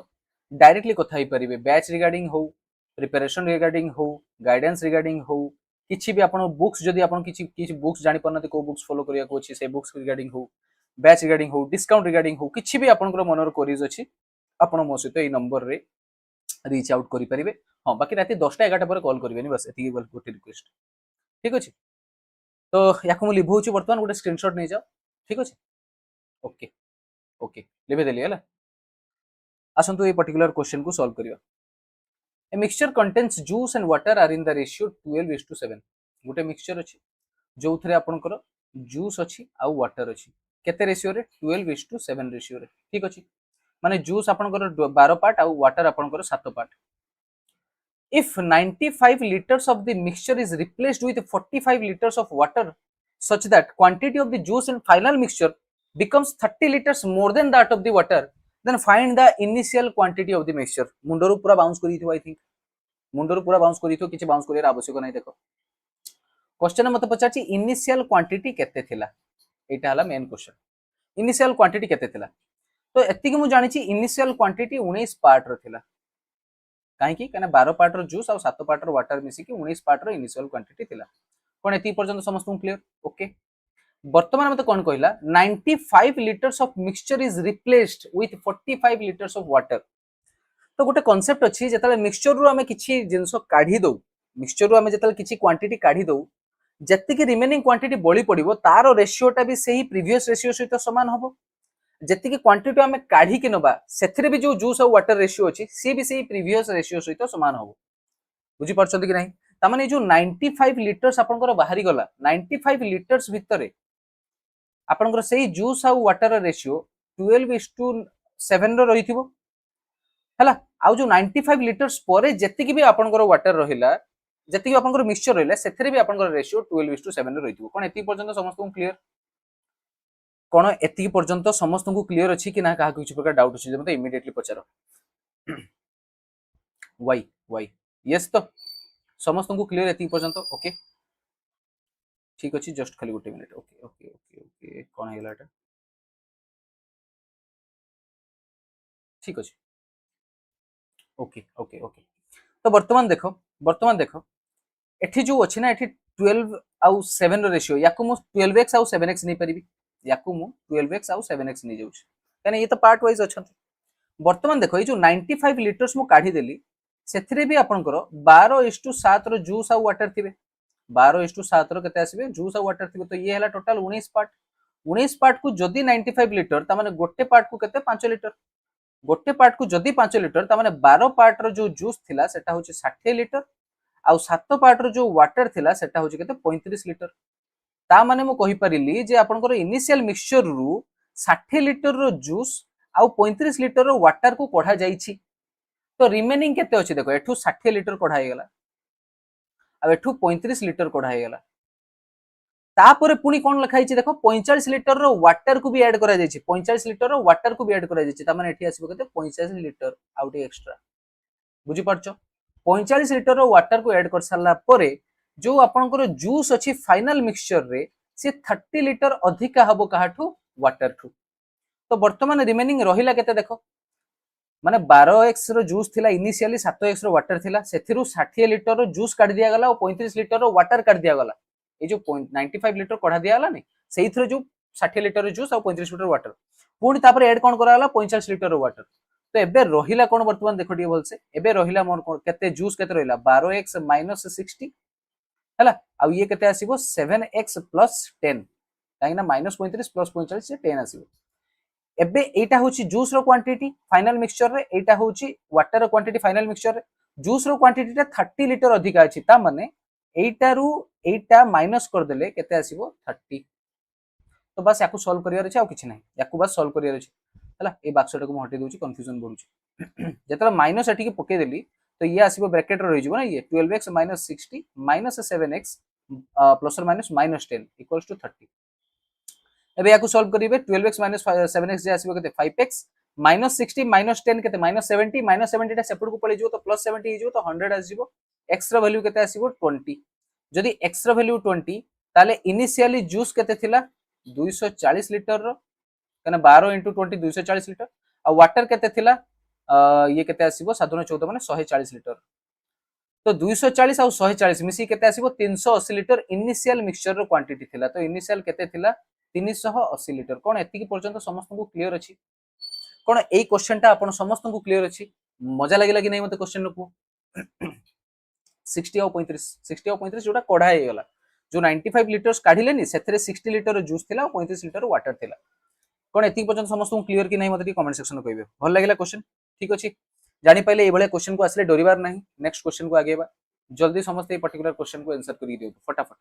Speaker 4: डायरेक्टली कथा हे परिबे बैच रिगार्डिंग हो प्रिपरेशन रिगार्डिंग हो गाइडेंस रिगार्डिंग हो किछि भी आपन बुक्स जदी आपन किछि बुक्स जानि परनते को बुक्स फॉलो करिया को अछि से बुक्स रिगार्डिंग हो बैच रिगार्डिंग हो डिस्काउंट रिगार्डिंग हो किछि भी आपन को मनर क्वेरीज अछि आपण मो सहित ए नंबर रे रीच आउट करि परिबे। हां बाकी राति 10टा 11टा पर कॉल करिवेनी बस एति गोटे रिक्वेस्ट ठीक अछि। तो याकु मु लिभौछि वर्तमान गोटे स्क्रीनशॉट नै जाओ ठीक अछि ओके ओके लिभे देली हला आसंतु ए पर्टिकुलर क्वेश्चन को सॉल्व करियो। A mixture contains juice and water are in the ratio 12:7 गोटे मिक्सचर अछि जो थरे आपनकर जूस अछि आ वाटर अछि केते रेशियो रे 12:7 रेशियो रे ठीक अछि माने जूस आपनकर 12 पार्ट आ वाटर आपनकर 7 part. If 95 liters of the mixture is replaced with 45 liters of water such that quantity of the juice in final mixture becomes 30 liters more than that of the water, then find the initial quantity of the mixture। Mundro पूरा bounce करी थो I think Mundro पूरा bounce करी थो किछि bounce career आवश्यक नै। देखो क्वेश्चन मते पचाछि इनिशियल क्वांटिटी केते थिला एटा हला मेन क्वेश्चन इनिशियल क्वांटिटी केते थिला तो एति कि मु जानि छि इनिशियल क्वांटिटी 19 पार्ट रो थिला काहे कि कने 12 पार्ट रो जूस और 7 पार्ट रो वाटर मिसी कि 19 पार्ट रो इनिशियल क्वांटिटी थिला कोन एति पर्यंत समस्त क्लियर ओके। वर्तमान मते कोन कहला 95 litres of mixture is replaced with 45 litres of water. तो गोटे कांसेप्ट अछि जेतले मिक्सचर रो हमें किछि जिंसो काढी दउ मिक्सचर रो हमें जेतले किछि क्वांटिटी काढी दउ जति कि रिमेनिंग क्वांटिटी बळी पड़िबो तारो रेशियोटा भी सही प्रीवियस रेशियो सहित समान हबो जति कि क्वांटिटी हमें काढी कि नबा सेथिरे भी जो जूस और वाटर रेशियो अछि सी भी सही प्रीवियस रेशियो सहित समान हबो बुझी परछथि कि नाही ता माने जो 95 लीटर्स आपनकर बाहरी गला 95 लीटर्स भितरे आपनकर सही जूस और वाटर रेशियो 12:7 रो रहिथिबो हला आ जो 95 लीटर्स परे जति कि भी आपनकर वाटर रहिला जति कि आपनकर मिक्सचर रहिला सेथिरे भी आपनकर रेशियो 12:7 रो रहिथिबो कोन एति पर्यंत समस्त को क्लियर कोन एति पर्यंत समस्त को क्लियर अछि कि ना काहा किछ प्रकार डाउट अछि मते इमीडिएटली पचारो वाई यस तो समस्त को क्लियर एति पर्यंत ओके ठीक अछि जस्ट खाली गोटे minute okay okay okay okay कोन हेला एटा ठीक अछि ओके ओके ओके तो वर्तमान देखो एठी जो अछि ना एठी 12 आउ 7 रो रेशियो याकु मु 12x आउ 7x नै परिबी याकु मु 12x आउ 7x नै जाउछ काने ये तो पार्ट वाइज अछन। वर्तमान देखो ये जो 95 लीटर्स मु काढी देली सेथिरे भी आपनकर 12:7 रो जूस आउ वाटर थिबे 12:7 रो केते आसीबे जूस आउ वाटर थिबे तो ये हला टोटल 19 पार्ट को जदी 95 लीटर ता माने गोटे पार्ट को केते 5 लीटर गोटे पार्ट को जदी 5 लीटर ता माने 12 पार्ट रो जो जूस थिला सेटा होची 60 लीटर आउ 7 पार्ट रो जो वाटर थिला सेटा होची केते 35 लीटर ता माने मु कहि परिली जे आपनकर इनिशियल मिक्सचर रु 60 लीटर रो जूस आउ 35 लीटर रो वाटर को कढा जाईछि तो रिमेनिंग केते अछि देखो एठू 60 लीटर कढा हे गेला आ एठू 35 लीटर कढा हे गेला तापर पुनी कोन लिखा हिची देखो 45 लीटर रो वाटर को भी ऐड करा जाईछि 45 लीटर रो वाटर को भी ऐड करा जाईछि ता माने एठी आसीबो केते 45 लीटर आउट एक्स्ट्रा बुझी परछो 45 लीटर रो वाटर को ऐड कर सारला परे जो आपनकर जूस अछि फाइनल मिक्सचर रे से 30 लीटर अधिका हबो काहाठू वाटर ठू तो वर्तमान रिमेनिंग रहिला केते देखो माने 12x रो जूस थिला इनिशियली 7x रो वाटर थिला सेथिरु 60 लीटर रो जूस काढ दिया गला और 35 लीटर रो वाटर काढ दिया गला ए जो 95 लीटर कढा दिया गला नै सेइथरो जो 60 लीटर रो जूस और 35 लीटर वाटर पुणी तापर ऐड कोन करा गला 45 लीटर रो वाटर तो एबे रहिला कोन वर्तमान देखो डी बोलसे एबे रहिला मोर केते जूस केते रहिला 12x - 60 हला आ ये केते आसीबो 7x + 10 काइना -35 + 45 से 10 आसीबो एबे एटा होची जूस रो क्वांटिटी फाइनल मिक्सचर रे एटा होची वाटर रो क्वांटिटी फाइनल मिक्सचर रे जूस रो क्वांटिटी टा 30 लीटर अधिक अछि ता माने एटा रु एटा माइनस कर देले केते आसीबो 30 तो बस याकू सॉल्व करियर अछि आ किछ नै याकू बस सॉल्व करियर अछि हला ए बॉक्सटा को हटि दोची कंफ्यूजन बढुची जेतला माइनस एठी के पके देली तो ये आसीबो ब्रैकेट रो रहि जिवो ना ये 12x - 60 - 7x प्लस और माइनस -10 = 30 एबे याकू सॉल्व करिवे 12x - 7x जे आसीबो केते 5x -60 - 10 केते -70 -70 टा सेपट को पळे जिवो तो +70 हि जिवो तो 100 आसीबो x रो वैल्यू केते आसीबो 20 जदि x रो वैल्यू 20 ताले इनिशियली जूस केते थिला 240 लीटर रो कने 12 * 20 240 लीटर आ वाटर केते थिला ये केते आसीबो 7 14 माने 140 लीटर तो 240 और 140 मिसी केते आसीबो 380 लीटर इनिशियल मिक्सचर रो क्वांटिटी थिला तो इनिशियल केते थिला 380 लीटर कोन एति की पर्यंत समस्त को क्लियर अछि कोन एई क्वेश्चनटा आपण समस्त को क्लियर अछि मजा लागिला कि नै मते क्वेश्चन को 60 और 35 60 और 35 जोटा कढ़ा हे गला जो 95 लिटर्स काढिलेनी सेथरे 60 लिटर जूस थिला 35 लिटर वाटर थिला कोन एति पर्यंत समस्त को क्लियर कि नै मते कमेंट सेक्शन में कहबे भल लागिला क्वेश्चन ठीक अछि जानि पाइले ए भले क्वेश्चन को आसले डरिबार नाही नेक्स्ट क्वेश्चन को आगेबा जल्दी समस्त ए पर्टिकुलर क्वेश्चन को आंसर करि दियो फटाफट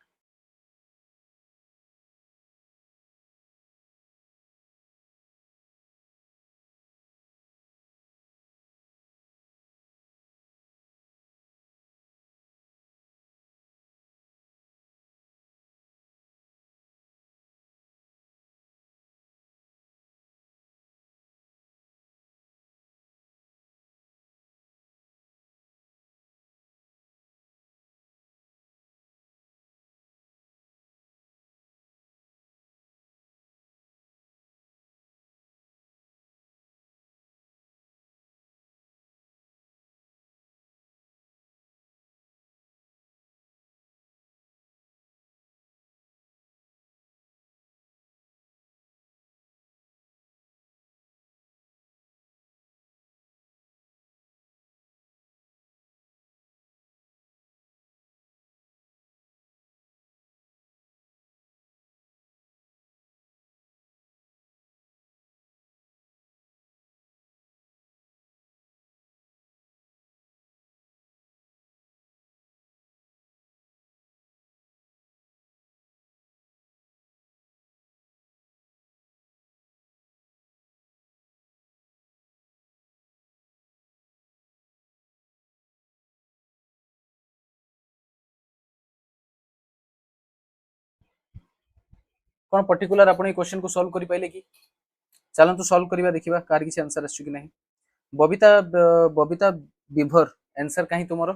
Speaker 4: कोन पर्टिकुलर आपण ए क्वेश्चन को सॉल्व करि पाइले कि चलन तो सॉल्व करिवा देखिबा कार किसी आंसर आछु कि नहीं बबिता बबिता विभर आंसर काहे तुमरो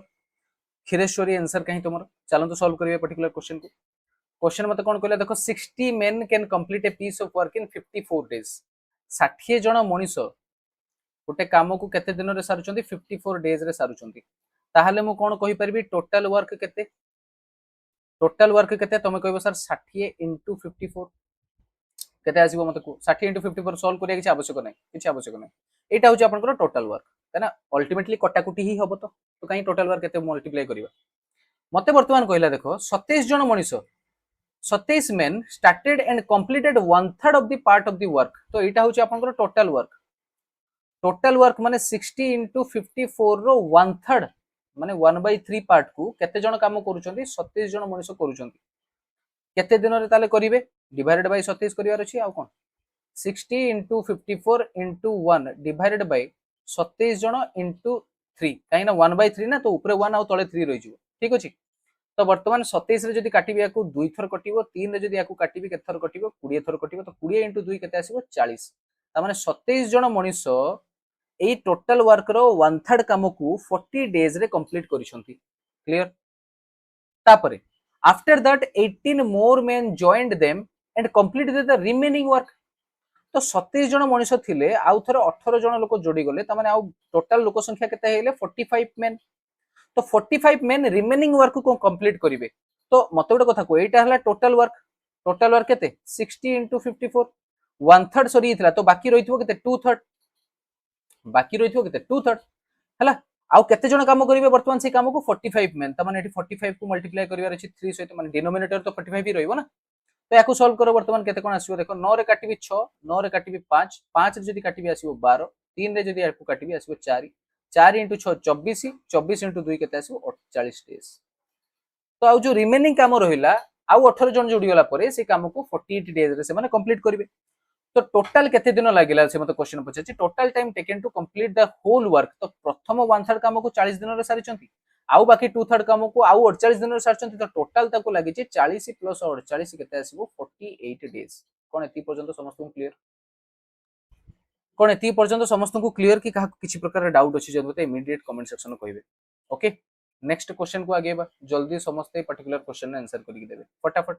Speaker 4: खिरेश्वरी आंसर काहे तुमरो चलन तो सॉल्व करिवा पर्टिकुलर क्वेश्चन मते कोन कहले देखो 60 men can complete a piece of work in 54 days 60 जण मनीष गोटे काम को केते दिन रे सारुचंती 54 डेज रे सारुचंती ताहाले मु कोन कहि परबी टोटल वर्क केते तमे कहबो सर 60 into 54 केते आसीबो मते को 60 into 54 सॉल्व करिया किछ आवश्यक नै एटा होची आपनकर टोटल वर्क है ना अल्टीमेटली कटाकुटी ही हबो तो काई टोटल वर्क केते मल्टीप्लाई करिवा मते वर्तमान कहला देखो 27 जण Manish 27 men started and completed 1/3 of the part of the work तो एटा होची आपनकर टोटल वर्क माने 60 into 54 रो 1/3 माने 1/3 पार्ट को केते जण काम करूचंती 27 जण मनीष करूचंती केते दिन रे ताले करिवे डिवाइडेड बाय 27 करिवार अछि आ कोन 60 into 54 into 1 divided by 27 जण into 3 काई ना 1/3 ना तो ऊपर 1 आ तळे 3 रहि जिवो ठीक अछि तो वर्तमान 27 रे जदी काटिबे याकू 2 थर कटिबो 3 रे जदी याकू काटिबे केते थर कटिबो 20 थर कटिबो तो 20 into 2 केते आसीबो 40 ता माने 27 जण मनीष एई टोटल वर्क रो 1/3 काम को 40 डेज रे कंप्लीट करिसंती क्लियर तापरे after that 18 more men joined them and completed the remaining work तो 27 जण मनीष थिले आउ थरे 18 जण लोक जोडी गले त माने आउ टोटल लोक संख्या केते हेले 45 men तो 45 men रिमेनिंग वर्क को कंप्लीट करिवे तो मते गोटे कथा को एटा हला टोटल वर्क केते 60 into 54 1/3 सरी हितला तो बाकी रहितबो केते 2/3 हला आउ केते जण काम करिवे वर्तमान से काम को 45 men त माने एठी 45 को मल्टीप्लाई करिवार अछि 3 सहित माने डिनोमिनेटर तो 45 ही रहइबो ना तो याकू सॉल्व करो वर्तमान केते कोन आसीबो देखो 9 रे काटिबी 6 9 रे काटिबी 5 5 रे जदी काटिबी आसीबो 12 3 रे जदी याकू काटिबी आसीबो 4 4 into 6 24 24 into 2 केते आसीबो 48 डेज तो आउ जो रिमेनिंग काम रहिला आउ 18 जन जोडी गला परे से काम को 48 डेज रे से माने कंप्लीट करिवे तो टोटल केते दिन लागिला से मते क्वेश्चन पछाची total time taken to complete the whole work तो प्रथम 1/3 काम को 40 दिन रे सारिचंती आउ बाकी 2/3 काम को आउ 48 दिन रे सारिचंती तो टोटल ताको लागि छि 40 प्लस 48 केते आसीबो 48 डेज कोन एति पर्यंत समस्त को क्लियर कोन एति पर्यंत समस्त को क्लियर कि काहा किछि प्रकार डाउट अछि जदि मते इमीडिएट कमेंट सेक्शन में कहबे ओके नेक्स्ट क्वेश्चन को आगेबा जल्दी समस्त पर्टिकुलर क्वेश्चन आंसर करि देबे फटाफट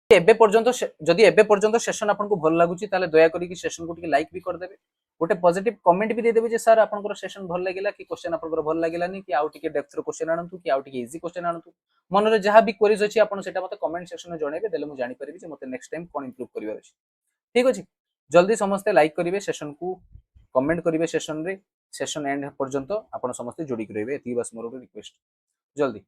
Speaker 4: एबे पर्यंत जदि एबे पर्यंत सेशन आपन को भल लागुची ताले दया करी कि सेशन को टिके लाइक भी कर देबे गोटे पॉजिटिव कमेंट भी दे देबे जे सर आपन को सेशन भल लागिला कि क्वेश्चन आपन को भल लागिलानी कि आउ टिके डेप्थ रो क्वेश्चन आनंतु कि आउ टिके इजी क्वेश्चन आनंतु मन रे जहां भी क्वेरीज अछि आपन सेटा मते कमेंट सेक्शन में जणेबे देले मु जानि परिबि जे मते नेक्स्ट टाइम कोन इंप्रूव करिवार अछि ठीक अछि जल्दी समस्ते लाइक करेंगे सेशन को, कमेंट करेंगे सेशन रे, सेशन एंड पर्यंत आपण समस्ते जोड़ी रहिबे, एती बस मोर रिक्वेस्ट जल्दी।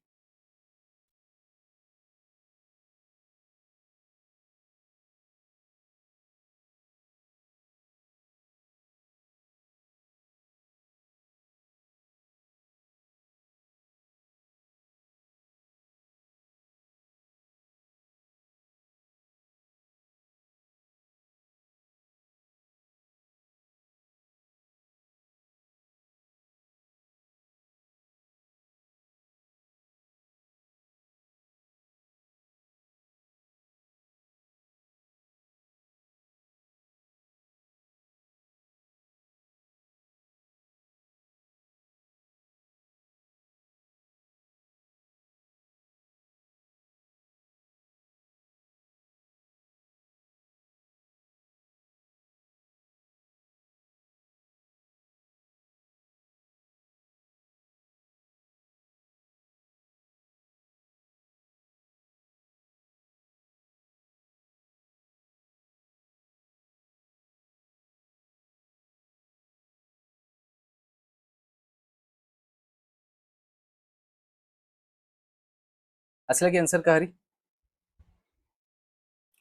Speaker 4: आसला कि आंसर कहारी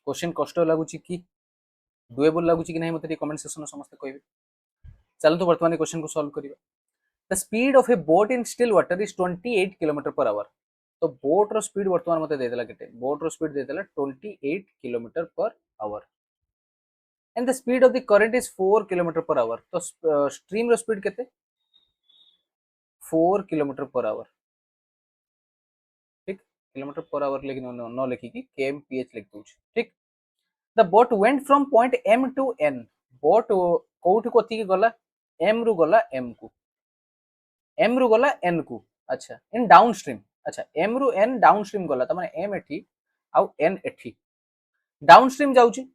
Speaker 4: क्वेश्चन कष्ट लगुच कि डुएबल लगुच कि नहीं मते कमेंट सेक्शन समस्त कहबे। चलतो वर्तमान क्वेश्चन को सॉल्व करिवा। The speed of a boat in still water is 28 kilometre per hour. तो बोट रो स्पीड वर्तमान मते दे देला केते, बोट रो स्पीड दे देला 28 kilometre per our and the speed of the current is 4 kilometre per hour. तो स्ट्रीम रो स्पीड केते 4 किलोमीटर पर आवर। ठीक, किलोमीटर पर आवर लेकिन न लिखी कि kmph लिख दूछ। ठीक, the boat went from point m to n। Boat कोठी कोथि की गला, m रु गला m को, m रु गला n को। अच्छा, इन डाउन स्ट्रीम। अच्छा, m रु n डाउन स्ट्रीम गला, त माने m एठी आउ n एठी डाउन स्ट्रीम जाउची।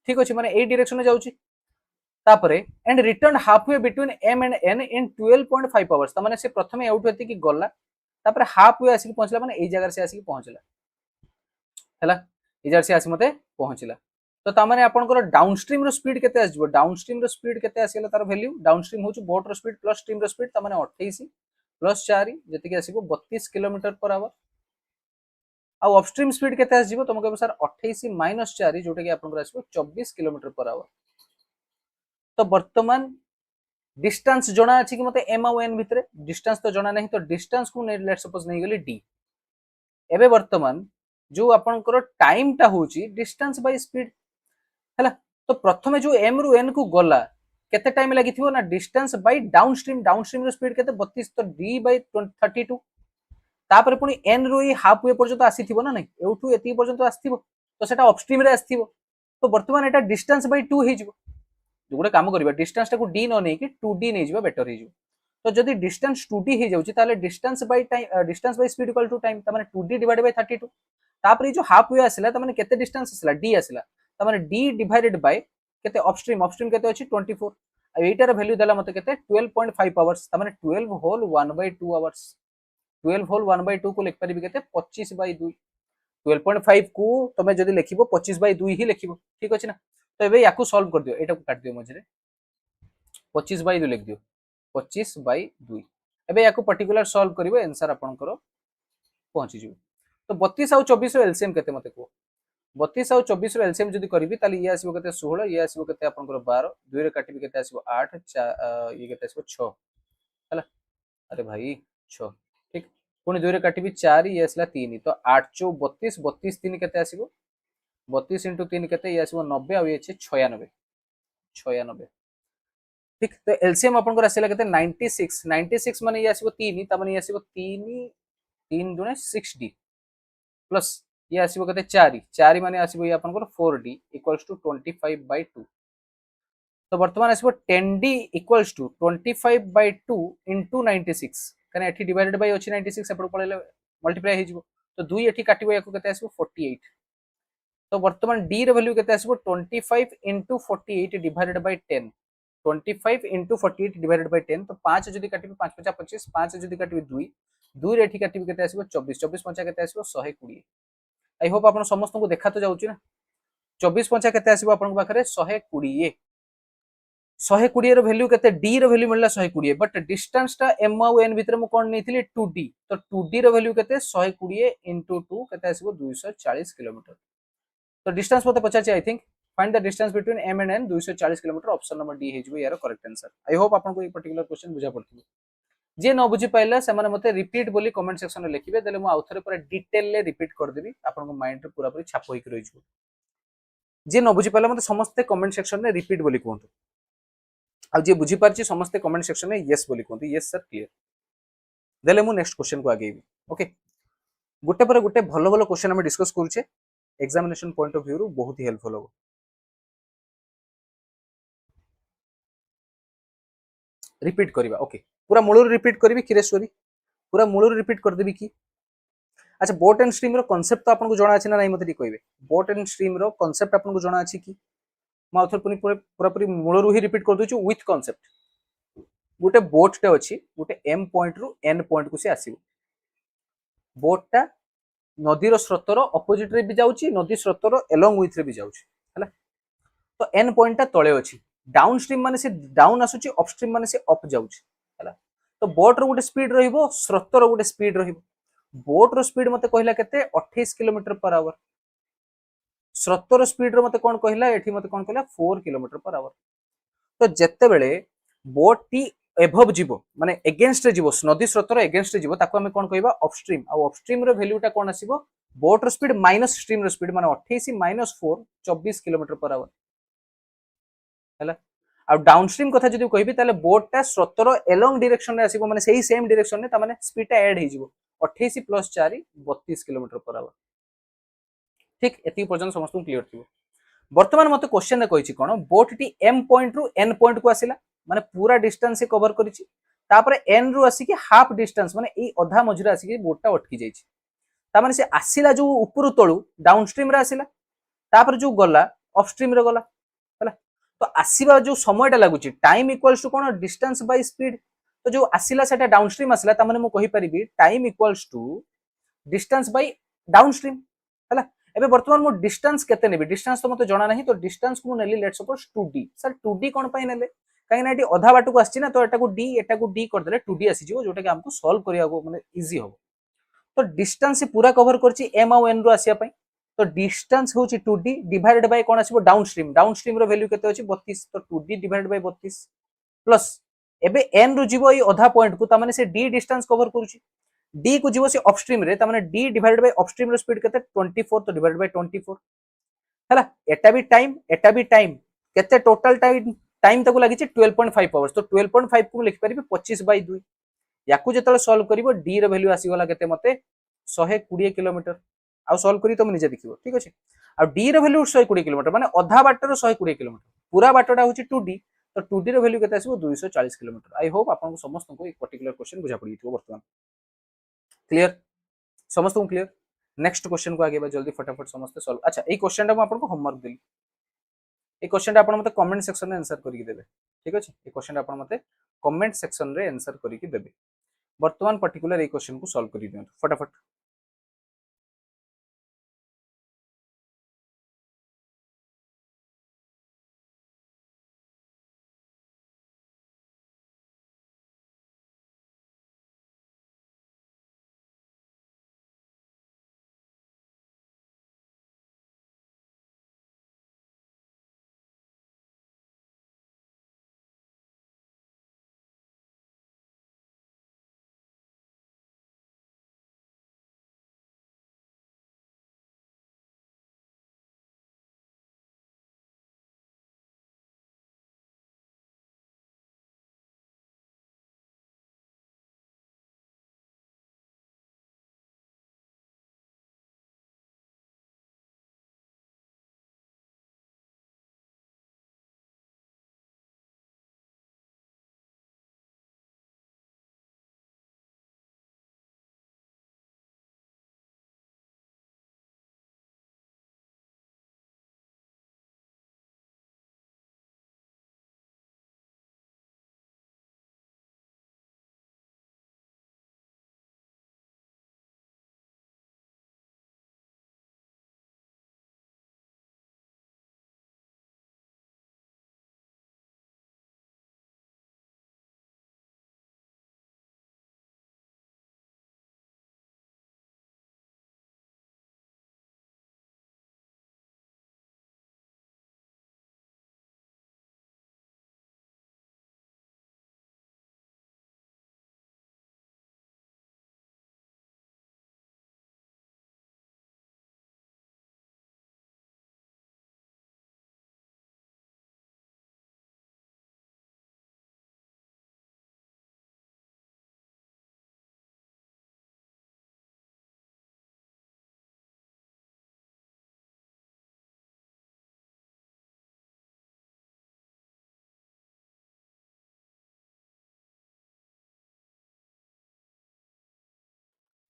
Speaker 4: ठीक अछि, माने ए डायरेक्शन में जाउची। तापरे and return half way between m and n in 12.5 hours. त माने से प्रथमे आउट होती की गला, तापरे हाफ वे आसी पहुंचला, माने ए जगह से आसी पहुंचला हैला, ए जगह से आसी मते पहुंचला। तो ता माने आपनकर डाउनस्ट्रीम रो स्पीड केते आसीबो, डाउनस्ट्रीम रो स्पीड केते आसीला तार वैल्यू। डाउनस्ट्रीम होछु बोट रो स्पीड प्लस स्ट्रीम रो स्पीड, ता माने 28 प्लस 4 जति के आसीबो 32 kilometre per our. Uh upstream speed केते आसीबो तुम कहबो सर 28 माइनस 4 जोटा कि आपनकर आसीबो 24 किलोमीटर पर आवर। तो वर्तमान डिस्टेंस जणा अछि कि मते m और n भितरे, डिस्टेंस तो जणा नहीं, तो डिस्टेंस को लेट सपोज नहीं गेली d। एबे वर्तमान जो आपनकर टाइम ता होची डिस्टेंस बाय स्पीड हैला। तो प्रथमे जो m रु n को गला केते टाइम लागि थिबो ना, डिस्टेंस बाय डाउनस्ट्रीम, डाउनस्ट्रीम रो स्पीड केते 32, तो d बाय 32। तापर पुनी n रु ई हाफ वे पर्यंत आसी थिबो ना, नहीं एउठू एती पर्यंत आसी थिबो, तो सेटा अपस्ट्रीम रे आसी थिबो। तो वर्तमान एटा डिस्टेंस बाय 2 हे जिवो। गोटे काम करिबा, डिस्टेंस टाको d न नै कि 2d नै जिबा बेटर हे जिवो। तो जदि डिस्टेंस 2d हे जाउची ताले distance by time, distance by speed equal to time, त माने 2d डिवाइडेड बाय 32। तापर जो हाफ वे आसिला, त माने केते डिस्टेंस आसिला d आसिला, त माने d डिवाइडेड बाय केते अपस्ट्रीम, अपस्ट्रीम केते अछि 24। आ एटार वैल्यू देला मते केते 12.5 आवर्स, त माने 12 होल 1/2 आवर्स। 12 होल 1/2 को लिख परिबि केते 25/2। 12.5 को तमे जदि लिखिबो 25/2 ही लिखिबो। ठीक अछि ना। तो एबे याकू सॉल्व कर दियो, एटा को काट दियो मझरे 25/2 लिख दियो, 25/2। एबे याकू पर्टिकुलर सॉल्व करिवो, आंसर आपनकर पहुंची जिवो। तो 32 और 24 रो एलसीएम केते मते को, 32 और 24 रो एलसीएम जदि करिवि ताले ये आसीबो केते 16, ये आसीबो केते आपनकर 12, 2 रे काटिबि केते आसीबो 8, ये केते आसीबो 6 हैला। अरे भाई 6। ठीक, पुनी 2 रे काटिबि 4, ये आसला 3, तो 8 चौ 32, 32 3 केते आसीबो 32 इंटू 3 केते, ये आसीबो 90 और ये 96, 96। ठीक, तो एलसीएम आपनकर आसीला केते 96, 96 माने ये आसीबो 3, त माने ये आसीबो 3 3 दुने 6d प्लस ये आसीबो केते 4, 4 माने आसीबो ये आपनकर 4d इक्वल्स टू 25/2। तो वर्तमान आसीबो 10d इक्वल्स टू 25/2 इनटू 96, कने एठी डिवाइडेड बाय अछि 96, एपड पळेले मल्टीप्लाई हे जिवो। तो 2 एठी काटिबो, याको केते आसीबो 48। तो वर्तमान d रे वैल्यू केते आसीबो 25 into 48 divided by 10। 25 into 48 divided by 10, तो 5 जदि काटिबि 5 5 25, 5 जदि काटिबि 2, 2 रे एठी काटिबि केते आसीबो 24, 24 5 केते आसीबो 120। आई होप आपन समस्त को देखा तो जाउची ना। 24 पंचा केते आसीबो आपन पाखरे 120 120 रो वैल्यू केते d रो वैल्यू मिलला 120 बट डिस्टेंस टा m और n भीतर मु कोन नेथिली 2d तो 2d रो वैल्यू केते 120 * 2 केते आसीबो 240 किलोमीटर तो डिस्टेंस मते पचार छी I think find the distance between m and n 240 kilometre option number D हे जबो यार करेक्ट आंसर आई होप आपन को ए पर्टिकुलर क्वेश्चन बुझा पड़थिबो जे न बुझी पाइला से माने मते रिपीट बोली कमेंट सेक्शन में लिखिबे देले मु आउथरे पूरा डिटेल ले रिपीट कर देबी आपन को माइंड रे पूरा पूरी छाप होई के रहि जबो जे न बुझी पाइला मते समस्त कमेंट सेक्शन में रिपीट बोली कहंतु आ जे बुझी पारची समस्त कमेंट सेक्शन में यस बोली कहंतु यस सर क्लियर देले मु नेक्स्ट क्वेश्चन को आगेबी ओके गुटे पर गुटे भलो भलो क्वेश्चन हम डिस्कस करूचे एग्जामिनेशन पॉइंट ऑफ व्यू रु बहुत ही हेल्पफुल हो रिपीट करबा ओके पूरा मूल रिपीट करबी किरेश्वरी पूरा मूल रिपीट कर देबी की अच्छा बोट एंड स्ट्रीम रो कांसेप्ट तो आपन को जाना अछि ना नहीं मते कहबे बोट एंड स्ट्रीम रो कांसेप्ट आपन को जाना अछि की म आउथर पूरा पूरी मूल रु ही रिपीट कर दोछु विथ कांसेप्ट गुटे बोट टे अछि गुटे एम पॉइंट रु एन पॉइंट को से आसीबो बोट टा नदी रो स्रोत रो अपोजिट रे भी जाउची नदी स्रोत रो अलोंग विथ रे भी जाउची हला तो एन पॉइंट टा तळे अछि डाउन स्ट्रीम माने से डाउन आसुची अपस्ट्रीम माने से अप जाउची हला तो बोट रो गुटे स्पीड रहिबो स्रोत रो गुटे स्पीड रहिबो बोट रो स्पीड मते कहला केते 28 किलोमीटर पर आवर स्रोत रो स्पीड रो मते कोन कहला एठी मते कोन कहला 4 किलोमीटर पर आवर तो जेते बेले बोट टी एभव जीवो माने एगेंस्ट रे जीवो नदी स्रोत रो एगेंस्ट रे जीवो ताको हमें कोन कहबा अपस्ट्रीम आ अपस्ट्रीम रो वैल्यू टा कोन आसीबो बोट रो स्पीड माइनस स्ट्रीम रो स्पीड माने 28 माइनस 4 24 किलोमीटर पर आवर हैला आ डाउनस्ट्रीम कथा जदि कहबी ताले बोट टा स्रोत रो एलोंग डायरेक्शन रे आसीबो माने सेही सेम डायरेक्शन रे ता माने स्पीड टा ऐड हे जीवो 28 + 4 32 किलोमीटर पर आवर ठीक एती पर्यंत समस्त क्लियर थिबो वर्तमान मते क्वेश्चन रे कहिछि कोन बोट टी एम पॉइंट रु एन पॉइंट को आसिला माने पूरा डिस्टेंस से कवर करिछि तापर एन रु आसी कि हाफ डिस्टेंस माने ई अधा मझरे आसी कि बोट टा अटकी जाइछि ता माने से आसिला जो ऊपर तळु डाउनस्ट्रीम रे आसिला तापर जो गला अपस्ट्रीम रे गला हला तो आसीबा जो समयटा लागुछि टाइम इक्वल्स टू कोन डिस्टेंस बाय स्पीड तो जो आसिला सेटा डाउनस्ट्रीम आसिला ता माने मु कहि परिबी time equals to distance by downstream हला एबे वर्तमान मु डिस्टेंस केते नेबी डिस्टेंस तो मते जाना नहीं तो डिस्टेंस को नेली let's suppose 2d sir 2d कोन पाई नेले काई ना एटी अधा बाटू को आछि ना तो एटा को d कर देले 2d आसी जिवो जोटा कि हमको सॉल्व करिया को माने इजी हो तो डिस्टेंस पूरा कवर करछि m और n रो आसिया पई तो डिस्टेंस होछि 2d डिवाइडेड बाय कोन आसीबो डाउनस्ट्रीम रो वैल्यू केते अछि 32 तो 2d डिवाइडेड बाय 32 प्लस एबे n रो जीवो ई अधा पॉइंट को ता माने से d डिस्टेंस कवर करूछि d को जीवो से अपस्ट्रीम रे ता माने d डिवाइडेड बाय अपस्ट्रीम रो स्पीड केते 24 तो डिवाइडेड बाय 24 हैला एटा भी टाइम केते टोटल टाइम तको लागि 12.5 आवर्स तो 12.5 को लिखि परिबे 25/2 याकू जेतले सॉल्व करिवो d रो वैल्यू आसी गला केते मते 120 किलोमीटर आ सॉल्व करी तुम निजे देखिबो ठीक अछि आ d रो वैल्यू 120 किलोमीटर माने आधा बाट रो 120 किलोमीटर पूरा बाटटा होछि 2d तो 2d रो वैल्यू केते आसीबो 240 किलोमीटर आई होप आपन को समस्त को एक पर्टिकुलर क्वेश्चन बुझा पड़ी थो वर्तमान क्लियर समस्त को क्लियर नेक्स्ट क्वेश्चन को आगे बा जल्दी फटाफट समस्त सॉल्व अच्छा ए क्वेश्चन टा हम आपन को होमवर्क देली ए क्वेश्चन टा आपन मते कमेंट सेक्शन रे आंसर करि देबे ठीक अछि ए क्वेश्चन टा आपन मते कमेंट सेक्शन रे आंसर करि देबे वर्तमान पर्टिकुलर ए क्वेश्चन को सॉल्व करि दियौ फटाफट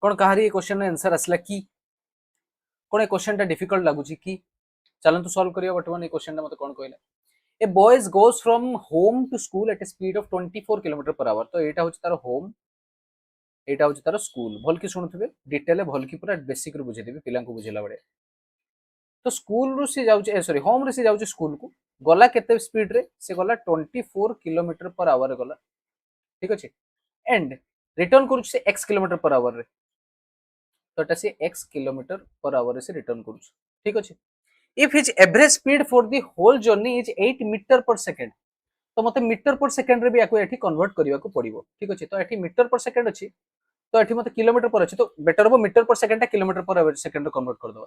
Speaker 4: कौन कहारी क्वेश्चन आंसर आसला कि कौन ए क्वेश्चन टा डिफिकल्ट लागुची कि चलंतु सॉल्व करिया वर्तमान ए क्वेश्चन टा मते कौन कहला a boys goes from home to school at a speed of 24 kilometre per hour तो एटा होची तार होम एटा होची तार स्कूल भल की सुनुथिबे डिटेल भल की पूरा बेसिक रु बुझे देबे पिलां को बुझेला बडे तो स्कूल रु से जाउची सॉरी होम रे से जाउची स्कूल को गला केते स्पीड रे से गला 24 किलोमीटर पर आवर गला ठीक अछि एंड रिटर्न करू से x किलोमीटर पर आवर रे तो एटा से x किलोमीटर पर आवर से रिटर्न करू ठीक अछि if his average speed for the whole journey is 8 metre per second तो मते मीटर पर सेकंड रे भी याको एठी कन्वर्ट करिया को पड़िबो ठीक अछि तो एठी मीटर पर सेकंड अछि तो एठी मते किलोमीटर पर अछि तो बेटर हो मीटर पर सेकंड टा किलोमीटर पर सेकंड रे कन्वर्ट कर दवा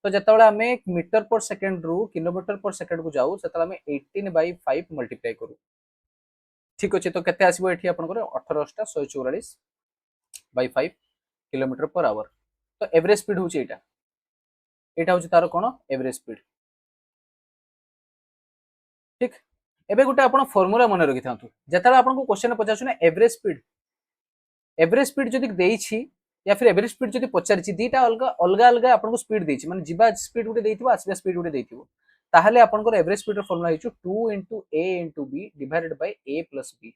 Speaker 4: तो जतबेला हमें मीटर पर सेकंड रु किलोमीटर पर सेकंड को जाऊ सेतला हमें 18/5 मल्टीप्लाई करू ठीक अछि तो केते आसीबो एठी आपन को 18444/5 किलोमीटर पर आवर तो एवरेज स्पीड होची एटा एटा होची तारो कोन एवरेज स्पीड ठीक एबे गुटे आपण फार्मूला मन रखि थांतु जतरा आपण को क्वेश्चन पचाछु ना एवरेज स्पीड जदि देइछि या फिर एवरेज स्पीड जदि पचारिछि दीटा अलगा अलगा अलगा आपण को स्पीड देइछि माने जिबा स्पीड गुटे देइथिबो आसीबा स्पीड गुटे देइथिबो ताहले आपण को एवरेज स्पीड रो फार्मूला हिचु 2 a b divided by a plus b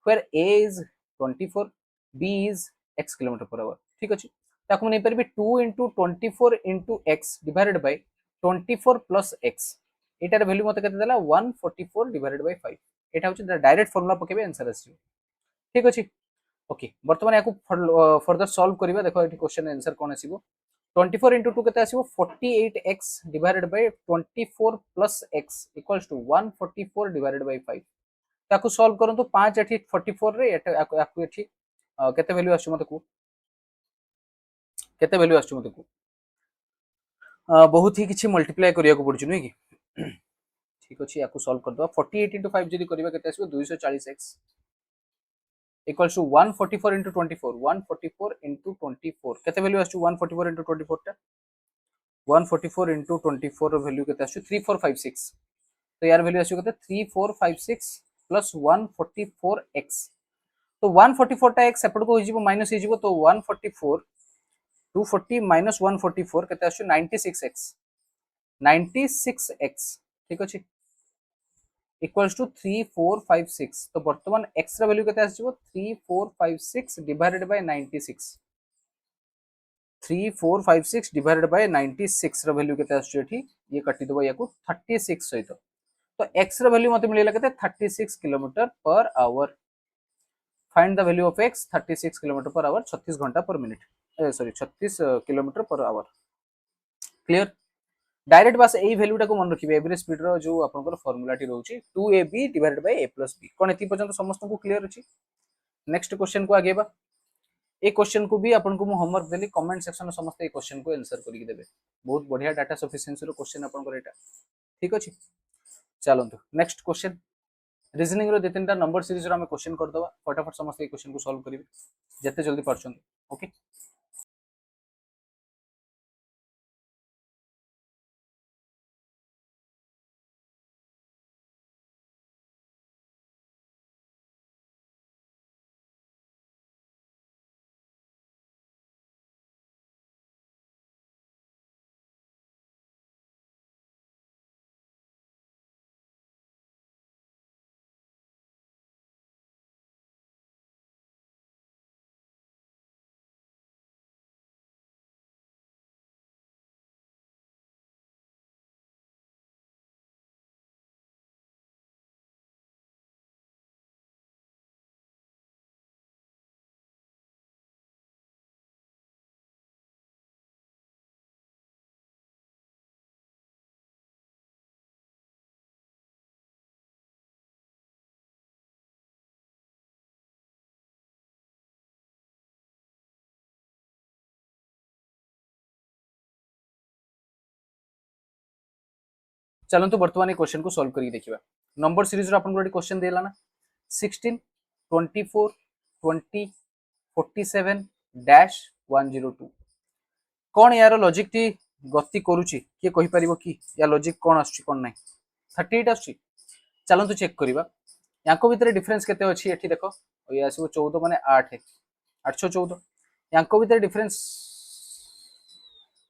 Speaker 4: where a is 24 b is x kilometre per our ठीक अछि ताकू नै परबी 2 * 24 * x divided by 24 plus x एटार वैल्यू मते कते देला 144 डिवाइडेड बाय 5 एटा होछि डायरेक्ट फार्मूला पकेबे आंसर आसी ठीक अछि ओके वर्तमान याकू फर्दर सॉल्व करिबा देखो एटी क्वेश्चन आंसर कोन आसीबो 24 * 2 केते आसीबो 48x divided by 24 plus x equals to 144 divided by 5 ताकू सॉल्व करंतु 5 एठी 44 रे याकू एठी केते वैल्यू आछो मते को केते वैल्यू आछो मते को बहुत ही किछि मल्टीप्लाई करिया को पड़छु नै कि ठीक अछि याकू सॉल्व कर दवा 48 * 5 जदी करिबा केते आसीबो 240x equals to 144 into 24 144 into 24 केते वैल्यू आछू 144 into 24 टा 144 into 24 रो वैल्यू केते आछू 3456 तो यार वैल्यू आछू केते 3456 plus 144x तो 144 टा x सेपड को हो जिवो माइनस हो जिवो तो 144 240 minus 144 केते आछू 96x 96x ठीक अछि equals to 3456 तो वर्तमान x रा वैल्यू केते आछिबो 3456 डिवाइडेड बाय 96 3456 डिवाइडेड बाय 96 रा वैल्यू केते आछियो एठी ये कटि दबो याकू 36 सहित तो x रा वैल्यू मते मिलेला केते 36 kilometre per our find the value of x 36 kilometre per our 36 घंटा per minute sorry 36 kilometre per our clear direct बस एई वैल्यूटा को मन रखिबे एवरेज स्पीड रो जो आपनकर फार्मूला टी रहउची 2ab divided by a plus b कोन एति पर्यंत समस्त को क्लियर अछि नेक्स्ट क्वेश्चन को आगेबा ए क्वेश्चन को भी आपन को होमवर्क देली कमेंट सेक्शन में समस्त ए क्वेश्चन को आंसर करि देबे बहुत बढ़िया डाटा सफिशिएंसी रो क्वेश्चन आपनकर एटा ठीक अछि चलंतु नेक्स्ट क्वेश्चन रीजनिंग रो दे तीनटा नंबर सीरीज रो हम क्वेश्चन कर दबा फटाफट समस्त ए क्वेश्चन को सॉल्व करिवे जते जल्दी परछन ओके चलंतु वर्तमान ए क्वेश्चन को सॉल्व करी देखिबा नंबर सीरीज रो आपन को क्वेश्चन देला ना 16 24 20 47 डैश 102 कोन यार लॉजिक टी गति करूची के कहि परिबो कि या लॉजिक कोन आछी कोन नै 38 आछी चलंतु चेक करिबा याको भीतर डिफरेंस केते अछि एठी देखो ये आसीबो 14 माने 8 814 यांको भितर डिफरेंस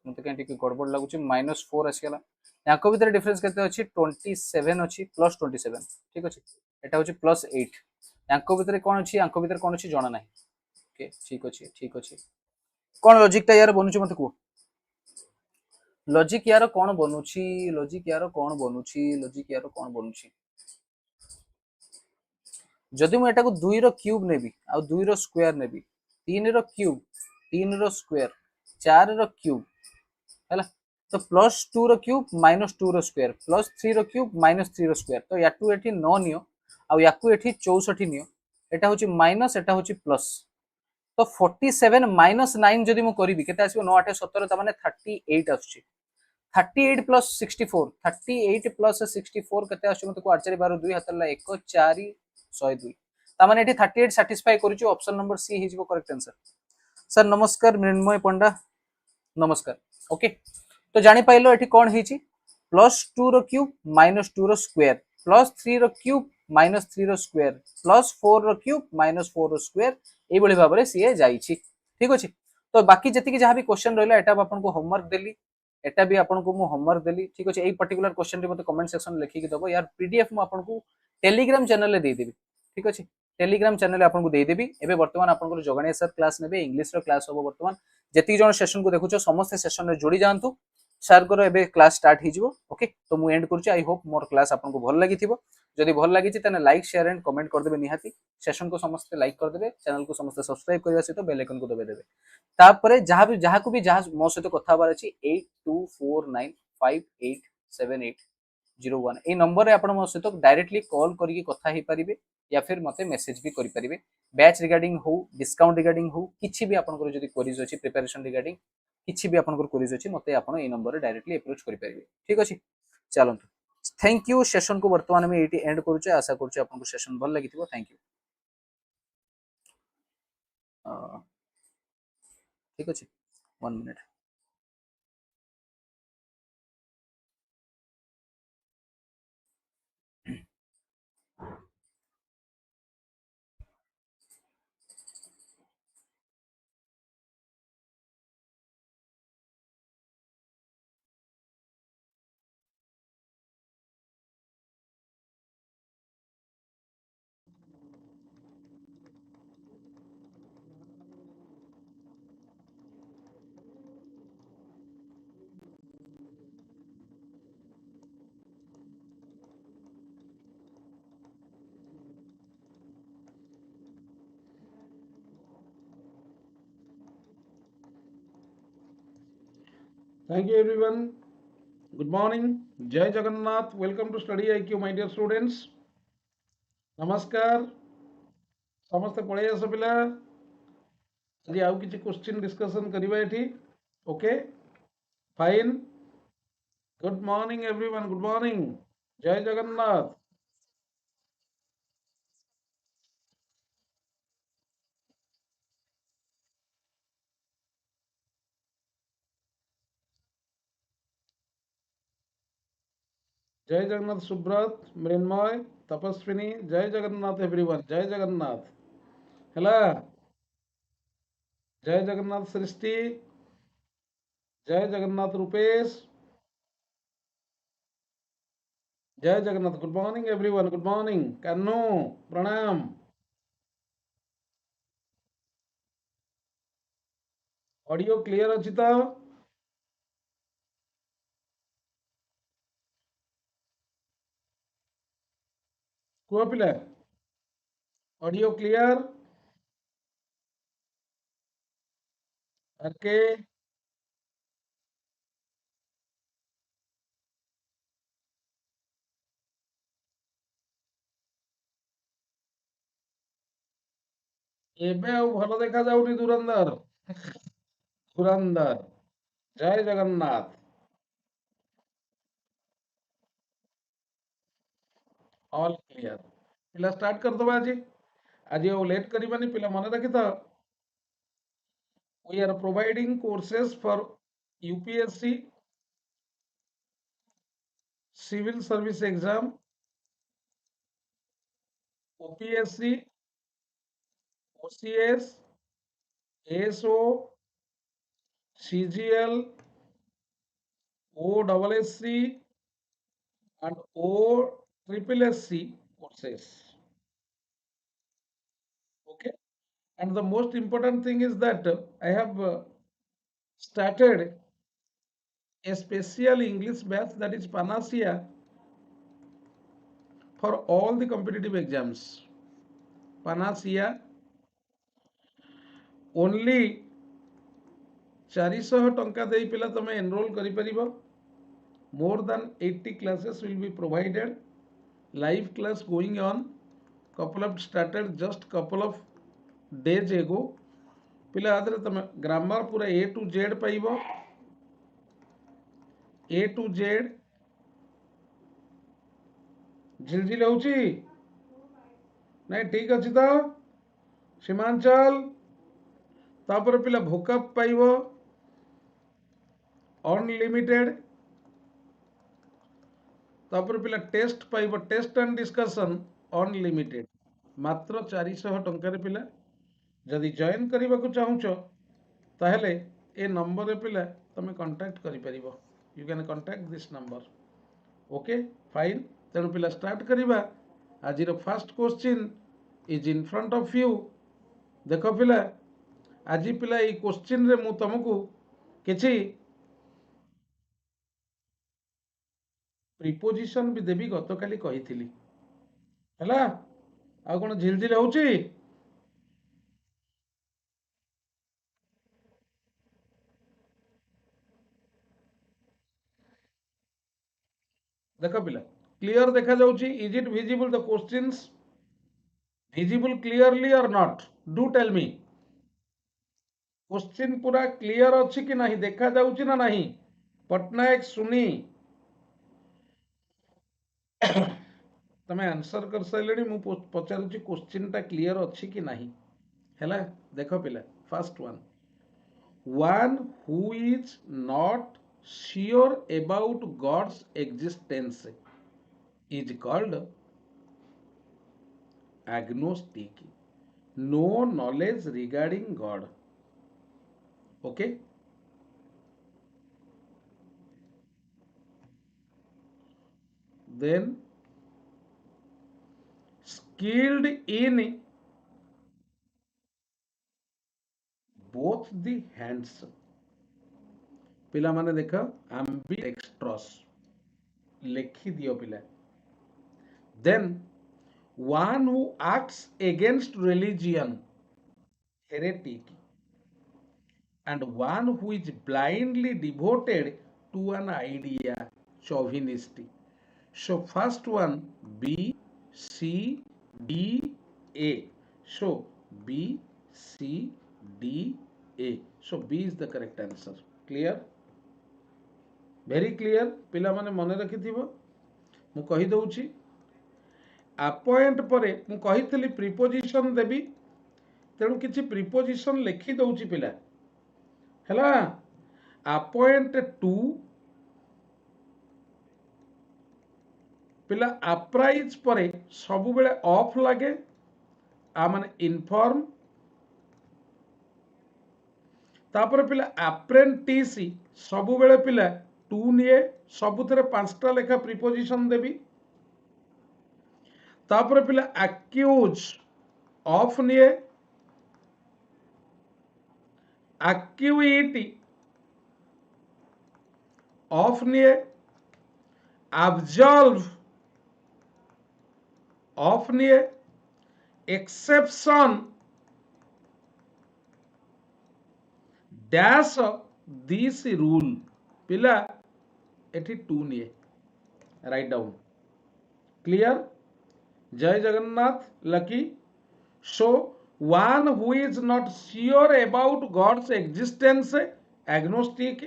Speaker 4: मते कहीं टिके गड़बड़ लगुच -4 आसीगला यांको भितर डिफरेंस केते अछि 27 अछि प्लस 27 ठीक अछि एटा होछि +8 यांको भितर कोन अछि यांको भितर कोन अछि जणा नाही ओके ठीक अछि कोन लॉजिक ता यार बनुछि मते को लॉजिक यार कोन बनुछि लॉजिक यार कोन बनुछि लॉजिक यार कोन बनुछि जदि मु एटा को 2 रो क्यूब नेबी आ 2 रो स्क्वायर नेबी 3 रो क्यूब 3 रो स्क्वायर 4 रो क्यूब हैला तो +2 रो क्यूब -2 रो स्क्वायर +3 रो क्यूब -3 रो स्क्वायर तो याटू एठी 9 नियो आ याकू एठी 64 नियो एटा होची माइनस एटा होची प्लस तो 47 -9 जदि मु करिवि केते आसीबो 9 8 17 त माने 38 आछी 38 प्लस 64 38 प्लस 64 केते आछी मते को 8 4 12 2 हातला 1 4 102 ता माने एठी 38 सैटिस्फाई करिछु ऑप्शन नंबर सी हिजबो करेक्ट आंसर सर नमस्कार मृण्मय पंडा नमस्कार ओके तो जानी पाइलो एठी कोन हिची +2 रो क्यूब -2 रो स्क्वायर +3 रो क्यूब -3 रो स्क्वायर +4 रो क्यूब -4 रो स्क्वायर ए बळी भाबरे सीए जाईची ठीक अछि तो बाकी जति कि जहां भी क्वेश्चन रहला एटा आपन को होमवर्क देली एटा भी आपन को मु होमवर्क देली ठीक अछि एई पर्टिकुलर क्वेश्चन रे मते कमेंट सेक्शन लिखि कि दबो यार पीडीएफ मु आपन को टेलीग्राम चैनल रे दे देबी ठीक अछि टेलीग्राम चैनल आपन को दे देबी एबे वर्तमान आपन को जगणेश सर क्लास नेबे इंग्लिश रो क्लास होबो वर्तमान जति जण सेशन को देखुछो समस्त सेशन रे जोड़ी जानतु सर को एबे क्लास स्टार्ट हि जिवो ओके तो मु एंड करछु आई होप मोर क्लास आपन को भल लागिथिबो जदि भल लागिछि तने लाइक शेयर एंड कमेंट कर देबे निहाती सेशन को समस्त लाइक कर देबे चैनल को समस्त सब्सक्राइब करबा सहित बेल आइकन को दबे देबे तापरे जहां को भी जहां मो सहित कथा बार अछि 8249587801 ए नंबर रे आपण मो सहित डायरेक्टली कॉल करिके कथा हि परिबे या फिर मते मेसेज भी करि परिबे बैच रिगार्डिंग हो डिस्काउंट रिगार्डिंग हो किछि भी आपन को जदि क्वेरीज अछि प्रिपरेशन रिगार्डिंग किछि भी आपन को क्वेरीज अछि मते आपण ए नंबर रे डायरेक्टली अप्रोच करि परिबे ठीक अछि चलंतु थैंक यू सेशन को वर्तमान में एटी एंड करूचे आशा करूचे आपन को सेशन भल लागिथिबो थैंक यू ठीक अछि 1 minute
Speaker 5: Thank you everyone. Good morning. Jai Jagannath. Welcome to Study IQ, my dear students. नमस्कार समस्ते पढ़े आस पिला आज आउ किछि क्वेश्चन डिस्कशन करिबा एठी okay fine good morning everyone good morning जय जगन्नाथ जय जगन्नाथ सुब्रत मृण्मय तपस्विनी जय जगन्नाथ एवरीवन जय जगन्नाथ हला जय जगन्नाथ सृष्टि जय जगन्नाथ रूपेश जय Jagannath good morning everyone good morning Kannu प्रणाम ऑडियो क्लियर अछि तो कुआ पिला ऑडियो क्लियर ओके एबे आउ भलो देखा जाउनी दुरंदर धुरंधर जय जगन्नाथ ऑल क्लियर पिला स्टार्ट कर दबा आज आज वो लेट करिबानी पिला मन रखि तो we are providing courses for UPSC civil service exam OPSC OCS ASO, CGL, OSSC, and OSSC courses. Okay, and the most important thing is that I have started a special English batch, that is Panacea, for all the competitive exams. Panacea only 400 ଟଙ୍କା ଦେଇ ପିଲା ତମେ enrol କରିପାରିବ. More than 80 classes will be provided. Live class going on. Couple of started just couple of days ago. ପିଲା ଆଦେରେ ତମେ grammar ପୁରା A to Z ପାଇବ. A to Z. ଝିଲଝିଲ ହଉଛି ନାଇଁ? ଠିକ ଅଛି ତ ସୀମାଞ୍ଚଳ? ତାପରେ ପିଲା ଭୋକାପ ପାଇବ ଅନଲିମିଟେଡ. ତାପରେ ପିଲା ଟେଷ୍ଟ ପାଇବ, ଟେଷ୍ଟ ଆଣ୍ଡ ଡିସ୍କସନ ଅନଲିମିଟେଡ. ମାତ୍ର 400 ଟଙ୍କାରେ ପିଲା ଯଦି ଜଏନ୍ କରିବାକୁ ଚାହୁଁଛ ତାହେଲେ ଏ ନମ୍ବରରେ ପିଲା ତମେ କଣ୍ଟାକ୍ଟ କରିପାରିବ. You can contact this number. Okay fine. ତେଣୁ ପିଲା ଷ୍ଟାର୍ଟ କରିବା. ଆଜିର first question is in front of you. ଦେଖ ପିଲା, ଆଜି ପିଲା ଏଇ କ୍ୱେଶ୍ଚିନ୍ରେ ମୁଁ ତମକୁ କିଛି ପ୍ରିପୋଜିସନ ବି ଦେବି, ଗତକାଲି କହିଥିଲି. ହେଲା, ଆଉ କଣ ଝିଲଝିଲ ହଉଛି? ଦେଖ ପିଲା, କ୍ଲିୟର ଦେଖାଯାଉଛି? Is it visible the questions? Visible clearly or not? Do tell me. Question पूरा क्लियर अच्छी कि नहीं, देखा जाउची ना नहीं? पटनायक सुनी तमे आंसर कर सारे. मु पचारुची क्वेश्चन टा क्लियर अच्छी कि नहीं. हैला, देखो पिला, first one who is not sure about God's existence is called agnostic. No knowledge regarding God. Okay, then skilled in both the hands. पिला माने देख, ambidextrous लिखी दियो पिला. Then one who acts against religion, heretic. And one who is blindly devoted to an idea, chauvinist. So first one, B, C, D, A. So B, C, D, A. So B is the correct answer. Clear? Very clear. पिला माने मने रखिथिबो. मु कहि दउची, appoint परे मु कहितली preposition देबी. तेणु किछि preposition लिखि दउची पिला. हैला, अपॉइंट टू पिला अप्राइज परे सब बेले ऑफ लगे. आ माने इनफॉर्म. तापर पिला अप्रेंटिस सब बेले पिला टू निये. सबुथरे 5टा लेखा प्रीपोजिशन देबी. तापर पिला अक्यूज ऑफ निये. अक्यूइटी ऑफ निये. अब्जॉल्व ऑफ निये. Exception dash this rule. पिला एठी टू निये. Write down. क्लियर? जय Jagannath. Lucky. So one who is not sure about God's existence, agnostic.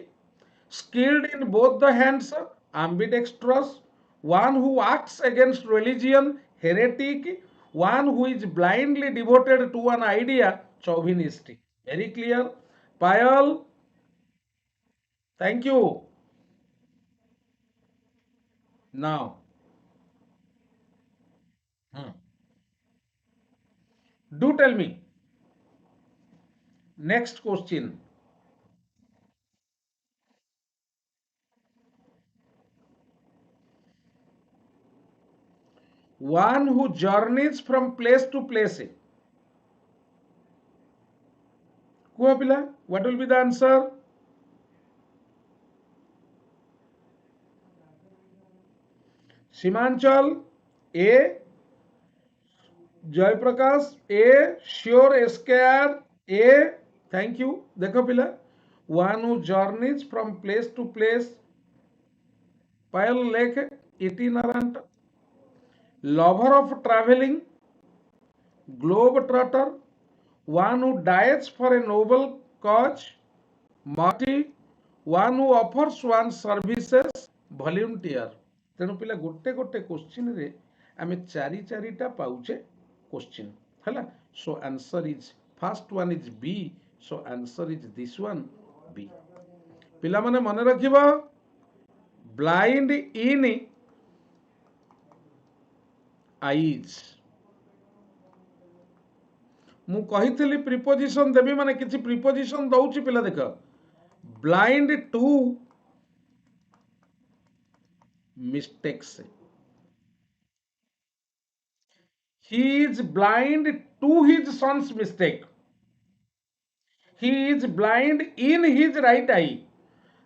Speaker 5: Skilled in both the hands, ambidextrous. One who acts against religion, heretic. One who is blindly devoted to an idea, chauvinist. Very clear? Payal, thank you. Now, do tell me, Next question. One who journeys from place to place. Kuha pila, what will be the answer? Simanchal, A. Jayprakash, A. Sure SKR, A. Thank you. देखो पिला, one who journeys from place to place, Pile Lake, itinerant, lover of traveling, globe trotter, one who dies for a noble cause, marty, one who offers one's services, volunteer. ତେଣୁ ପିଲା ଗୋଟେ ଗୋଟେ କୋଶ୍ଚିନ୍ରେ ଆମେ ଚାରି ଚାରିଟା ପାଉଛେ କୋଶ୍ଚିନ୍ ହେଲା. So answer is first one is B. So answer is this one B. ପିଲାମାନେ ମନେ ରଖିବ, ବ୍ଲାଇଣ୍ଡ ଇନ୍ ଆଇଜ୍. ମୁଁ କହିଥିଲି ପ୍ରିପୋଜିସନ ଦେବି, ମାନେ କିଛି ପ୍ରିପୋଜିସନ ଦଉଛି ପିଲା ଦେଖ. Blind to mistakes. He is blind to his son's mistake. He is blind in his right eye.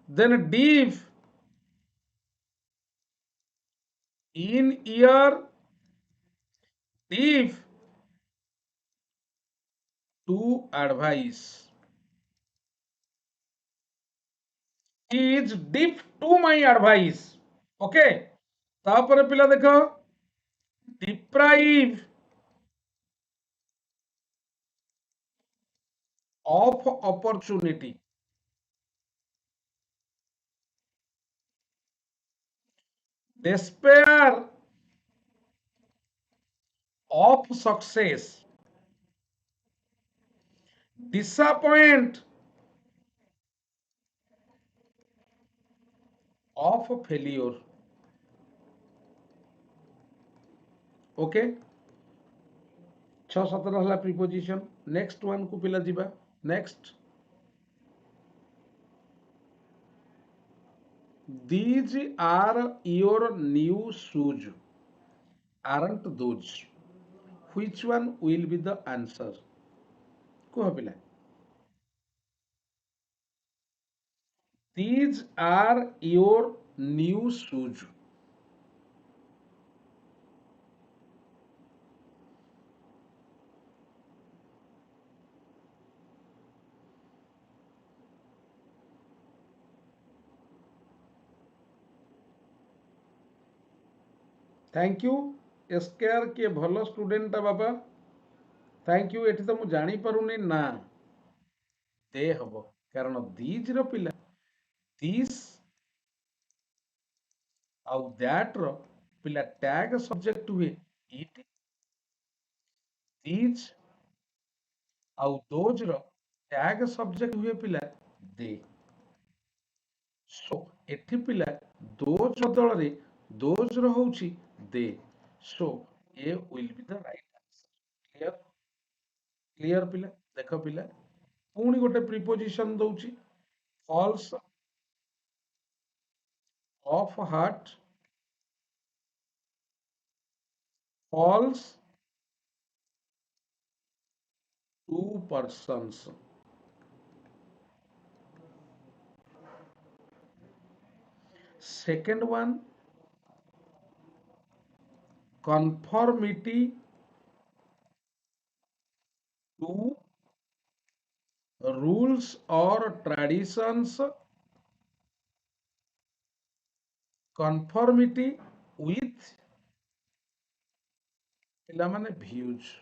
Speaker 5: Then deaf in ear, deaf to advice. He is deaf to my advice. Okay. तापर पिला देखो, deprive of opportunity. Despair of success. Disappoint of failure. Okay, 6-7 रहा preposition. Next one को पिला जीवा. Next, these are your new shoes, aren't those? Which one will be the answer? कुह पिला. These are your new shoes. Thank you. SKR किए भल student Baba. Thank you. एठी तो मु जानी पारुनी ना दे हबो, कारण दीज रो पिला दिस आउ दैट रो पिला टैग सब्जेक्ट हुए इट. दीज आउ दोज रो टैग सब्जेक्ट हुए पिला दे. सो एठी पिला दोज बदल रे दोज रो होउची दे. So A will be the right answer. Clear? Clear पिला? देखो पिला, पुणी गोटे प्रिपोजिशन दउची. Falls of heart, falls to persons. Second one, conformity to rules or traditions. Conformity with पिलामाने views.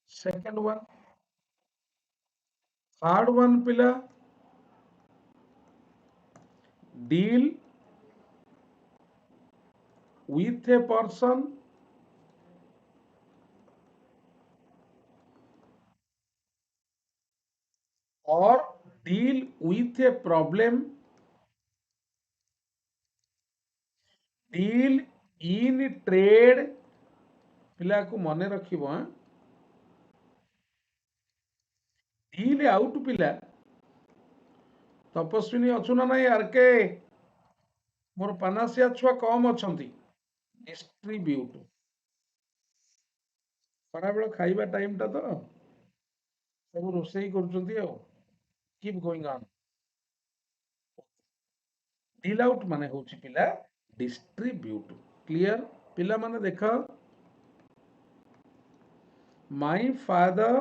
Speaker 5: Second one. Third one पिला, deal with a person or deal with a problem. Deal in trade. पिला को मने रखिबो. ढिल out पिला तपस्विनी अच्छु ना नहीं R K मोर पानासिया छुआ कम अच्छी डिस्ट्रीब्यूट खराबेल खाइबा टाइम टा तो सब रोषेई कर keep going on deal out माने होची पिला डिस्ट्रीब्यूट क्लियर पिला माने देखा my father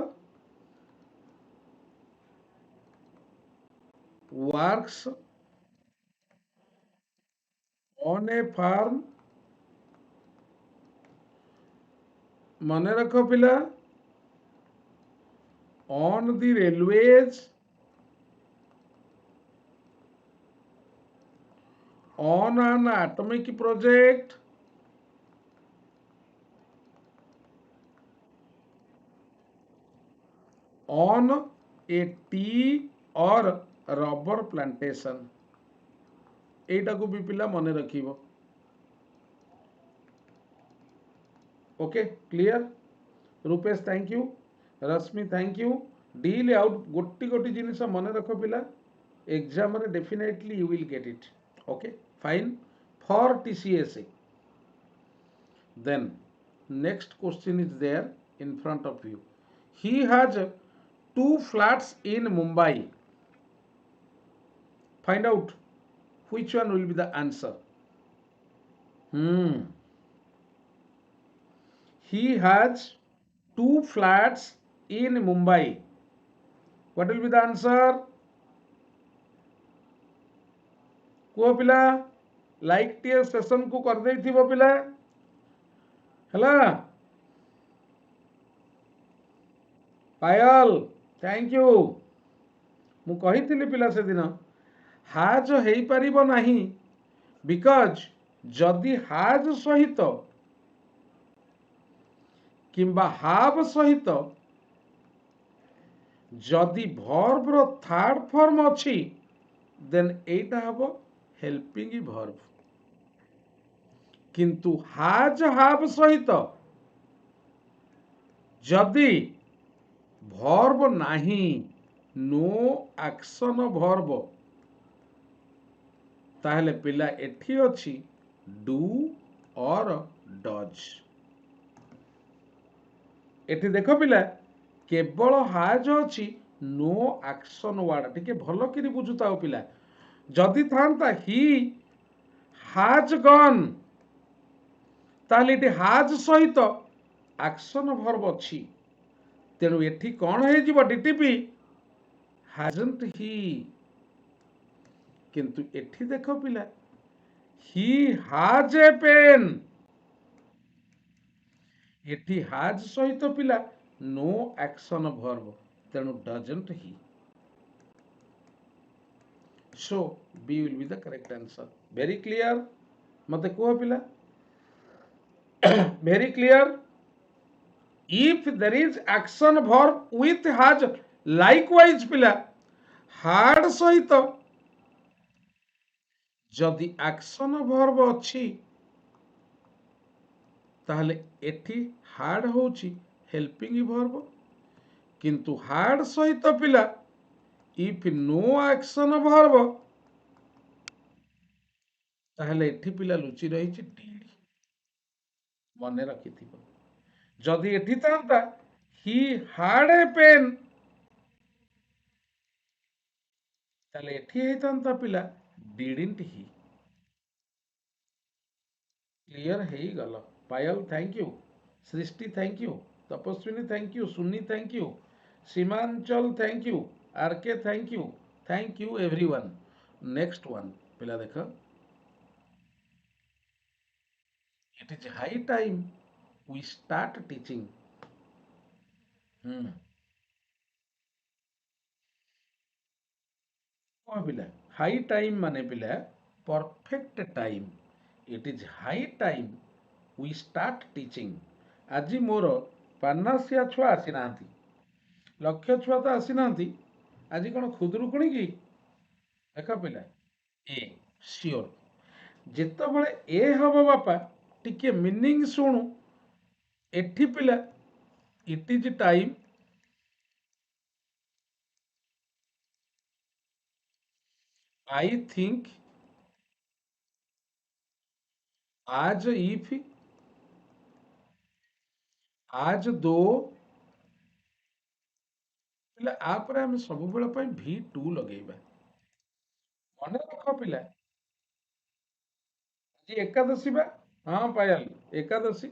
Speaker 5: works on a farm मन रख पिला on the railways on an atomic project on a tea or rubber plantation एटा को भी पिला मन रखिबो okay clear Rupesh thank you Rashmi thank you deal out गोटी गोटी जिनिस मन रख पिला एग्जाम रे definitely you will get it okay fine for टीसीएसए then next question is there in front of you he has two flats in Mumbai find out which one will be the answer he has two flats in Mumbai what will be the answer कुह पिला like T session को कर दे थिबो पिला हला पायल thank you मु कहिथिली पिला से दिन हाज हेई परिबो नाही बिकॉज जदि हाज सहित किंबा हाव सहित जदि वर्ब रो थर्ड फॉर्म अछि देन एटा हबो हेल्पिंग वर्ब किंतु हाज हाव सहित जदि वर्ब नाही नो एक्शन वर्ब ताहले पिला एठी अछि डू और डज एठी देखो पिला केवल हाज अछि नो एक्शन वर्ड टिके भलो किरि बुझुताओ पिला जदि थांता ही हाज गन ताहले एठी हाज सहित एक्शन वर्ब अछि तेणु एठी कौन है जीव डीटीपी hasn't he किंतु एठी देखो पिला he has a pen एठी has सहित पिला no action verb तेणु doesn't he so B will be the correct answer very clear मते कुह पिला very clear if there is action verb with has likewise पिला had सहित जदि एक्शन वर्ब अछि ताहले एठी हार्ड होची हेल्पिंग वर्ब किंतु हार्ड सहित पिला इफ नो एक्शन वर्ब ताहले एठी पिला लुचि रही डीड मन रखिथिबो जदि एठी तांता ही हार्ड ए पेन ताहले एठी हेतांता पिला डिडंट ही क्लियर है गल Payal thank you Srishti thank you Tapaswini thank you Sunny thank you Seemanchal thank you RK thank you everyone next one पिला देख it is high time we start teaching पिला हाई टाइम माने पिला perfect time it is high time we start teaching आज मोर पानासिया छुआ आसी नांती लक्ष्य छुआ तो आसी नांती आज कौन खुदरुकुणी की देख पिला ए श्योर जिते बड़े ए हम बापा टिके मीनिंग शुणु एठी पिला it is time I think, आज if, आज दो, ପିଲା ଆ ପରେ ଆମେ ସବୁବେଳ ପାଇଁ V2 ଲଗେଇବା। ମନେ ରଖ ପିଲା, ଆଜି ଏକାଦଶୀ ବା, ହଁ ପାୟାଲ ଏକାଦଶୀ।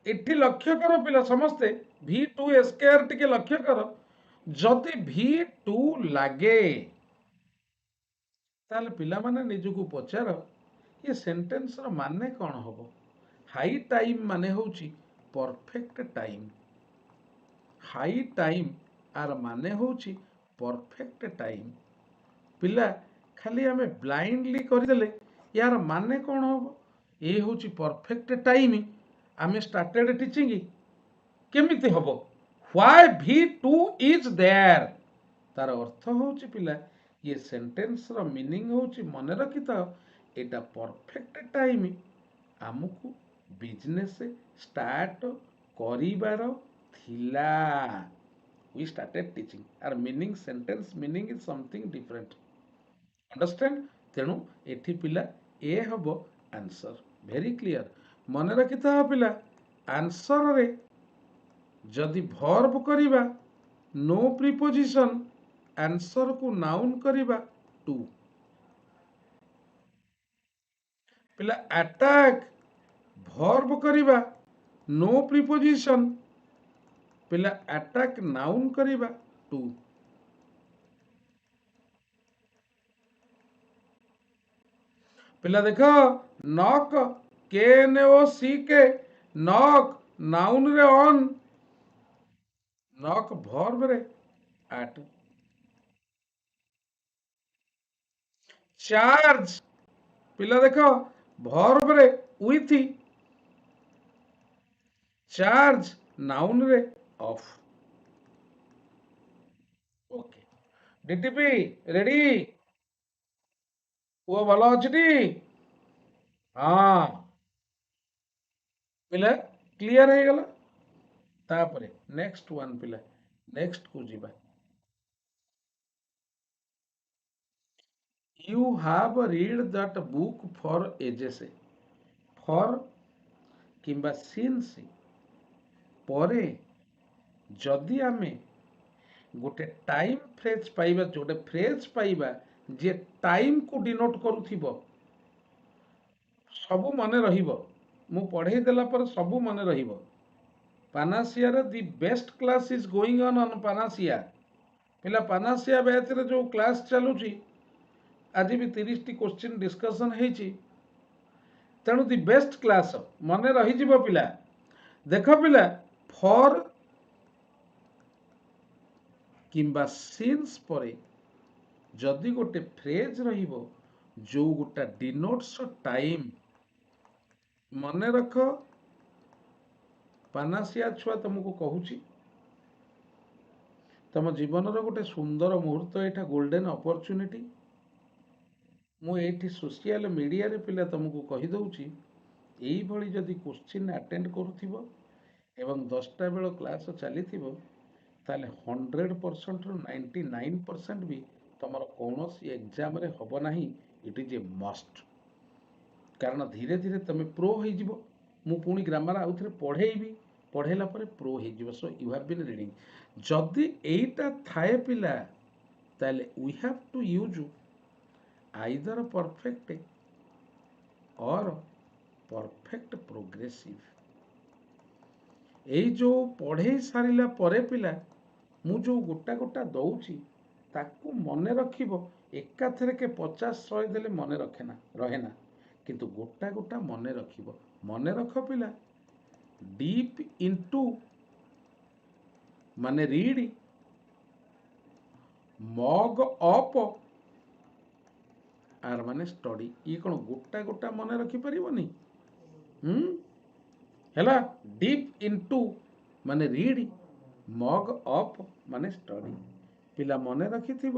Speaker 5: ଏଠି ଲକ୍ଷ୍ୟ କର ପିଲା ସମସ୍ତେ, V2 SKR ଟିକେ ଲକ୍ଷ୍ୟ କର, ଯଦି V2 ଲାଗେ ତାହେଲେ ପିଲାମାନେ ନିଜକୁ ପଚାର ଏ ସେଣ୍ଟେନ୍ସର ମାନେ କ'ଣ ହବ? ହାଇ ଟାଇମ୍ ମାନେ ହେଉଛି ପରଫେକ୍ଟ ଟାଇମ୍। ହାଇ ଟାଇମ୍ ଆର ମାନେ ହେଉଛି ପରଫେକ୍ଟ ଟାଇମ୍। ପିଲା ଖାଲି ଆମେ ବ୍ଲାଇଣ୍ଡଲି କରିଦେଲେ ୟାର ମାନେ କ'ଣ ହବ? ଏ ହେଉଛି ପରଫେକ୍ଟ ଟାଇମ୍, ଆମେ ଷ୍ଟାର୍ଟେଡ୍ ଟିଚିଂ, କେମିତି ହବ? ହ୍ୱାଇ V2 ଇଜ୍ ଦେୟାର, ତାର ଅର୍ଥ ହେଉଛି ପିଲା ଇଏ ସେଣ୍ଟେନ୍ସର ମିନିଂ ହେଉଛି, ମନେ ରଖିଥାଅ ଏଇଟା ପରଫେକ୍ଟ ଟାଇମ୍, ଆମକୁ ବିଜନେସ୍ ଷ୍ଟାର୍ଟ କରିବାର ଥିଲା। we started teaching, our meaning, sentence meaning is something different, understand? ତେଣୁ ଏଠି ପିଲା ଏ ହବ ଆନ୍ସର। Very clear. ମନେ ରଖିଥାଅ ପିଲା, ଆନ୍ସରରେ ଯଦି ଭର୍ବ କରିବା नो ପ୍ରିପୋଜିସନ, ଆନ୍ସରକୁ ନାଉନ୍ କରିବା ଟୁ। ପିଲା ଆଟାକ୍ ଭର୍ବ କରିବା नो ପ୍ରିପୋଜିସନ, ପିଲା ଆଟାକ୍ ନାଉନ୍ କରିବା ଟୁ। ପିଲା ଦେଖ, ନକ୍ KNOCK, ନକ୍ ନାଉନରେ ଅନ୍, ନକ୍ ଭର୍ବରେ ଆଟ୍। ଚାର୍ଜ ପିଲା ଦେଖ, ଭର୍ବରେ ୱିଥ୍, ଚାର୍ଜ ନାଉନରେ ଅଫ୍। Okay, DTP ready? ପୁଅ ଭଲ ଅଛିଟି? ହଁ ପିଲା କ୍ଲିୟର ହେଇଗଲା। ତାପରେ ନେକ୍ସଟ ୱାନ୍ ପିଲା, ନେକ୍ସଟ କୁ ଯିବା। You have read that book for ages, for କିମ୍ବା since ପରେ ଯଦି ଆମେ ଗୋଟେ ଟାଇମ୍ ଫ୍ରେଜ୍ ପାଇବା, ଗୋଟେ ଫ୍ରେଜ୍ ପାଇବା ଯେ ଟାଇମ୍କୁ ଡିନୋଟ୍ କରୁଥିବ, ସବୁ ମନେ ରହିବ, ମୁଁ ପଢ଼େଇ ଦେଲା ପରେ ସବୁ ମନେ ରହିବ। ପାନାସିଆର the best class is going on Panacea. ପିଲା ପାନାସିଆ ବ୍ୟାଚରେ ଯେଉଁ କ୍ଲାସ୍ ଚାଲୁଛି, ଆଜି ବି 30ଟି କୋଶ୍ଚିନ୍ ଡିସ୍କସନ୍ ହେଇଛି, ତେଣୁ ଦି ବେଷ୍ଟ କ୍ଲାସ୍ ମନେ ରହିଯିବ ପିଲା। ଦେଖ ପିଲା, ଫର୍ କିମ୍ବା ସିନ୍ସ ପରେ ଯଦି ଗୋଟେ ଫ୍ରେଜ୍ ରହିବ ଯୋଉ ଗୋଟା ଡିନୋଟ୍ସ ଟାଇମ୍, ମନେ ରଖ ପାନାସିଆ ଛୁଆ ତମକୁ କହୁଛି, ତମ ଜୀବନର ଗୋଟେ ସୁନ୍ଦର ମୁହୂର୍ତ୍ତ, ଏଇଟା ଗୋଲ୍ଡେନ୍ ଅପରଚ୍ୟୁନିଟି। ମୁଁ ଏଇଠି ସୋସିଆଲ ମିଡ଼ିଆରେ ପିଲା ତମକୁ କହିଦେଉଛି, ଏଇଭଳି ଯଦି କୋଶ୍ଚିନ୍ ଆଟେଣ୍ଡ କରୁଥିବ ଏବଂ 10ଟା ବେଳ କ୍ଲାସ୍ ଚାଲିଥିବ, ତାହେଲେ 100%ରୁ 99% ବି ତମର କୌଣସି ଏକ୍ଜାମରେ ହବ ନାହିଁ। ଇଟ୍ ଇଜ୍ ଏ ମଷ୍ଟ, କାରଣ ଧୀରେ ଧୀରେ ତମେ ପ୍ରୋ ହେଇଯିବ। ମୁଁ ପୁଣି ଗ୍ରାମାର ଆଉଥରେ ପଢ଼େଇବି, ପଢ଼େଇଲା ପରେ ପ୍ରୋ ହେଇଯିବ। So you have been reading. ଯଦି ଏଇଟା ଥାଏ ପିଲା, ତାହେଲେ we have to use either perfect और परफेक्ट प्रोग्रेसिव। ଏଇ ଯୋଉ ପଢ଼େଇ ସାରିଲା ପରେ ପିଲା ମୁଁ ଯୋଉ ଗୋଟା ଗୋଟା ଦଉଛି ତାକୁ ମନେ ରଖିବ। ଏକାଥରକେ 50-100 ଦେଲେ ମନେ ରହେ ନା, କିନ୍ତୁ ଗୋଟା ଗୋଟା ମନେ ରଖିବ। ମନେ ରଖ ପିଲା, ଡିପ୍ ଇନଟୁ ମାନେ ରିଡ୍, ମଗ ଅପ୍ ଆର ମାନେ ଷ୍ଟଡି। ଇଏ କ'ଣ ଗୋଟା ଗୋଟା ମନେ ରଖିପାରିବନି? ହେଲା, ଡିପ୍ ଇନଟୁ ମାନେ ରିଡ୍, ମଗ ଅପ୍ ମାନେ ଷ୍ଟଡି। ପିଲା ମନେ ରଖିଥିବ,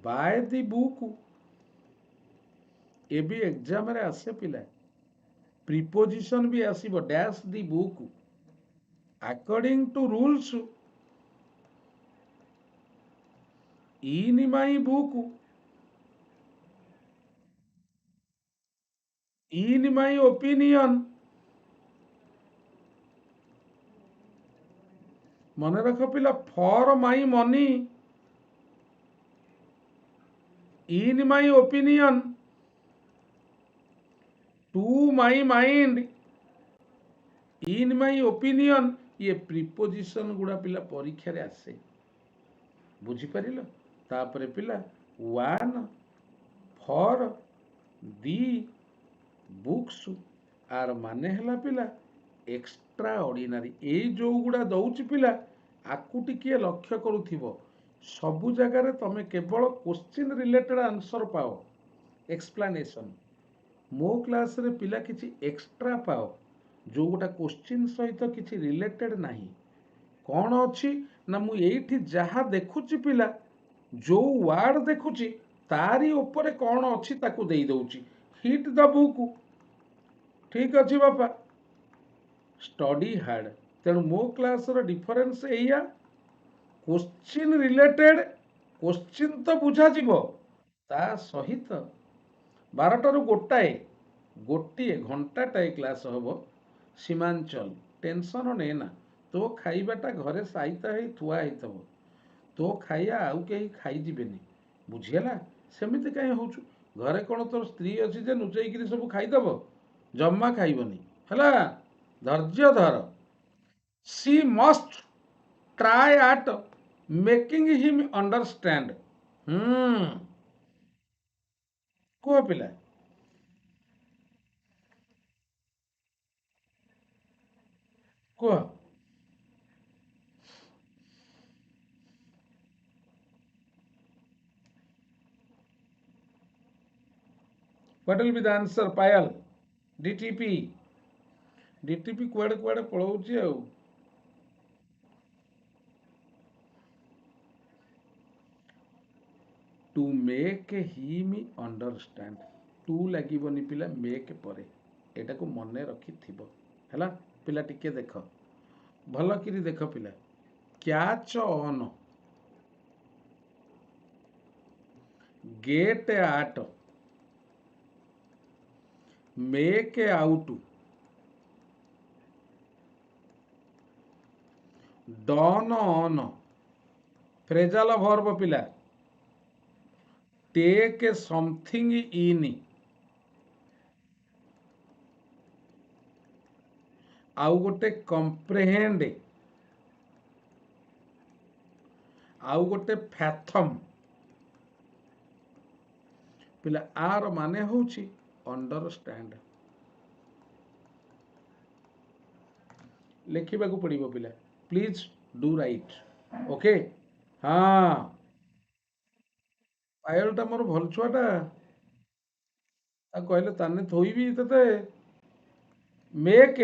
Speaker 5: ବାୟ ଦି ବୁକ୍, ଏ ବି ଏକ୍ଜାମରେ ଆସେ ପିଲା। ପ୍ରିପୋଜିସନ ବି ଆସିବ, dash the book, according to rules, in my book, in my opinion ମନେ ରଖ ପିଲା for my money in my opinion to my mind in my opinion ये प्रिपोजिशन गुड़ा पिला परीक्षा रे आसे बुझिपारिल तापरे पिला one for the books आर माने हला पिला एक्स्ट्रा ऑर्डिनरी ए जो गुड़ा दउची पिला आकु टिके लक्ष्य करूथिबो सबु जगह तमे केवल क्वेश्चन रिलेटेड आंसर पाओ एक्सप्लेनेशन मो क्लास रे पिला किछि एक्स्ट्रा पाओ जो गोटा क्वेश्चन सहित किछि रिलेटेड नाही कौन अच्छी ना मु एठी जहा देखुची पिला जो वार्ड देखुची तारी ऊपर कौन अच्छी ताकू दे दउची हिट द बुक ठीक अच्छी बापा स्टडी हार्ड तेणु मो क्लास रो डिफरेंस एया क्वेश्चन रिलेटेड क्वेश्चन तो बुझा जीवो ता सहित 12 गोटाए गोटे घंटाटाए क्लास हम सीमांचल टेंशन ने ना तो खाइबाटा घरे साइता है थुआ होइतबो तो खाइया आउ कहीं खाईजिबेनि बुझीगला सेमिति कहीं होचु घरे कौन तोर स्त्री अच्छी जे नुचैकिरी सब खाईदब जम्मा खाइबनी हला धैर्य धर she must try at making him understand कुह पिला कुह What will be the answer, Payal? DTP. DTP कुआडे कुआडे पळौची आउ to make him understand to लागिबनी पिला मेक परे एटा को मने रखी थिबो हला पिला टिके देख भल किरी देख पिला catch on get at make out done on phrasal verb पिला टेक समथिंग इन आउ गोटे कंप्रेहेंड आउ गोटे फैथम पिला आर माने होची अंडरस्टैंड लिखा पड़ो पिला प्लीज डू राइट ओके हाँ पायलटा मोर भल छुआटा कहले ताने थोइबी तते मेक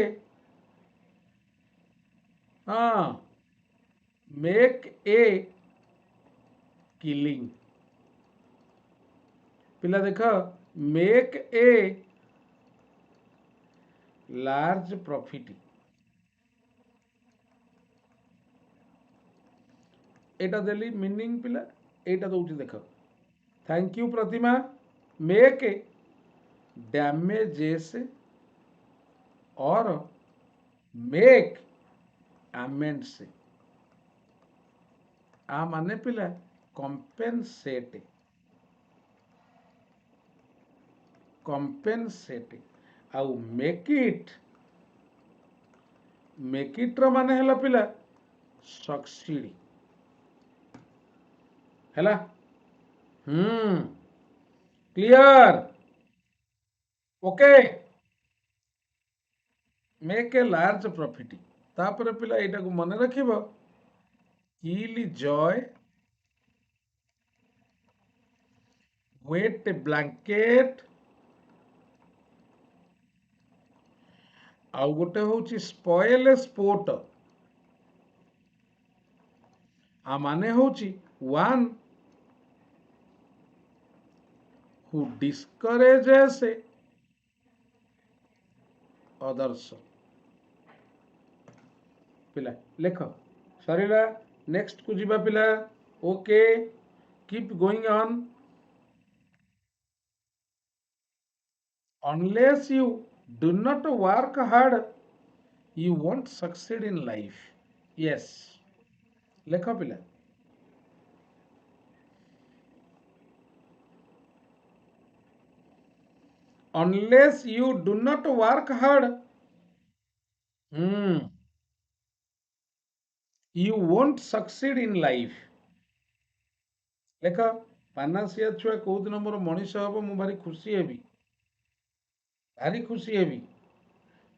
Speaker 5: हाँ मेक ए किलिंग पिला देख make a large profit Etah Delhi meaning पिला एटा दउची देख thank you Pratima make damages और मेक अमेंड्स आ माने पिला कंपेनसेट कंपेनसेट आउ मेक इट रो माने हला पिला सक्सीड हला clear okay make a large profit तापर पिला एटा को मन रखिबो किल जॉय वेट ब्लैंकेट आउ गोटे होची स्पॉइल स्पोर्ट आ माने होची वन who discourages others पिला लेख सरीला नेक्स्ट को जीवा पिला okay keep going on Unless you do not work hard, you won't succeed in life. Yes. ଲେଖ ପିଲା। Unless you do not work hard, you won't succeed in life. ଲେଖ। ପାନାସିଆ ଛୁଆ କୋଉଦିନ ମୋର ମଣିଷ ହବ ମୁଁ ଭାରି ଖୁସି ହେବି, ଭାରି ଖୁସି ହେବି।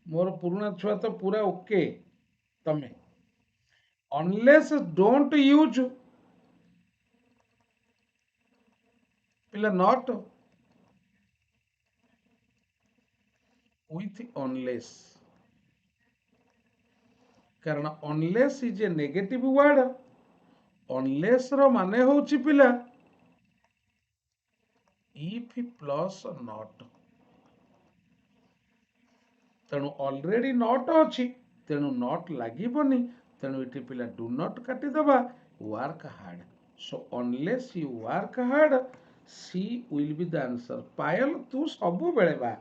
Speaker 5: ମୋର ପୁରୁଣା ଛୁଆ ତ ପୁରା ଓକେ। ତମେ unless don't use ପିଲା not with unless, କାରଣ unless is a negative word। unless ର ମାନେ ହଉଛି ପିଲା if plus not। ତେଣୁ ଅଲରେଡି ନଟ୍ ଅଛି, ତେଣୁ ନଟ୍ ଲାଗିବନି, ତେଣୁ ଏଠି ପିଲା ଡୁ ନଟ୍ କାଟିଦେବା, work hard. So unless you work hard C will be the answer. Payal ତୁ ସବୁବେଳେ ବା,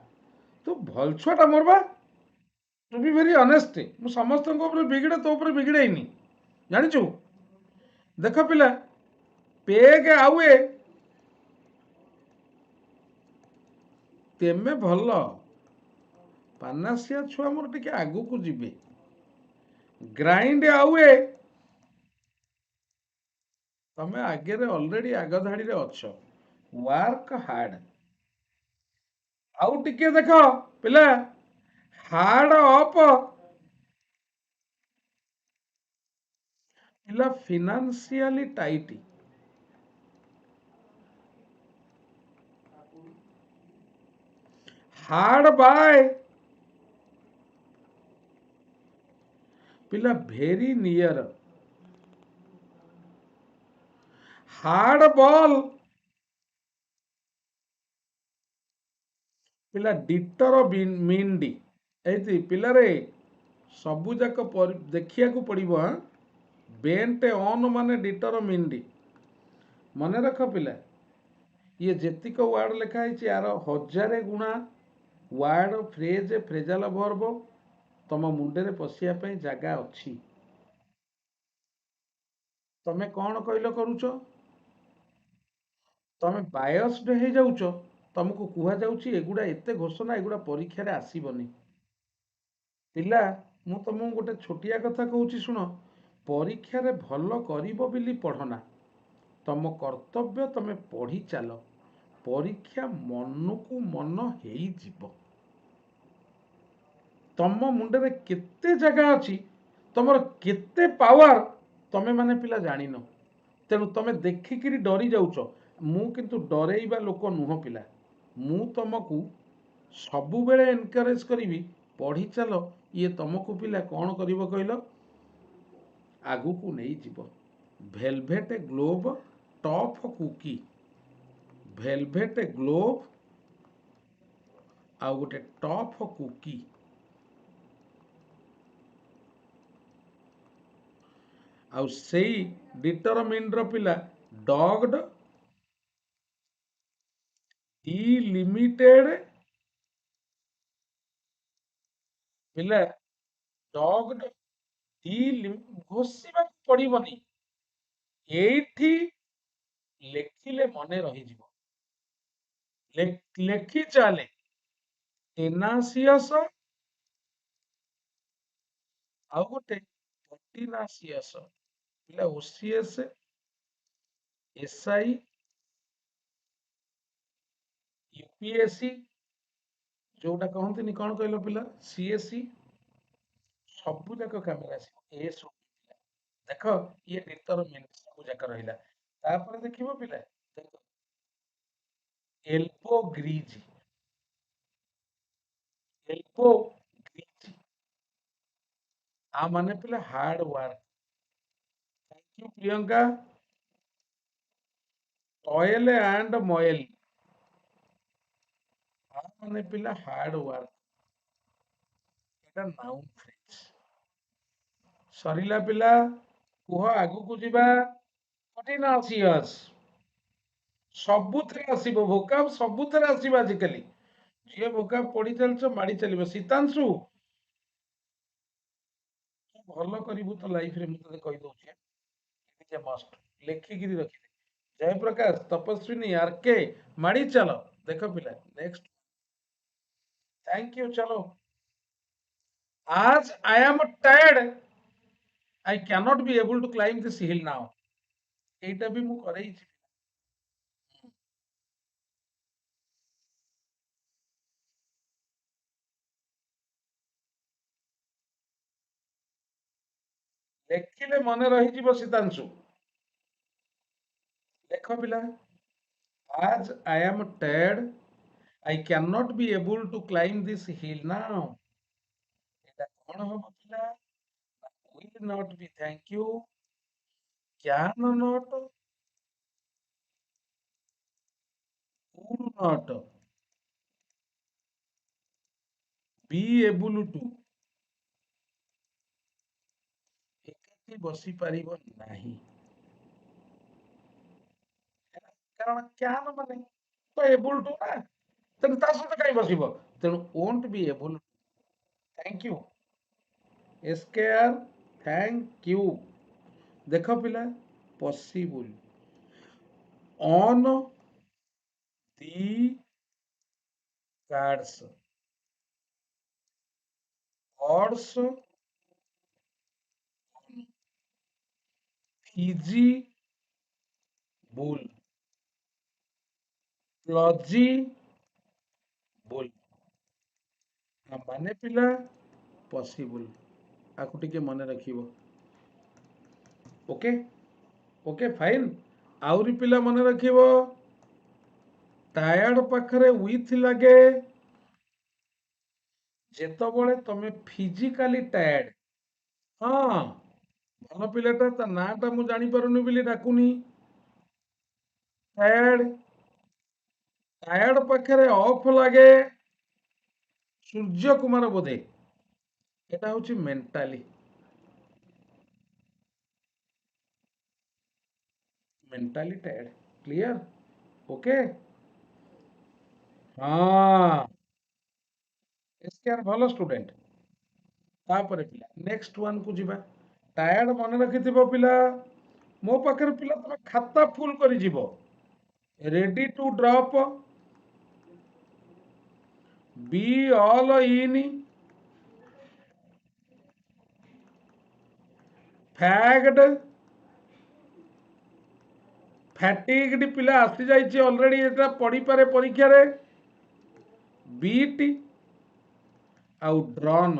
Speaker 5: ତୁ ଭଲ ଛୁଆଟା ମୋର ବା, ଟୁ ବି ଭେରି ଅନେଷ୍ଟ। ମୁଁ ସମସ୍ତଙ୍କ ଉପରେ ବିଗିଡ଼େ, ତୋ ଉପରେ ବିଗିଡ଼େଇନି, ଜାଣିଛୁ। ଦେଖ ପିଲା, ପେଗ ଆଉ ଏ ତେମେ ଭଲ, ପାନାସିଆ ଛୁଆ ମୋର ଟିକେ ଆଗକୁ ଯିବେ। ଗ୍ରାଇଣ୍ଡ ଆଉ ଏ ତମେ ଆଗରେ ଅଲରେଡି ଆଗ ଧାଡିରେ ଅଛ। ୱାର୍କ ହାର୍ଡ ଆଉ ଟିକେ ଦେଖ ପିଲା, ହାର୍ଡ ଅପ ପିଲା ଫିନାନ୍ସିଆଲି ଟାଇଟ। ହାର୍ଡ ବାय ପିଲା ଭେରି ନିୟର। ହାର୍ଡ ବଲ୍ ପିଲା ଡିଟର ମିଣ୍ଡି। ଏଇଠି ପିଲାରେ ସବୁ ଯାକ ଦେଖିବାକୁ ପଡିବ। ବେଣ୍ଟ ଅନ୍ ମାନେ ଡିଟର ମିଣ୍ଡି। ମନେ ରଖ ପିଲା, ଇଏ ଯେତିକ ୱାର୍ଡ ଲେଖା ହେଇଛି ଆର 1000 ଗୁଣା ୱାର୍ଡ, ଫ୍ରେଜ, ଫ୍ରେଜାଲ ଭର୍ବ ତମ ମୁଣ୍ଡରେ ପଶିବା ପାଇଁ ଜାଗା ଅଛି। ତମେ କଣ କହିଲ କରୁଛ? ତମେ ବାୟସ୍ଡ ହେଇଯାଉଛ। ତମକୁ କୁହାଯାଉଛି ଏଗୁଡା ଏତେ ଘୋଷଣା, ଏଗୁଡା ପରୀକ୍ଷାରେ ଆସିବନି। ପିଲା ମୁଁ ତମକୁ ଗୋଟେ ଛୋଟିଆ କଥା କହୁଛି ଶୁଣ। ପରୀକ୍ଷାରେ ଭଲ କରିବ ବୋଲି ପଢନା, ତମ କର୍ତ୍ତବ୍ୟ ତମେ ପଢି ଚାଲ। ପରୀକ୍ଷା ମନକୁ ମନ ହେଇଯିବ। ତମ ମୁଣ୍ଡରେ କେତେ ଜାଗା ଅଛି, ତମର କେତେ ପାୱାର ତମେ ମାନେ ପିଲା ଜାଣିନ। ତେଣୁ ତମେ ଦେଖିକିରି ଡରି ଯାଉଛ। ମୁଁ କିନ୍ତୁ ଡରେଇବା ଲୋକ ନୁହଁ ପିଲା। ମୁଁ ତମକୁ ସବୁବେଳେ ଏନକରେଜ କରିବି, ପଢି ଚାଲ। ଇଏ ତମକୁ ପିଲା କଣ କରିବ କହିଲ, ଆଗକୁ ନେଇଯିବ। Velvet glove tough cookie, velvet glove ଆଉ ଗୋଟେ ଟଫ୍ କୁକି। ଆଉ ସେଇ ଡିଟରମିନ୍ଡର ପିଲା ଡଗ୍ଡ ଡିଲିମିଟେଡ ପିଲା, ଡଗ୍ଡ ଘୋଷିବାକୁ ପଡିବନି। ଏଇଠି ଲେଖିଲେ ମନେ ରହିଯିବ। ଲେଖି ଚାଲେ। ଟେନାସିୟସ ଆଉ ଗୋଟେ ପର୍ଟିନାସିୟସ। ପିଲା ଓସିଏସ, ଏସଆଇ, ୟୁପିଏସସି, ଯୋଉଟା କହନ୍ତିନି କଣ କହିଲ ପିଲା, ସିଏସସି, ସବୁ ଯାକ କାମରେ ଆସିବ। ASO ଦେଖ, ଇଏ ଡିଟରମିନ୍ ସବୁ ଯାକ ରହିଲା। ତାପରେ ଦେଖିବ ପିଲା, ଏଲ୍ବୋ ଗ୍ରିଜ୍, ଏଲ୍ବୋ ଗ୍ରିଜ୍ ଆ ମାନେ ପିଲା hard work. Thank you Priyanka. Toil and moil ଆ ମାନେ ପିଲା ହାର୍ଡ ୱାର୍କ। ଏଟା ନାଉନ୍ ଫ୍ରେଜ। ସରିଲା ପିଲା, କୁହ ଆଗକୁ ଯିବା। ପର୍ଟିନାସିୟସ ସବୁଥିରେ ଆସିବ, ଭୋକାବ ସବୁଥିରେ ଆସିବ ଆଜିକାଲି। झील भोका पढ़ी चलछ माड़ी चलिबो सीतांशु भल करू तो लाइफ रे मुझे कही दउछे इट इज ए मस्ट लेखिकी रखी जयप्रकाश तपस्विनी आरके माड़ी चलो देख पिला नेक्स्ट थैंक यू चलो आज I am tired I cannot be able to climb this hill now एटा भी मु करई छी लेखिले मन रही जीव सीतांशु देख पिला आज I am tired I cannot be able to climb this hill now एटा कोन हो पिला will not be thank you can not would not be able to ଏକାଠି ବସି ପାରିବ ନାହିଁ କାରଣ କ୍ୟାନ ମାନେ ତ ଏବୁଲ ଟୁ ନା ତେଣୁ ତା ସହିତ କାହିଁ ବସିବ ତେଣୁ won't be able thank you SKR thank you ଦେଖ ପିଲା possible on the cards odds feasible plausible माने पिला possible आकु टिके मन रखिबो ओके ओके फाइन आउरी पिला मन रखिबो टायर्ड पाखरे विथ लागे जेतबळे तमे फिजिकली टायर्ड हाँ भल पिलाटा ता नाटा मु जानी पारुनी बिली डाकुनी टायर्ड टायर्ड पाखरे ऑफ लागे सूर्य कुमार बोधे एटा होची मेंटाली टायर्ड क्लियर ओके हाँ एसकेआर भल स्टूडेंट तापरे पिला नेक्स्ट वन को जिबा टायर्ड मन रखिथिबो पिला मो पाखरे पिला तमे खाता फुल करी जिवो ready to drop be all in fagged fatigued पिला आसी जाइए ऑलरेडी एटा पढ़ी पारे परीक्षा रे बीट आउ ड्रॉन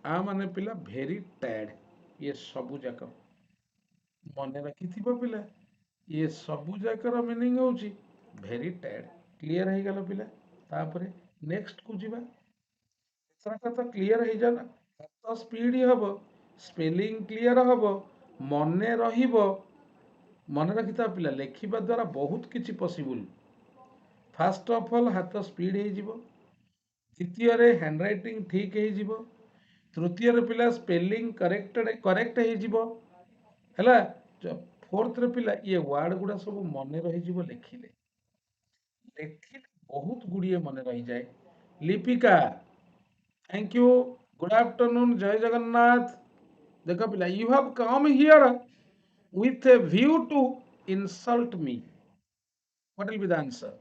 Speaker 5: आ माने पिला भेरी टायर्ड ये सबु जाक मन रखिथिबो पिला ये सबु जाकर मीनिंग होची भेरी टायर्ड क्लियर है गलो पिला तापरे नेक्स्ट को जिबा एथरा तो क्लियर है जाना तो स्पीड हबो स्पेलिंग क्लियर हबो मने रहिबो मन रखिता पिला लेखिबा द्वारा बहुत किछि पॉसिबल फास्ट ऑफ ऑल हाथ स्पीड हो जिवो द्वितीय रे हैंड राइटिंग ठीक हो जिवो तृतीय रे पिला स्पेलिंग करेक्ट हो जिवो हैला फोर्थ रे पिला ये वर्ड गुडा सब मन रही जिवो लेखिले बहुत गुड़िए मन रही जाए Lipika thank you good afternoon जय जगन्नाथ देखो पिला you have come here with a view to insult me. What will be the answer?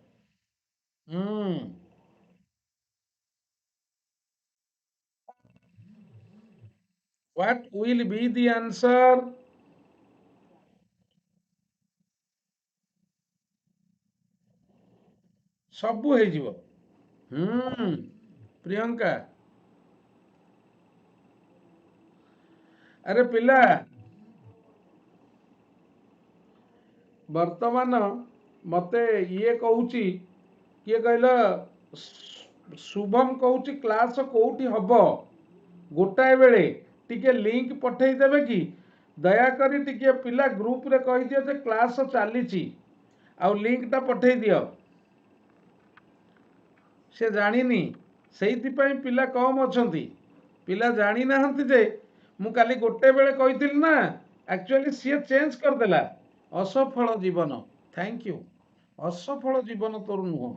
Speaker 5: What will be the answer? सबू हो जिवो प्रियंका अरे पिला वर्तमान मते ये कहूची किए कहला शुभम कहूची क्लास कोठी हबो गोटाए बेले टिके लिंक पठेई देबे कि दया करी टिके पिला ग्रुप रे कहि दियो जे क्लास चलीची आ लिंक टा पठेई दियो से जानिनी सेइथिपाई पिला कम अछंती पिला जानी नाहंती जे मु काली गोटे बेले कहिथिल ना एक्चुअली सी चेंज कर देला असफल जीवन थैंक यू असफल जीवन तोर नुह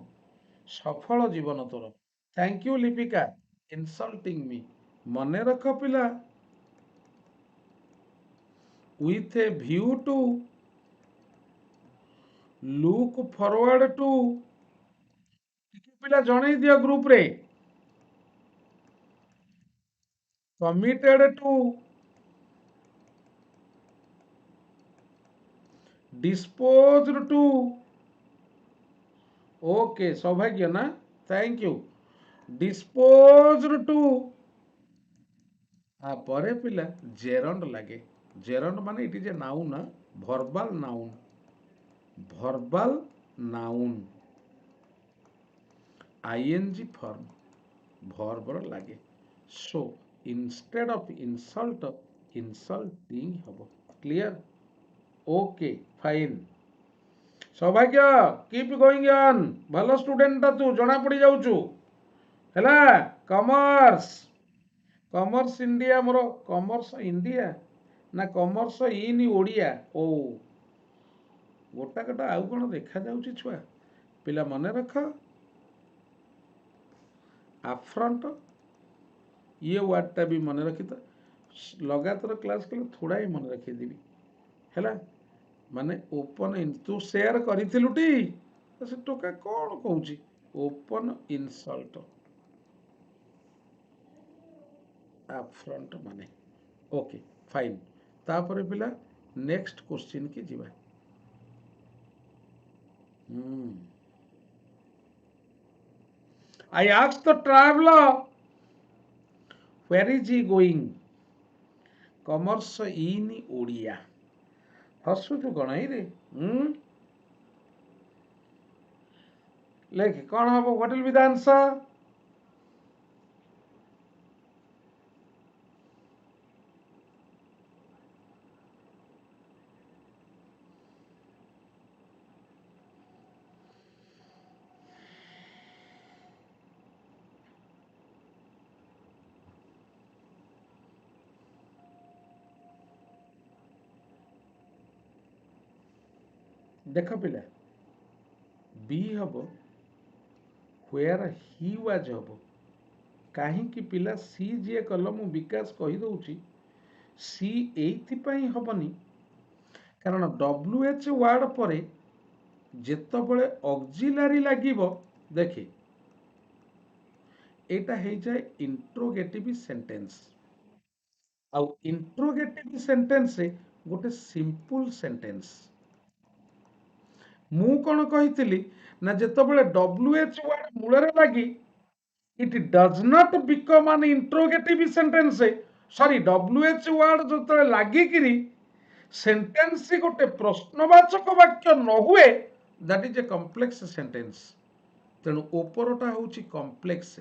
Speaker 5: सफल जीवन तोर thank you Lipika insulting me मने रख पिला with a view to look forward to पिला जणई दियो ग्रुप रे committed to disposed to okay सौभाग्य ना थैंक यू disposed to आ परे पिला जेरंड लागे जेरंड माने it is a noun verbal noun ing form verb लागे so instead of insult insulting हबो क्लियर ओके फाइन सौभाग्य कीप गोइंग ऑन भलो स्टूडेंट तू जना पड़ी जाउछु हैला commerce commerce India more commerce India ना कॉमर्स इन ओडिया ओ गोटा गोटा आउ कौन देखा जाउछि छुआ पिला मने रख अफ्रंट ये वर्डटा भी मन रखी तो लगातार क्लास कले थोड़ा ही मन रखी देवी है माने ओपन इन तू शेयर करिथिलुटी तो से टोका कौन कहूची ओपन इनसल्ट अपफ्रंट माने ओके फाइन तापर पिला नेक्स्ट क्वेश्चन की जीवा I asked the traveler where is he going commerce in Odia हसुचु कौन रे लेख कौन हम what will be the answer देख पिला बी हम व्हेयर ही वाज हम कहीं पिला सी जी कल मु विकास कही दउची सी एइथिपाई हबनी कारण डब्ल्यू एच वर्ड पर जेतबळे ऑक्सिलरी लागिबो देखे एटा हे जाए इंट्रोगेटिव सेंटेंस आउ इंट्रोगेटिव सेंटेंस रे गोटे सिंपल सेंटेंस मु कौन कही ना जेतबळे डब्ल्यू एच वर्ड मूलरे लागी it does not become an interrogative sentence sorry W H word जो लगी सेंटेंस गोटे प्रश्नवाचक वाक्य न हुए that is a complex sentence तेणु उपरटा हूँ कॉम्प्लेक्स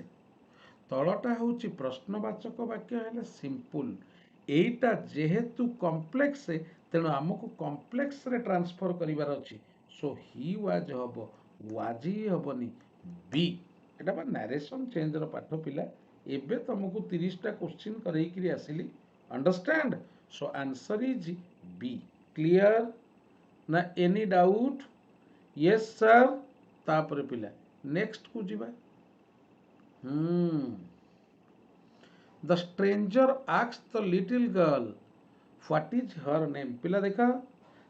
Speaker 5: तलटा हूँ प्रश्नवाचक वाक्य है सिंपल एटा जेहेतु कॉम्प्लेक्स तेणु आमको कॉम्प्लेक्स रे ट्रांसफर करिवार अछि सो ही वाज हबो वाजी हबनी बी एटा बा नरेशन चेंज रो पाठ पिला एबे तुमको 30 टा क्वेश्चन करेई आसिली understand so answer is B clear ना एनी डाउट यस सर तापर पिला नेक्स्ट को जीवा the stranger asked the little girl what is her name पिला देखा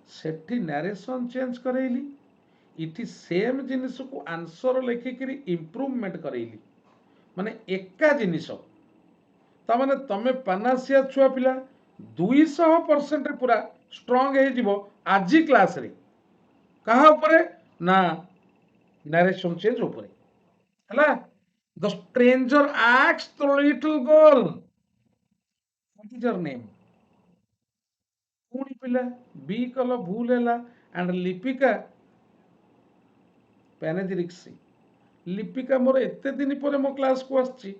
Speaker 5: सेठी नरेशन चेंज करेली इटी सेम जिनिस को आंसर लिखिकी इम्प्रूवमेंट करेली माने एका जिनिस तामाने तमे पानासिया छुआ पिला 200% पूरा स्ट्रांग हे जिवो आजी क्लास रे कहा ऊपर ना नरेशन चेंज ऊपर हला the stranger asked the little girl what is her name पुणी पिला बी कल भूल है एंड लिपिका पैनेजिरिक्सी लिपिका मोर एते दिन पर मो क्लास को आछि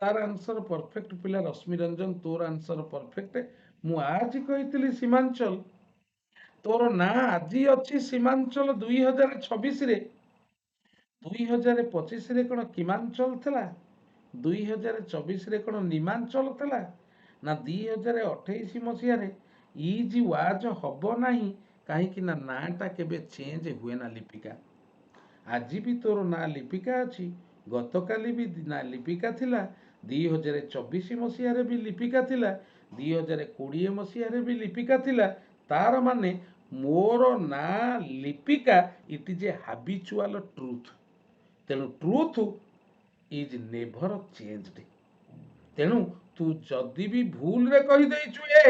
Speaker 5: तार आंसर परफेक्ट पिला रश्मि रंजन तोर आंसर परफेक्ट मु आज कही सीमांचल तोर ना आज अच्छी सीमांचल 2026 रे 2025 रे कौन किमांचल थला 2024 रे कौन निमांचल थला ना 2028 मसीह रे इज वाज हब नाही कहीं ना नाटा केबे चेंज हुए ना लिपिका आज भी तोर ना लिपिका अच्छी ଗତକାଲି ବି ନା ଲିପିକା ଥିଲା, 2024 ମସିହାରେ ବି ଲିପିକା ଥିଲା, 2020 ମସିହାରେ ବି ଲିପିକା ଥିଲା। ତାର ମାନେ ମୋର ନାଁ ଲିପିକା, it is a habitual truth. ତେଣୁ ଟ୍ରୁଥ୍ ଇଜ୍ ନେଭର ଚେଞ୍ଜଡ୍। ତେଣୁ ତୁ ଯଦି ବି ଭୁଲରେ କହିଦେଇଛୁ A,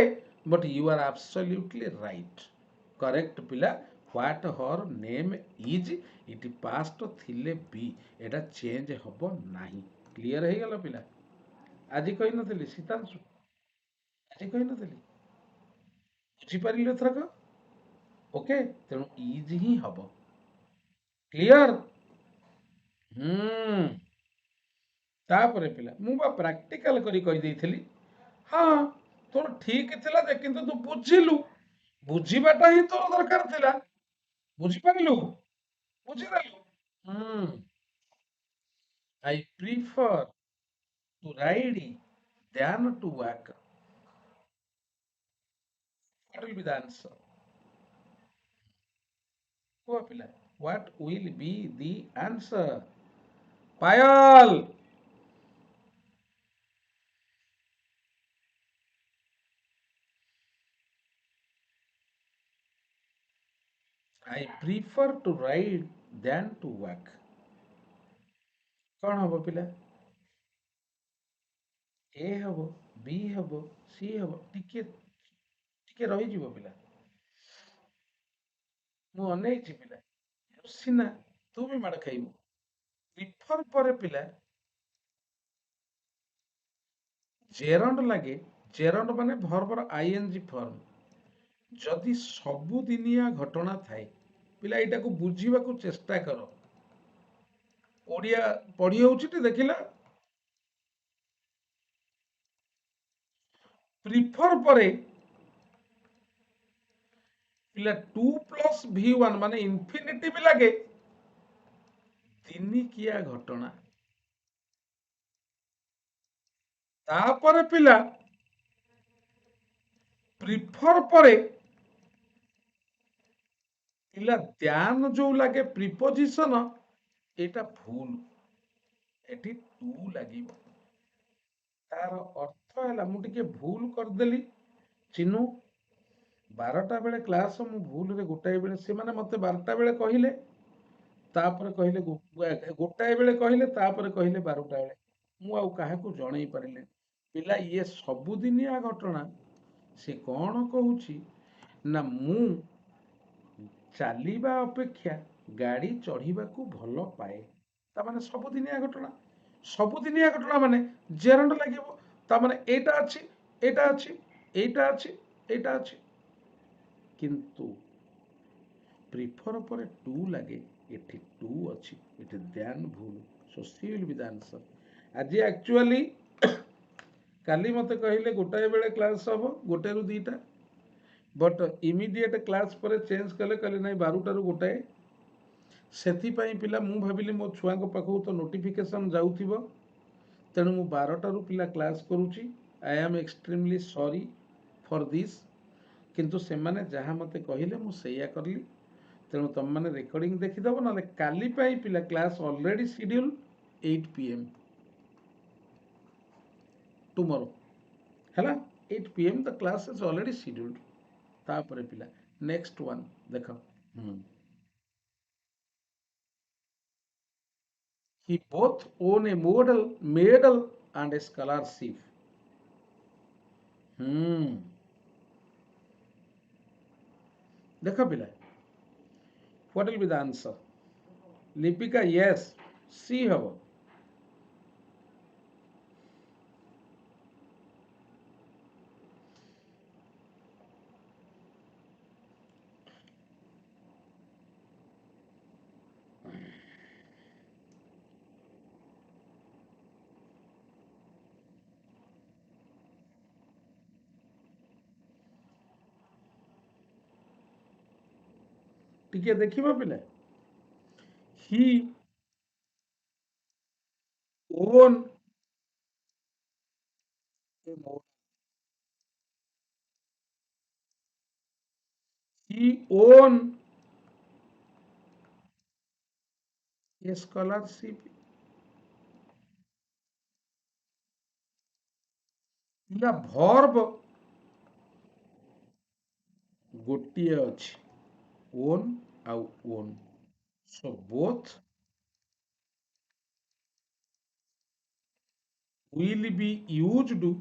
Speaker 5: but you are absolutely right, correct ପିଲା। What her name is, it past ଥିଲେ ବି ଏଟା ଚେଞ୍ଜ ହବ ନାହିଁ। କ୍ଲିୟର ହେଇଗଲା ପିଲା? ଆଜି କହିନଥିଲି ଶୀତାଂଶୁ, ଆଜି କହିନଥିଲି, ବୁଝିପାରିଲୁ ଏଥରକ? ଓକେ, ତେଣୁ ଇଜ୍ ହିଁ ହବ। କ୍ଲିୟର? ତାପରେ ପିଲା ମୁଁ ବା ପ୍ରାକ୍ଟିକାଲ କରି କହିଦେଇଥିଲି। ହଁ, ତୋର ଠିକ ଥିଲା ଯେ, କିନ୍ତୁ ତୁ ବୁଝିଲୁ, ବୁଝିବାଟା ହିଁ ତୋର ଦରକାର ଥିଲା। ବୁଝିପାରିଲୁ? ବୁଝିଦେଲୁ? I prefer to ride than to walk. What will be the answer? Kuh pila, what will be the answer? Payal. I prefer to ride than to walk. कौन हबो पिला? A हबो, B हबो, C हबो, टिके टिके रही जीवो पिला। मु अनेइछि पिला, सिना तू भी माड़ खाइबु। प्रिफर परे पिला जेरंड लागे, जेरंड माने भर्बर आईएनजी फॉर्म। जदि सबुदिनिया घटना थाए, पिला एटा को बुझीबा को चेष्टा करो। ओडिया पढ़ी होउछि टे देखिला। प्रिफर परे पिला 2 प्लस v1 माने इन्फिनिटी भी लागे, दिनिकिया घटना। तापर पिला प्रिफर परे पिला ध्यान जो लागे प्रिपोजिशन, एटा भूल, एठी टू लागिबो। तार अर्थ है मु टिके भूल करदेली। चिन्नू 12टा बेले क्लास मु भूल रे गोटाए बेले से माने मते 12टा बेले कहिले, तापर कहिले गोटाए बेले कहिले, तापर कहिले 12टा बेले। मु आउ काहाकू जणई पारिले पिला ये सबुदिनिया घटना। से कौन कहूछि ना मु चालिबा अपेक्षा गाड़ी चढ़िबाकू भल पाए। ता माने सबुदिनिया घटना, सबुदिनिया घटना माने जेरंड लागिबो। ता माने एटा अछि, एटा अछि, एटा अछि, एटा अछि, किंतु प्रिफर पर 2 लागे, एठी 2 अछि, एठी ध्यान भूल। सो सी विल बी द आंसर। आज एक्चुअली काली मते कहिले गोटाए बेले क्लास हबो, गोटे रु 2टा, बट इमिडिएट क्लास पर चेंज कले कले नहीं 12टा रु गोटाए। ସେଥିପାଇଁ ପିଲା ମୁଁ ଭାବିଲି ମୋ ଛୁଆଙ୍କ ପାଖକୁ ତ ନୋଟିଫିକେସନ୍ ଯାଉଥିବ, ତେଣୁ ମୁଁ 12ଟାରୁ ପିଲା କ୍ଲାସ୍ କରୁଛି। I am extremely sorry for this, କିନ୍ତୁ ସେମାନେ ଯାହା ମୋତେ କହିଲେ ମୁଁ ସେଇଆ କଲି। ତେଣୁ ତୁମମାନେ ରେକର୍ଡ଼ିଂ ଦେଖିଦେବ, ନହେଲେ କାଲି ପାଇଁ ପିଲା class already schedule 8 PM tomorrow ହେଲା। 8 PM the class is already scheduled. ତାପରେ ପିଲା ନେକ୍ସଟ ୱାନ୍ ଦେଖ। He both own a medal and a scholarship. देखो पिला, what will be the answer? Lipika yes, C हबो। टिके देखिबो पिला, he own a model, he own a scholarship, ପିଲା verb ଗୋଟିଏ ଅଛି ଓନ୍ ଆଉ own so both will be used after the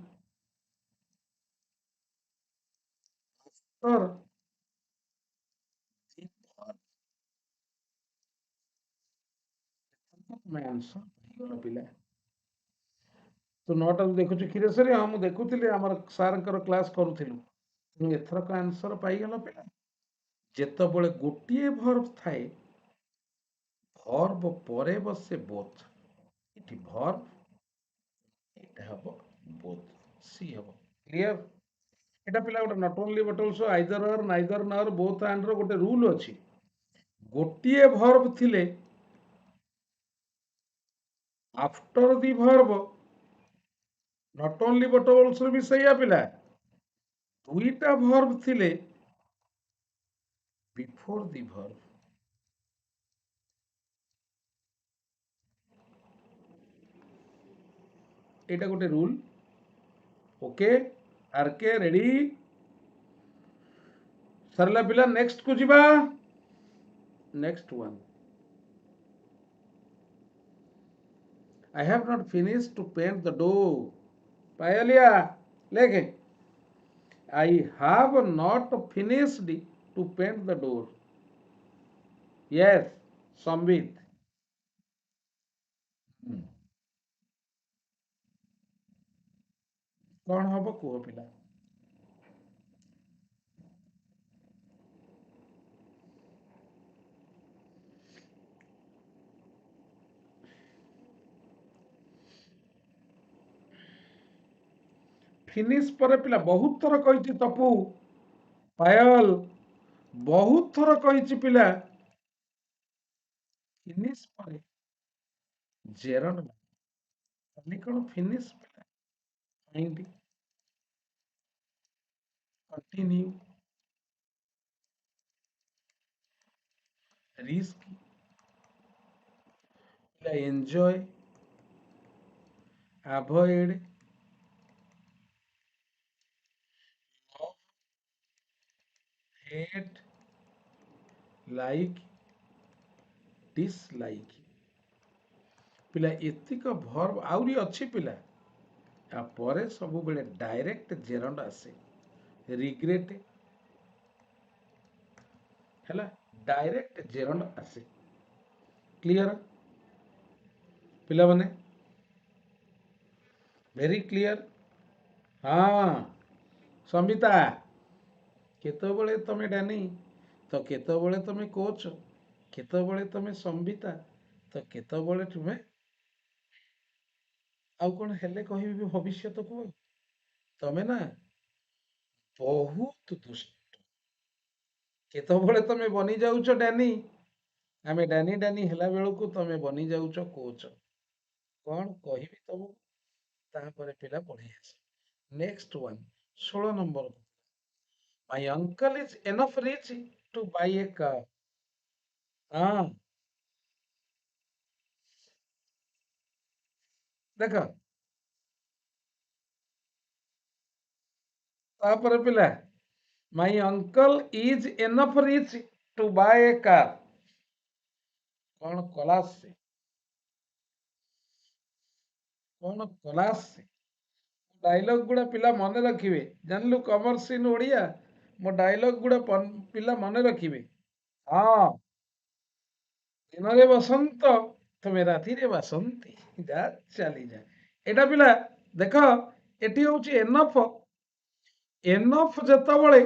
Speaker 5: verb मैं आंसर ହେଇଗଲା ପିଲା ତୁ ନଅଟାରୁ ଦେଖୁଛୁ କ୍ଷୀରେଶ୍ୱରୀ ହଁ ମୁଁ ଦେଖୁଥିଲି ଆମର ସାର୍ଙ୍କର କ୍ଲାସ୍ କରୁଥିଲୁ ତେଣୁ ଏଥରକ ଆନ୍ସର ପାଇଗଲ ପିଲା ଯେତେବେଳେ ଗୋଟିଏ ଭର୍ବ ଥାଏ ଭର୍ବ ପରେ ବସେ ବୋଥ୍ ଏଠି ଭର୍ବ ଏଇଟା ହବ ବୋଥ୍ ସି ହବ କ୍ଲିୟର এটা ପିଲା ଗୋଟେ not only but also either or neither nor both and ର ଗୋଟେ ରୁଲ୍ ଅଛି ଗୋଟିଏ ଭର୍ବ ଥିଲେ after the verb not only but also ବି ସେଇଆ ପିଲା ଦୁଇଟା ଭର୍ବ ଥିଲେ ବିଫୋର ଦି ଭର୍ବ এটা ଗୋଟେ ରୁଲ୍ ଓକେ ଆରକେ ରେଡି ସରିଲା ପିଲା ନେକ୍ସଟ କୁ ଯିବା next one I have not finished to paint the door. Payalia, leke. I have not finished to paint the door. Yes, Sambit. कौन हब कुह पिला finish पर पिला बहुत थर कही तपु पायल बहुत थर कही पिला फिनिश पर जेरन खाली कौन फिनिश पिला फाइंड कंटिन्यू रिस्क पिला enjoy avoid hate like dislike पिला एतिक भर्ब आउरी अच्छी पिला आ परे सब बेले डायरेक्ट जेरंड आसे रिग्रेट हैला डायरेक्ट जेरंड आसे क्लियर पिला माने वेरी क्लियर हाँ संबिता केतबेले तमे डानी तो केतबेले तमे कोच केतबेले तमे संबिता तो केतबेले तुमे आउ कौन हेले कहिबी भविष्य को तमे ना बहुत दुष्ट केतबेले तमे बनी जाउछ डैनी आमे डैनी डैनी हेला बेलू तमे बनी जाउछ कोच कौन कहिबी तुमको तापर पिला पढ़ी आस next one 16 number my uncle is enough rich to buy a car हाँ देख तापर पिला my uncle is enough rich to buy a car कौन क्लास से कौन क्लास से डायलॉग गुड़ा पिला मन रखिए जानलु कमर्स इन ओडिया मो डायलॉग गुड़ा पिला मन रखिए हाँ दिन रे बसंत तुम्हें राति रे बसंती जा चली जा एटा पिला देख एटी होची एनफ एनफ जेतबळे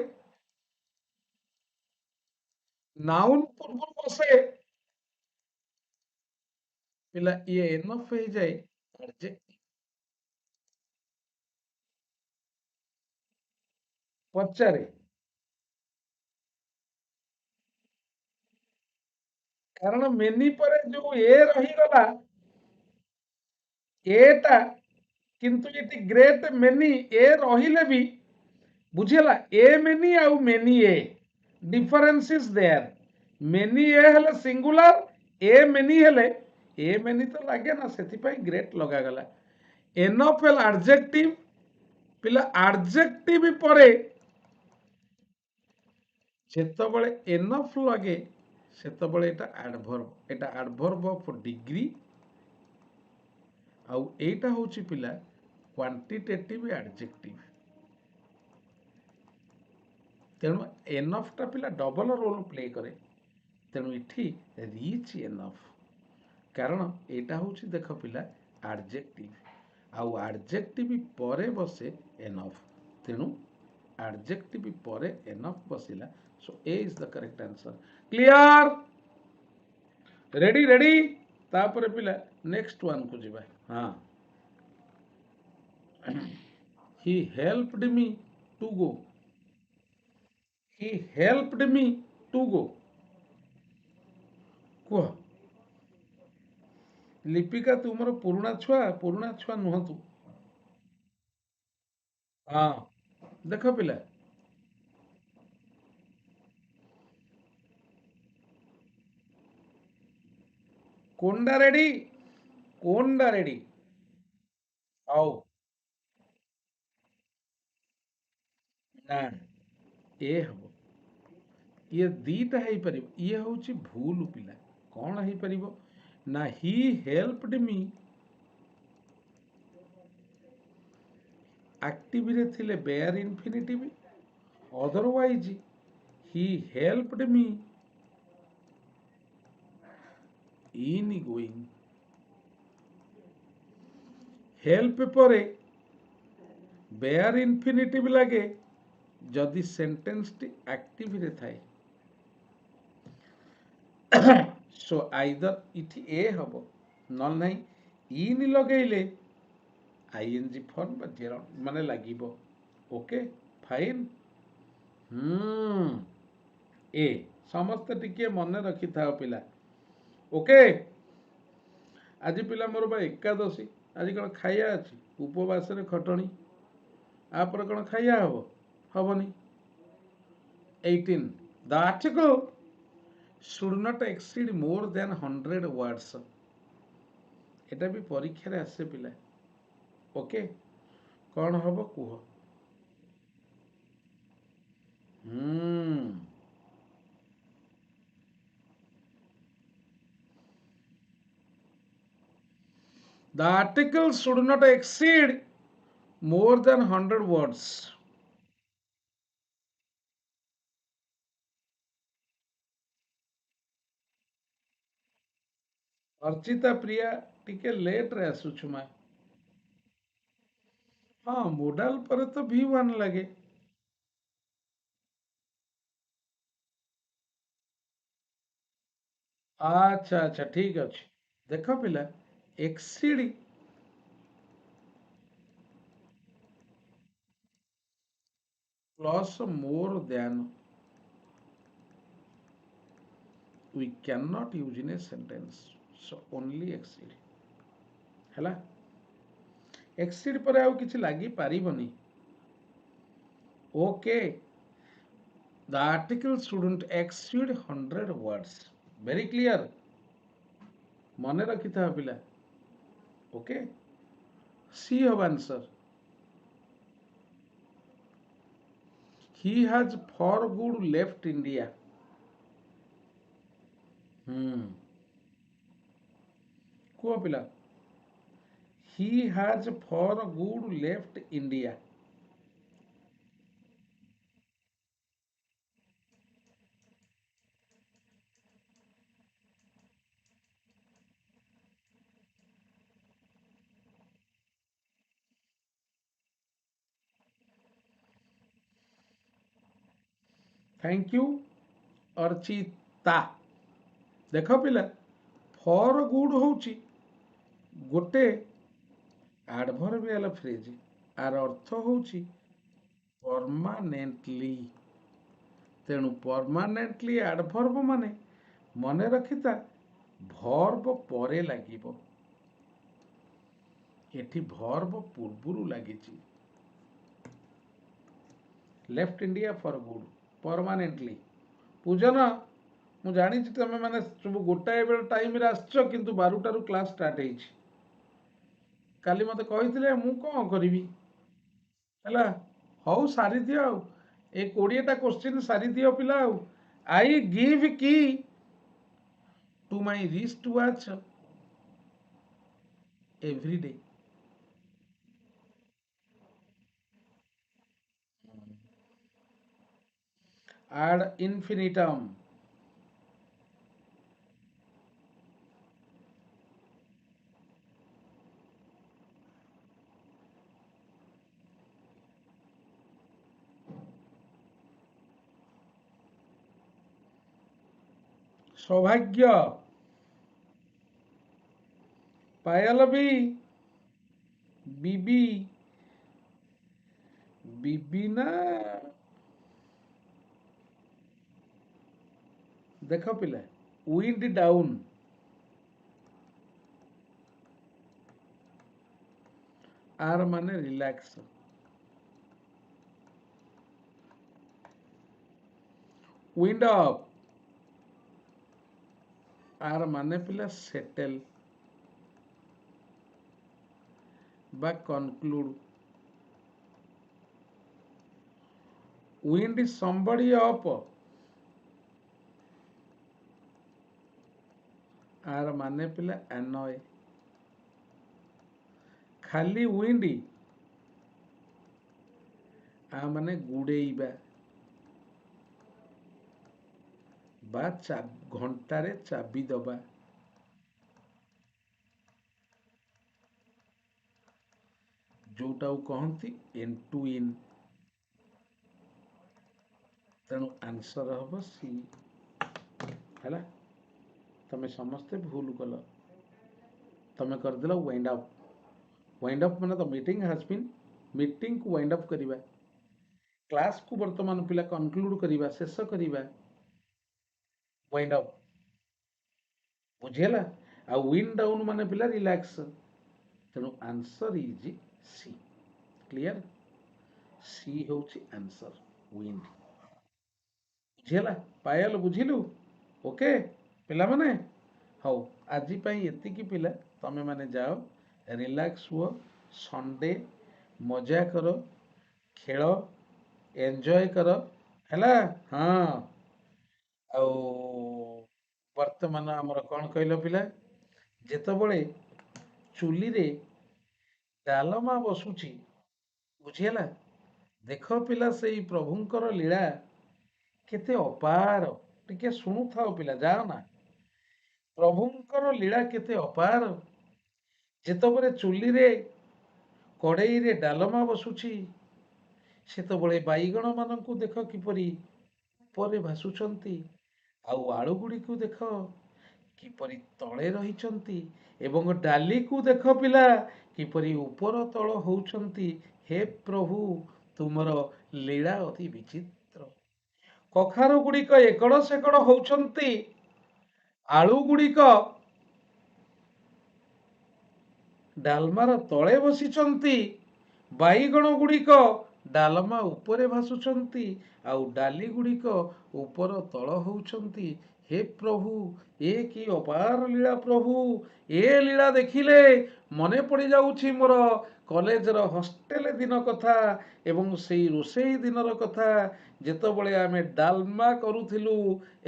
Speaker 5: नाउन पूर्व बसे पिला ये एनफ हो जाए एडजेक्टिव पचारे कारण मेनी पर जो ए रही गला एटा किंतु ये ग्रेट मेनी ए रहिले भी बुझेला ए मेनी आउ many a difference is there many a हेले सिंगुलर ए मेनी हेले ए मेनी तो लगे ना से ग्रेट लगा गला एनफ एल एडजेक्टिव ପିଲା ଆଡଜେକ୍ଟିଭ ପରେ ଯେତେବେଳେ ଏନଫ୍ ଲାଗେ ସେତେବେଳେ ଏଟା ଆଡଭର୍ବ। ଏଟା ଆଡଭର୍ବ ଅଫ ଡିଗ୍ରୀ ଆଉ ଏଇଟା ହଉଛି ପିଲା କ୍ୱାଣ୍ଟିଟେଟିଭ ଆଡଜେକ୍ଟିଭ। ତେଣୁ ଏନଫ୍ ଟା ପିଲା ଡବଲ ରୋଲ ପ୍ଲେ କରେ। ତେଣୁ ଏଠି ରିଚ୍ ଏନଫ୍, କାରଣ ଏଇଟା ହଉଛି ଦେଖ ପିଲା ଆଡଜେକ୍ଟିଭ ଆଉ ଆଡଜେକ୍ଟିଭ ପରେ ବସେ ଏନଫ୍। ତେଣୁ adjective ପରେ enough ବସିଲା। So A is the correct answer. Clear? Ready? ତାପରେ ପିଲା next one କୁ ଯିବା। ହଁ, he helped me to go. He helped me to go. କୁହ। ଲିପିକା ତୁମର ପୁରୁଣା ଛୁଆ ନୁହନ୍ତୁ। ହଁ, ଦେଖ ପିଲା କୋଣ୍ଡା ରେଡି? କୋଣ୍ଡା ରେଡି? ହଉ, ନା ଏ ହବ। ଇଏ ଦିଟା ହେଇପାରିବ। ଇଏ ହଉଛି ଭୁଲ ପିଲା। କଣ ହେଇପାରିବ ନା he helped me ଆକ୍ଟିଭରେ ଥିଲେ bare infinitive, otherwise he helped me in going। Help ପରେ ବେୟାର ଇନଫିନିଟିଭ ଲାଗେ ଯଦି ସେଣ୍ଟେନ୍ସଟି ଆକ୍ଟିଭରେ ଥାଏ। ସୋ ଆଇଦର ଏଠି ଏ ହବ, ନହେଲେ ନାହିଁ ଇନ୍ ଲଗେଇଲେ ଆଇଏନଜି ଫର୍ମ ବା ଜେରଣ୍ଡ ମାନେ ଲାଗିବ। Okay fine. ଏ ସମସ୍ତେ ଟିକେ ମନେ ରଖିଥାଅ ପିଲା। ଓକେ, ଆଜି ପିଲା ମୋର ବା ଏକାଦଶୀ। ଆଜି କଣ ଖାଇବା ଅଛି? ଉପବାସରେ ଖଟଣି। ଆପରେ କଣ ଖାଇବା ହବ? ହବନି। 18 the article should not exceed more than 100 words। এটা ବି ପରୀକ୍ଷାରେ ଆସେ ପିଲା। ଓକେ, କଣ ହବ କୁହ? The article should not exceed more than 100 words। Archita प्रिया टिके लेट रे आसुछु मा। हाँ, मोडाल पर तो V1 लगे। अच्छा ठीक अच्छे। देख पिला exceed plus more than we cannot use in a sentence, so only exceed हैला। एक्सीड पर आउ किछि लागि पारिबनी। Okay, the article shouldn't exceed 100 words। very clear? मने रखि था पिला। Okay, C of answer। he has for good left India। कुह पिला, he has for good left India। Thank you Archita. देख पिला फॉर गुड होची गोटे एडवर्बियल फ्रेज, आर अर्थ होची परमानेंटली। तेणु परमानेंटली एडवर्ब माने मने रखिता भर्ब परे लागिबो। एठी भर्ब पूर्वरु लागिची। Left India for good permanently. Pujan मु जानी तुम मैंने सब गोटाए बेल टाइम रे आसछ, किंतु 12 क्लास स्टार्ट होइछि। काली मते कहिथिले मु कोन करबी। ହେଲା ହଉ ସାରି ଦିଅ ଆଉ ଏ 20ଟା କ୍ୱେଶ୍ଚିନ୍ ସାରି ଦିଅ ପିଲା ଆଉ ଆଇ ଗିଭ୍ କି to my wrist watch every day add infinitum ସୌଭାଗ୍ୟ ପାୟଲ ବିବି ବିବିନା ଦେଖ ପିଲା ୱିଣ୍ଡ ଡାଉନ୍ ଆର ମାନେ ରିଲାକ୍ସ ୱିଣ୍ଡ ଅପ୍ आर माने पिला सेटल बा कनक्लूड विंड somebody up आर माने पिला annoy खाली विंड आ माने गुड़ेइबा बा घंटारे चाबी दबा जोटा कहती एन टू इन तेणु आंसर हम सी है तमें समस्ते भूल कल तमें करदेल वाइंड अप माने the meeting has been meeting को वाइंड अप करिबा क्लास को वर्तमान पिला कंक्लूड करिबा शेष करिबा वाइंड अप बुझेला आ विंड डाउन माने पिला रिलैक्स तेणु आंसर इज सी क्लियर सी होची आंसर विंड बुझेला पायल बुझिलु ओके पिला माने हौ आजि पई एतिकी पिला तमे माने जाओ रिलैक्स हुओ संडे मजा करो खेल एंजॉय करो हैला हाँ आ वर्तमान आमर कौन कहल पिला जेतबळे चुली रे डालमा बसुची बुझीला देख पिला से प्रभुंकर लीला केते अपार टिके सुनु थाओ पिला जाओ ना प्रभुंकर लीला केते अपार जेतबळे चुली रे कड़ई रे डालमा बसुची सेतबळे बाईगण मानकु देख किपरि ऊपर भासुचंती आउ आलू गुड़ी को देख किपरि तले रहिचंती एवं डाली को देख पिला किपरि ऊपर तल होउचंती हे प्रभु तुमर लीला अति विचित्र कखारु गुड़िक एकड़ सेकड़ होउचंती आलू गुड़िक डालमार तले बसिचंती बाईगण गुड़िक डालमा उपरे भासुचंती आउ डाली गुड़िक ऊपर तल होउचंती हे प्रभु ए कि अपार लीला प्रभु ए लीला देखिले मने पड़ जाउछि मोर कॉलेज रो हॉस्टेल दिन कथा एवं सेई रोसेई दिन रो कथा जेतबळे आमे डालमा करूथिलु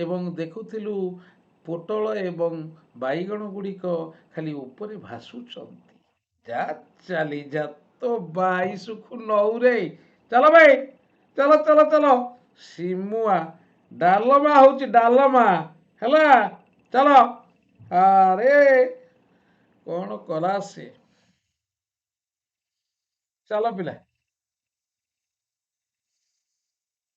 Speaker 5: एवं देखुथिलु पोटल एवं बाईगण गुड़िक खाली ऊपर भासुचंती जा चली जा तो भाई सुख नौ रे चलो भाई चलो चलो चलो सिमुआ डालमा होची डालमा हैला चलो अरे कौन कला से चलो पिला